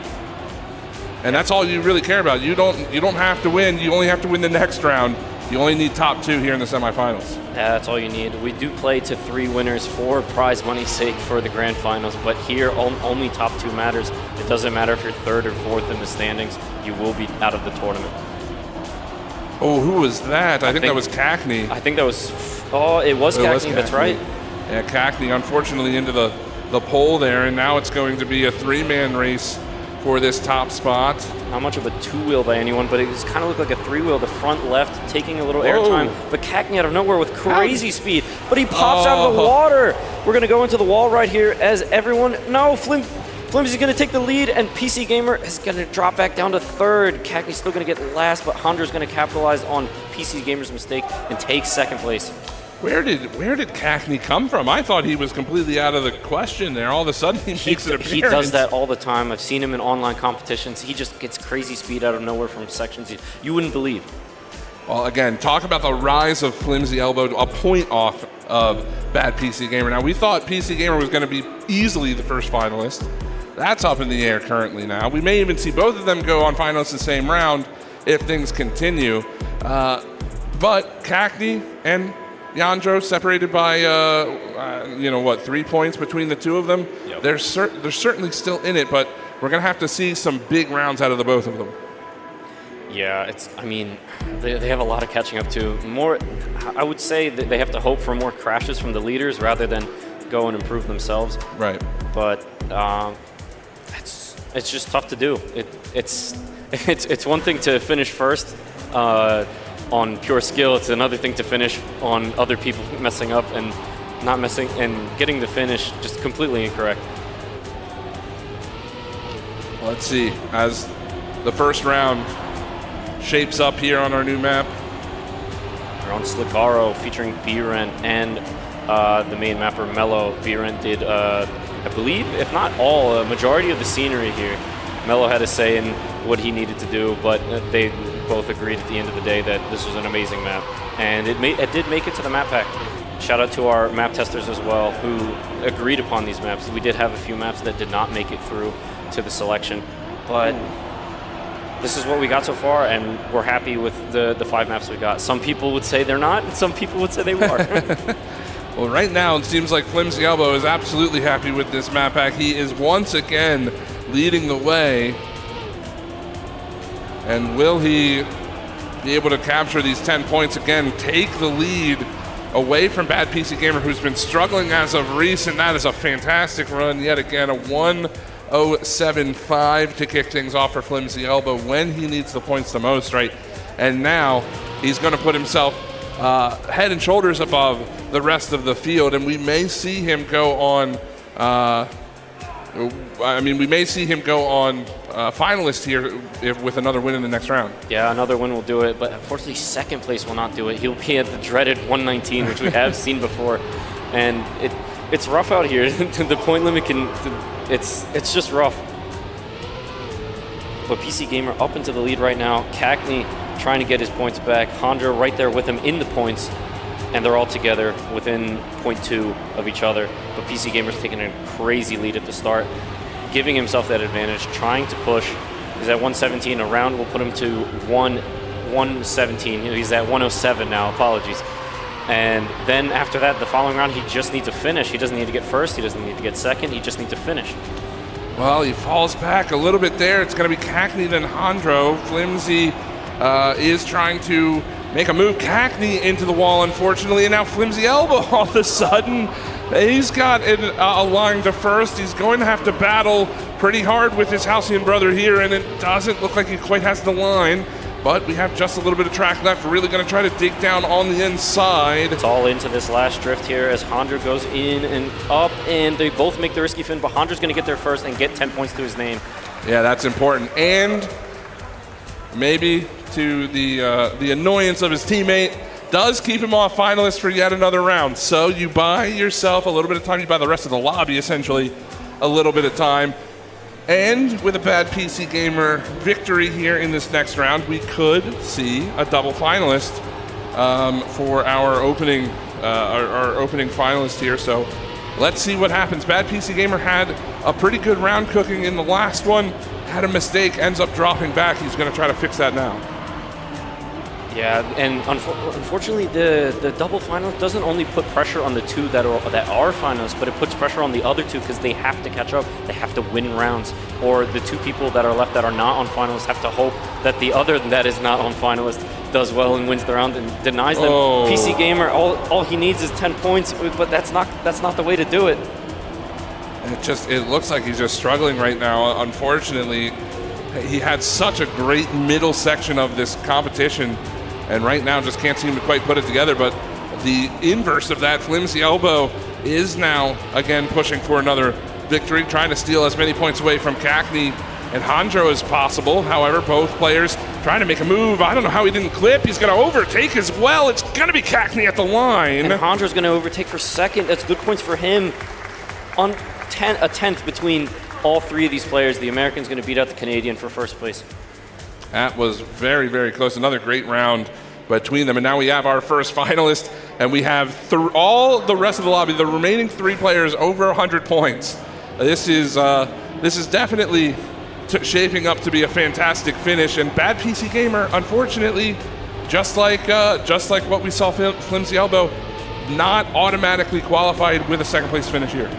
and that's all you really care about. You don't have to win. You only have to win the next round. You only need top 2 here in the semifinals. Yeah, that's all you need. We do play to 3 winners for prize money's sake for the grand finals, but here only top 2 matters. It doesn't matter if you're 3rd or 4th in the standings. You will be out of the tournament. Oh, who was that? I think that was Cackney. I think that was. Oh, it was Cackney. That's right. Yeah, Cackney unfortunately into the pole there, and now it's going to be a 3-man race for this top spot. Not much of a 2-wheel by anyone, but it just kind of looked like a 3-wheel. The front left taking a little airtime, but Cackney out of nowhere with crazy speed. But he pops out of the water. We're going to go into the wall right here as everyone. No, Flimsy's going to take the lead, and PC Gamer is going to drop back down to 3rd. Cackney's still going to get last, but Hondro's going to capitalize on PC Gamer's mistake and take 2nd place. Where did Cackney come from? I thought he was completely out of the question there. All of a sudden he makes an appearance. He does that all the time. I've seen him in online competitions. He just gets crazy speed out of nowhere from sections you wouldn't believe. Well, again, talk about the rise of Flimsy Elbow, a point off of Bad PC Gamer. Now, we thought PC Gamer was going to be easily the first finalist. That's up in the air currently now. We may even see both of them go on finalists the same round if things continue. But Cackney and Jandro separated by, 3 points between the 2 of them. Yep. They're certainly still in it, but we're going to have to see some big rounds out of the both of them. Yeah, they have a lot of catching up to. More, I would say that they have to hope for more crashes from the leaders rather than go and improve themselves. Right. But it's just tough to do. It's one thing to finish first on pure skill. It's another thing to finish on other people messing up and not messing and getting the finish just completely incorrect. Let's see as the first round shapes up here on our new map. We're on Slicaro featuring B-Rent and the main mapper Mello. B-Rent did, I believe, if not all, a majority of the scenery here. Mello had a say in what he needed to do, but they both agreed at the end of the day that this was an amazing map. And it did make it to the map pack. Shout out to our map testers as well who agreed upon these maps. We did have a few maps that did not make it through to the selection, but this is what we got so far, and we're happy with the 5 maps we got. Some people would say they're not, and some people would say they are. Well, right now it seems like Flimsy Elbow is absolutely happy with this map pack. He is once again leading the way. And will he be able to capture these 10 points again, take the lead away from Bad PC Gamer, who's been struggling as of recent? That is a fantastic run yet again, a 1:07.5 to kick things off for Flimsy Elbow when he needs the points the most, right? And now he's going to put himself head and shoulders above the rest of the field, and we may see him go on finalist here with another win in the next round. Yeah, another win will do it, but unfortunately second place will not do it. He'll be at the dreaded 119, which we have seen before. And it's rough out here. The point limit it's just rough. But PC Gamer up into the lead right now. Cackney trying to get his points back. Hondro right there with him in the points. And they're all together within 0.2 of each other. But PC Gamer's taking a crazy lead at the start, giving himself that advantage, trying to push. He's at 117. A round will put him to 117. He's at 107 now, apologies. And then after that, the following round, he just needs to finish. He doesn't need to get first. He doesn't need to get second. He just needs to finish. Well, he falls back a little bit there. It's going to be Cackney, then Hondro. Flimsy is trying to make a move. Cackney into the wall, unfortunately, and now Flimsy Elbow all of a sudden. He's got a line to first. He's going to have to battle pretty hard with his Halcyon brother here, and it doesn't look like he quite has the line. But we have just a little bit of track left. We're really going to try to dig down on the inside. It's all into this last drift here as Hondro goes in and up, and they both make the risky fin, but Hondro's going to get there first and get 10 points to his name. Yeah, that's important. And maybe to the annoyance of his teammate, does keep him off finalist for yet another round. So you buy yourself a little bit of time. You buy the rest of the lobby, essentially, a little bit of time. And with a bad PC Gamer victory here in this next round, we could see a double finalist for our opening finalist here. So let's see what happens. Bad PC Gamer had a pretty good round cooking in the last one, had a mistake, ends up dropping back. He's going to try to fix that now. Yeah, and unfortunately, the double final doesn't only put pressure on the two that are finalists, but it puts pressure on the other two because they have to catch up. They have to win rounds, or the two people that are left that are not on finalists have to hope that the other that is not on finalist does well and wins the round and denies them. Oh. PC Gamer, all he needs is 10 points, but that's not the way to do it. It looks like he's just struggling right now. Unfortunately, he had such a great middle section of this competition, and right now just can't seem to quite put it together. But the inverse of that, Flimsy Elbow, is now again pushing for another victory, trying to steal as many points away from Cackney and Hondro as possible. However, both players trying to make a move. I don't know how he didn't clip. He's going to overtake as well. It's going to be Cackney at the line. And Hondro's going to overtake for second. That's good points for him. On a tenth between all three of these players, the American's going to beat out the Canadian for first place. That was very, very close. Another great round between them. And now we have our first finalist, and we have all the rest of the lobby, the remaining three players, over 100 points. This is definitely shaping up to be a fantastic finish. And Bad PC Gamer, unfortunately, just like what we saw Flimsy Elbow, not automatically qualified with a second place finish here.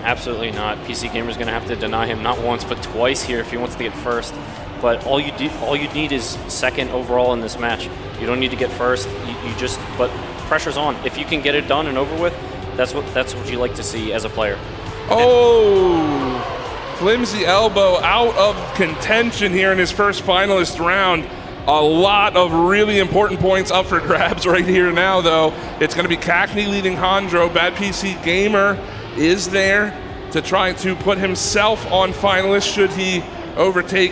Absolutely not. PC Gamer's going to have to deny him not once but twice here if he wants to get first. But all you need is second overall in this match. You don't need to get first. But pressure's on. If you can get it done and over with, that's what you like to see as a player. Oh, Flimsy Elbow out of contention here in his first finalist round. A lot of really important points up for grabs right here now, though. It's going to be Cackney leading Hondro. Bad PC Gamer is there to try to put himself on finalist should he overtake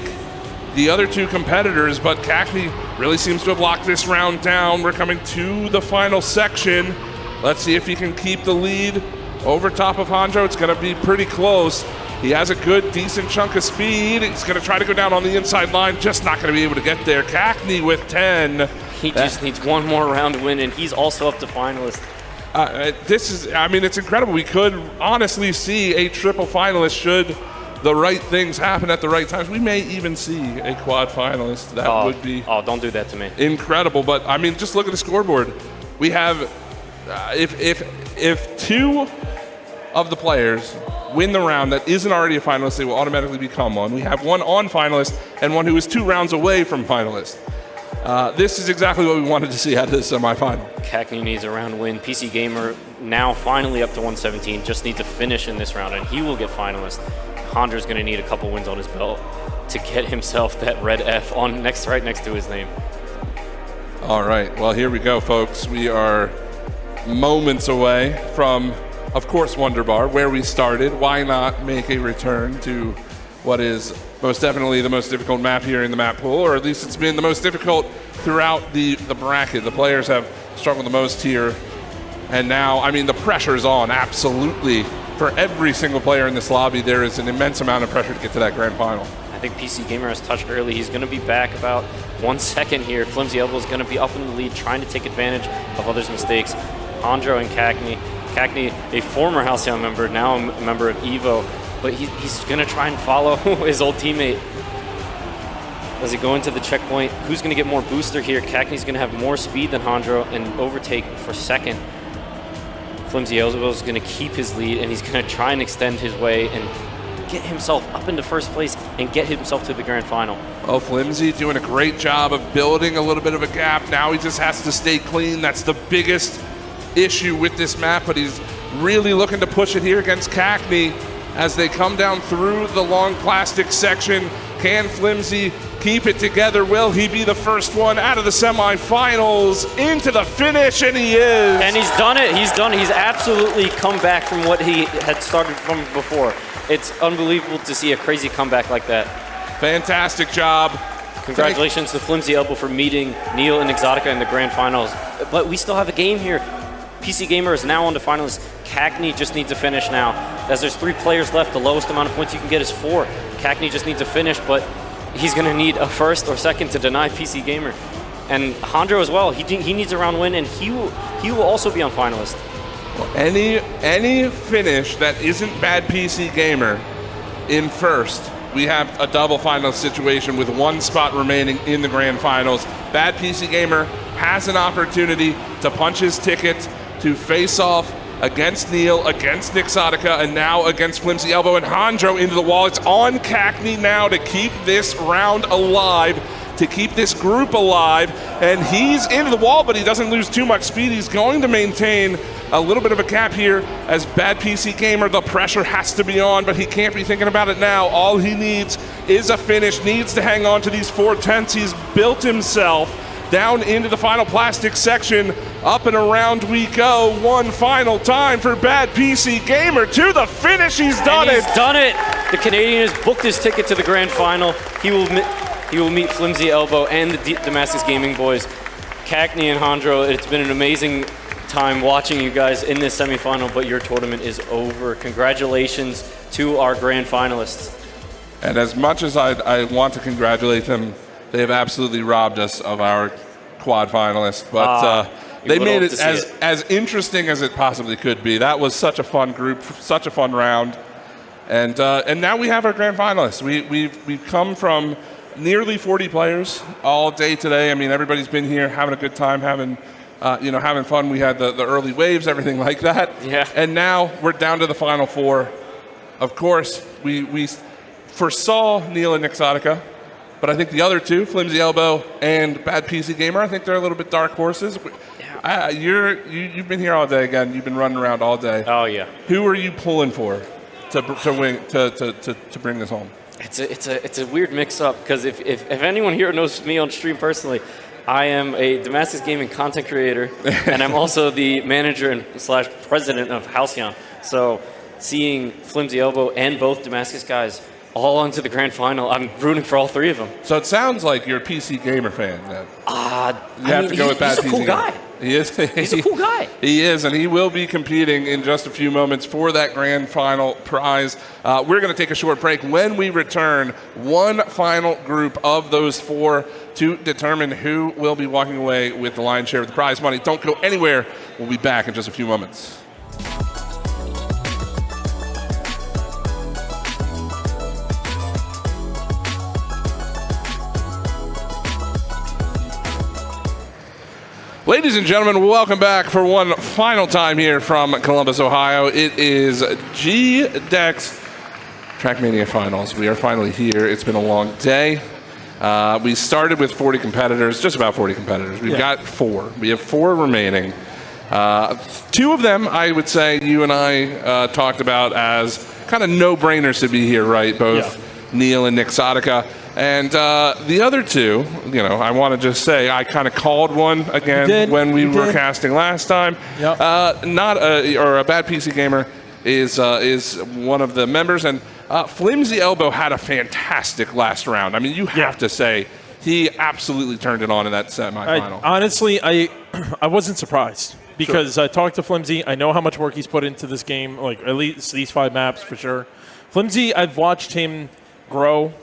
the other two competitors, but Cackney really seems to have locked this round down. We're coming to the final section. Let's see if he can keep the lead over top of Hondro. It's going to be pretty close. He has a good, decent chunk of speed. He's going to try to go down on the inside line, just not going to be able to get there. Cackney with 10. He just needs one more round win, and he's also up to finalist. It's incredible. We could honestly see a triple finalist should the right things happen at the right times. We may even see a quad finalist. That would be don't do that to me. Incredible. But I mean, just look at the scoreboard. We have if two of the players win the round that isn't already a finalist, they will automatically become one. We have one on finalist and one who is 2 rounds away from finalist. This is exactly what we wanted to see out of this semifinal. Cackney needs a round win. PC Gamer now finally up to 117. Just needs to finish in this round, and he will get finalist. Hondro's going to need a couple wins on his belt to get himself that red F on right next to his name. All right. Well, here we go, folks. We are moments away from, of course, Wonder Bar, where we started. Why not make a return to what is most definitely the most difficult map here in the map pool, or at least it's been the most difficult throughout the bracket. The players have struggled the most here, and now, I mean, the pressure is on, absolutely. For every single player in this lobby, there is an immense amount of pressure to get to that grand final. I think PC Gamer has touched early. He's going to be back about 1 second here. Flimsy Elbow is going to be up in the lead, trying to take advantage of others' mistakes. Andro and Cackney. Cackney, a former Halcyon member, now a member of EVO, but he's going to try and follow his old teammate. As he go into the checkpoint, who's going to get more booster here? Cackney's going to have more speed than Handro and overtake for second. Flimsy Elbow is going to keep his lead, and he's going to try and extend his way and get himself up into first place and get himself to the grand final. Oh, Flimsy doing a great job of building a little bit of a gap. Now he just has to stay clean. That's the biggest issue with this map, but he's really looking to push it here against Cackney as they come down through the long plastic section. Can Flimsy keep it together? Will he be the first one out of the semifinals into the finish? And he is. And he's done it. He's done it. He's absolutely come back from what he had started from before. It's unbelievable to see a crazy comeback like that. Fantastic job. Congratulations to Flimsy Elbow for meeting Neil and Exotica in the grand finals. But we still have a game here. PC Gamer is now on to finalists. Cackney just needs to finish now. As there's 3 players left, the lowest amount of points you can get is 4. Cackney just needs to finish, but he's going to need a first or second to deny PC Gamer. And Handro as well. He needs a round win, and he will also be on finalist. Well, any finish that isn't bad PC Gamer in first, we have a double final situation with 1 spot remaining in the grand finals. Bad PC Gamer has an opportunity to punch his ticket to face off against Neil, against Nixotica, and now against Flimsy Elbow and Handro into the wall. It's on Cackney now to keep this round alive, to keep this group alive, and he's into the wall, but he doesn't lose too much speed. He's going to maintain a little bit of a gap here as bad PC Gamer. The pressure has to be on, but he can't be thinking about it now. All he needs is a finish, needs to hang on to these 4/10s. He's built himself down into the final plastic section. Up and around we go. One final time for bad PC Gamer to the finish. He's done it. He's done it. The Canadian has booked his ticket to the grand final. He will meet Flimsy Elbow and the Damascus Gaming boys. Cackney and Handro, it's been an amazing time watching you guys in this semifinal, but your tournament is over. Congratulations to our grand finalists. And as much as I want to congratulate them, they have absolutely robbed us of our quad finalist. But they made it as interesting as it possibly could be. That was such a fun group, such a fun round. And now we have our grand finalists. We've come from nearly 40 players all day today. I mean, everybody's been here having a good time, having fun. We had the early waves, everything like that. Yeah. And now we're down to the final 4. Of course, we foresaw Neil and Nixotica, but I think the other 2, Flimsy Elbow and Bad PC Gamer, I think they're a little bit dark horses. Yeah. You've been here all day again. You've been running around all day. Oh yeah. Who are you pulling for to win to bring this home? It's a weird mix-up because if anyone here knows me on stream personally, I am a Damascus Gaming content creator, and I'm also the manager and / president of Halcyon. So seeing Flimsy Elbow and both Damascus guys all onto the grand final, I'm rooting for all 3 of them. So it sounds like you're a PC Gamer fan then. You have to go with Bad PC. He's a cool guy. He is. He's a cool guy. He is, and he will be competing in just a few moments for that grand final prize. We're going to take a short break. When we return, one final group of those 4 to determine who will be walking away with the lion's share of the prize money. Don't go anywhere. We'll be back in just a few moments. Ladies and gentlemen, welcome back for one final time here from Columbus, Ohio. It is GDEX Trackmania Finals. We are finally here. It's been a long day. We started with 40 competitors, just about 40 competitors. We've got 4. We have 4 remaining. 2 of them, I would say, you and I talked about as kind of no-brainers to be here, right? Both Neil and Nixotica. And the other 2, I want to just say I kind of called one again when we were casting last time. Yep. A bad PC Gamer is one of the members, and Flimsy Elbow had a fantastic last round. I mean, you have to say he absolutely turned it on in that semifinal. Honestly, I wasn't surprised because I talked to Flimsy. I know how much work he's put into this game, like at least these 5 maps for sure. Flimsy, I've watched him grow.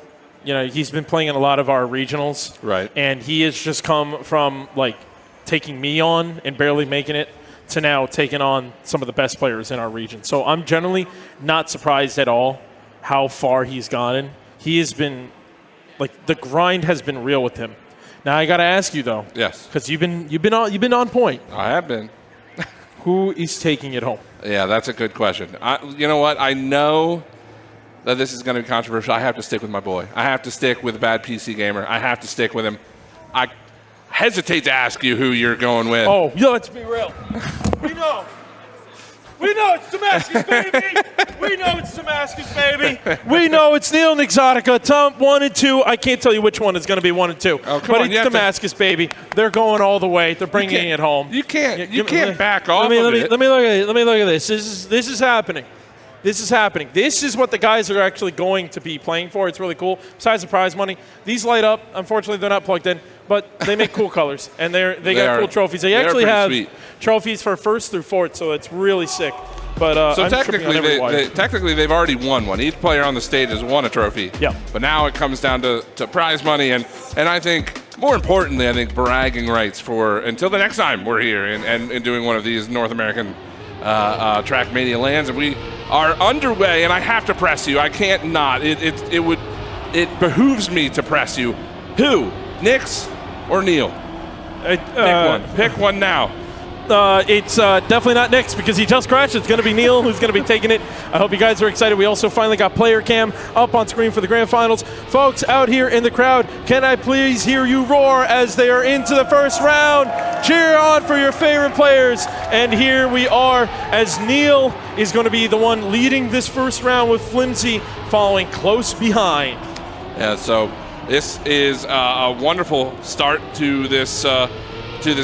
You know, he's been playing in a lot of our regionals. Right. And he has just come from, like, taking me on and barely making it to now taking on some of the best players in our region. So I'm generally not surprised at all how far he's gotten. He has been, like, the grind has been real with him. Now I got to ask you though. Yes. Because you've been on point. I have been. Who is taking it home? Yeah, that's a good question. You know what? I know that this is going to be controversial. I have to stick with my boy. I have to stick with Bad PC Gamer. I have to stick with him. I hesitate to ask you who you're going with. Oh, yo, let's be real. We know. We know it's Damascus, baby. We know it's Damascus, baby. We know it's Neil and Exotica. Top 1 and 2. I can't tell you which one is going to be 1 and 2. Oh, but it's Damascus, baby. They're going all the way. They're bringing it home. You can't back off of it. Let me look at it. Let me look at this. This is happening. This is happening. This is what the guys are actually going to be playing for. It's really cool. Besides the prize money, these light up. Unfortunately, they're not plugged in, but they make cool colors, and they got cool trophies. They actually have trophies for 1st through 4th, so it's really sick. But so technically, they've already won one. Each player on the stage has won a trophy. Yeah. But now it comes down to prize money, and I think more importantly, I think bragging rights for until the next time we're here and doing one of these North American Trackmania LANs, and we are underway. And I have to press you. I can't not. It behooves me to press you. Who, Nix or Neil? Pick one. Pick one now. It's definitely not Nix because he just crashed. It's going to be Neil who's going to be taking it. I hope you guys are excited. We also finally got player cam up on screen for the grand finals. Folks out here in the crowd, can I please hear you roar as they are into the first round? Cheer on for your favorite players. And here we are as Neil is going to be the one leading this first round with Flimsy following close behind. Yeah, so this is a wonderful start to this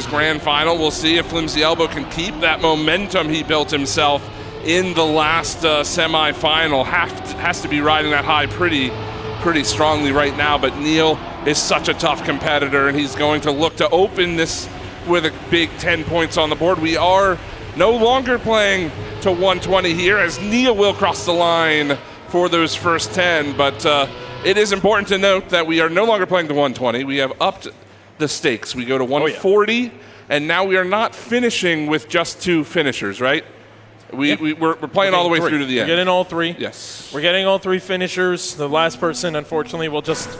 grand final. We'll see if Flimsy Elbow can keep that momentum he built himself in the last semi-final. Has to be riding that high pretty strongly right now, but Neil is such a tough competitor, and he's going to look to open this with a big 10 points on the board. We are no longer playing to 120 here, as Neil will cross the line for those first 10, but it is important to note that we are no longer playing to 120. We have upped the stakes. We go to 140, and now we are not finishing with just 2 finishers, right? We're playing all the way through to the end. We're getting all 3. Yes. We're getting all 3 finishers. The last person, unfortunately, will just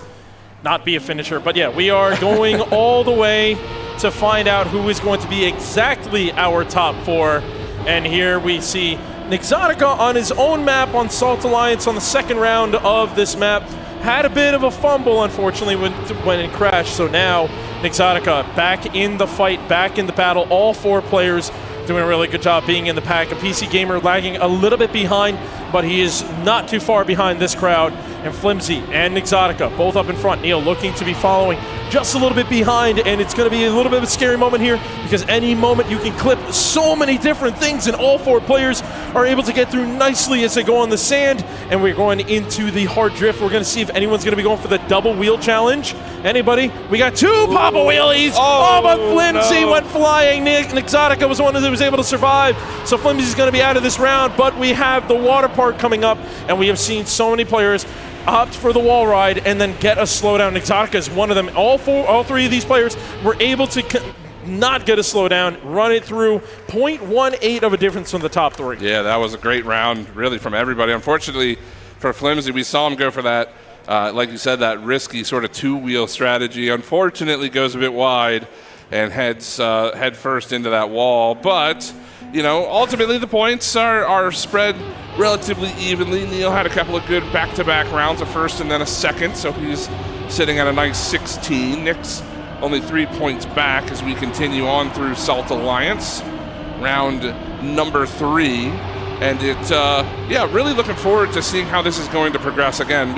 not be a finisher. But yeah, we are going all the way to find out who is going to be exactly our top 4. And here we see Exotica on his own map on Salt Alliance on the second round of this map. Had a bit of a fumble, unfortunately, when it crashed. So now Exotica back in the fight, back in the battle. All 4 players doing a really good job being in the pack. A PC Gamer lagging a little bit behind, but he is not too far behind this crowd. And Flimsy and Exotica both up in front. Neil looking to be following just a little bit behind, and it's going to be a little bit of a scary moment here because any moment you can clip so many different things, and all 4 players are able to get through nicely as they go on the sand. And we're going into the hard drift. We're going to see if anyone's going to be going for the double wheel challenge. Anybody? We got 2 Papa Wheelies. Oh, but Flimsy went flying. Exotica was the one that was able to survive. So Flimsy's going to be out of this round, but we have the water park coming up, and we have seen so many players opt for the wall ride and then get a slowdown. Exotica is one of them. All 3 of these players were able to not get a slowdown, run it through 0.18 of a difference from the top 3. Yeah, that was a great round, really, from everybody. Unfortunately for Flimsy, we saw him go for that, like you said, that risky sort of 2-wheel strategy. Unfortunately, goes a bit wide and heads head first into that wall. But, you know, ultimately the points are spread relatively evenly. Neil had a couple of good back-to-back rounds, a first and then a second, so he's sitting at a nice 16. Nix only 3 points back as we continue on through Salt Alliance, round number 3. And really looking forward to seeing how this is going to progress. Again,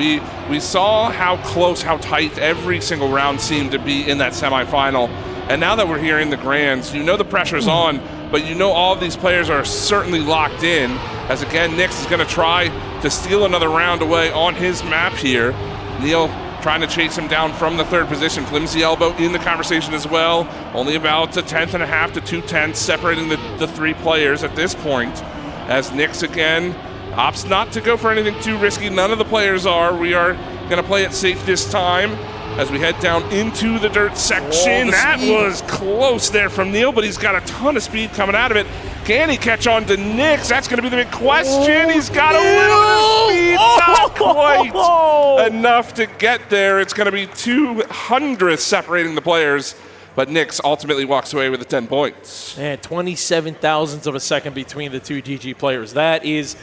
we saw how close, how tight every single round seemed to be in that semifinal. And now that we're here in the grands, you know the pressure's on, but you know all of these players are certainly locked in, as again, Nix is going to try to steal another round away on his map here. Neil trying to chase him down from the 3rd position. Flimsy Elbow in the conversation as well. Only about a 1/10.5 to 2/10 separating the 3 players at this point. As Nyx again opts not to go for anything too risky. None of the players are. We are going to play it safe this time as we head down into the dirt section. That was close there from Neil, but he's got a ton of speed coming out of it. Can he catch on to Nyx? That's going to be the big question. He's got a little bit of speed, not quite enough to get there. It's going to be 200th separating the players, but Nyx ultimately walks away with the 10 points. And 27 thousandths of a second between the 2 GG players. That is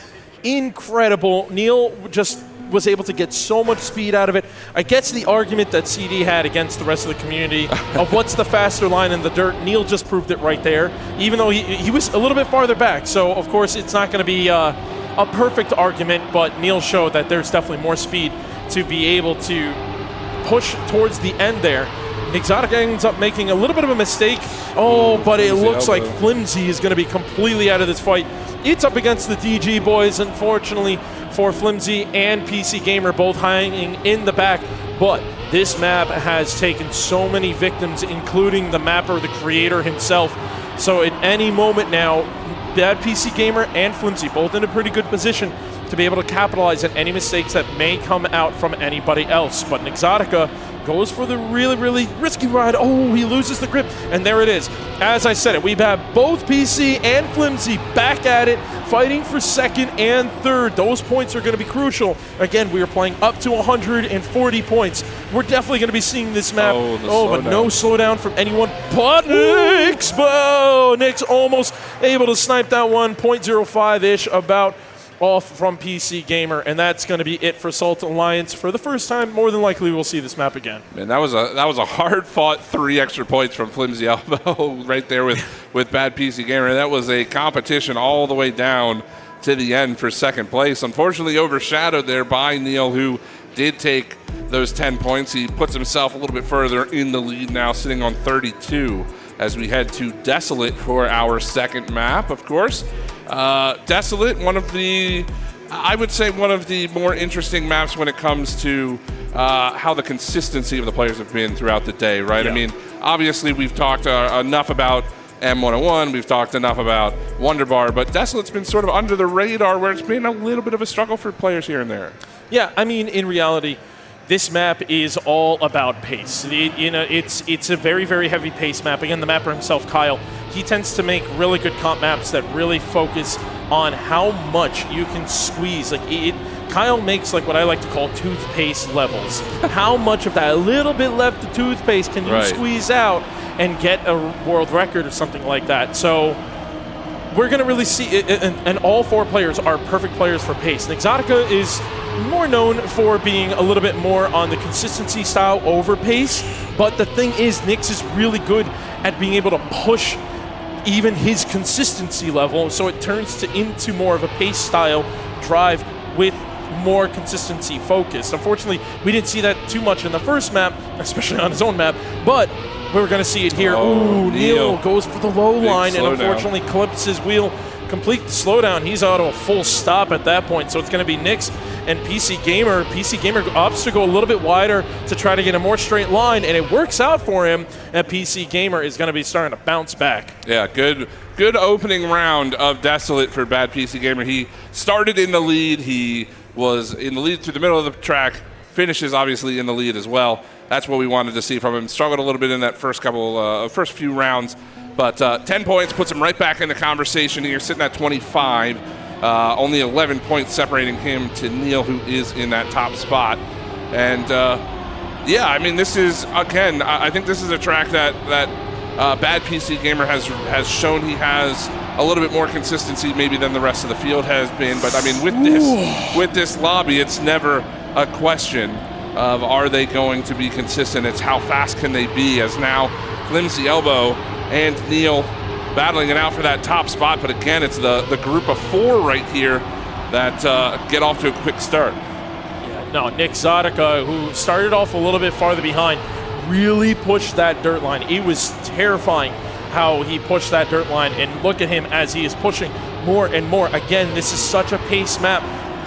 incredible. Neil just was able to get so much speed out of it. I guess the argument that CD had against the rest of the community of what's the faster line in the dirt, Neil just proved it right there, even though he was a little bit farther back. So, of course, it's not going to be a perfect argument, but Neil showed that there's definitely more speed to be able to push towards the end there. Exotic ends up making a little bit of a mistake. Oh, but it looks like Flimsy is going to be completely out of this fight. It's up against the DG boys, unfortunately, for Flimsy and PC Gamer both hanging in the back. But this map has taken so many victims, including the mapper, the creator himself. So at any moment now, Bad PC Gamer and Flimsy both in a pretty good position to be able to capitalize on any mistakes that may come out from anybody else. But Exotica goes for the really, really risky ride. Oh, he loses the grip, and there it is. As I said it, we have both PC and Flimsy back at it, fighting for 2nd and 3rd. Those points are going to be crucial. Again, we are playing up to 140 points. We're definitely going to be seeing this map. But no slowdown from anyone but Expo. Nyx almost able to snipe that one, 0.05-ish about off from PC Gamer, and that's going to be it for Salt Alliance. For the first time, more than likely, we'll see this map again. Man, that was a hard-fought 3 extra points from Flimsy Elbow right there with Bad PC Gamer. That was a competition all the way down to the end for 2nd place. Unfortunately, overshadowed there by Neil, who did take those 10 points. He puts himself a little bit further in the lead now, sitting on 32 as we head to Desolate for our 2nd map, of course. Desolate, I would say one of the more interesting maps when it comes to how the consistency of the players have been throughout the day, right? Yeah. I mean, obviously we've talked enough about M101, we've talked enough about Wonderbar, but Desolate's been sort of under the radar where it's been a little bit of a struggle for players here and there. Yeah, I mean, in reality, this map is all about pace. It's a very, very heavy pace map. Again, the mapper himself, Kyle, he tends to make really good comp maps that really focus on how much you can squeeze. Kyle makes like what I like to call toothpaste levels. How much of that little bit left of toothpaste can you squeeze out and get a world record or something like that? So we're going to really see it, and all 4 players are perfect players for pace. And Exotica is more known for being a little bit more on the consistency style over pace, but the thing is, Nyx is really good at being able to push even his consistency level, so it turns into more of a pace style drive with more consistency focused. Unfortunately, we didn't see that too much in the first map, especially on his own map, but we're going to see it here. Ooh, Neil goes for the low line and unfortunately clips his wheel. Complete slowdown. He's out of a full stop at that point, so it's going to be Nyx and PC Gamer. PC Gamer opts to go a little bit wider to try to get a more straight line, and it works out for him, and PC Gamer is going to be starting to bounce back. Yeah, good opening round of Desolate for Bad PC Gamer. He started in the lead. He was in the lead through the middle of the track, finishes obviously in the lead as well. That's what we wanted to see from him. Struggled a little bit in that first few rounds, but 10 points puts him right back in the conversation here, sitting at 25. Only 11 points separating him to Neil, who is in that top spot. And yeah, I mean, this is, again, I think this is a track that Bad PC Gamer has shown he has a little bit more consistency maybe than the rest of the field has been. But I mean, with this lobby, it's never a question of are they going to be consistent. It's how fast can they be, as now Flimsy Elbow and Neil battling it out for that top spot. But again, it's the group of 4 right here that get off to a quick start. Yeah, no, Nick Exotica, who started off a little bit farther behind, really pushed that dirt line. It was terrifying how he pushed that dirt line, and look at him as he is pushing more and more. Again, this is such a pace map.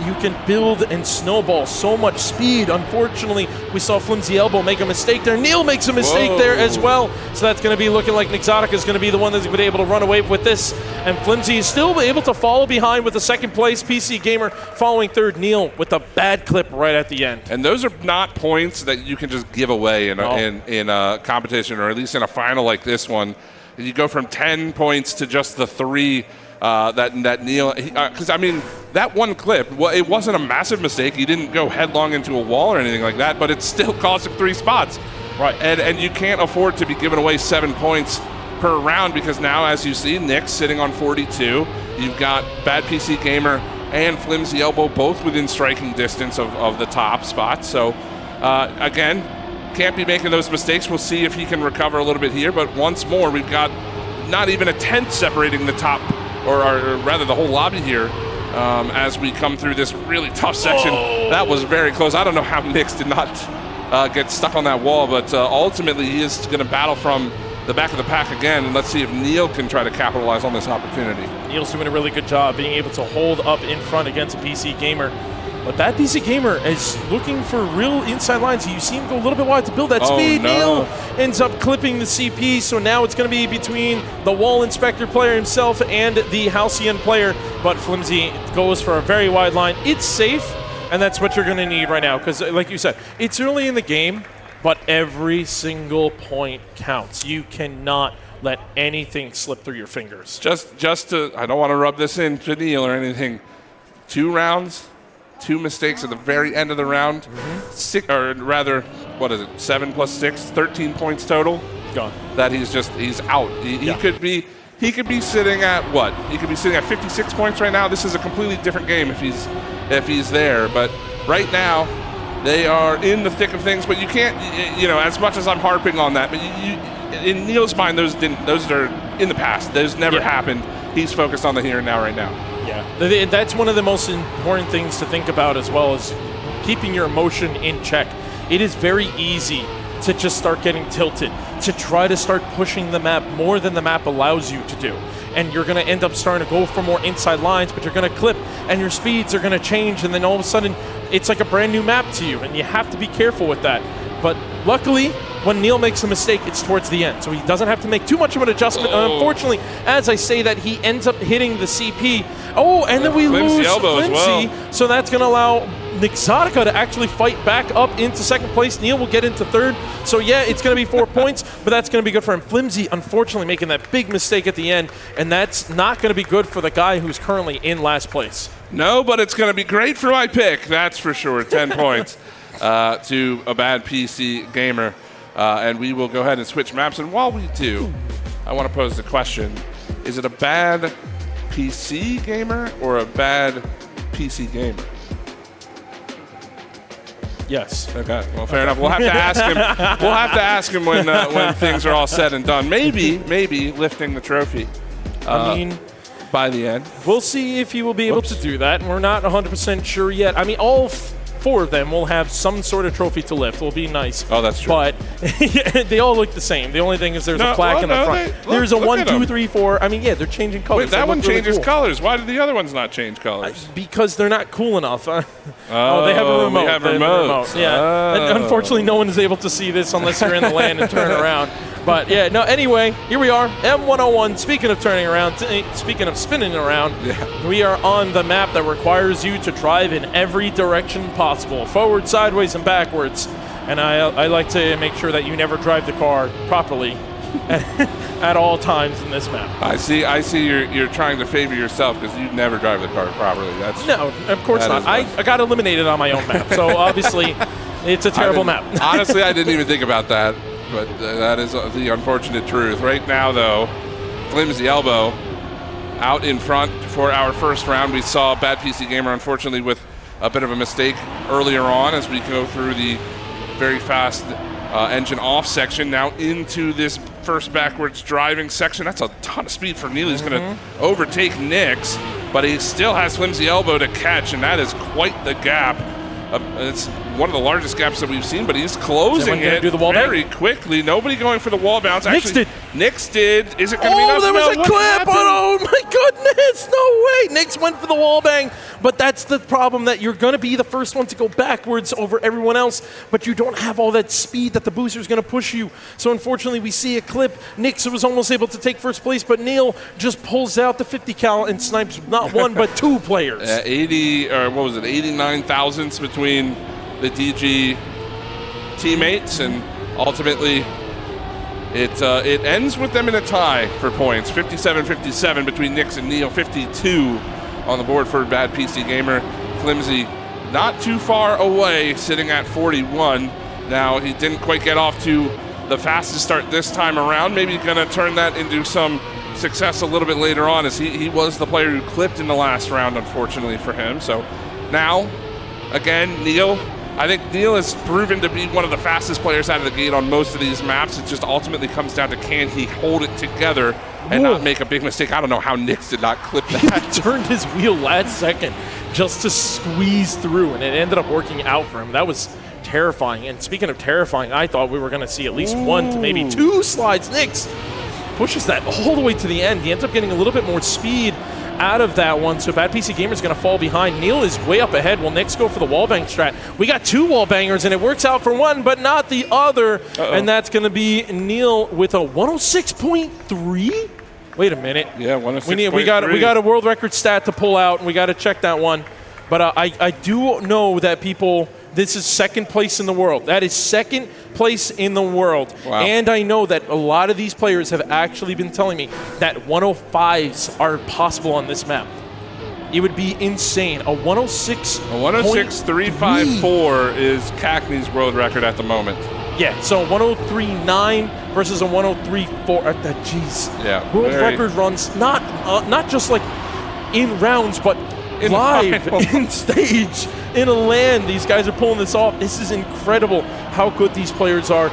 you can build and snowball so much speed. Unfortunately, we saw Flimsy Elbow make a mistake there. Neil makes a mistake there as well. So that's going to be looking like Exotica is going to be the one that's been able to run away with this. And Flimsy is still able to follow behind with the second place. PC Gamer following third. Neil with a bad clip right at the end. And those are not points that you can just give away in a competition, or at least in a final like this one. You go from 10 points to just the 3 that Neil, because I mean, that one clip, well, it wasn't a massive mistake. He didn't go headlong into a wall or anything like that, but it still cost him 3 spots. Right. And you can't afford to be giving away 7 points per round, because now, as you see, Nick's sitting on 42. You've got Bad PC Gamer and Flimsy Elbow both within striking distance of the top spot. So, again, can't be making those mistakes. We'll see if he can recover a little bit here, but once more, we've got not even a tenth separating the top, or rather the whole lobby here, as we come through this really tough section. That was very close. I don't know how Nix did not get stuck on that wall, but ultimately he is going to battle from the back of the pack again, and let's see if Neil can try to capitalize on this opportunity. Neil's doing a really good job being able to hold up in front against a PC Gamer. But that PC Gamer is looking for real inside lines. You see him go a little bit wide to build that speed. No. Neil ends up clipping the CP, so now it's going to be between the Wall Inspector player himself and the Halcyon player. But Flimsy goes for a very wide line. It's safe, and that's what you're going to need right now, because like you said, it's early in the game, but every single point counts. You cannot let anything slip through your fingers. Just to, I don't want to rub this in to Neil or anything, 2 rounds, 2 mistakes at the very end of the round. 6, or rather, what is it? 7 plus 6, 13 points total. Gone. That he's out. He could be sitting at what? He could be sitting at 56 points right now. This is a completely different game if he's there. But right now, they are in the thick of things. But you can't, as much as I'm harping on that, but in Neil's mind, those are in the past. Those never happened. He's focused on the here and now right now. Yeah, that's one of the most important things to think about, as well as keeping your emotion in check. It is very easy to just start getting tilted, to try to start pushing the map more than the map allows you to do. And you're going to end up starting to go for more inside lines, but you're going to clip, and your speeds are going to change, and then all of a sudden, it's like a brand new map to you, and you have to be careful with that. But luckily, when Neil makes a mistake, it's towards the end, so he doesn't have to make too much of an adjustment. And unfortunately, as I say that, he ends up hitting the CP. Oh, and then we lose Flimsy, well. So that's going to allow Exotica to actually fight back up into second place. Neil will get into third. So yeah, it's going to be 4 points, but that's going to be good for him. Flimsy, unfortunately, making that big mistake at the end, and that's not going to be good for the guy who's currently in last place. No, but it's going to be great for my pick, that's for sure. 10 points to a Bad PC Gamer. And we will go ahead and switch maps. And while we do, I want to pose the question, is it a Bad PC Gamer or a Bad PC Gamer? Yes. Okay. Well, fair enough. We'll have to ask him. We'll have to ask him when things are all said and done. Maybe lifting the trophy. I mean, by the end, we'll see if he will be able to do that. We're not 100% sure yet. I mean, all 4 of them will have some sort of trophy to lift. Will be nice. Oh, that's true. But they all look the same. The only thing is there's a plaque in the front. There's a 1, 2, 3, 4. I mean, yeah, they're changing colors. Wait, that one changes colors. Why did the other ones not change colors? Because they're not cool enough. They have a remote. We have remotes. Yeah. And unfortunately, no one is able to see this unless you're in the LAN and turn around. But yeah, no, anyway, here we are, M101. Speaking of turning around, speaking of spinning around, we are on the map that requires you to drive in every direction possible, forward, sideways, and backwards. And I like to make sure that you never drive the car properly at all times in this map. I see you're trying to favor yourself because you never drive the car properly. No, of course not. I got eliminated on my own map, so obviously it's a terrible map. Honestly, I didn't even think about that. But that is the unfortunate truth. Right now, though, Flimsy Elbow out in front for our first round. We saw Bad PC Gamer, unfortunately, with a bit of a mistake earlier on as we go through the very fast engine off section. Now into this first backwards driving section. That's a ton of speed for Neil. He's going to overtake Nix, but he still has Flimsy Elbow to catch, and that is quite the gap. It's one of the largest gaps that we've seen, but he's closing it very quickly. Nobody going for the wall bounce. Nix did. Nix did. Is it going to be enough? Oh, there was a clip. Oh, my goodness, no way. Nyx went for the wallbang, but that's the problem, that you're going to be the first one to go backwards over everyone else, but you don't have all that speed that the booster is going to push you. So unfortunately, we see a clip. Nyx was almost able to take first place, but Neil just pulls out the 50 cal and snipes not one, but two players. 89 thousandths between the DG teammates, and ultimately it ends with them in a tie for points. 57-57 between Nyx and Neil. 52 on the board for Bad PC Gamer. Flimsy not too far away, sitting at 41. Now, he didn't quite get off to the fastest start this time around. Maybe going to turn that into some success a little bit later on, as he was the player who clipped in the last round, unfortunately for him. So now, again, Neil, I think Neil has proven to be one of the fastest players out of the gate on most of these maps. It just ultimately comes down to, can he hold it together and not make a big mistake. I don't know how Nyx did not clip that. He turned his wheel last second just to squeeze through, and it ended up working out for him. That was terrifying. And speaking of terrifying, I thought we were going to see at least one to maybe two slides. Nyx pushes that all the way to the end. He ends up getting a little bit more speed out of that one, so Bad PC Gamer is going to fall behind. Neil is way up ahead. Will Nyx go for the wallbang strat? We got two wallbangers, and it works out for one, but not the other. And that's going to be Neil with a 106.3. Wait a minute. Yeah, 106.3. We got a world record stat to pull out, and we got to check that one. But I do know that people, this is second place in the world. That is second place in the world. Wow. And I know that a lot of these players have actually been telling me that 105s are possible on this map. It would be insane. A 106.354 is Cackney's world record at the moment. Yeah, so 103.9 versus a 103.4. Jeez. Yeah. World record runs not just like in rounds, but in live, in stage, in a LAN. These guys are pulling this off. This is incredible how good these players are.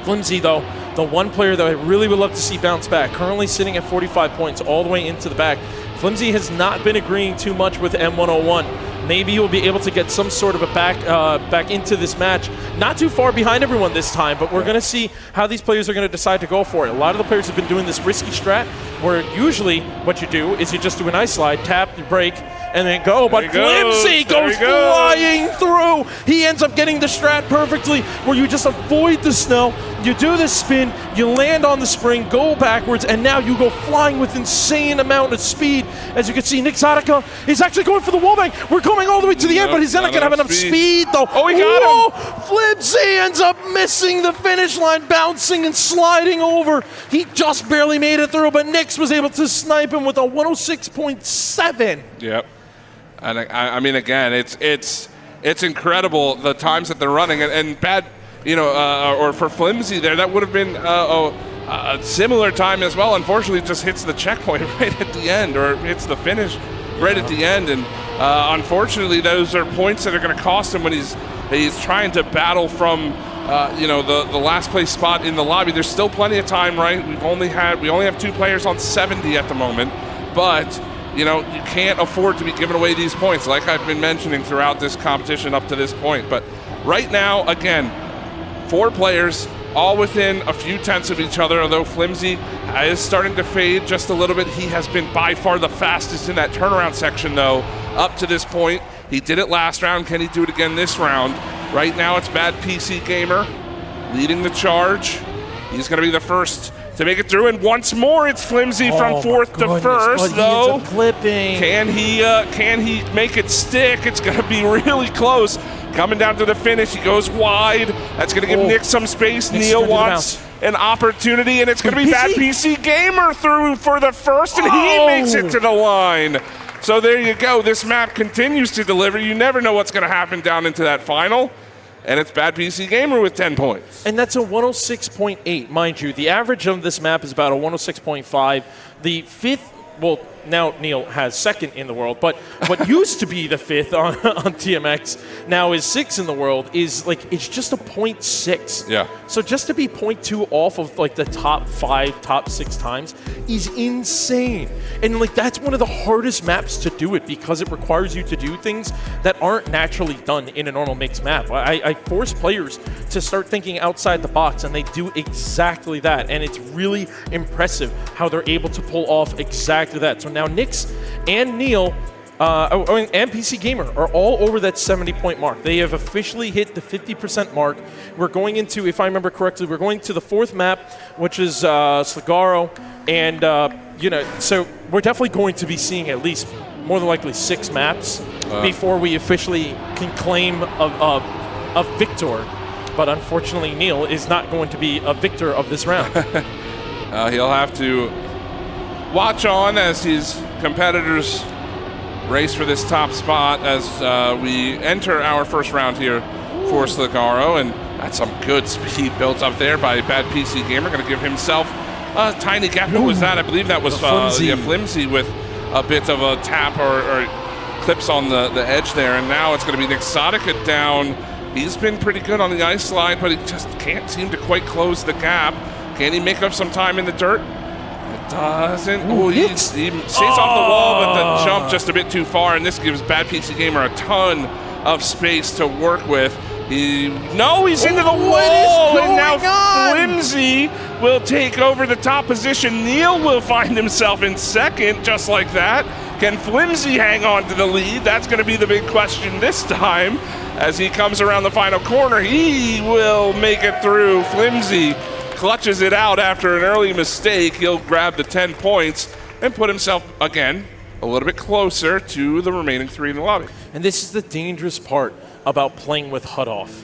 Flimsy, though, the one player that I really would love to see bounce back, currently sitting at 45 points all the way into the back. Flimsy has not been agreeing too much with M101. Maybe he'll be able to get some sort of a back into this match. Not too far behind everyone this time, but we're going to see how these players are going to decide to go for it. A lot of the players have been doing this risky strat, where usually what you do is you just do an ice slide, tap, you break, and then go. But Flimsy goes flying through. He ends up getting the strat perfectly, where you just avoid the snow, you do the spin, you land on the spring, go backwards, and now you go flying with insane amount of speed. As you can see, Exotica is actually going for the wallbang. We're going all the way to the end, but he's not going to have enough speed, though. Oh, he got him. Flimsy ends up missing the finish line, bouncing and sliding over. He just barely made it through, but Nyx was able to snipe him with a 106.7. Yep. And I mean, again, it's incredible the times that they're running, and bad, or for Flimsy there, that would have been a similar time as well. Unfortunately, it just hits the checkpoint right at the end, or hits the finish right at the end, and unfortunately, those are points that are going to cost him when he's trying to battle from the last place spot in the lobby. There's still plenty of time, right? We only have two players on 70 at the moment, but you can't afford to be giving away these points, like I've been mentioning throughout this competition up to this point. But right now, again, 4 players, all within a few tenths of each other, although Flimsy is starting to fade just a little bit. He has been by far the fastest in that turnaround section, though, up to this point. He did it last round. Can he do it again this round? Right now, it's Bad PC Gamer leading the charge. He's going to be the first to make it through, and once more it's Flimsy from fourth to first, though. Can he make it stick? It's going to be really close. Coming down to the finish, he goes wide. That's going to give Nyx some space. Neil wants an opportunity, and it's going to be Bad PC Gamer through for the first, and he makes it to the line. So there you go. This map continues to deliver. You never know what's going to happen down into that final. And it's Bad PC Gamer with 10 points. And that's a 106.8, mind you. The average of this map is about a 106.5. The fifth, well, now Neil has second in the world, but what used to be the fifth on TMX now is 6th in the world, is it's just a 0.6. Yeah. So just to be 0.2 off of the top 5, top 6 times is insane. And that's one of the hardest maps to do it, because it requires you to do things that aren't naturally done in a normal mixed map. I force players to start thinking outside the box, and they do exactly that. And it's really impressive how they're able to pull off exactly that. So now Nyx and Neil and PC Gamer are all over that 70-point mark. They have officially hit the 50% mark. We're going into, if I remember correctly, we're going to the 4th map, which is Sligaro, and so we're definitely going to be seeing at least more than likely 6 maps before we officially can claim a victor. But unfortunately, Neil is not going to be a victor of this round. He'll have to watch on as his competitors race for this top spot as we enter our first round here for Sligaro, and that's some good speed built up there by Bad PC Gamer. Going to give himself a tiny gap. What was that? I believe that was Flimsy with a bit of a tap or clips on the edge there, and now it's going to be Exotica down. He's been pretty good on the ice slide, but he just can't seem to quite close the gap. Can he make up some time in the dirt? Doesn't. Ooh, he stays off the wall, but the jump just a bit too far, and this gives Bad PC Gamer a ton of space to work with. He's into the wall, and now Flimsy will take over the top position. Neil will find himself in second, just like that. Can Flimsy hang on to the lead? That's going to be the big question this time. As he comes around the final corner, he will make it through. Flimsy clutches it out after an early mistake. He'll grab the 10 points and put himself, again, a little bit closer to the remaining 3 in the lobby. And this is the dangerous part about playing with HUD off.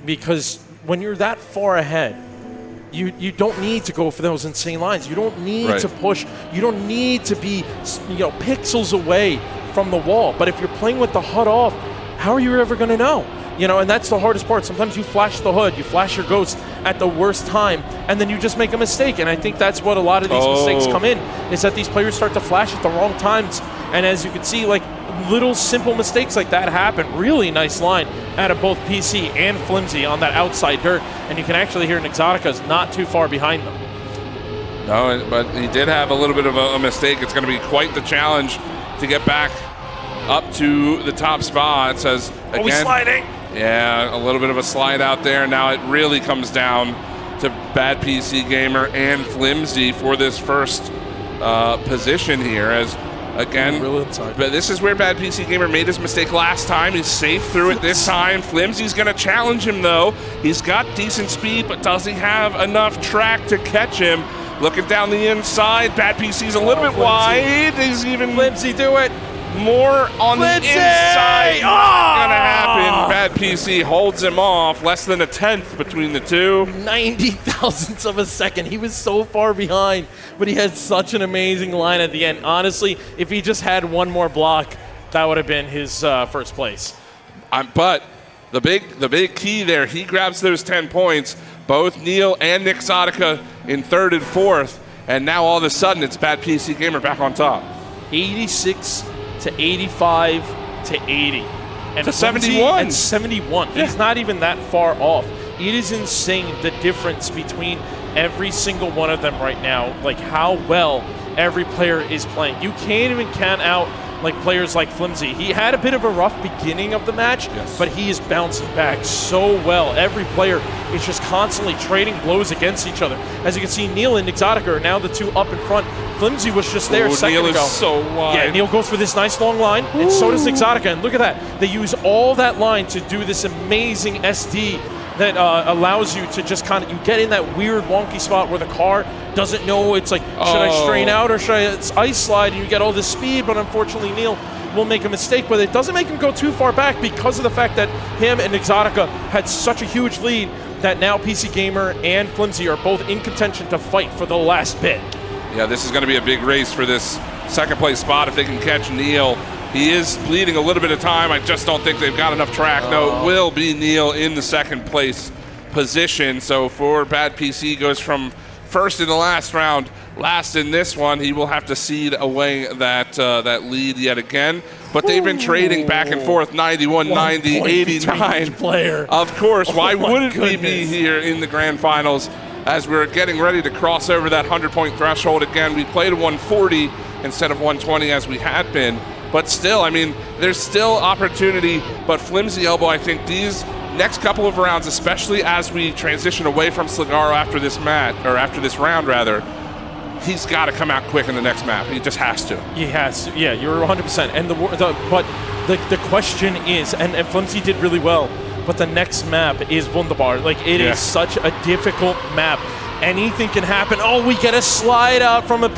Because when you're that far ahead, you don't need to go for those insane lines. You don't need to push. You don't need to be pixels away from the wall. But if you're playing with the HUD off, how are you ever going to know? And that's the hardest part. Sometimes you flash the HUD, you flash your ghost at the worst time, and then you just make a mistake. And I think that's what a lot of these mistakes come in, is that these players start to flash at the wrong times. And as you can see, like, little simple mistakes like that happen. Really nice line out of both PC and Flimsy on that outside dirt. And you can actually hear Exotica's not too far behind them. No, but he did have a little bit of a mistake. It's going to be quite the challenge to get back up to the top spots. As again, he's sliding. Yeah, a little bit of a slide out there. Now it really comes down to Bad PC Gamer and Flimsy for this first position here. As again, but this is where Bad PC Gamer made his mistake last time. He's safe through it this time. Flimsy's going to challenge him, though. He's got decent speed, but does he have enough track to catch him? Looking down the inside, Bad PC's a little bit wide. He's even Flimsy, do it. More on the inside. Not gonna happen. Bad PC holds him off. Less than a 10th between the two. 90 thousandths of a second. He was so far behind, but he had such an amazing line at the end. Honestly, if he just had one more block, that would have been his first place. But the big key there, he grabs those 10 points. Both Neil and Exotica in 3rd and 4th, and now all of a sudden it's Bad PC Gamer back on top. 86 to 85 to 80. And to 71. And 71. Yeah. He's not even that far off. It is insane the difference between every single one of them right now, like how well every player is playing. You can't even count out like players like Flimsy. He had a bit of a rough beginning of the match, but he is bouncing back so well. Every player is just constantly trading blows against each other. As you can see, Neil and Exotica are now the two up in front. Flimsy was just there a second Neil ago. Is so wide. Yeah, Neil goes for this nice long line, and so does Exotica. And look at that. They use all that line to do this amazing SD that allows you to just kind of, you get in that weird wonky spot where the car doesn't know, it's like, should I strain out or should I ice slide, and you get all this speed, but unfortunately Neil will make a mistake, but it doesn't make him go too far back because of the fact that him and Exotica had such a huge lead that now PC Gamer and Flimsy are both in contention to fight for the last bit. Yeah, this is going to be a big race for this second place spot if they can catch Neil. He is bleeding a little bit of time. I just don't think they've got enough track. No, it will be Neil in the second place position. So for Bad PC, goes from first in the last round, last in this one. He will have to cede away that lead yet again. But they've been trading back and forth, 91, 90, 89. Player. Of course, why wouldn't we be here in the grand finals as we're getting ready to cross over that 100-point threshold again? We played a 140 instead of 120 as we had been. But still, I mean, there's still opportunity. But Flimsy Elbow, I think these next couple of rounds, especially as we transition away from Sligaro after this match, or after this round rather, he's got to come out quick in the next map. He just has to. He has to. Yeah, you're 100%. And the question is, and Flimsy did really well, but the next map is Wunderbar. Like, it is such a difficult map. Anything can happen. Oh, we get a slide out from a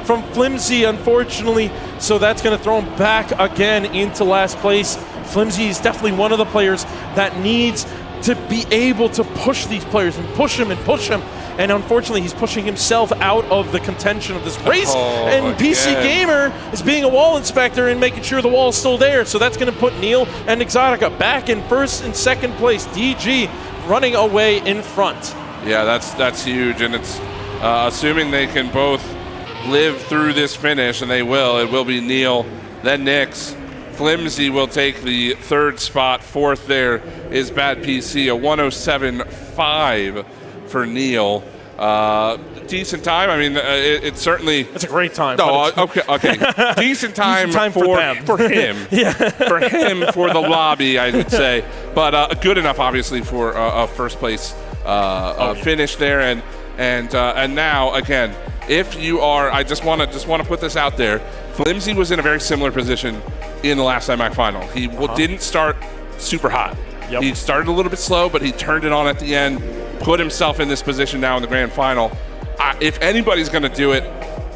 from Flimsy, unfortunately. So that's going to throw him back again into last place. Flimsy is definitely one of the players that needs to be able to push these players and push him and push him. And unfortunately, he's pushing himself out of the contention of this race. And PC Gamer is being a wall inspector and making sure the wall is still there. So that's going to put Neil and Exotica back in first and second place. DG running away in front. Yeah, that's huge, and it's assuming they can both live through this finish, and they will. It will be Neil, then Nyx. Flimsy will take the third spot. Fourth there is Bad PC, a 107.5 for Neil. Decent time. I mean, it's certainly. It's a great time. No, okay. Decent time for him. Yeah. For him, for the lobby, I would say. But good enough, obviously, for a first place finish there. And now again, if you are, I just want to put this out there. Flimsy was in a very similar position in the last semifinal. He didn't start super hot. Yep. He started a little bit slow, but he turned it on at the end, put himself in this position now in the grand final. If anybody's going to do it,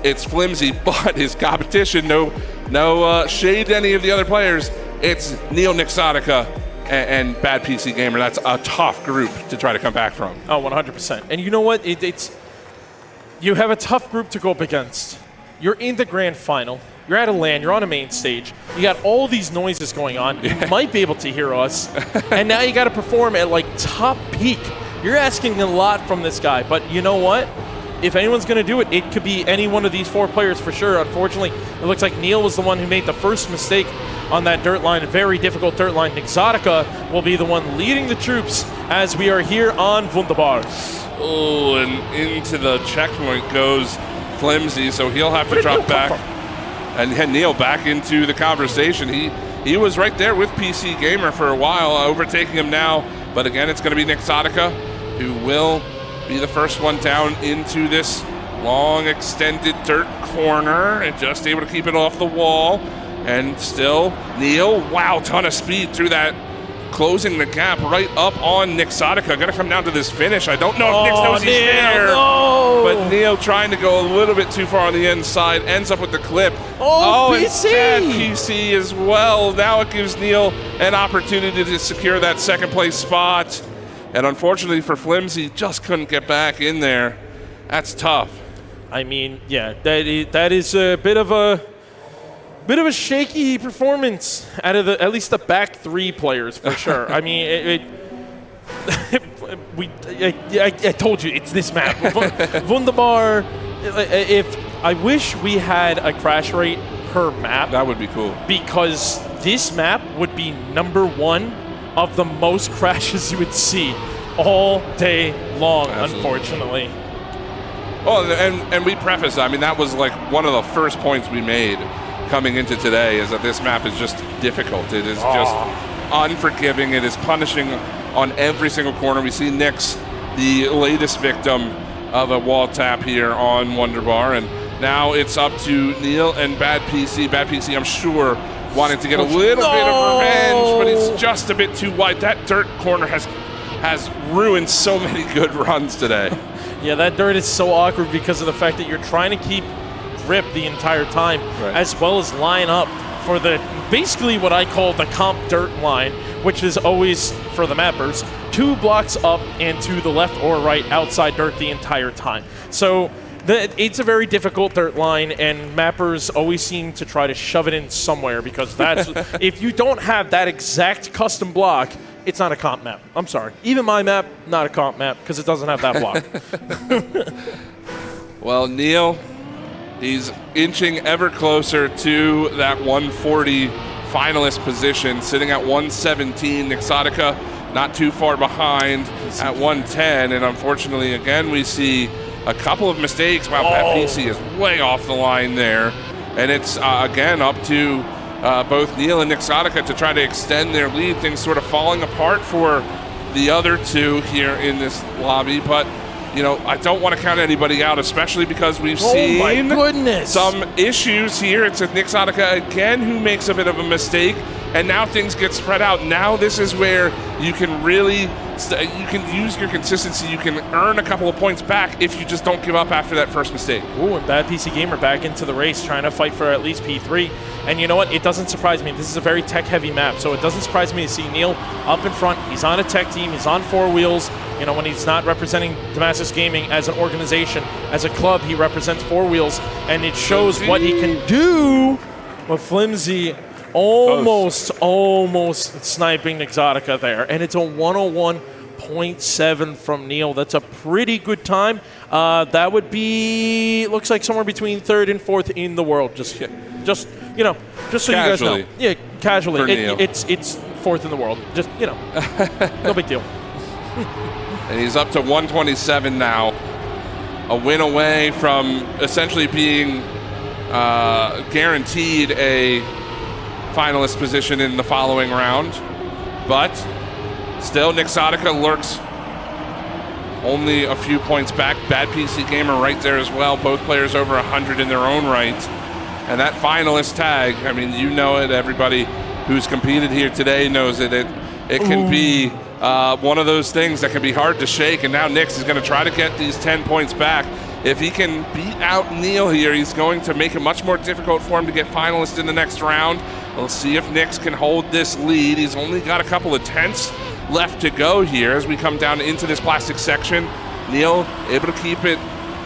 it's Flimsy, but his competition, no shade to any of the other players, it's Neil, Nixotica, and Bad PC Gamer. That's a tough group to try to come back from. Oh, 100%. And you know what? You have a tough group to go up against. You're in the grand final. You're at a LAN. You're on a main stage. You got all these noises going on. You might be able to hear us. And now you got to perform at like top peak. You're asking a lot from this guy. But you know what? If anyone's going to do it, it could be any one of these four players for sure. Unfortunately, it looks like Neil was the one who made the first mistake on that dirt line, a very difficult dirt line. Exotica will be the one leading the troops as we are here on Wunderbar. Oh, and into the checkpoint goes Flimsy, so he'll have to drop back. And Neil back into the conversation. He was right there with PC Gamer for a while, overtaking him now. But again, it's going to be Exotica who will be the first one down into this long, extended dirt corner and just able to keep it off the wall. And still, Neil, wow, ton of speed through that, closing the gap right up on Nixotica. Going to come down to this finish. I don't know if Nix knows he's there. No. But Neil trying to go a little bit too far on the inside, ends up with the clip. PC! And PC as well. Now it gives Neil an opportunity to secure that second place spot. And unfortunately for Flimsy, just couldn't get back in there. That's tough. I mean, yeah, that is a bit of a shaky performance out of at least the back three players for sure. I mean, I told you it's this map. Wunderbar. I wish we had a crash rate per map. That would be cool. Because this map would be #1 of the most crashes you would see all day long. Absolutely. Unfortunately. Oh, and we preface, I mean, that was like one of the first points we made coming into today, is that this map is just difficult. It is just unforgiving. It is punishing on every single corner. We see Nyx, the latest victim of a wall tap here on Wunderbar, and now it's up to Neil and Bad PC. Bad PC, I'm sure, wanting to get a little bit of revenge, but it's just a bit too wide. That dirt corner has ruined so many good runs today. Yeah, that dirt is so awkward because of the fact that you're trying to keep grip the entire time, as well as line up for the basically what I call the comp dirt line, which is always, for the mappers, 2 blocks up and to the left or right outside dirt the entire time. So it's a very difficult dirt line, and mappers always seem to try to shove it in somewhere, because that's if you don't have that exact custom block, it's not a comp map. I'm sorry. Even my map, not a comp map, because it doesn't have that block. Well, Neil, he's inching ever closer to that 140 finalist position, sitting at 117. Exotica not too far behind at 110. And unfortunately, again, we see a couple of mistakes. Wow, Pat PC is way off the line there. And it's, again, up to both Neil and Exotica to try to extend their lead. Things sort of falling apart for the other two here in this lobby, but you know, I don't want to count anybody out, especially because we've seen some issues here. It's Exotica again who makes a bit of a mistake, and now things get spread out. Now this is where you can really you can use your consistency. You can earn a couple of points back if you just don't give up after that first mistake. Ooh, and Bad PC Gamer back into the race, trying to fight for at least P3. And you know what? It doesn't surprise me. This is a very tech-heavy map, so it doesn't surprise me to see Neil up in front. He's on a tech team. He's on 4 wheels. You know, when he's not representing Damascus Gaming as an organization, as a club, he represents 4 wheels, and it shows what he can do. But Flimsy almost sniping Exotica there, and it's a 101.7 from Neil. That's a pretty good time. That would be, looks like somewhere between 3rd and 4th in the world. Just you know, just so casually. you guys know. Yeah, casually. Neil. It's 4th in the world. Just, you know, no big deal. And he's up to 127 now. A win away from essentially being guaranteed a finalist position in the following round. But still, Exotica lurks only a few points back. Bad PC Gamer right there as well. Both players over 100 in their own right. And that finalist tag, I mean, you know it. Everybody who's competed here today knows it. It can be one of those things that can be hard to shake. And now Nix is going to try to get these 10 points back. If he can beat out Neil here, he's going to make it much more difficult for him to get finalist in the next round. We'll see if Nix can hold this lead. He's only got a couple of tenths left to go here as we come down into this plastic section. Neil able to keep it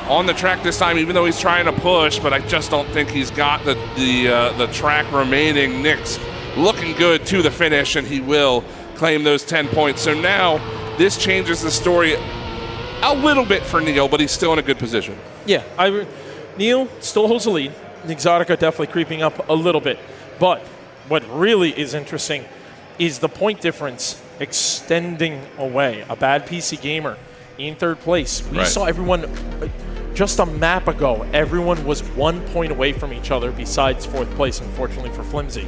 on the track this time, even though he's trying to push, but I just don't think he's got the track remaining. Nix looking good to the finish, and he will claim those 10 points. So now this changes the story a little bit for Neil, but he's still in a good position. Yeah, Neil still holds the lead. Exotica definitely creeping up a little bit. But what really is interesting is the point difference extending away. A Bad PC Gamer in 3rd place. We saw everyone, just a map ago, everyone was 1 point away from each other besides 4th place, unfortunately for Flimsy.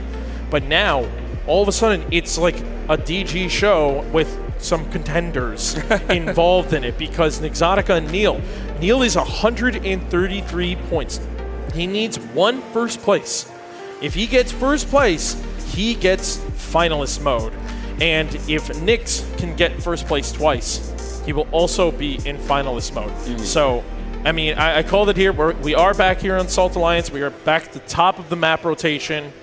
But now, all of a sudden, it's like a DG show with some contenders involved in it, because Exotica and Neil is 133 points. He needs 1 first place. If he gets first place, he gets finalist mode. And if Nix can get first place twice, he will also be in finalist mode. So, I mean, I called it here. We are back here on Salt Alliance. We are back at the top of the map rotation.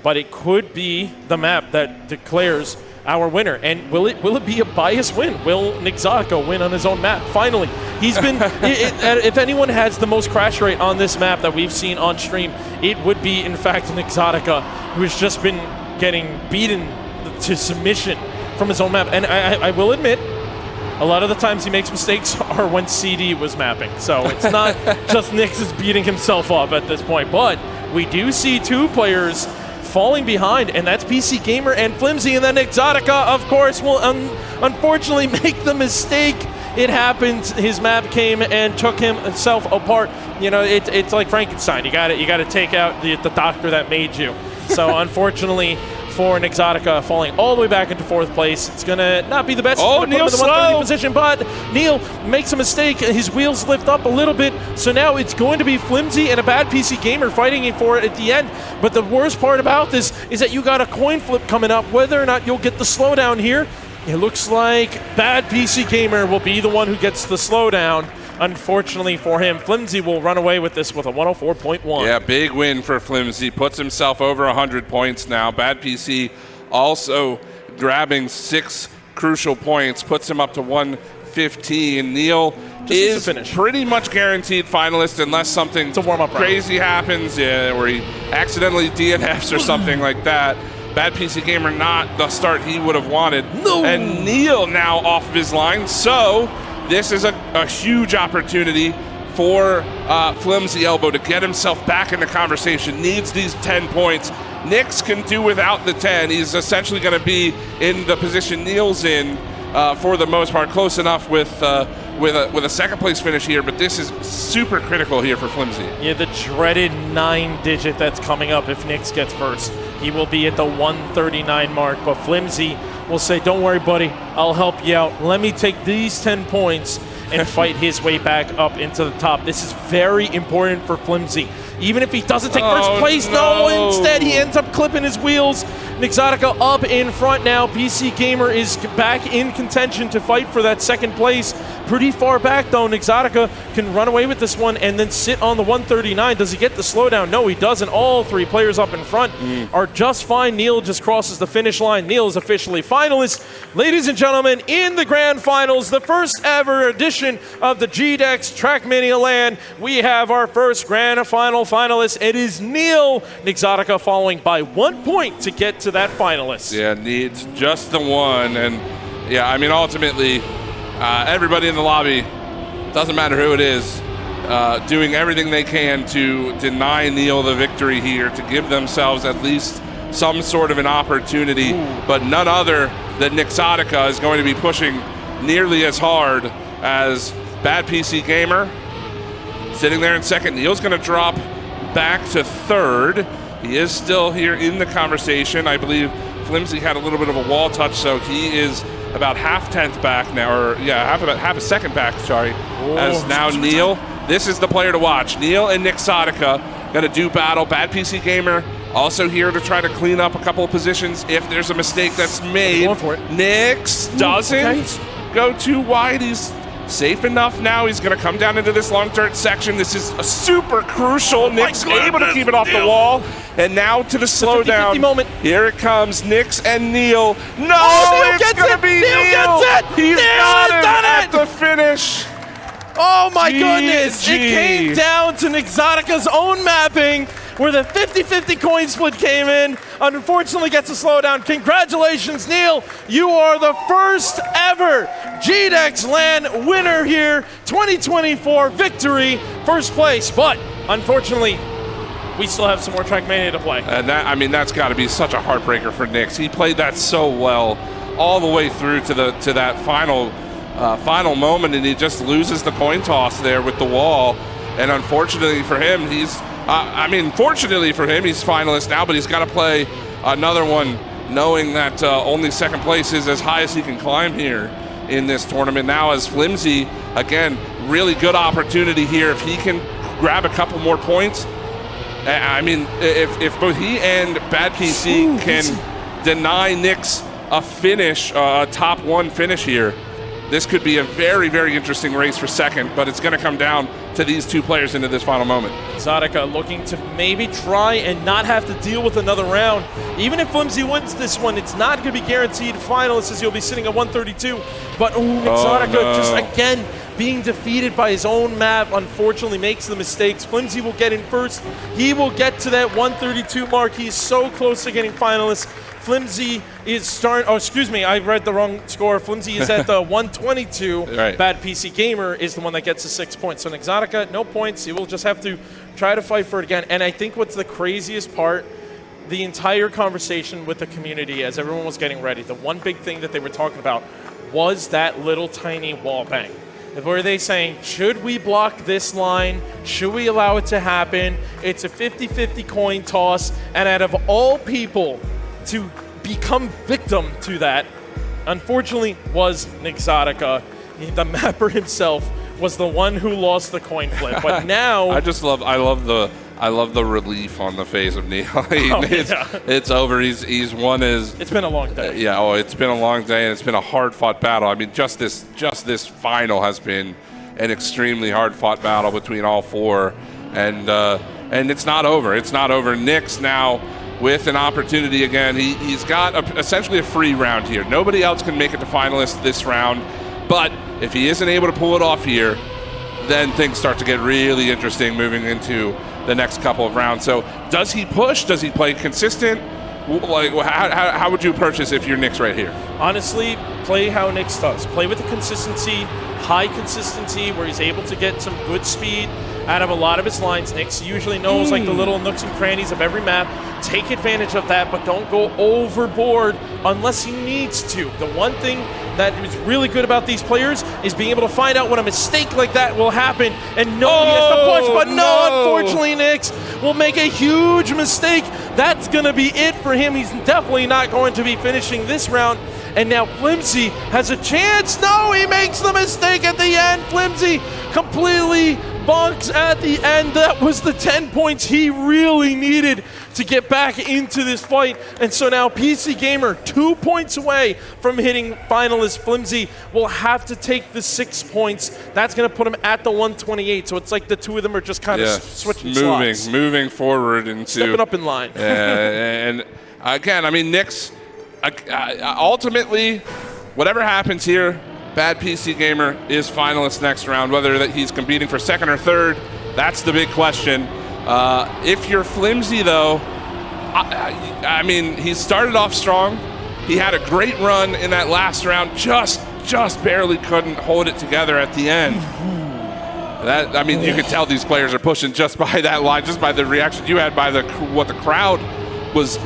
But it could be the map that declares our winner. And will it be a biased win? Will Exotica win on his own map? Finally, he's been. If anyone has the most crash rate on this map that we've seen on stream, it would be, in fact, an Exotica, who has just been getting beaten to submission from his own map. And I will admit, a lot of the times he makes mistakes are when CD was mapping. So it's not just Nix is beating himself up at this point. But we do see 2 players falling behind, and that's PC Gamer and Flimsy, and then Exotica, of course, will unfortunately make the mistake. It happened. His map came and took himself apart. You know, it's like Frankenstein. You got to take out the doctor that made you. So unfortunately for an Exotica, falling all the way back into 4th place. It's going to not be the best. Oh, Neil slow position, but Neil makes a mistake. His wheels lift up a little bit. So now it's going to be Flimsy and a Bad PC Gamer fighting for it at the end. But the worst part about this is that you got a coin flip coming up, whether or not you'll get the slowdown here. It looks like Bad PC Gamer will be the one who gets the slowdown. Unfortunately for him, Flimsy will run away with this with a 104.1. Yeah, big win for Flimsy. Puts himself over 100 points now. Bad PC also grabbing 6 crucial points, puts him up to 115. Neil is pretty much guaranteed finalist unless something crazy happens, where he accidentally DNFs or something like that. Bad PC Gamer not the start he would have wanted. No. And Neil now off of his line, so this is a huge opportunity for Flimsy Elbow to get himself back in the conversation. Needs these 10 points. Nix can do without the 10. He's essentially going to be in the position Neil's in for the most part, close enough with a second place finish here, but this is super critical here for Flimsy. Yeah, the dreaded 9-digit that's coming up if Nix gets first. he will be at the 139 mark. But Flimsy will say, don't worry, buddy, I'll help you out. Let me take these 10 points and fight his way back up into the top. This is very important for Flimsy. Even if he doesn't take first place, no, instead he ends up clipping his wheels. Nixotica up in front now. PC Gamer is back in contention to fight for that second place. Pretty far back though. Nixotica can run away with this one and then sit on the 139. Does he get the slowdown? No, he doesn't. All three players up in front are just fine. Neil just crosses the finish line. Neil is officially finalist. Ladies and gentlemen, in the grand finals, the first ever edition of the GDEX Trackmania LAN, we have our first grand final finalist. It is Neil. Nixotica following by 1 point to get to that finalist. Yeah, needs just the one. And yeah, I mean, ultimately, everybody in the lobby, doesn't matter who it is, doing everything they can to deny Neil the victory here, to give themselves at least some sort of an opportunity. But none other than Nixotica is going to be pushing nearly as hard as Bad PC Gamer. Sitting there in second. Neil's going to drop back to third. He is still here in the conversation. I believe Flimsy had a little bit of a wall touch, so he is about half-tenth back now, or yeah, half a second back, sorry. As now Neil, this is the player to watch. Neil and Nixotica going to do battle. Bad PC Gamer also here to try to clean up a couple of positions if there's a mistake that's made. Going for it. Nix doesn't go too wide. He's safe enough now. He's going to come down into this long dirt section. This is a super crucial. Nix able to keep it off the wall. And now to the slowdown. Moment. Here it comes. Nix and Neil. No, Neil it's going to be Neil. Gets it. He's Neil got has it done at it. the finish. Oh my goodness. It came down to Nixotica's own mapping where the 50-50 coin split came in. Unfortunately gets a slowdown. Congratulations, Neil. You are the first ever GDEX LAN winner here. 2024 victory, first place. But unfortunately, we still have some more Trackmania to play. And that, I mean, that's got to be such a heartbreaker for Nix. He played that so well all the way through to that final moment, and he just loses the coin toss there with the wall. And unfortunately for him, fortunately for him, he's finalist now, but he's got to play another one, knowing that only second place is as high as he can climb here in this tournament. Now as Flimsy, again, really good opportunity here. If he can grab a couple more points, I mean, if both he and Bad PC can deny Nix a finish, a top one finish here, this could be a very, very interesting race for second, but it's going to come down to these two players into this final moment. Nixotica looking to maybe try and not have to deal with another round. Even if Flimsy wins this one, it's not going to be guaranteed finalists, as he'll be sitting at 132. But Nixotica just again being defeated by his own map, unfortunately makes the mistakes. Flimsy will get in first. He will get to that 132 mark. He's so close to getting finalists. Flimsy is I read the wrong score. Flimsy is at the 122. Right. Bad PC Gamer is the one that gets the 6 points. So Nixotica, no points. He will just have to try to fight for it again. And I think what's the craziest part, the entire conversation with the community as everyone was getting ready, the one big thing that they were talking about was that little tiny wall bang. Were they saying, should we block this line? Should we allow it to happen? It's a 50-50 coin toss. And out of all people to become victim to that, unfortunately, was Nixotica. The mapper himself was the one who lost the coin flip. But now I love the relief on the face of Neil. It's over. He's won his. It's been a long day. It's been a long day, and it's been a hard-fought battle. I mean, just this final has been an extremely hard-fought battle between all four, and it's not over. It's not over. Nix now with an opportunity again. He's got essentially a free round here. Nobody else can make it to finalists this round, but if he isn't able to pull it off here, then things start to get really interesting moving into the next couple of rounds. So does he push? Does he play consistent? Like, how would you approach this if you're Nix right here? Honestly, play how Nix does. Play with the consistency, high consistency, where he's able to get some good speed out of a lot of his lines. Nix usually knows like the little nooks and crannies of every map. Take advantage of that, but don't go overboard unless he needs to. The one thing that is really good about these players is being able to find out when a mistake like that will happen and know he has to push. But no, unfortunately, Nix will make a huge mistake. That's going to be it for him. He's definitely not going to be finishing this round. And now Flimsy has a chance. No, he makes the mistake at the end. Flimsy completely bunks at the end. That was the 10 points he really needed to get back into this fight. And so now PC Gamer 2 points away from hitting finalist. Flimsy will have to take the 6 points. That's going to put him at the 128. So it's like the two of them are just kind of switching slots. Moving forward into stepping up in line. And again, I mean, Nick's ultimately, whatever happens here, Bad PC Gamer is finalist next round. Whether that he's competing for second or third, that's the big question. If you're Flimsy, though, I mean, he started off strong. He had a great run in that last round. Just barely couldn't hold it together at the end. I mean, you could tell these players are pushing just by that line, just by the reaction you had, by what the crowd was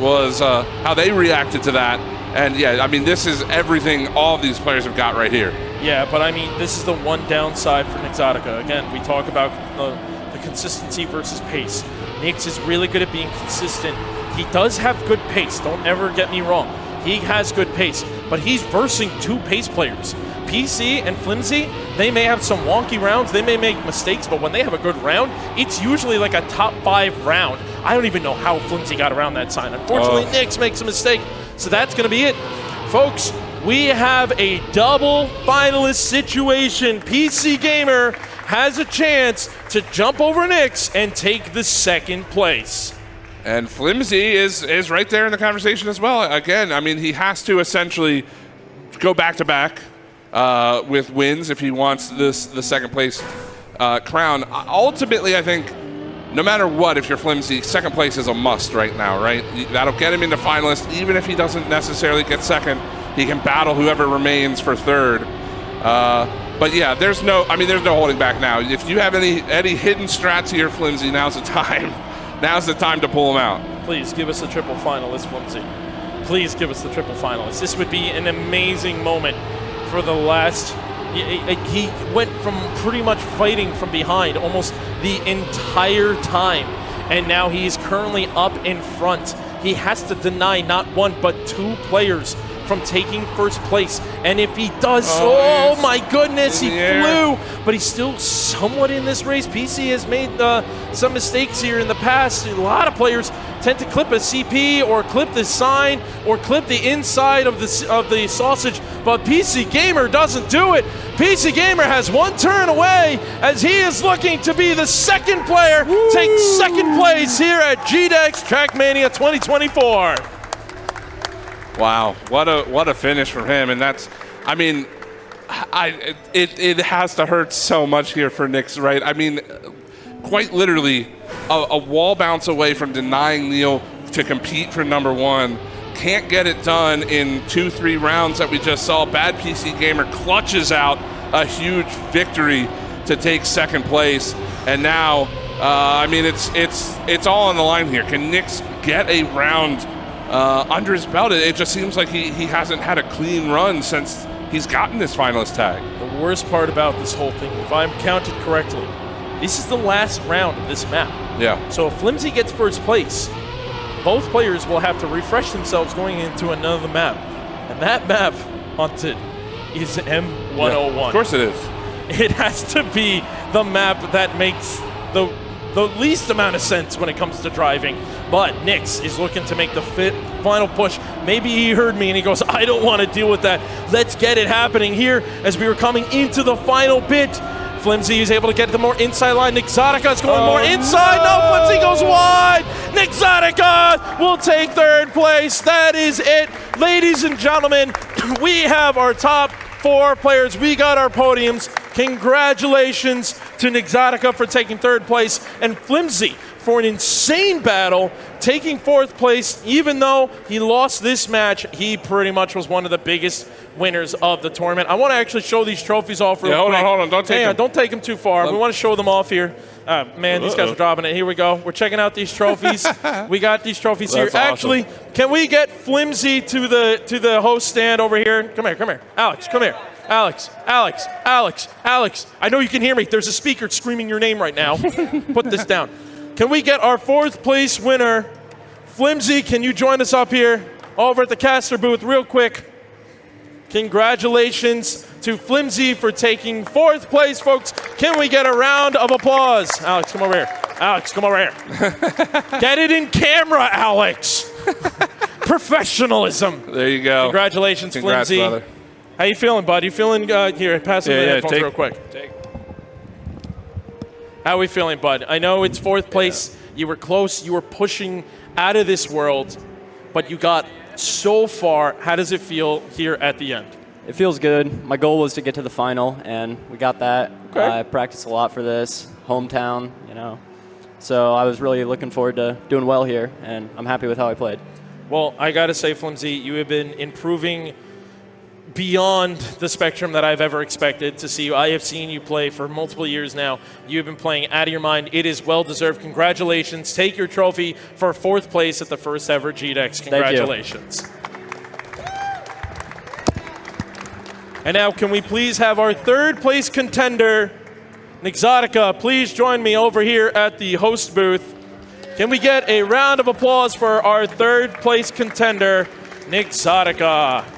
how they reacted to that. And yeah, I mean, this is everything all of these players have got right here. Yeah, but I mean, this is the one downside for Exotica. Again, we talk about the consistency versus pace. Nyx is really good at being consistent. He does have good pace, don't ever get me wrong. He has good pace, but he's versing two pace players. PC and Flimsy, they may have some wonky rounds, they may make mistakes, but when they have a good round, it's usually like a top 5 round. I don't even know how Flimsy got around that sign. Unfortunately, Nyx makes a mistake, so that's going to be it. Folks, we have a double finalist situation. PC Gamer has a chance to jump over Nyx and take the second place. And Flimsy is right there in the conversation as well. Again, I mean, he has to essentially go back-to-back with wins if he wants the second place crown. Ultimately, I think no matter what, if you're Flimsy, second place is a must right now, right? That'll get him into finalist. Even if he doesn't necessarily get second, he can battle whoever remains for third. But yeah, there's no holding back now. If you have any hidden strats here, Flimsy, now's the time. Now's the time to pull them out. Please give us a triple finalist, Flimsy. Please give us the triple finalist. This would be an amazing moment for the last. He went from pretty much fighting from behind almost the entire time, and now he's currently up in front. He has to deny not one but 2 players from taking first place, and if he does, oh my goodness, he flew, but he's still somewhat in this race. PC has made some mistakes here in the past. A lot of players tend to clip a CP or clip the sign or clip the inside of the sausage, but PC Gamer doesn't do it. PC Gamer has one turn away as he is looking to be the second player, take second place here at GDEX Trackmania 2024. Wow, what a finish from him, and that's, I mean, it has to hurt so much here for Nyx, right? I mean, quite literally, a wall bounce away from denying Neil to compete for number 1. Can't get it done in 2-3 rounds that we just saw. Bad PC Gamer clutches out a huge victory to take second place, and now, I mean, it's all on the line here. Can Nyx get a round under his belt? It just seems like he hasn't had a clean run since he's gotten this finalist tag. The worst part about this whole thing, if I'm counted correctly, this is the last round of this map. Yeah. So if Flimsy gets first place, both players will have to refresh themselves going into another map. And that map, Haunted, is M101. Yeah, of course it is. It has to be the map that makes the least amount of sense when it comes to driving. But Nyx is looking to make the final push. Maybe he heard me and he goes, I don't want to deal with that. Let's get it happening here as we were coming into the final bit. Flimsy is able to get the more inside line. Nyxotica is going more inside. No, Flimsy goes wide. Nyxotica will take third place. That is it. Ladies and gentlemen, we have our top 4 players. We got our podiums. Congratulations to Nyxotica for taking third place, and Flimsy for an insane battle, taking fourth place. Even though he lost this match, he pretty much was one of the biggest winners of the tournament. I want to actually show these trophies off real quick. Hold on, don't take them. Don't take them too far. We want to show them off here. Man, these guys are dropping it. Here we go. We're checking out these trophies. We got these trophies here. Awesome. Actually, can we get Flimsy to the host stand over here? Come here. Alex, come here. Alex. I know you can hear me. There's a speaker screaming your name right now. Put this down. Can we get our 4th place winner, Flimsy? Can you join us up here over at the caster booth real quick? Congratulations to Flimsy for taking 4th place, folks. Can we get a round of applause? Alex, come over here. Alex, come over here. Get it in camera, Alex. Professionalism. There you go. Congratulations, Congrats, Flimsy. brother. How you feeling, bud? You feeling here? Pass me the headphones real quick. How are we feeling, bud? I know it's 4th place. Yeah. You were close. You were pushing out of this world, but you got so far. How does it feel here at the end? It feels good. My goal was to get to the final, and we got that. Okay. I practiced a lot for this. Hometown, you know. So I was really looking forward to doing well here, and I'm happy with how I played. Well, I got to say, Flimsy, you have been improving beyond the spectrum that I've ever expected to see you. I have seen you play for multiple years now. You've been playing out of your mind. It is well-deserved. Congratulations. Take your trophy for 4th place at the first ever GDEX. Congratulations. And now can we please have our 3rd place contender, Nixotica, please join me over here at the host booth. Can we get a round of applause for our 3rd place contender, Nixotica?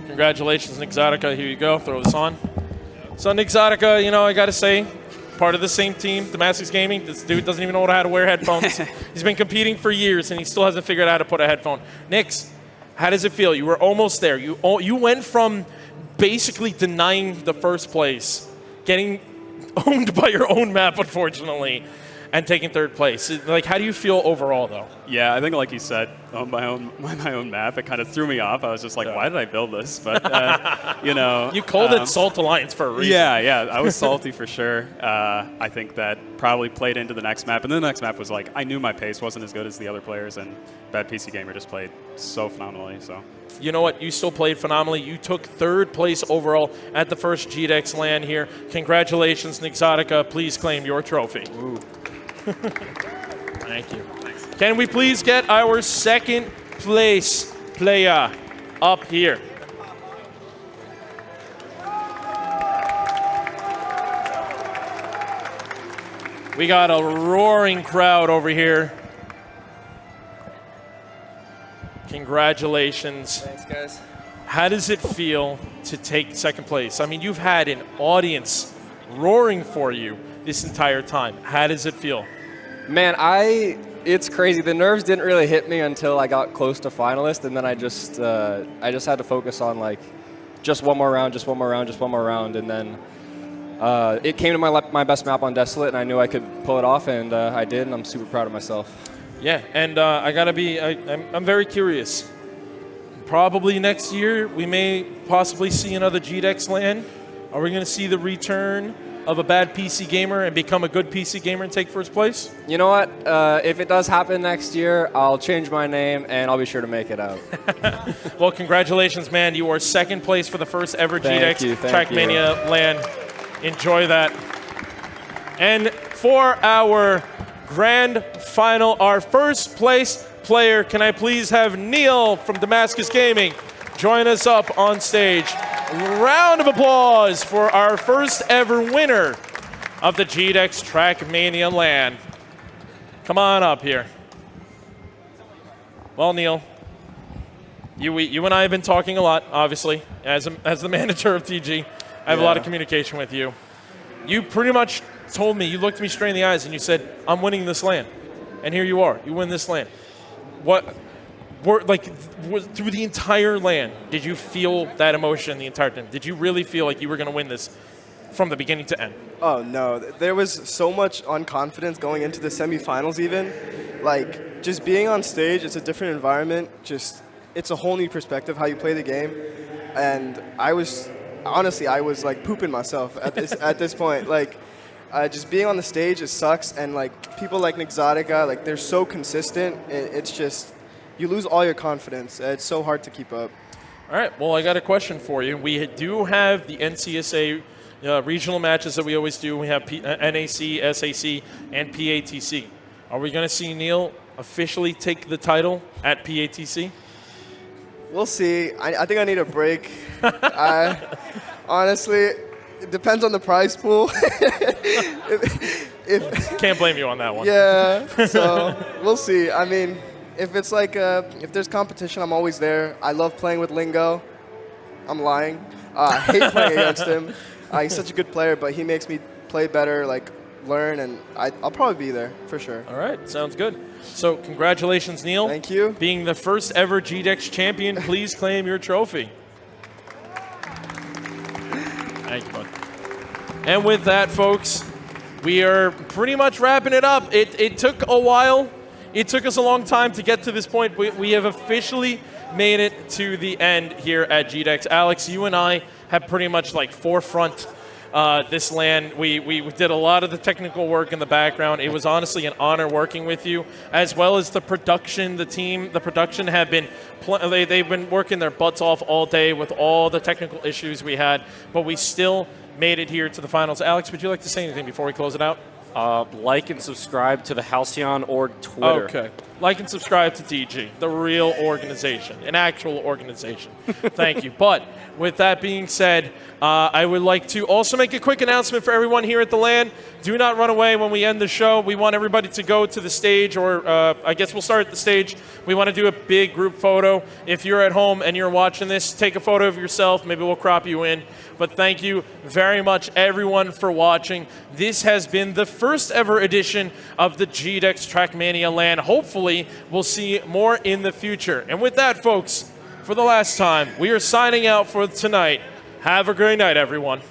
Congratulations, Nixotica. Here you go. Throw this on. So Nixotica, you know, I got to say, part of the same team, Damascus Gaming. This dude doesn't even know how to wear headphones. He's been competing for years, and he still hasn't figured out how to put a headphone. Nix, how does it feel? You were almost there. You went from basically denying the 1st place, getting owned by your own map, unfortunately, and taking 3rd place. Like, how do you feel overall, though? Yeah, I think like you said, on my own map, it kind of threw me off. I was just like, why did I build this? But, you know. You called it Salt Alliance for a reason. Yeah, I was salty for sure. I think that probably played into the next map. And then the next map was like, I knew my pace wasn't as good as the other players, and Bad PC Gamer just played so phenomenally. So. You know what? You still played phenomenally. You took 3rd place overall at the first GDEX LAN here. Congratulations, Nixotica. Please claim your trophy. Ooh. Thank you. Thanks. Can we please get our 2nd place player up here? We got a roaring crowd over here. Congratulations. Thanks, guys. How does it feel to take 2nd place? I mean, you've had an audience roaring for you this entire time. How does it feel? Man, it's crazy. The nerves didn't really hit me until I got close to finalist, and then I just had to focus on like just one more round, and then it came to my best map on Desolate, and I knew I could pull it off, and I did, and I'm super proud of myself. Yeah, and I'm very curious. Probably next year we may possibly see another GDEX LAN. Are we going to see the return of a bad PC gamer and become a good PC gamer and take 1st place? You know what? If it does happen next year, I'll change my name, and I'll be sure to make it out. Well, congratulations, man. You are 2nd place for the first ever GDEX Trackmania LAN. Enjoy that. And for our grand final, our 1st place player, can I please have Neil from Damascus Gaming join us up on stage? Round of applause for our 1st ever winner of the GDEX Trackmania LAN. Come on up here. Well, Neil, you and I have been talking a lot, obviously, as the manager of TG. I have a lot of communication with you. You pretty much told me, you looked me straight in the eyes and you said, I'm winning this LAN. And here you are, you win this LAN. Through the entire LAN, did you feel that emotion the entire time? Did you really feel like you were going to win this from the beginning to end? Oh, no. There was so much unconfidence going into the semifinals even. Like, just being on stage, it's a different environment. It's a whole new perspective how you play the game. And I was like pooping myself at this point. Like, just being on the stage, it sucks. And like people like Nixotica, like they're so consistent. It's just, you lose all your confidence. It's so hard to keep up. All right, well, I got a question for you. We do have the NCSA regional matches that we always do. We have NAC, SAC, and PATC. Are we going to see Neil officially take the title at PATC? We'll see. I think I need a break. Honestly, it depends on the prize pool. if Can't blame you on that one. Yeah, so we'll see. I mean, if it's like, if there's competition, I'm always there. I love playing with Lingo. I'm lying. I hate playing against him. He's such a good player, but he makes me play better, like learn, and I'll probably be there for sure. All right, sounds good. So congratulations, Neil. Thank you. Being the first ever GDEX champion, please claim your trophy. Thank you, bud. And with that, folks, we are pretty much wrapping it up. It took a while. It took us a long time to get to this point. We have officially made it to the end here at GDEX. Alex, you and I have pretty much like forefront this LAN. We did a lot of the technical work in the background. It was honestly an honor working with you, as well as the production. The team, the production have been, they've been working their butts off all day with all the technical issues we had, but we still made it here to the finals. Alex, would you like to say anything before we close it out? Like and subscribe to the Halcyon org Twitter. Okay. Like and subscribe to DG, the real organization, an actual organization. Thank you. But with that being said, I would like to also make a quick announcement for everyone here at the LAN. Do not run away when we end the show. We want everybody to go to the stage, or I guess we'll start at the stage. We want to do a big group photo. If you're at home and you're watching this, take a photo of yourself. Maybe we'll crop you in. But thank you very much, everyone, for watching. This has been the first ever edition of the GDEX Trackmania LAN. Hopefully, we'll see more in the future. And with that, folks, for the last time, we are signing out for tonight. Have a great night, everyone.